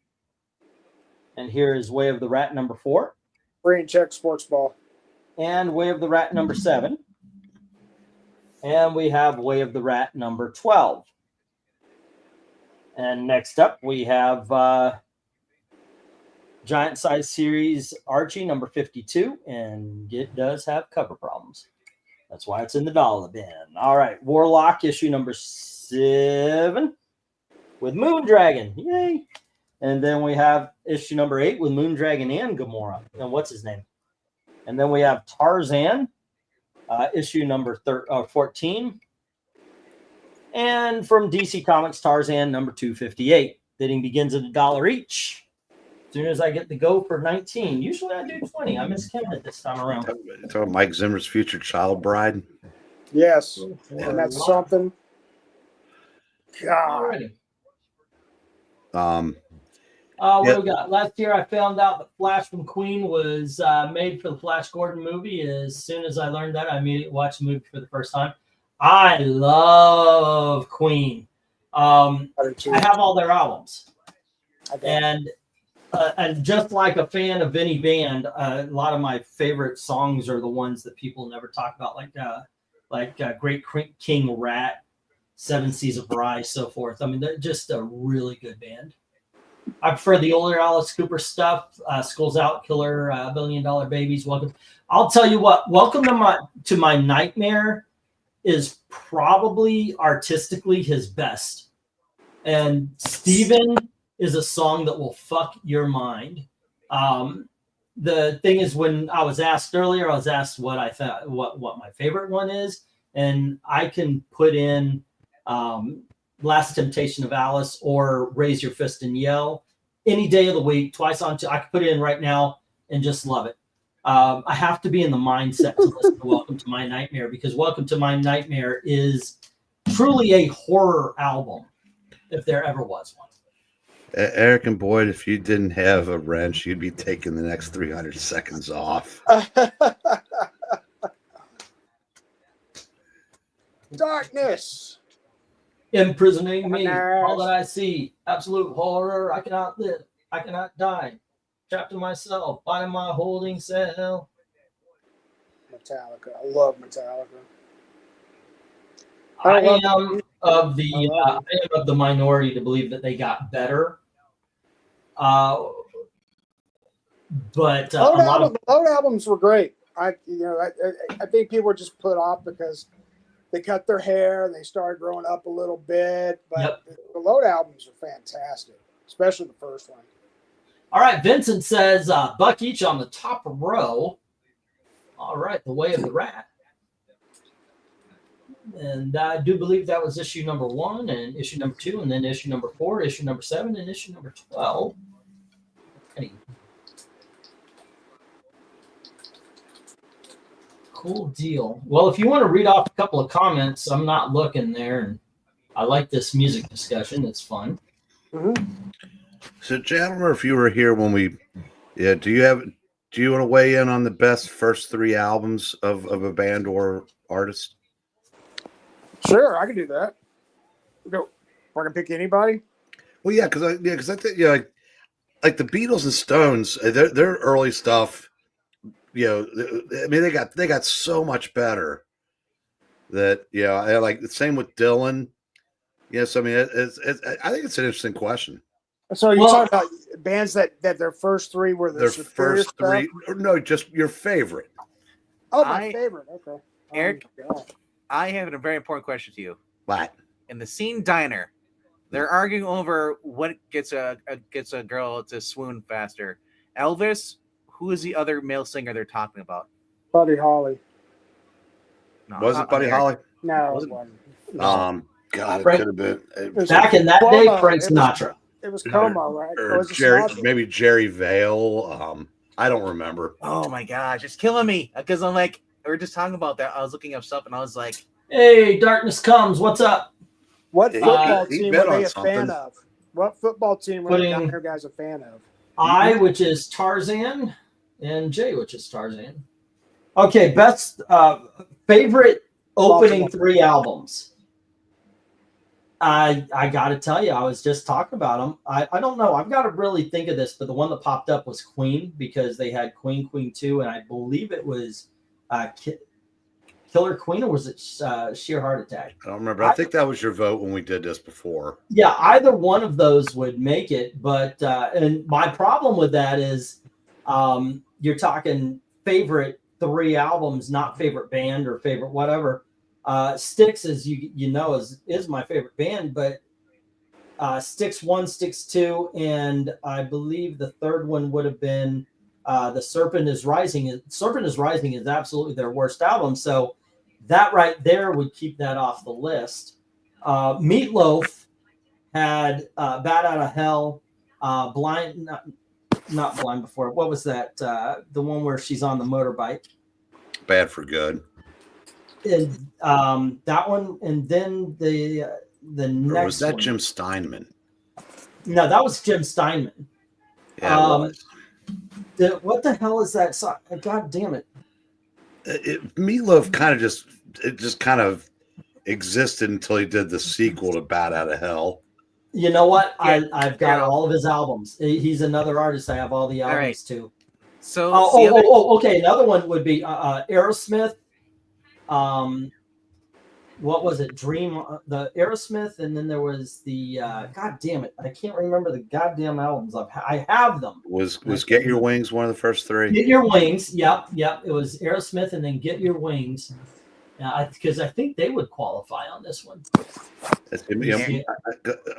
and here is Way of the Rat number 4, Free and check sports ball, and Way of the Rat number 7. And we have Way of the Rat number 12. And next up, we have Giant Size Series Archie number 52. And it does have cover problems. That's why it's in the dollar bin. All right. Warlock issue number 7 with Moondragon. Yay. And then we have issue number 8 with Moondragon and Gamora. And what's his name? And then we have Tarzan. Issue number 14. And from DC Comics, Tarzan number 258. Bidding begins at $1 each. As soon as I get the go for 19. Usually I do 20. I miscounted this time around. Talking Mike Zimmer's future child bride. yes, and that's something. God, Alrighty. What do we got? Last year, I found out that Flash from Queen was made for the Flash Gordon movie. As soon as I learned that, I immediately watched the movie for the first time. I love Queen. I have all their albums, and just like a fan of any band, a lot of my favorite songs are the ones that people never talk about, like Great King Rat, Seven Seas of Rye, so forth. I mean, they're just a really good band. I prefer the older Alice Cooper stuff. Skulls Out, Killer, $1 Billion Babies. Welcome. I'll tell you what. Welcome to my Nightmare is probably artistically his best. And Steven is a song that will fuck your mind. The thing is, when I was asked earlier, I was asked what I thought, what my favorite one is, and I can put in Last Temptation of Alice or Raise Your Fist and Yell any day of the week, twice on two. I can put it in right now and just love it. I have to be in the mindset to listen to Welcome to My Nightmare, because Welcome to My Nightmare is truly a horror album, if there ever was one. Eric and Boyd, if you didn't have a wrench, you'd be taking the next 300 seconds off. Darkness. Imprisoning me, Nurse. all that I see, absolute horror. I cannot live, I cannot die. Trapped in myself, by my holding cell. Metallica. I love Metallica. I am of the minority to believe that they got better. But The Load albums were great. I think people were just put off because they cut their hair and they started growing up a little bit. But the Load albums are fantastic, especially the first one. All right, Vincent says buck each on the top row. All right, The Way of the Rat. And I do believe that was issue number 1 and issue number 2 and then issue number 4, issue number 7, and issue number 12. Okay. Cool deal. Well, if you want to read off a couple of comments, I'm not looking there, and I like this music discussion. It's fun. Mm-hmm. So, Jay, I don't remember if you were here when we. Yeah, do you want to weigh in on the best first 3 albums of a band or artist? Sure, I can do that. Go. I can pick anybody. Well, yeah, because I think like the Beatles and Stones, their early stuff. I mean, they got so much better. That I like the same with Dylan. Yes, I mean, I think it's an interesting question. So you're talking about bands that their first 3 were their superior first 3? stuff? No, just your favorite. Oh, my favorite. Okay, Eric, I have a very important question to you. What? In the Scene Diner, they're arguing over what gets a girl to swoon faster. Elvis, who is the other male singer they're talking about? Buddy Holly. No, Was it Buddy Holly? No, it wasn't. God, it Frank- could have been. Back in that day, Frank Sinatra. It was Como, right? Or was it Jerry, Sinatra? maybe Jerry Vale. I don't remember. Oh my gosh, it's killing me because I'm like, we were just talking about that. I was looking up stuff and I was like, Hey, Darkness Comes. What's up? What football he team bet were on they a fan something. of? What football team were the Diner guys a fan of? I, which is Tarzan, and Jay, which is Tarzan. Okay, best favorite opening 3 albums. I got to tell you, I was just talking about them. I don't know. I've got to really think of this, but the one that popped up was Queen, because they had Queen 2, and I believe it was Killer Queen, or was it Sheer Heart Attack? I don't remember. I think that was your vote when we did this before. Yeah, either one of those would make it, but and my problem with that is you're talking favorite 3 albums, not favorite band or favorite whatever. Styx, as you know, is my favorite band, but Styx 1, Styx 2, and I believe the third one would have been The Serpent is Rising. Serpent is Rising is absolutely their worst album, so that right there would keep that off the list. Meatloaf had Bat Out of Hell, Blind, not Blind Before. What was that? The one where she's on the motorbike. Bad for Good. And that one, and then the next. Or was that one. Jim Steinman? No, that was Jim Steinman. Yeah, it was. What the hell is that song? God damn it! Meatloaf kind of existed until he did the sequel to Bat Out of Hell. You know what? Yeah. I've got all of his albums. He's another artist. I have all the albums right. too. so Okay. Another one would be Aerosmith. What was it? The Aerosmith, and then there was the God damn it, I can't remember the goddamn albums. I have them. Was Get Your Wings one of the first 3? Get Your Wings. Yep. It was Aerosmith, and then Get Your Wings. Because I think they would qualify on this one.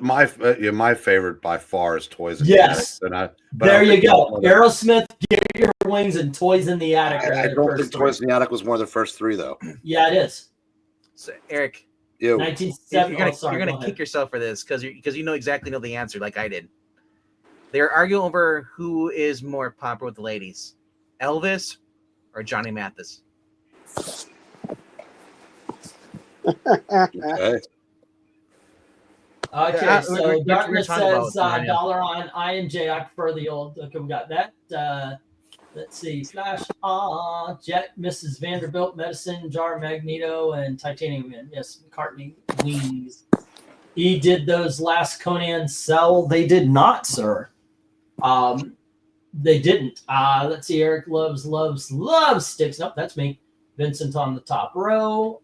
My favorite by far is Toys in Yes. the Attic. There you go. Aerosmith, Give Your Wings, and Toys in the Attic. I don't think Toys in the Attic was one of the first three, though. Yeah, it is. So, Eric, 1970. You're gonna kick yourself for this because you exactly know the answer, like I did. They're arguing over who is more popular with the ladies, Elvis or Johnny Mathis. Okay. Okay, so we're Darkness talking says about dollar on I and J. I prefer the old. Okay, we got that. Let's see. Flash, Jet, Mrs. Vanderbilt, Medicine, Jar, Magneto, and Titanium Man. Yes, McCartney, Wings. He did those last Conan sell. They did not, sir. They didn't. Let's see. Eric loves sticks. Nope, that's me. Vincent on the top row.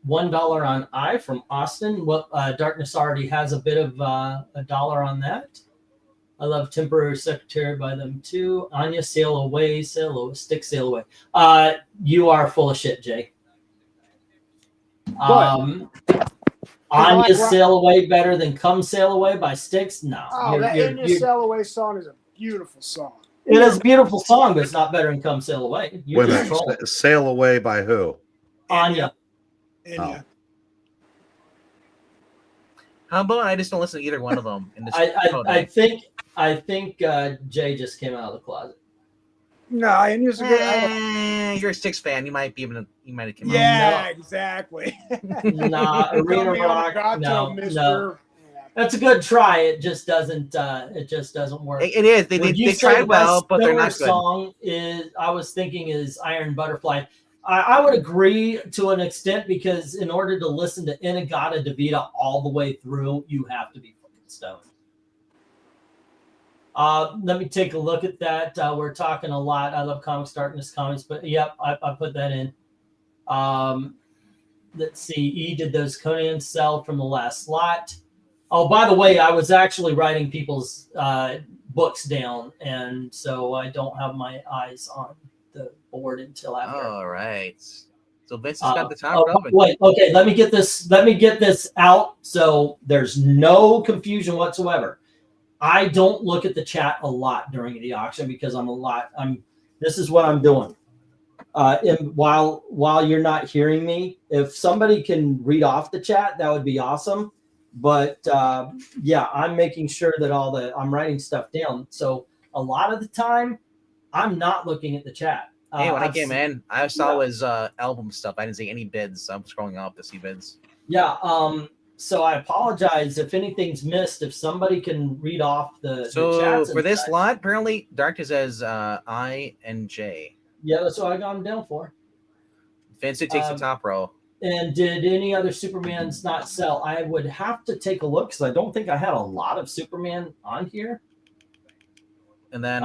$1 on I from Austin. Well, Darkness already has a bit of a dollar on that. I love Temporary Secretary by them too. Anya, sail away, stick, sail away. You are full of shit, Jay. Anya, Sail Away better than Come Sail Away by Styx? No. Oh, that Anya Sail Away song is a beautiful song. It is a beautiful song, but it's not better than Come Sail Away. Wait a minute. Sail Away by who? Anya. Anya. How about I just don't listen to either one of them? In this I think Jay just came out of the closet. No, Anya's a good. You're a Styx fan. You might have come out. Yeah, exactly. Nah, Arena Rock. No. That's a good try. It just doesn't. Work. It is. They tried well, but they're not good. Song I was thinking is Iron Butterfly. I would agree to an extent because in order to listen to Inagata Devita all the way through, you have to be fucking stoned. Let me take a look at that. We're talking a lot. I love Comics, Darkness Comics, but yep, I put that in. Let's see. E did those Conan sell from the last slot. Oh, by the way, I was actually writing people's books down, and so I don't have my eyes on the board until after. All right. So Vince has got the top open. Wait, okay, let me get this out so there's no confusion whatsoever. I don't look at the chat a lot during the auction because this is what I'm doing. And while you're not hearing me, if somebody can read off the chat, that would be awesome. But yeah, I'm making sure that I'm writing stuff down. So a lot of the time, I'm not looking at the chat. Hey, when I came in, I saw his album stuff. I didn't see any bids. So I'm scrolling up to see bids. Yeah. So I apologize if anything's missed. If somebody can read off the chats for this lot, apparently Darkness says I and J. Yeah, that's what I got him down for. Vincent takes the top row. And did any other Supermans not sell? I would have to take a look because I don't think I had a lot of Superman on here. And then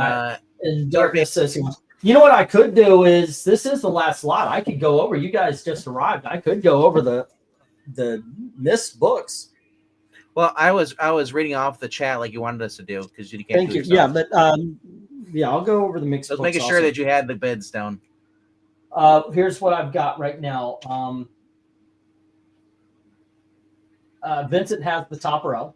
and Darkness says, you know what I could do is this is the last lot. I could go over. You guys just arrived. I could go over the missed books. Well, I was reading off the chat like you wanted us to do because you can't. Thank you. Yeah, but yeah, I'll go over the mixed. Just making sure that you had the bids down. Here's what I've got right now. Vincent has the top row,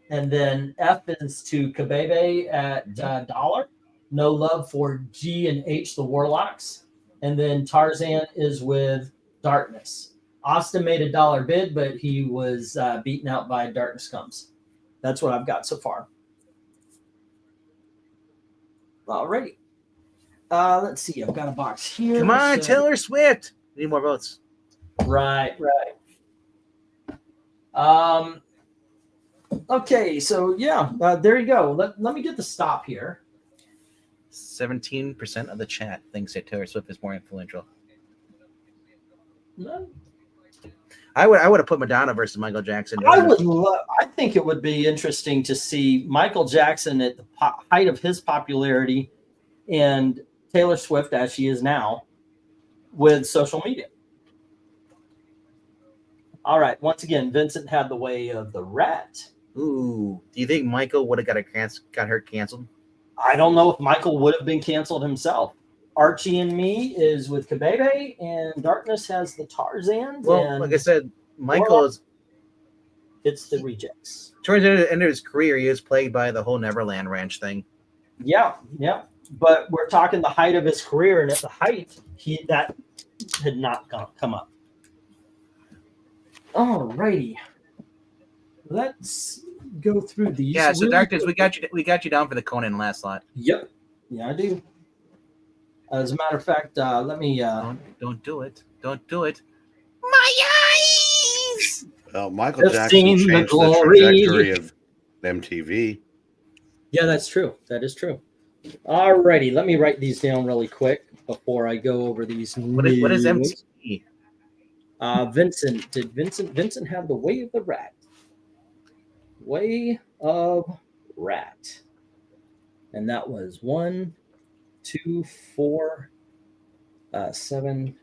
and then F is to Kabebe at $1. No love for G and H, the Warlocks, and then Tarzan is with Darkness. Austin made $1 bid, but he was beaten out by Darkness Comes. That's what I've got so far. Alrighty. Let's see. I've got a box here. Come on, Taylor Swift. We need more votes. Right. Okay, so yeah, there you go. Let me get the stop here. 17% of the chat thinks that Taylor Swift is more influential. No. I would have put Madonna versus Michael Jackson. I think it would be interesting to see Michael Jackson at the height of his popularity and Taylor Swift as she is now with social media. All right. Once again, Vincent had the way of the rat. Ooh. Do you think Michael would have got her canceled? I don't know if Michael would have been canceled himself. Archie and Me is with Kabebe, and Darkness has the Tarzan. Well, and like I said, Michael is it's the Rejects. towards the end of his career. He was plagued by the whole Neverland Ranch thing. Yeah. But we're talking the height of his career, and at the height, that had not come up. All righty. Let's go through these. Yeah, so really Darkness, quickly. we got you down for the Conan last slot. Yep. Yeah, I do. As a matter of fact, let me. Don't do it. Don't do it. My eyes. Well, Michael I've Jackson seen the changed the glory. trajectory of MTV. Yeah, that's true. That is true. All righty. Let me write these down really quick before I go over these. What is news. MTV? Vincent. Did Vincent have the Way of the Rat? Way of Rat. And that was 1, 2, 4, 7,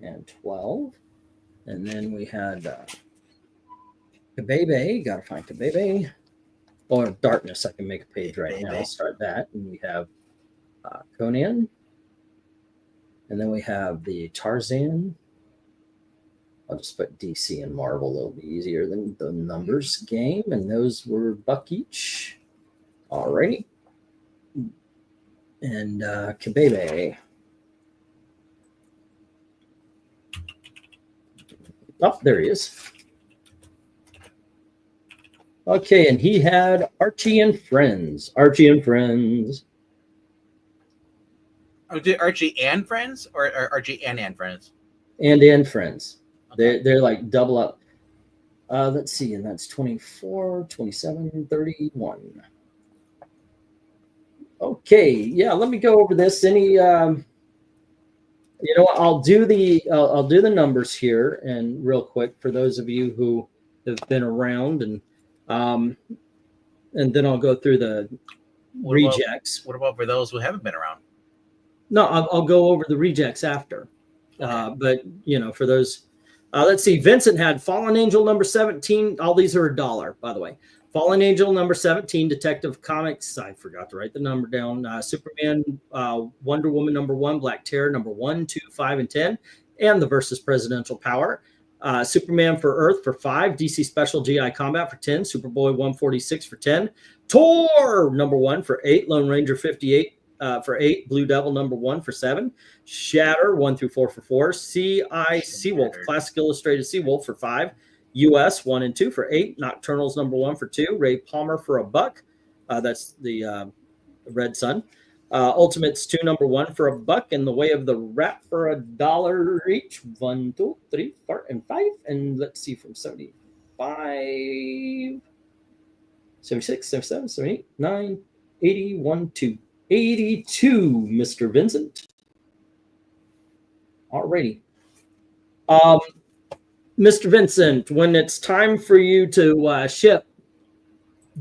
and 12. And then we had Kabebe. Got to find Kabebe. Or Darkness. I can make a page right now. I'll start that. And we have Conan. And then we have the Tarzan. I'll just put DC and Marvel. It'll be easier than the numbers game. And those were $1 each. Alrighty. And Kabebe. Oh, there he is. Okay, and he had Archie and Friends. Archie and Friends. Oh, did Archie and Friends or Archie and Friends? And Friends. Okay. They're like double up. Let's see, and that's 24, 27, 31. Okay, yeah, let me go over this. I'll do the numbers here and real quick for those of you who have been around, and then I'll go through the rejects. What about for those who haven't been around? No, I'll go over the rejects after. But for those, let's see. Vincent had Fallen Angel number 17. All these are $1, by the way. Fallen Angel number 17, Detective Comics. I forgot to write the number down. Superman, Wonder Woman number 1, Black Terror number 1, 2, 5, and 10, and the Versus Presidential Power. Superman for Earth for 5, DC Special GI Combat for 10, Superboy 146 for 10, Tor number 1 for 8, Lone Ranger 58 for 8, Blue Devil number 1 for 7, Shatter 1 through 4 for 4, CI Seawolf, Classic Illustrated Seawolf for 5, US 1 and 2 for 8, Nocturnals number 1 for 2, Ray Palmer for $1. That's the Red Sun. Ultimates 2 number 1 for $1, and the Way of the Rat for $1 each. 1, 2, 3, 4, and 5. And let's see, from 75, 76, 77, 78, 9, 80, 1, 2, 82, Mr. Vincent. Alrighty. Mr. Vincent, when it's time for you to ship,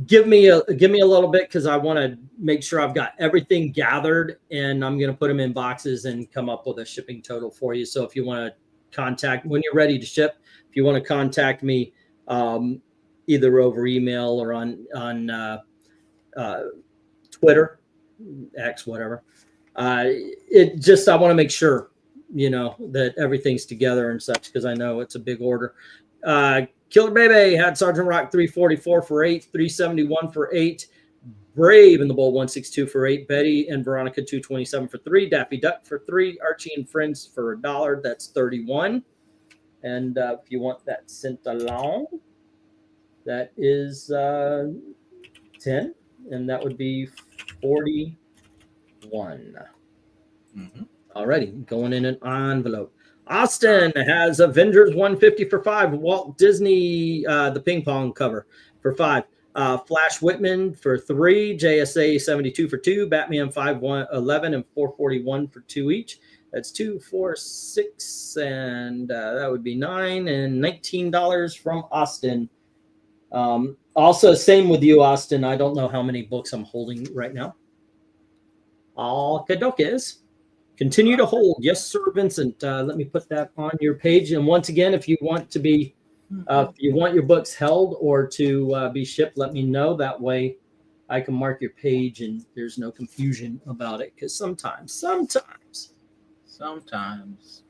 give me a little bit, because I want to make sure I've got everything gathered, and I'm going to put them in boxes and come up with a shipping total for you. So if you want to contact, when you're ready to ship, if you want to contact me either over email or on Twitter, X, whatever. I want to make sure that everything's together and such, because I know it's a big order. Killer Baby had Sergeant Rock 344 for 8, 371 for 8, Brave in the Bowl 162 for 8, Betty and Veronica 227 for 3, Daffy Duck for 3, Archie and Friends for $1. That's 31. And if you want that sent along, that is 10, and that would be 41. Mm-hmm. Alrighty, going in an envelope. Austin has Avengers 150 for 5, Walt Disney, the ping pong cover for 5, Flash Whitman for 3, JSA 72 for 2, Batman 511 and 441 for 2 each. That's 2, 4, 6, and that would be 9 and $19 from Austin. Also, same with you, Austin. I don't know how many books I'm holding right now. All kadokes. Continue to hold. Yes, sir, Vincent. Let me put that on your page. And once again, if you want to be, if you want your books held or to be shipped, let me know. That way I can mark your page and there's no confusion about it. Because sometimes Sometimes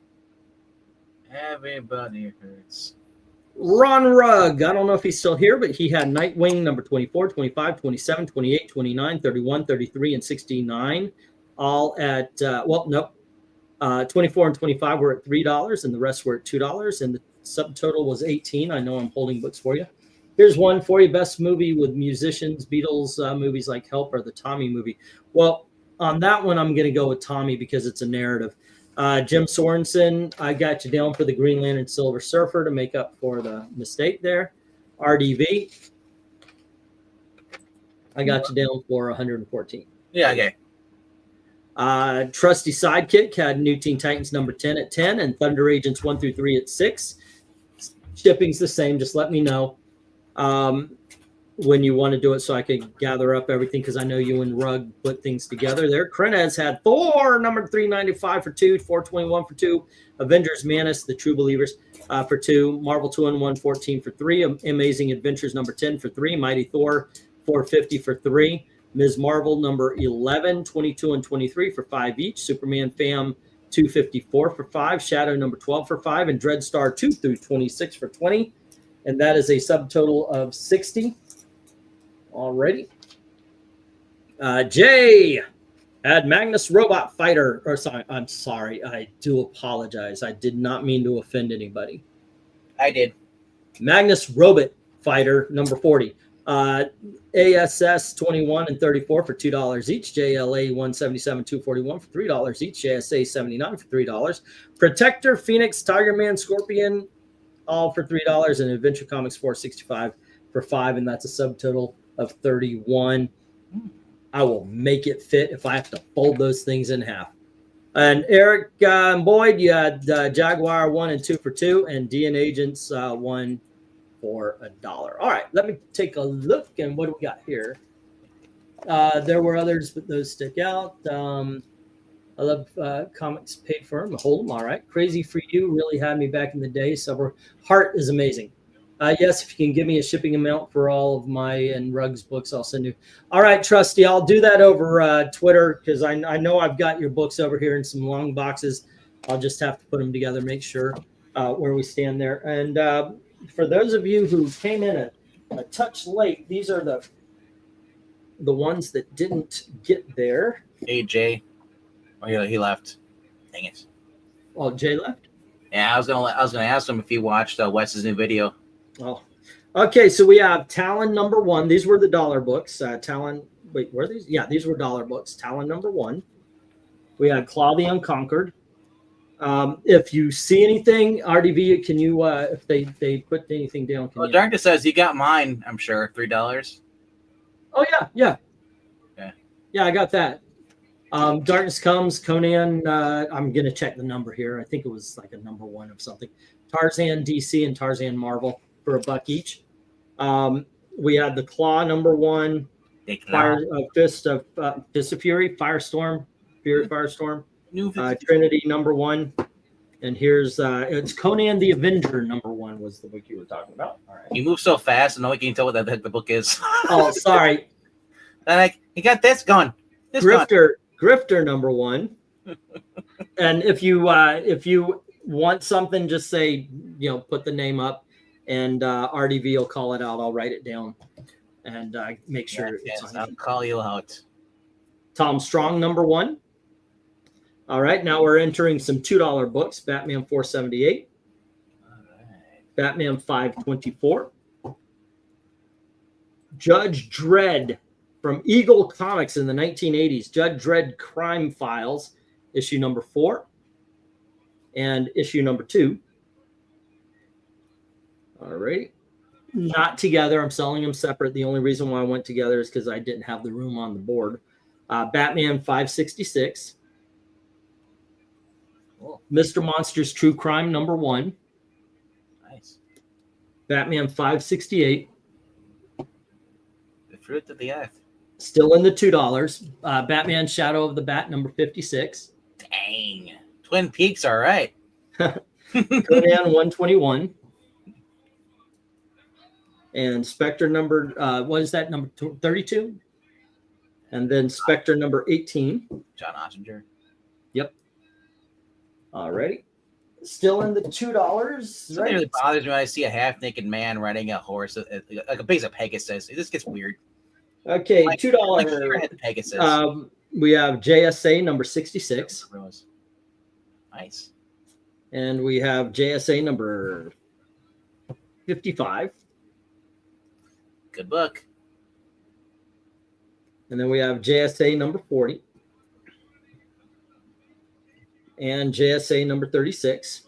everybody hurts. Ron Rugg, I don't know if he's still here, but he had Nightwing number 24, 25, 27, 28, 29, 31, 33, and 69. All at, 24 and 25 were at $3, and the rest were at $2, and the subtotal was 18. I know I'm holding books for you. Here's one for you. Best movie with musicians, Beatles movies like Help or the Tommy movie. Well, on that one, I'm going to go with Tommy because it's a narrative. Jim Sorensen, I got you down for the Green Lantern Silver Surfer to make up for the mistake there. RDV, I got you down for 114. Yeah, okay. Trusty Sidekick had New Teen Titans number 10 at 10 and Thunder Agents 1 through 3 at 6. Shipping's the same. Just let me know when you want to do it so I can gather up everything because I know you and Rugg put things together there. Krenez had Thor number 395 for 2, 421 for 2, Avengers Manus, The True Believers for 2, Marvel 2-in-1 14 for 3, Amazing Adventures number 10 for 3, Mighty Thor 450 for 3, Ms. Marvel number 11, 22 and 23 for 5 each, Superman Fam 254 for 5, Shadow number 12 for 5, and Dreadstar 2 through 26 for 20. And that is a subtotal of 60. Alrighty. Jay had Magnus Robot Fighter. I'm sorry. I do apologize. I did not mean to offend anybody. I did. Magnus Robot Fighter number 40. ASS 21 and 34 for $2 each. JLA 177 241 for $3 each. JSA 79 for $3. Protector, Phoenix, Tiger Man, Scorpion, all for $3, and Adventure Comics 465 for $5, and that's a subtotal of 31. I will make it fit if I have to fold those things in half. And Eric and Boyd, you had Jaguar 1 and 2 for 2, and DN Agents 1 for $1. All right, let me take a look, and what do we got here? There were others, but those stick out. I love comics paid for them. Hold them. All right. Crazy for You really had me back in the day. So Heart is amazing. Yes, if you can give me a shipping amount for all of my and Rugg's books, I'll send you. All right, Trusty, I'll do that over Twitter because I know I've got your books over here in some long boxes. I'll just have to put them together, make sure where we stand there. And for those of you who came in a touch late, these are the ones that didn't get there. Hey, Jay. Oh, he left. Dang it. Oh, Jay left? Yeah, I was gonna ask him if he watched Wes's new video. Oh, okay. So we have Talon number 1. These were the dollar books. Talon. Wait, were these? Yeah, these were dollar books. Talon number 1. We had Claw the Unconquered. If you see anything, RDV, can you? If they put anything down, can you? Darkness says you got mine. I'm sure $3. Oh yeah. Okay. Yeah, I got that. Darkness Comes, Conan. I'm gonna check the number here. I think it was like a number 1 of something. Tarzan DC and Tarzan Marvel for $1 each. We had the Claw number 1, Fist of Fury, Firestorm, Firestorm, Trinity number 1, and here's it's Conan the Avenger number 1 was the book you were talking about. All right. You move so fast, and no one can tell what the book is. Oh, sorry. He got this going. Grifter number 1. And if you want something, just say, put the name up, and RDV will call it out. I'll write it down and make sure it's on. I'll call you out. Tom Strong number 1. All right, now we're entering some $2 books. Batman 478. All right. Batman 524. Judge Dredd from Eagle Comics in the 1980s. Judge Dredd Crime Files, issue number 4 and issue number 2. All right. Not together. I'm selling them separate. The only reason why I went together is because I didn't have the room on the board. Batman 566. Cool. Mr. Monster's True Crime number 1. Nice. Batman 568. The Fruit of the Earth. Still in the $2. Batman Shadow of the Bat number 56. Dang. Twin Peaks, all right. Conan 121. And Spectre number, what is that, number 32? And then Spectre number 18. John Ossinger. Yep. Alrighty. Still in the $2. Something Right? really bothers me when I see a half-naked man riding a horse, like a base of Pegasus. It just gets weird. Okay, Like $2. Spearhead Pegasus. We have JSA number 66, Nice. and we have JSA number 55, Good book. and then we have JSA number 40, and JSA number 36,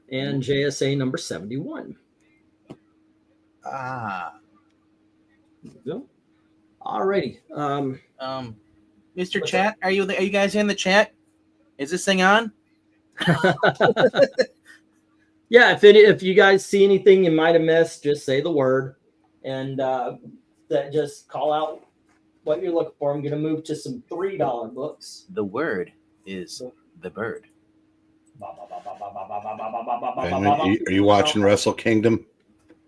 and JSA number 71. Ah. There you go. Alrighty. Mr. Chat, are you guys in the chat? Is this thing on? Yeah, if you guys see anything you might have missed, just say the word, and that just call out what you're looking for. I'm going to move to some $3 books. The word is the bird. And are you watching Wrestle Kingdom?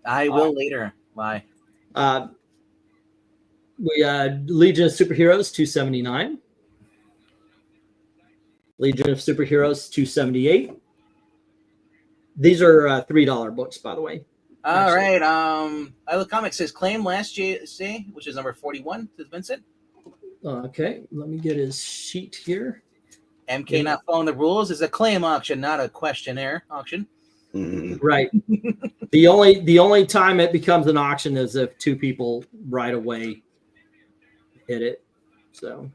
I will later. Bye. We Legion of Superheroes 279, Legion of Superheroes 278. These are $3 books, by the way. All right. I Look Comics says claim last JSA, which is number 41, says Vincent. Okay, let me get his sheet here. MK not following the rules is a claim auction, not a questionnaire auction. Mhm. Right. The only time it becomes an auction is if two people right away hit it. So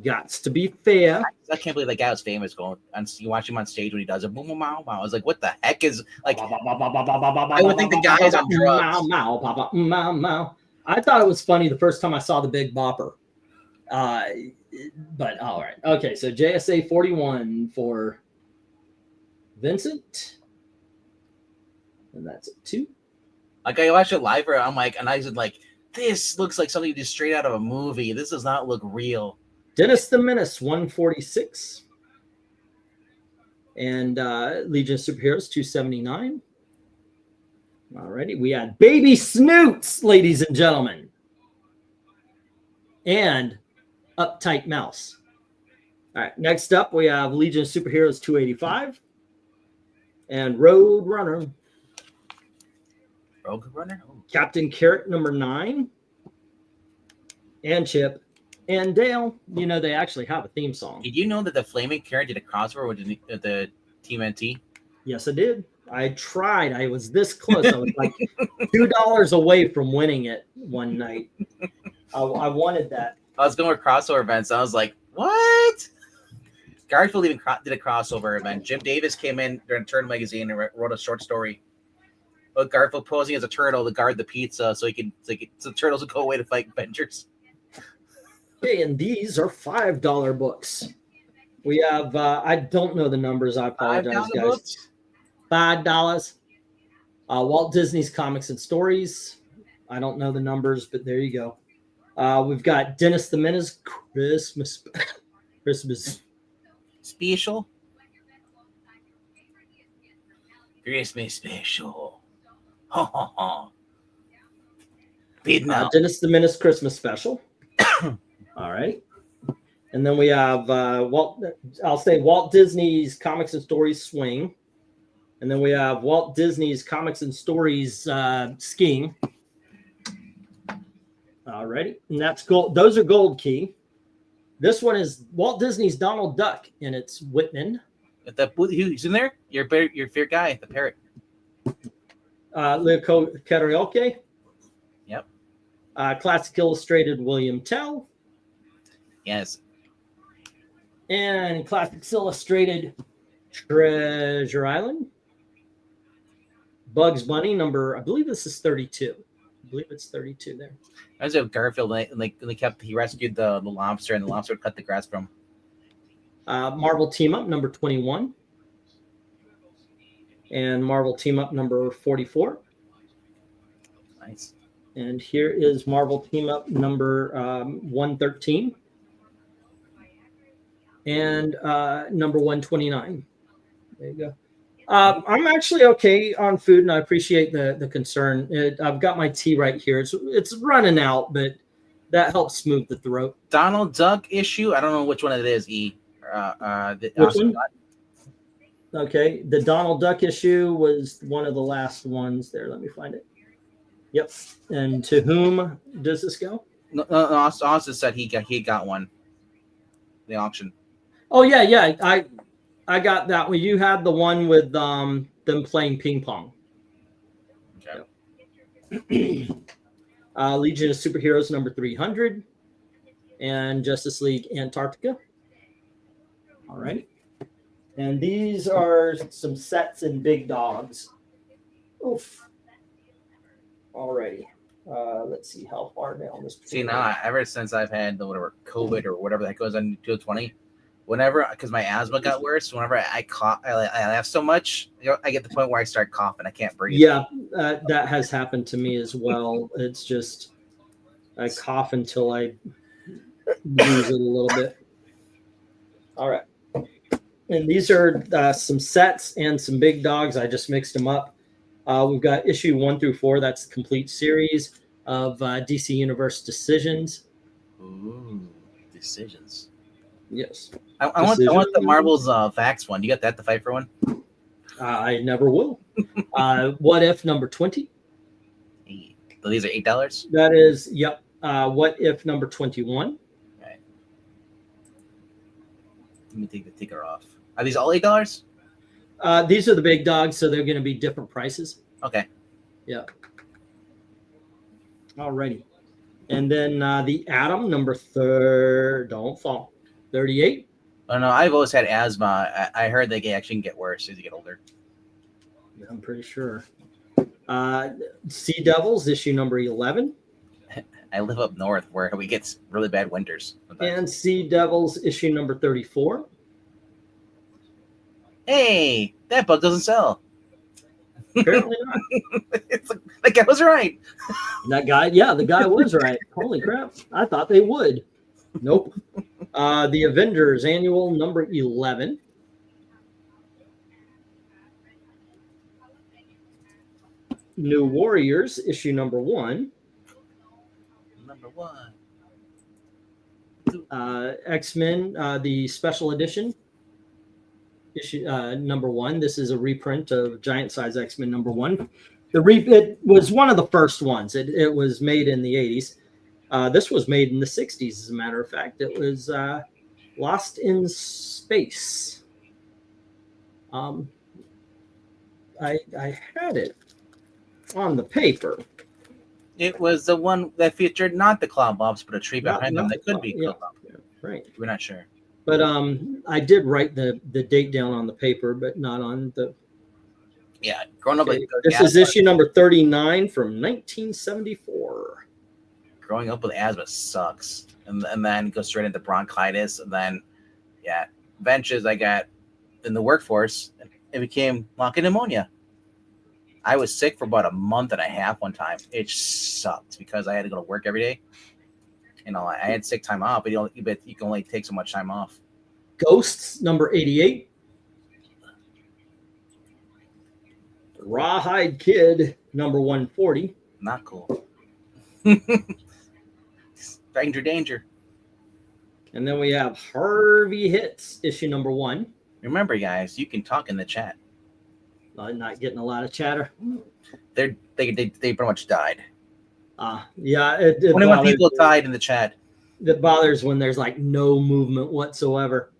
gots to be fair. I can't believe that guy was famous going and you watch him on stage when he does it. Boom, boom, wow, wow. I was like, what the heck is like? I would think the guy is on drugs. I thought it was funny the first time I saw the Big Bopper. But all right. Okay, so JSA 41 for Vincent. And that's a 2. Like I watched it live, and I'm like, and I said like, this looks like something just straight out of a movie. This does not look real. Dennis the Menace 146. And Legion of Superheroes 279. Alrighty, we had Baby Snoots, ladies and gentlemen. And Uptight Mouse. All right, next up we have Legion of Superheroes 285. And Road Runner. Rogue Runner? Oh. Captain Carrot number 9. And Chip. And Dale. You know, they actually have a theme song. Did you know that the Flaming Carrot did a crossover with the Team NT? Yes, I did. I tried. I was this close. I was like $2 away from winning it one night. I wanted that. I was going with crossover events. I was like, what? Garfield even did a crossover event. Jim Davis came in during Turtle magazine and wrote a short story. With Garfield posing as a turtle to guard the pizza so so turtles would go away to fight Avengers. Okay, and these are $5 books. We have, I don't know the numbers. I apologize, $5 guys. books? $5. Walt Disney's Comics and Stories. I don't know the numbers, but there you go. We've got Dennis the Menace Christmas Special. Christmas special. Ha ha ha. Beat now. Dennis the Menace Christmas Special. All right. And then we have Walt Disney's Comics and Stories Swing. And then we have Walt Disney's Comics and Stories Skiing. All righty. And that's gold. Those are gold key. This one is Walt Disney's Donald Duck, and it's Whitman. Who's in there? Your favorite guy, the parrot. Leo Karaoke. Yep. Classic Illustrated William Tell. Yes. And Classics Illustrated Treasure Island. Bugs Bunny number, I believe this is 32. I believe it's 32 there. I was at Garfield, and he rescued the lobster, and the lobster cut the grass from. Marvel Team Up number 21. And Marvel Team Up number 44. Nice. And here is Marvel Team Up number 113. And number 129. There you go. I'm actually okay on food, and I appreciate the concern. I've got my tea right here. It's running out, but that helps smooth the throat. Donald Duck issue. I don't know which one it is. Which one? Okay, the Donald Duck issue was one of the last ones there. Let me find it. Yep. And to whom does this go? No, Austin said he got one. The auction. Oh yeah. I got that one. You had the one with them playing ping pong. Okay. Legion of Superheroes number 300 and Justice League Antarctica. All right. And these are some sets and big dogs. Oof. Alrighty. Let's see how far down this. See, now, ever since I've had the whatever COVID or whatever that goes on 2020, whenever, because my asthma got worse, whenever I cough, I laugh so much, I get to the point where I start coughing. I can't breathe. Yeah, that has happened to me as well. It's just, I cough until I lose it a little bit. All right. And these are some sets and some big dogs. I just mixed them up. We've got issue 1 through 4. That's the complete series of DC Universe Decisions. Ooh, Decisions. Yes. I want the Marvel's Facts one. You got that, the fight for one? I never will. What If number 20? Hey, so these are $8? That is, yep. What If number 21? Right. Let me take the ticker off. Are these all $8? These are the big dogs, so they're going to be different prices. Okay. Yeah. Alrighty. And then the Atom number 38. Oh no, I've always had asthma. I heard they actually can get worse as you get older. Yeah, I'm pretty sure. Sea Devils issue number 11. I live up north where we get really bad winters. And Sea Devils issue number 34. Hey, that book doesn't sell. Apparently not. It's like, that guy was right. That guy, yeah, the guy was right. Holy crap. I thought they would. Nope. The Avengers annual number 11. New Warriors issue number 1. Number 1. X-Men, the special edition issue number 1. This is a reprint of Giant Size X-Men number 1. It was one of the first ones. It was made in the 80s. This was made in the 60s, as a matter of fact. It was Lost in Space. I had it on the paper. It was the one that featured not the Cloud Bobs, but a tree behind them that could be yeah, Cloud Bob. yeah, right. We're not sure. But I did write the date down on the paper, but not on the. Yeah, growing up. Okay. This is issue number 39 from 1974. Growing up with asthma sucks, and then go straight into bronchitis, and then eventually I got in the workforce. It became lung pneumonia. I was sick for about a month and a half one time. It sucked because I had to go to work every day. You know, I had sick time off, but you can only take so much time off. Ghosts number 88. Rawhide Kid number 140. Not cool. Danger. And then we have Harvey Hits issue number 1. Remember, guys, you can talk in the chat. Not getting a lot of chatter. They pretty much died. Yeah, it 21 bothers people me. died in the chat. It bothers when there's like no movement whatsoever.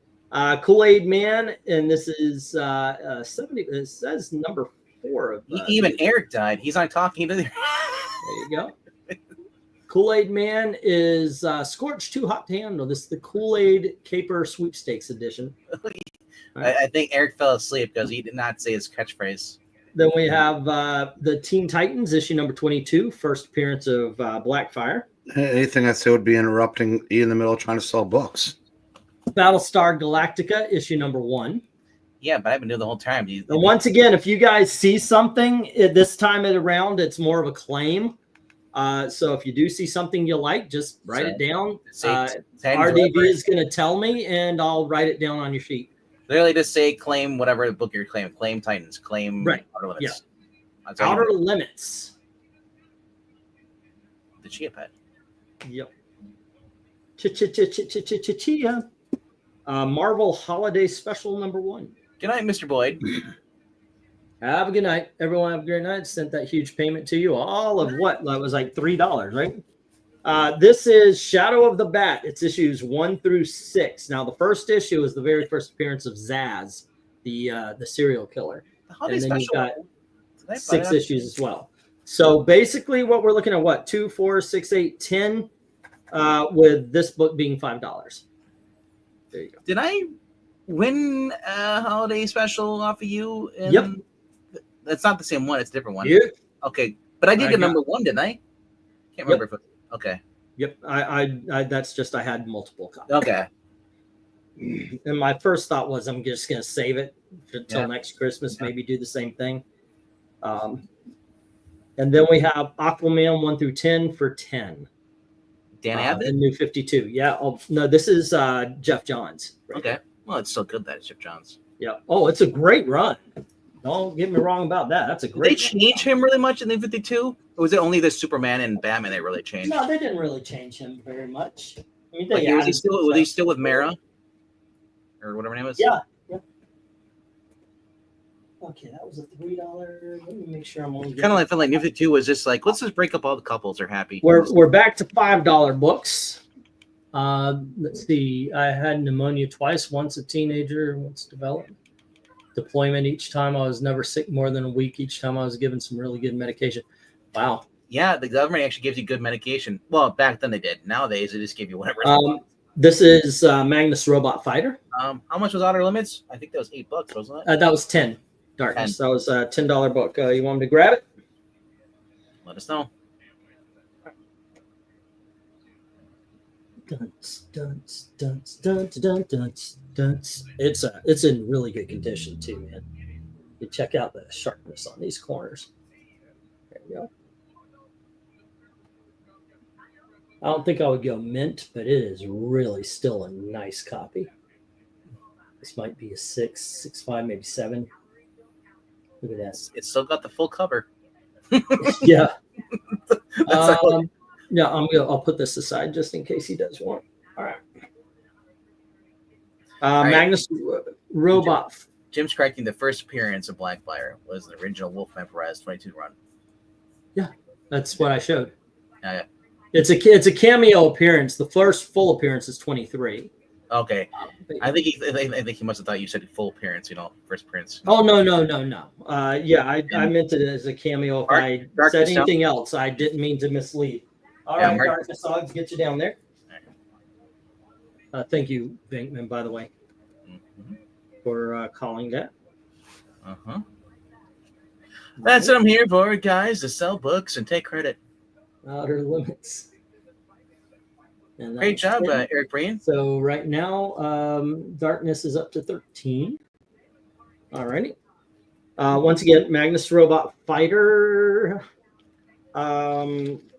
Kool-Aid Man, and this is 70. It says number 4 of. Even Eric died. He's not talking either. There you go. Kool-Aid Man is Scorched Too Hot to Handle. This is the Kool-Aid Caper Sweepstakes edition. I think Eric fell asleep because he did not say his catchphrase. Then we have the Teen Titans issue number 22, first appearance of Blackfire. Anything I say would be interrupting E in the middle of trying to sell books. Battlestar Galactica issue number 1. Yeah, but I've been doing the whole time. And once again, if you guys see something this time around, it's more of a claim. So if you do see something you like, just write it down. RDV is going to tell me, and I'll write it down on your sheet. Literally just say claim whatever book you're claiming. Claim Titans. Claim Outer Limits. Yeah. Outer Limits. The Chia Pet. Yep. Chia. Marvel Holiday Special #1. Good night, Mr. Boyd. Have a good night. Everyone have a great night. Sent that huge payment to you. All of what? That was like $3, right? This is Shadow of the Bat. It's issues 1 through 6. Now, the first issue is the very first appearance of Zaz, the serial killer. The holiday And then you've special. got 6 issues as well. So basically, what we're looking at, what, 2, 4, 6, 8, 10, with this book being $5. There you go. Did I win a holiday special off of you? Yep. That's not the same one. It's a different one. Yep. Okay. But I did I get got- #1, didn't I? Can't remember if it, okay. Yep. I that's just I had multiple copies. Okay. And my first thought was I'm just going to save it until Yeah. next Christmas, Yeah. maybe do the same thing. And then we have Aquaman 1 through 10 for 10. Dan The Abbott? new 52. Yeah. Oh, no, this is Jeff Johns. right Okay. here. Well, it's still good that it's Chip Johns. Yeah. Oh, it's a great run. Don't get me wrong about that. That's a Did they great change him really much in the 52? Or was it only the Superman and Batman that really changed? No, they didn't really change him very much. I mean, Like, they was he added still some was he stuff. still with Mara? Or whatever her name is? Yeah. Okay, that was a $3. Let me make sure I'm only Kind of like felt like New 52 was just like, let's just break up all the couples are happy. We're back to $5 books. Let's see. I had pneumonia twice. Once a teenager, once developed. Deployment each time. I was never sick more than a week. Each time I was given some really good medication. Wow. Yeah, the government actually gives you good medication. Well, back then they did. Nowadays they just give you whatever. This is Magnus Robot Fighter. How much was Outer Limits? I think that was $8, wasn't it? That was 10. Darkness. That was a $10 book. You want me to grab it? Let us know. Dunce, dunce, dunce, dunce, dunce, dunce, dunce. It's in really good condition too, man. You check out the sharpness on these corners. There you go. I don't think I would go mint, but it is really still a nice copy. This might be a 6, 6.5, maybe 7. Look at that. It's still got the full cover. Yeah. That's all. Yeah, I'll put this aside just in case he does want. All right. right. Magnus Robot. Jim's correcting. The first appearance of Blackfire was the original Wolfman Perez 22 run. That's what I showed. Yeah. It's a cameo appearance. The first full appearance is 23. Okay. I think he must have thought you said full appearance. First appearance. Oh no. Yeah, I meant it as a cameo. If I said Darkness anything else, I didn't mean to mislead. All Yeah, right, Mark- Darkness Dogs, get you down there. Thank you, Venkman, by the way, Mhm. for calling that. Uh-huh. That's what I'm here for, guys, to sell books and take credit. Outer Limits. And Great that's job, 10. Eric Breen. So right now, Darkness is up to 13. All righty. Once again, Magnus Robot Fighter.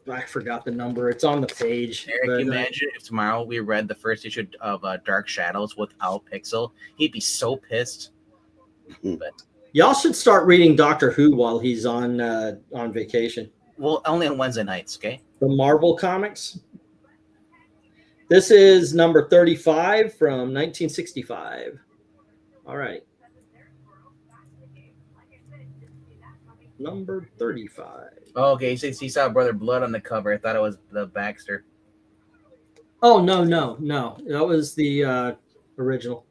I forgot the number. It's on the page. Eric, but, you imagine if tomorrow we read the first issue of Dark Shadows without Pixel? He'd be so pissed. y'all should start reading Doctor Who while he's on vacation. Well, only on Wednesday nights, okay? The Marvel comics. This is number 35 from 1965. All right. Number 35. Oh, okay, he saw Brother Blood on the cover. I thought it was the Baxter. Oh, no. That was the original.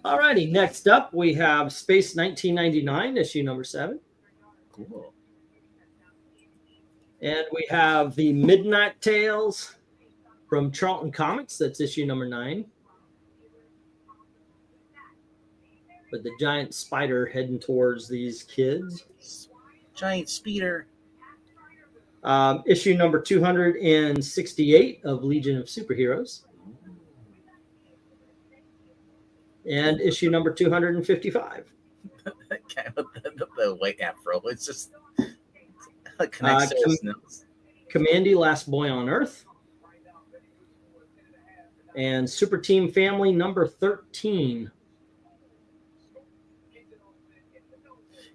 All righty. Next up, we have Space 1999, issue number 7. Cool. And we have the Midnight Tales from Charlton Comics. That's issue number 9. With the giant spider heading towards these kids. Giant speeder. Issue number 268 of Legion of Superheroes. And issue number 255. That guy with the white afro. It's just connects to his nose. Commandy, Last Boy on Earth. And Super Team Family number 13.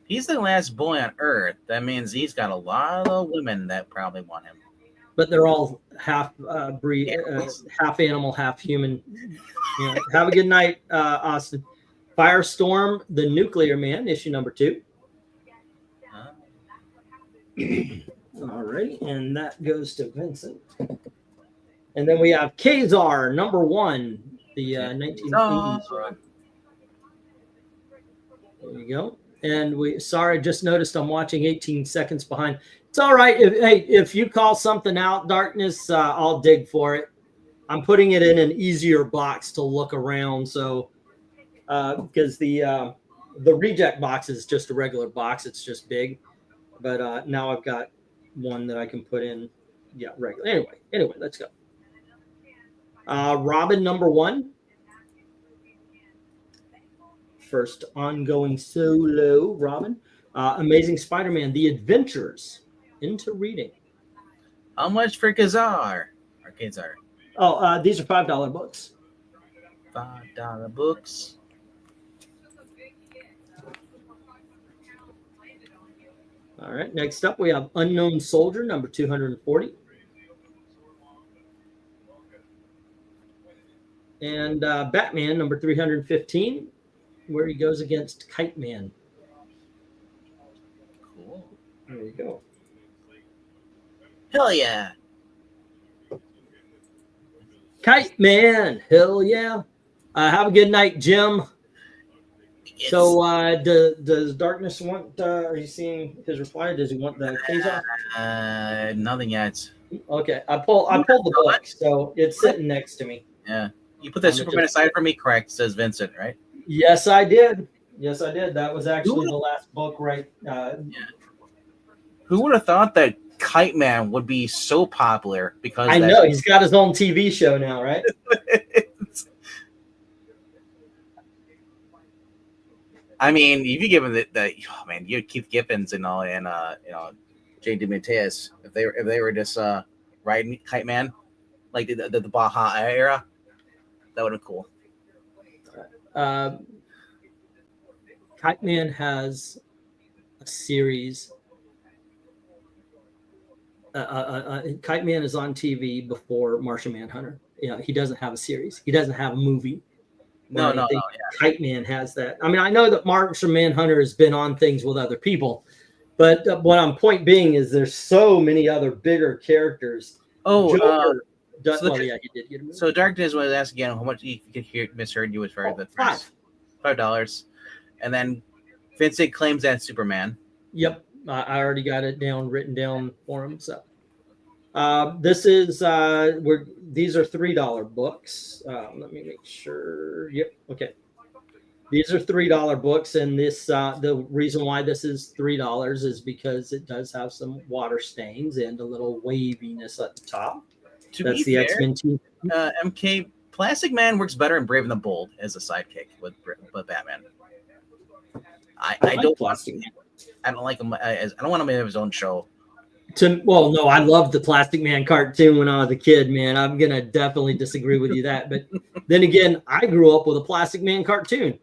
He's the last boy on Earth. That means he's got a lot of women that probably want him. but they're all half breed, Animals. half animal, half human. Have a good night, Austin. Firestorm, the Nuclear Man, issue number 2. Huh? All right, and that goes to Vincent. And then we have Kazar, number 1, the 1980s one. There you go. And sorry, I just noticed I'm watching 18 seconds behind. It's all right. If you call something out, Darkness, I'll dig for it. I'm putting it in an easier box to look around. So, because the reject box is just a regular box, it's just big. But now I've got one that I can put in, regular. Anyway, let's go. Robin, number 1. First ongoing solo Robin. Amazing Spider-Man, The Adventures into Reading. How much for Kazar? Or Kazar? Oh, these are $5 books. $5 books. All right, next up we have Unknown Soldier, number 240. And Batman, number 315, where he goes against Kite Man. Cool. There you go. Hell yeah. Kite Man, hell yeah. Have a good night, Jim. It's, So does Darkness want, are you seeing his reply? Does he want the Kazar? nothing yet. Okay, I pulled the book, so it's sitting next to me. Yeah. You put that Superman aside for me, correct? Says Vincent, right? Yes, I did. That was actually the last book, right? Who would have thought that Kite Man would be so popular? Because I know he's got his own TV show now, right? I mean, if you give him you had Keith Giffens and all, and Jay DeMatteis, if they were just riding Kite Man, like the Baja era, that would have been cool. Kite Man has a series. Kite Man is on TV before Martian Manhunter. He doesn't have a series. He doesn't have a movie. No. Yeah. Kite Man has that. I mean, I know that Martian Manhunter has been on things with other people, but what I'm point being is there's so many other bigger characters. Oh, Joker, he did get a movie. So Darkness was asking again how much you could hear misheard you as far as the first $5, and then Vincent claims that's Superman. Yep, I already got it written down for him. So this is these are $3 books. Let me make sure. Yep, okay. These are $3 books, and this the reason why this is $3 is because it does have some water stains and a little waviness at the top. That's the X-Men team. MK Plastic Man works better in Brave and the Bold as a sidekick with Batman. I don't like him. I don't want him to have his own show. No, I loved the Plastic Man cartoon when I was a kid, man. I'm gonna definitely disagree with you that, but then again, I grew up with a Plastic Man cartoon.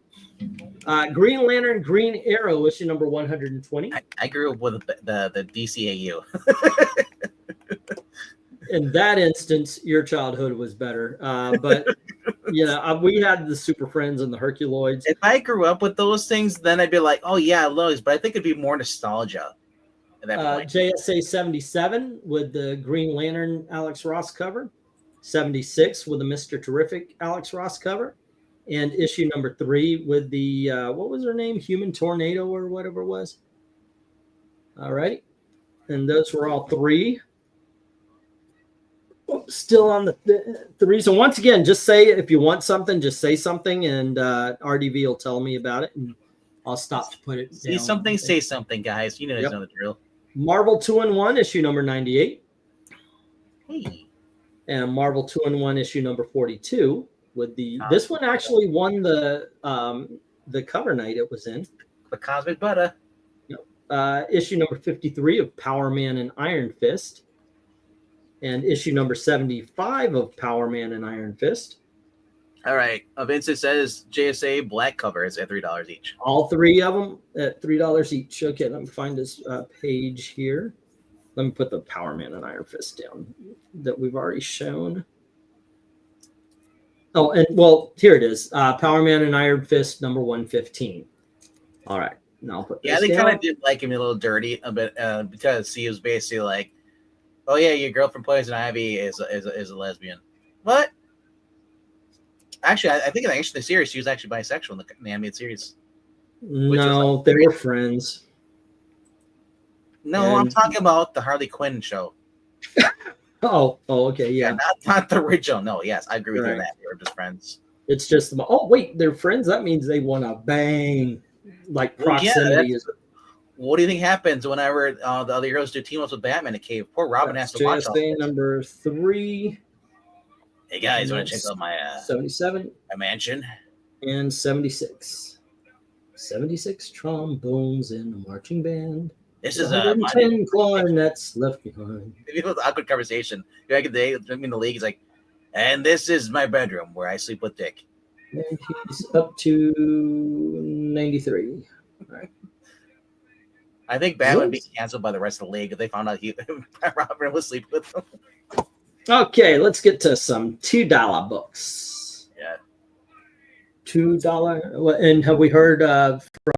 Green Lantern, Green Arrow, issue number 120. I grew up with the DCAU. In that instance, your childhood was better. But we had the Super Friends and the Herculoids. If I grew up with those things, then I'd be like, oh yeah, Lois. But I think it'd be more nostalgia at that point. JSA 77 with the Green Lantern Alex Ross cover. 76 with the Mr. Terrific Alex Ross cover. And issue number 3 with the, what was her name? Human Tornado or whatever it was. All right. And those were all 3. Still on the 3. So once again, just say if you want something, just say something, and RDV will tell me about it, and I'll stop to put it down. See something, say something, guys. You know the drill. Marvel 2-in-1, issue number 98. Hey. And Marvel 2-in-1, issue number 42. With this one actually won the cover night it was in. The Cosmic Butter. Issue number 53 of Power Man and Iron Fist. And issue number 75 of Power Man and Iron Fist. All right. Vincent says JSA black covers at $3 each. All 3 of them at $3 each. Okay, let me find this page here. Let me put the Power Man and Iron Fist down that we've already shown. Oh, and well, here it is. Power Man and Iron Fist number 115. All right. Now I'll put Yeah, this they down. kind of did like him a little dirty a bit because he was basically like, "Oh yeah, your girlfriend Poison Ivy is a lesbian." What? Actually, I think in the series she was actually bisexual in the animated series. No, like- they were friends. No, I'm And- talking about the Harley Quinn show. Oh, okay, yeah. Not the original. No, yes, I agree with you on Right. that. They were just friends. It's just about, oh wait, they're friends. That means they want to bang. Like Well, yeah, proximity is. What do you think happens whenever the other heroes do team ups with Batman in a cave? Poor Robin has to watch all JSA this. number 3, Hey guys, want to check out my 77, my mansion? and 76. 76 trombones in a marching band. This is my 110 clarinets left behind. it was an awkward conversation. Back in the day, in the league, he's like, and this is my bedroom where I sleep with Dick. And he's up to 93. I think Batman would be Whoops. canceled by the rest of the league if they found out Robin was sleeping with him. Okay, let's get to some $2 books. Yeah. $2. And have we heard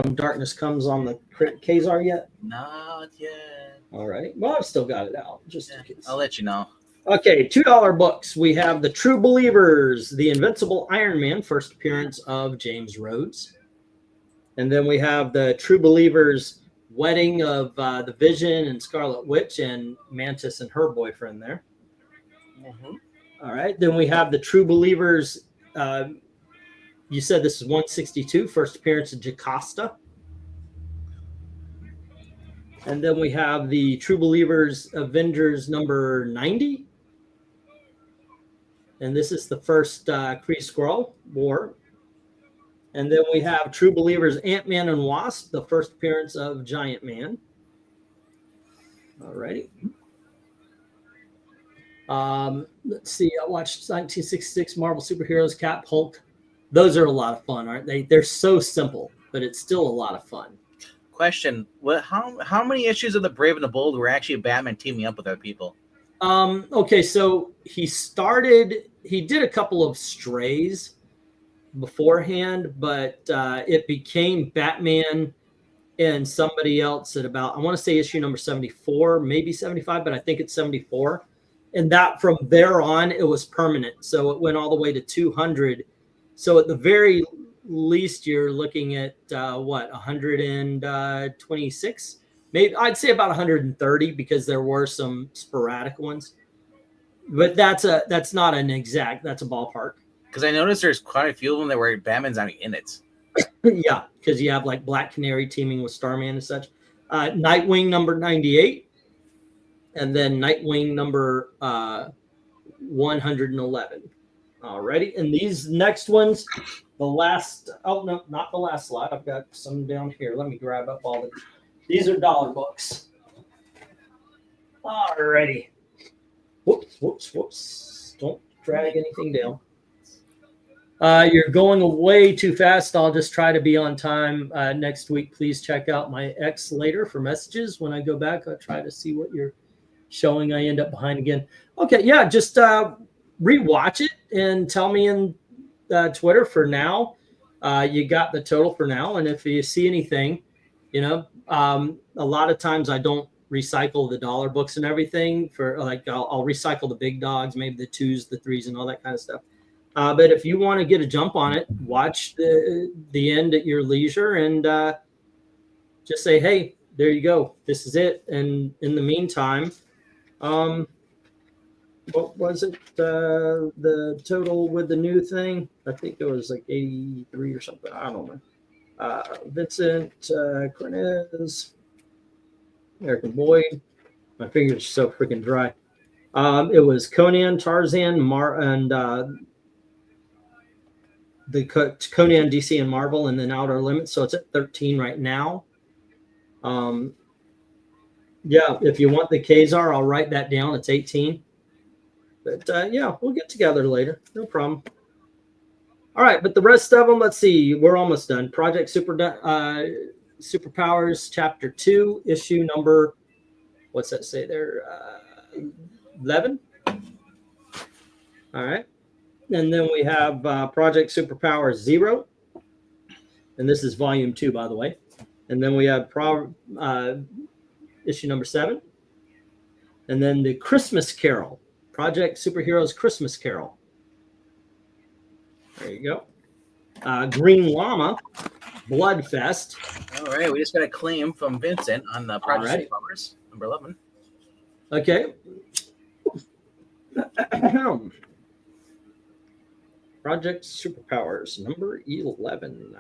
from Darkness Comes on the Kazar yet? Not yet. All right. Well, I've still got it out just Yeah, in case. I'll let you know. Okay, $2 books. We have The True Believers, The Invincible Iron Man, first appearance of James Rhodes. And then we have The True Believers, Wedding of the Vision and Scarlet Witch and Mantis and her boyfriend there. All right. Then we have The True Believers. You said this is 162, first appearance of Jocasta. And then we have The True Believers Avengers number 90. And this is the first Kree Skrull War. And then we have True Believers Ant-Man and Wasp, the first appearance of Giant Man. All righty. Let's see. I watched 1966 Marvel Superheroes, Cap, Hulk. Those are a lot of fun, aren't they? They're so simple, but it's still a lot of fun. Question: how many issues of the Brave and the Bold were actually Batman teaming up with other people? Okay, so he did a couple of strays beforehand, but it became Batman and somebody else at about, I want to say issue number 74, maybe 75, but I think it's 74. And that from there on, it was permanent. So it went all the way to 200. So at the very least, you're looking at 126? Maybe I'd say about 130 because there were some sporadic ones. But that's not an exact, that's a ballpark. Because I noticed there's quite a few of them that were Batman's not in it. Yeah, because you have like Black Canary teaming with Starman and such. Nightwing number 98. And then Nightwing number 111. Alrighty. And these next ones, the last, oh no, not the last slide. I've got some down here. Let me grab up all the, these are dollar books. Alrighty. Whoops. Don't drag anything down. You're going away too fast. I'll just try to be on time next week. Please check out my X later for messages. When I go back, I'll try to see what you're showing. I end up behind again. Okay, yeah, just rewatch it and tell me in Twitter for now. You got the total for now. And if you see anything, a lot of times I don't recycle the dollar books and everything for like, I'll recycle the big dogs, maybe the 2s, the 3s and all that kind of stuff. But if you want to get a jump on it, watch the end at your leisure and just say, hey, there you go. This is it. And in the meantime, what was it? The total with the new thing? I think it was like 83 or something. I don't know. Vincent Cornez, American Boyd. My fingers are so freaking dry. It was Conan, Tarzan, and the Conan, DC, and Marvel, and then Outer Limits. So it's at 13 right now. Yeah, if you want the Kazar, I'll write that down. It's 18. But yeah, we'll get together later. No problem. All right, but the rest of them, let's see. We're almost done. Project Superpowers, Chapter 2, issue number what's that say there? 11. All right. And then we have Project Superpower 0. And this is volume 2, by the way. And then we have issue number 7. And then the Christmas Carol, Project Superheroes Christmas Carol. There you go. Green Llama, Bloodfest. All right, we just got a claim from Vincent on the Project Alrighty. Superpowers, number 11. Okay. Project Superpowers, number 11.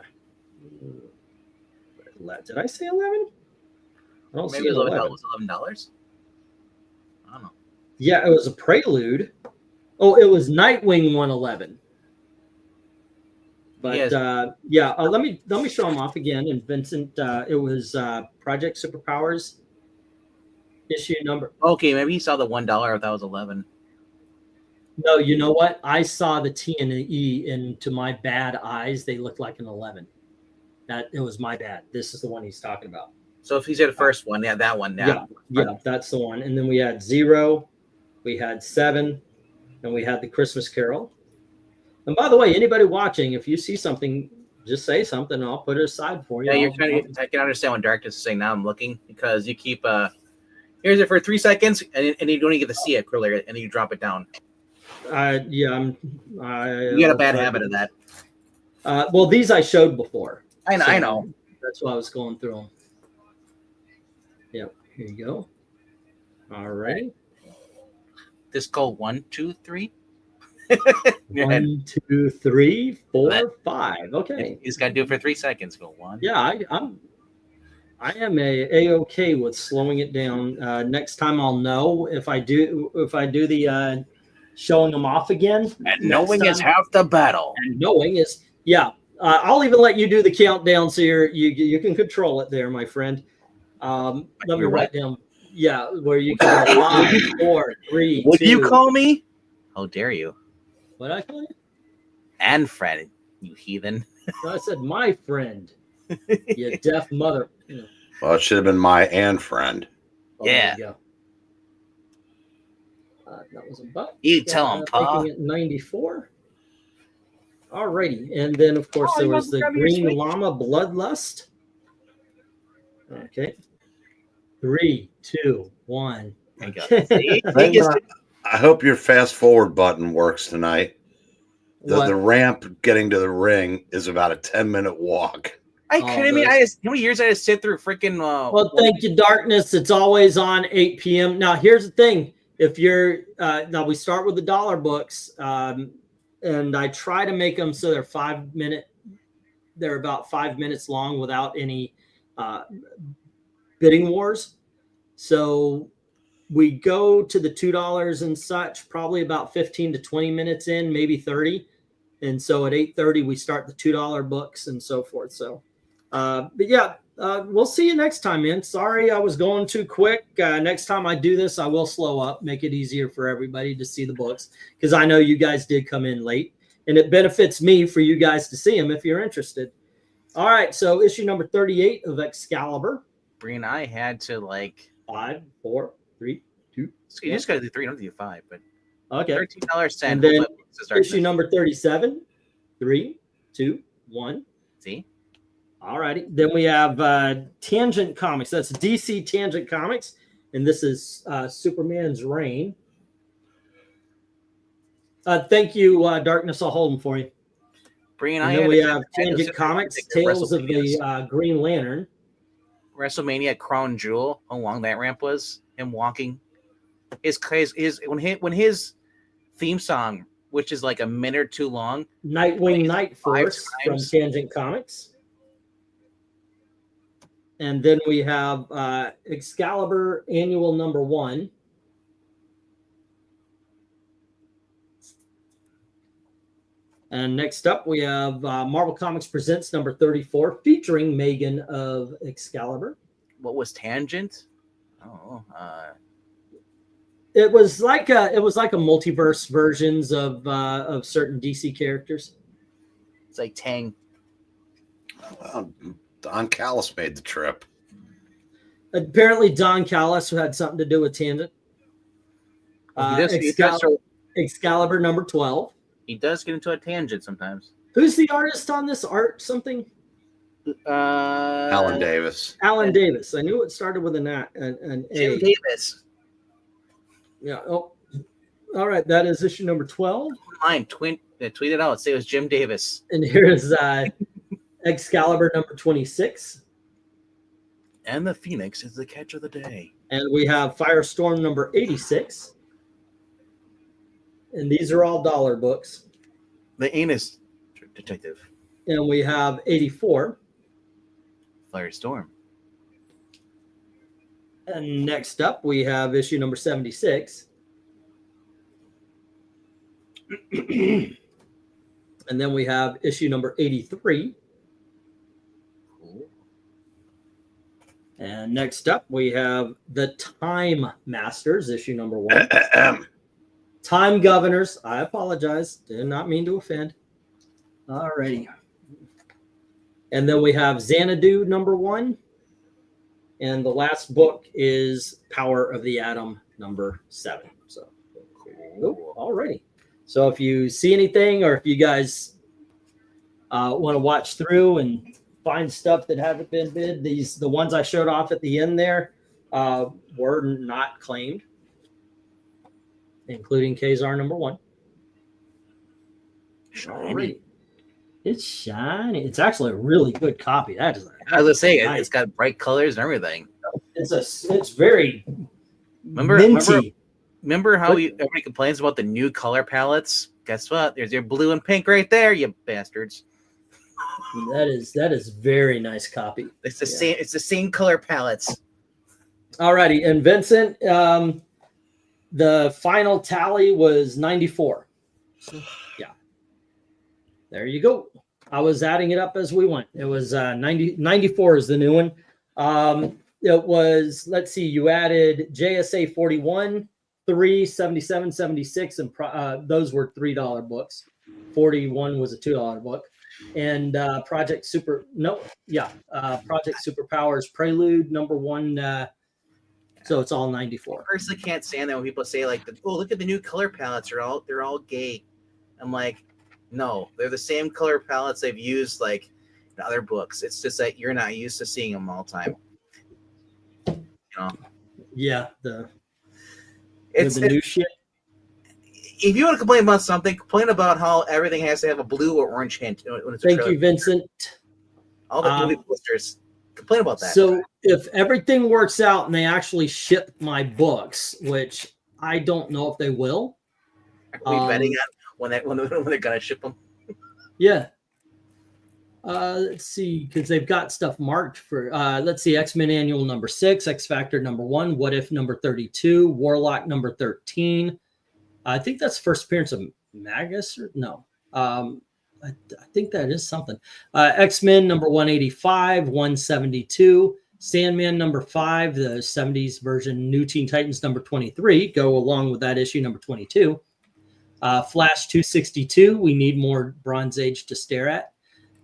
Did I say 11? I don't Maybe see it was 11. $11. I don't know. Yeah, it was a prelude. Oh, it was Nightwing 111. But Yes. let me show them off again. And Vincent, it was Project Superpowers issue number. Okay, maybe he saw the $1 if that was 11. No, you know what? I saw the T and the E, and to my bad eyes, they looked like an 11. That it was my bad. This is the one he's talking about. So if he said the first one, yeah, that one. Yeah, that's the one. And then we had 0, we had 7, and we had the Christmas Carol. And by the way, anybody watching, if you see something, just say something, and I'll put it aside for you. Yeah, you're trying to. I can understand what Darkness is saying. Now I'm looking because you keep. Here's it for 3 seconds, and you don't even get to see it earlier, and then you drop it down. You got a bad habit of that. Well, these I showed before. I know. That's why I was going through them. Yep. Here you go. All right. This go 1, 2, 3. 1, 2, 3, 4, 5. Okay. You just gotta do it for 3 seconds. Go 1. Yeah, I am a-okay with slowing it down. Next time I'll know if I do the showing them off again. And knowing is half the battle. And knowing is I'll even let you do the countdown so you can control it there, my friend. Let me write down. Yeah, where you can go 5, 4, 3. What do 2. you call me? How dare you? What I call you? And Fred, you heathen. I said my friend. You deaf mother. Well, it should have been my and friend. Oh, Yeah. There you go. That was a butt. You tell him, Pa. Making it 94. Alrighty, and then of course Oh, there you was must the grab your Green Switch. Llama Bloodlust. Okay. 3, 2, 1. There you go. See? Hey, I hope your fast forward button works tonight. What? The ramp getting to the ring is about a 10-minute walk. I couldn't mean, how many years I just sit through freaking. Well, thank you, Darkness. It's always on 8 p.m. Now, here's the thing. If you're now, we start with the dollar books, and I try to make them so they're 5 minute. They're about 5 minutes long without any bidding wars. So we go to the $2 and such, probably about 15 to 20 minutes in, maybe 30. And so at 8:30 we start the $2 books and so forth. So, but yeah. We'll see you next time, man. Sorry I was going too quick. Next time I do this, I will slow up, make it easier for everybody to see the books, because I know you guys did come in late, and it benefits me for you guys to see them if you're interested. All right, so issue number 38 of Excalibur. Bree and I had to 5, 4, 3, 2. You just got to do 3, don't do 5, but Okay. $13 And send. then issue number 37, 3, 2, 1. See? All righty. Then we have Tangent Comics. That's DC Tangent Comics. And this is Superman's Reign. Thank you, Darkness. I'll hold them for you. Bree and And I then had we to- have I had to Tangent sit Comics, through Tales of the WrestleManias. Green Lantern. WrestleMania Crown Jewel, how long that ramp was, him walking. When his theme song, which is like a minute or two long, Nightwing Night 5 Force from times. Tangent Comics. And then we have Excalibur Annual number 1. And next up, we have Marvel Comics Presents number 34, featuring Megan of Excalibur. what was Tangent? Oh, It was like a multiverse versions of certain DC characters. it's like Tang. Well, Don Callis made the trip. Apparently, Don Callis had something to do with Tangent. Excalibur number 12. He does get into a tangent sometimes. Who's the artist on this art? Something? Alan Davis. Alan Davis. I knew it started with an A. Jim Davis. Yeah. Oh, all right. That is issue number 12. Mine. Tweet it out. Say it was Jim Davis. And here's Excalibur number 26. And the Phoenix is the catch of the day. And we have Firestorm number 86. And these are all dollar books. The Anus Detective. And we have 84. Firestorm. And next up, we have issue number 76. And then we have issue number 83. Cool. And next up, we have the Time Masters, issue number 1. Time Governors. I apologize. Did not mean to offend. All righty. And then we have Xanadu number 1. And the last book is Power of the Atom number 7. So, cool. All righty. So if you see anything or if you guys want to watch through and find stuff that haven't been bid, the ones I showed off at the end there were not claimed, including Kazar number 1. Shiny. It's shiny. It's actually a really good copy. That is. I was gonna say it's got bright colors and everything. It's very minty. Remember how everybody complains about the new color palettes? Guess what? There's your blue and pink right there, you bastards. That is very nice copy. It's the same. It's the same color palettes. Alrighty, and Vincent, the final tally was 94. Yeah, there you go. I was adding it up as we went. It was 94 is the new one. It was, let's see, you added JSA 41, 3, 77, 76, and those were $3 books. 41 was a $2 book. And Project Superpowers Prelude number 1. So it's all 94. I personally can't stand that when people say like, "Oh, look at the new color palettes. They're all gay." I'm like, no, they're the same color palettes they've used like in other books. It's just that you're not used to seeing them all the time. You know? Yeah, It's the new shit. If you want to complain about something, complain about how everything has to have a blue or orange hint. When it's Thank you, Vincent. All the movie posters. Complain about that. So if everything works out and they actually ship my books, which I don't know if they will. Are we betting on when they're gonna ship them? Yeah. Let's see, because they've got stuff marked for. Let's see, X-Men Annual number 6, X Factor number 1, What If number 32, Warlock number 13. I think that's first appearance of Magus. No, I think that is something. X-Men number 185, 172, Sandman number 5, the 70s version, New Teen Titans number 23, go along with that issue number 22. Flash 262, we need more Bronze Age to stare at.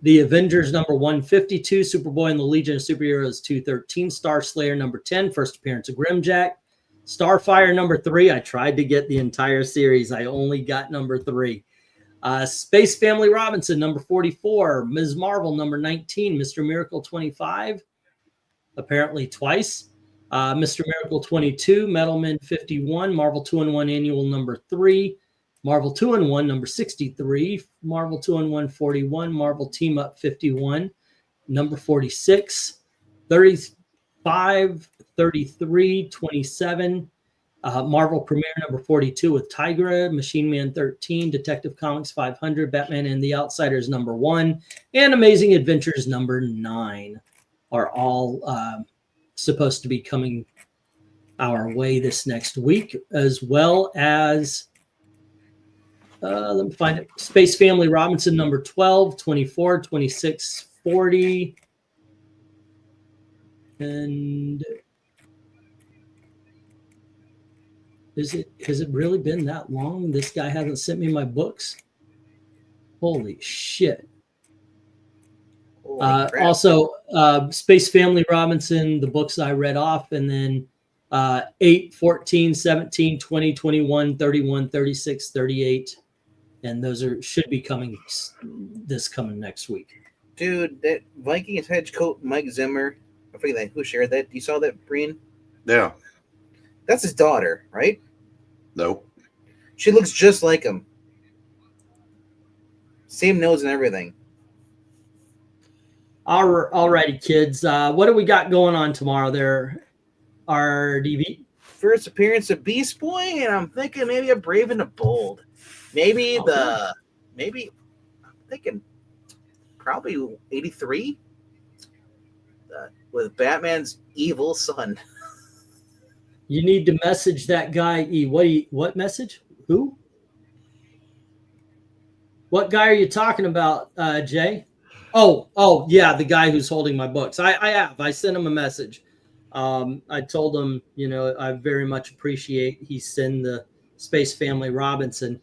The Avengers number 152, Superboy and the Legion of Superheroes 213, Star Slayer number 10, first appearance of Grimjack. Starfire number 3, I tried to get the entire series. I only got number 3. Space Family Robinson number 44, Ms. Marvel number 19, Mr. Miracle 25, apparently twice. Mr. Miracle 22, Metalman 51, Marvel 2-in-1 Annual number 3, Marvel 2-in-1 number 63, Marvel 2-in-1 41, Marvel Team Up 51, number 46, 35, 33, 27, Marvel Premiere number 42 with Tigra, Machine Man 13, Detective Comics 500, Batman and the Outsiders number 1, and Amazing Adventures number 9 are all supposed to be coming our way this next week, as well as let me find it. Space Family Robinson number 12, 24, 26, 40. And has it really been that long? This guy hasn't sent me my books. Holy shit. Holy crap. Also, Space Family Robinson, the books I read off, and then 8, 14, 17, 20, 21, 31, 36, 38. And those should be coming this coming next week. Dude, that Vikings head coach Mike Zimmer, I forget who shared that. You saw that, Breen? Yeah. That's his daughter, right? Nope. She looks just like him. Same nose and everything. Alrighty, kids. What do we got going on tomorrow there, RDV? First appearance of Beast Boy, and I'm thinking maybe a Brave and the Bold. Maybe I'm thinking probably 83 with Batman's evil son. You need to message that guy. What message? Who? What guy are you talking about, Jay? Oh, yeah, the guy who's holding my books. I sent him a message. I told him, I very much appreciate he sent the Space Family Robinson.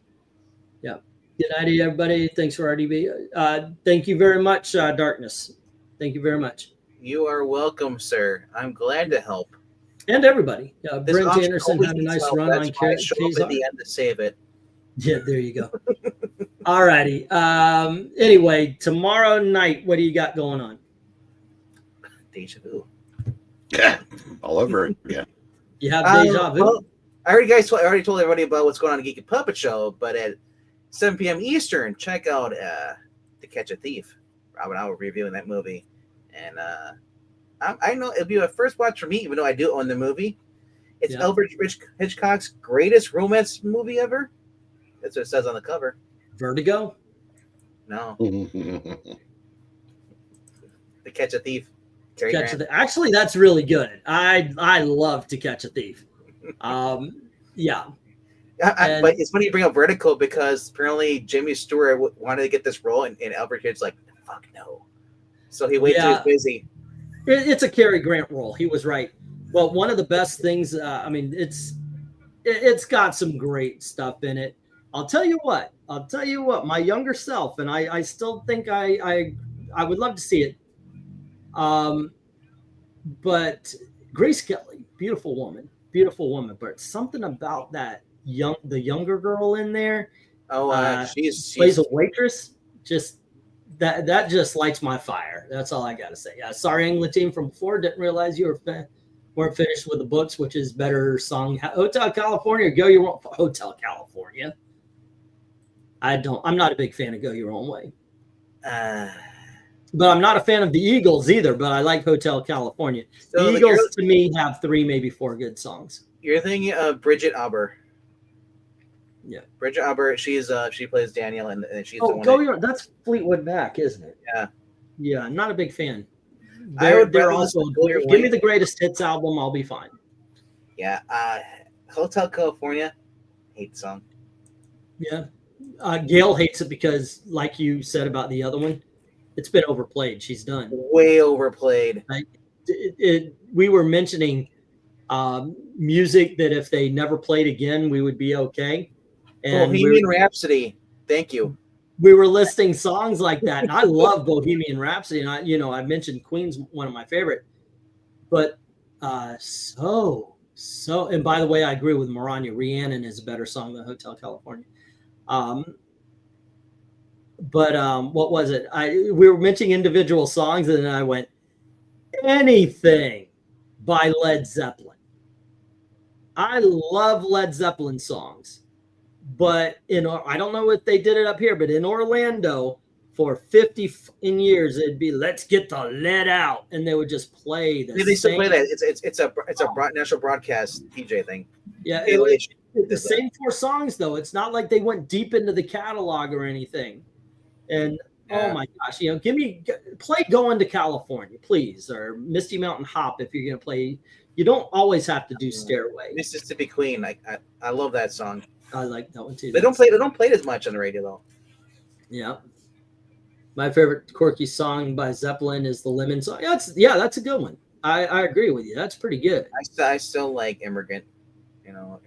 Yeah. Good night, everybody. Thanks for RDB. Thank you very much, Darkness. Thank you very much. You are welcome, sir. I'm glad to help. And everybody. This Brent auction Anderson always had a needs nice help. run That's on why I show up Kazar. at the end to save it. Yeah, there you go. All righty. Anyway, tomorrow night, what do you got going on? Deja vu. Yeah. All over it. Yeah. You have deja vu? Well, I already told everybody about what's going on in Geek and Puppet Show, but at 7 p.m. Eastern, check out To Catch a Thief. Rob and I were reviewing that movie. And I know it'll be a first watch for me, even though I do own the movie. It's Alfred Hitchcock's greatest romance movie ever. That's what it says on the cover. Vertigo? No. To Catch a Thief. Actually, that's really good. I love To Catch a Thief. Yeah. But it's funny you bring up Vertigo because apparently Jimmy Stewart wanted to get this role, and Alfred Hitchcock's like, fuck no. So he waited till he was busy. It's a Cary Grant role. He was right. Well, one of the best things, it's got some great stuff in it. I'll tell you what, my younger self, and I still think I would love to see it. But Grace Kelly, beautiful woman, but something about the younger girl in there. She's plays a waitress. Just that just lights my fire. That's all I got to say. Sorry, England team from before. Didn't realize you weren't finished with the books, which is better song. Hotel California, Go Your Own. Hotel California. I'm not a big fan of Go Your Own Way. But I'm not a fan of the Eagles either, but I like Hotel California. So the Eagles, to me, have 3, maybe 4 good songs. You're thinking of Bridget Aber. Yeah. Bridget Aber, she plays Daniel, and she's the one. That's Fleetwood Mac, isn't it? Yeah. Yeah, I'm not a big fan. They're also, give me the greatest hits album, I'll be fine. Yeah. Hotel California, hate the song. Yeah. Gail hates it because, like you said about the other one, it's been overplayed. She's done. Way overplayed. We were mentioning music that if they never played again, we would be okay. And Bohemian Rhapsody. Thank you. We were listing songs like that, and I love Bohemian Rhapsody. And I mentioned Queen's one of my favorite. But so. And by the way, I agree with Maranya. Rhiannon is a better song than Hotel California. But what was it? We were mentioning individual songs, and then I went, anything by Led Zeppelin. I love Led Zeppelin songs, but I don't know if they did it up here, but in Orlando for 50 years, it'd be "Let's Get the Lead Out," and they would just play the They still play that. It's a national broadcast DJ thing. Yeah, the same 4 songs though. It's not like they went deep into the catalog or anything. And oh my gosh, play "Going to California," please, or "Misty Mountain Hop" if you're gonna play. You don't always have to do "Stairway." Mississippi Queen, I love that song. I like that one too. They don't play it as much on the radio though. Yeah, my favorite quirky song by Zeppelin is the Lemon song. That's a good one. I agree with you. That's pretty good. I still like Immigrant.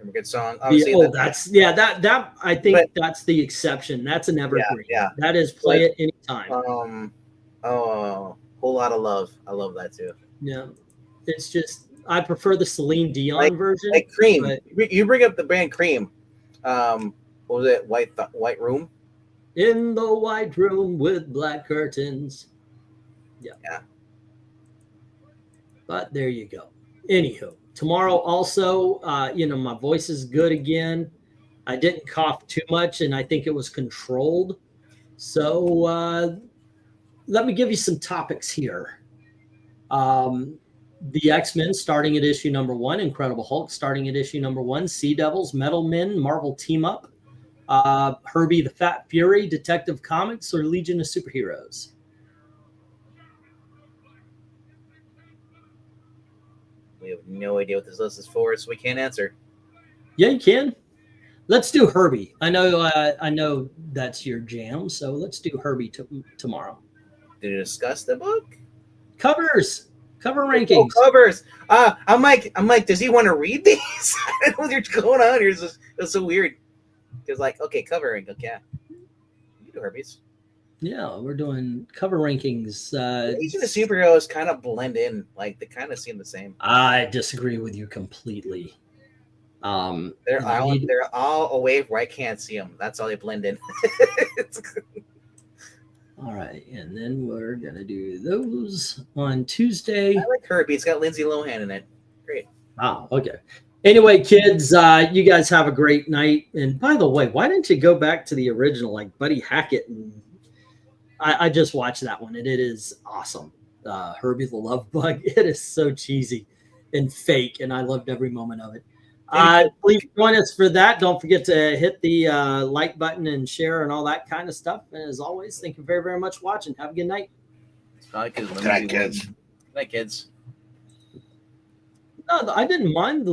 Immigrant song. Obviously, I think that's the exception. That's an evergreen. Yeah. That is play it anytime. Oh, whole lot of love. I love that too. Yeah, it's just I prefer the Celine Dion Like- version. Like Cream. but You bring up the band Cream. What was it? White Room. in the white room with black curtains. Yeah. But there you go. Anywho, tomorrow also, my voice is good again. I didn't cough too much, and I think it was controlled. So let me give you some topics here. The X-Men starting at issue number 1, Incredible Hulk starting at issue number 1, Sea Devils, Metal Men, Marvel Team Up, Herbie the Fat Fury, Detective Comics, or Legion of Superheroes. We have no idea what this list is for, so we can't answer. Yeah, you can. Let's do Herbie. I know that's your jam, so let's do Herbie tomorrow. Did you discuss the book? Cover Oh, rankings. covers. I'm like, does he want to read these? I don't know what's going on here. It's so weird. Because okay, covering. Okay, yeah. You do Herbies. Yeah, we're doing cover rankings. Legion of Superheroes kind of blend in. Like they kind of seem the same. I disagree with you completely. They're all away where I can't see them. That's how they blend in. All right, and then we're gonna do those on Tuesday. I like Herbie. It's got Lindsay Lohan in it. Great. Oh, okay. Anyway, kids, you guys have a great night. And by the way, why didn't you go back to the original, like Buddy Hackett? And I just watched that one, and it is awesome. Herbie the Love Bug. It is so cheesy and fake, and I loved every moment of it. Please join us for that. Don't forget to hit the like button and share and all that kind of stuff. And as always, thank you very, very much for watching. Have a good night. Good night, kids. Good night, kids. No, I didn't mind the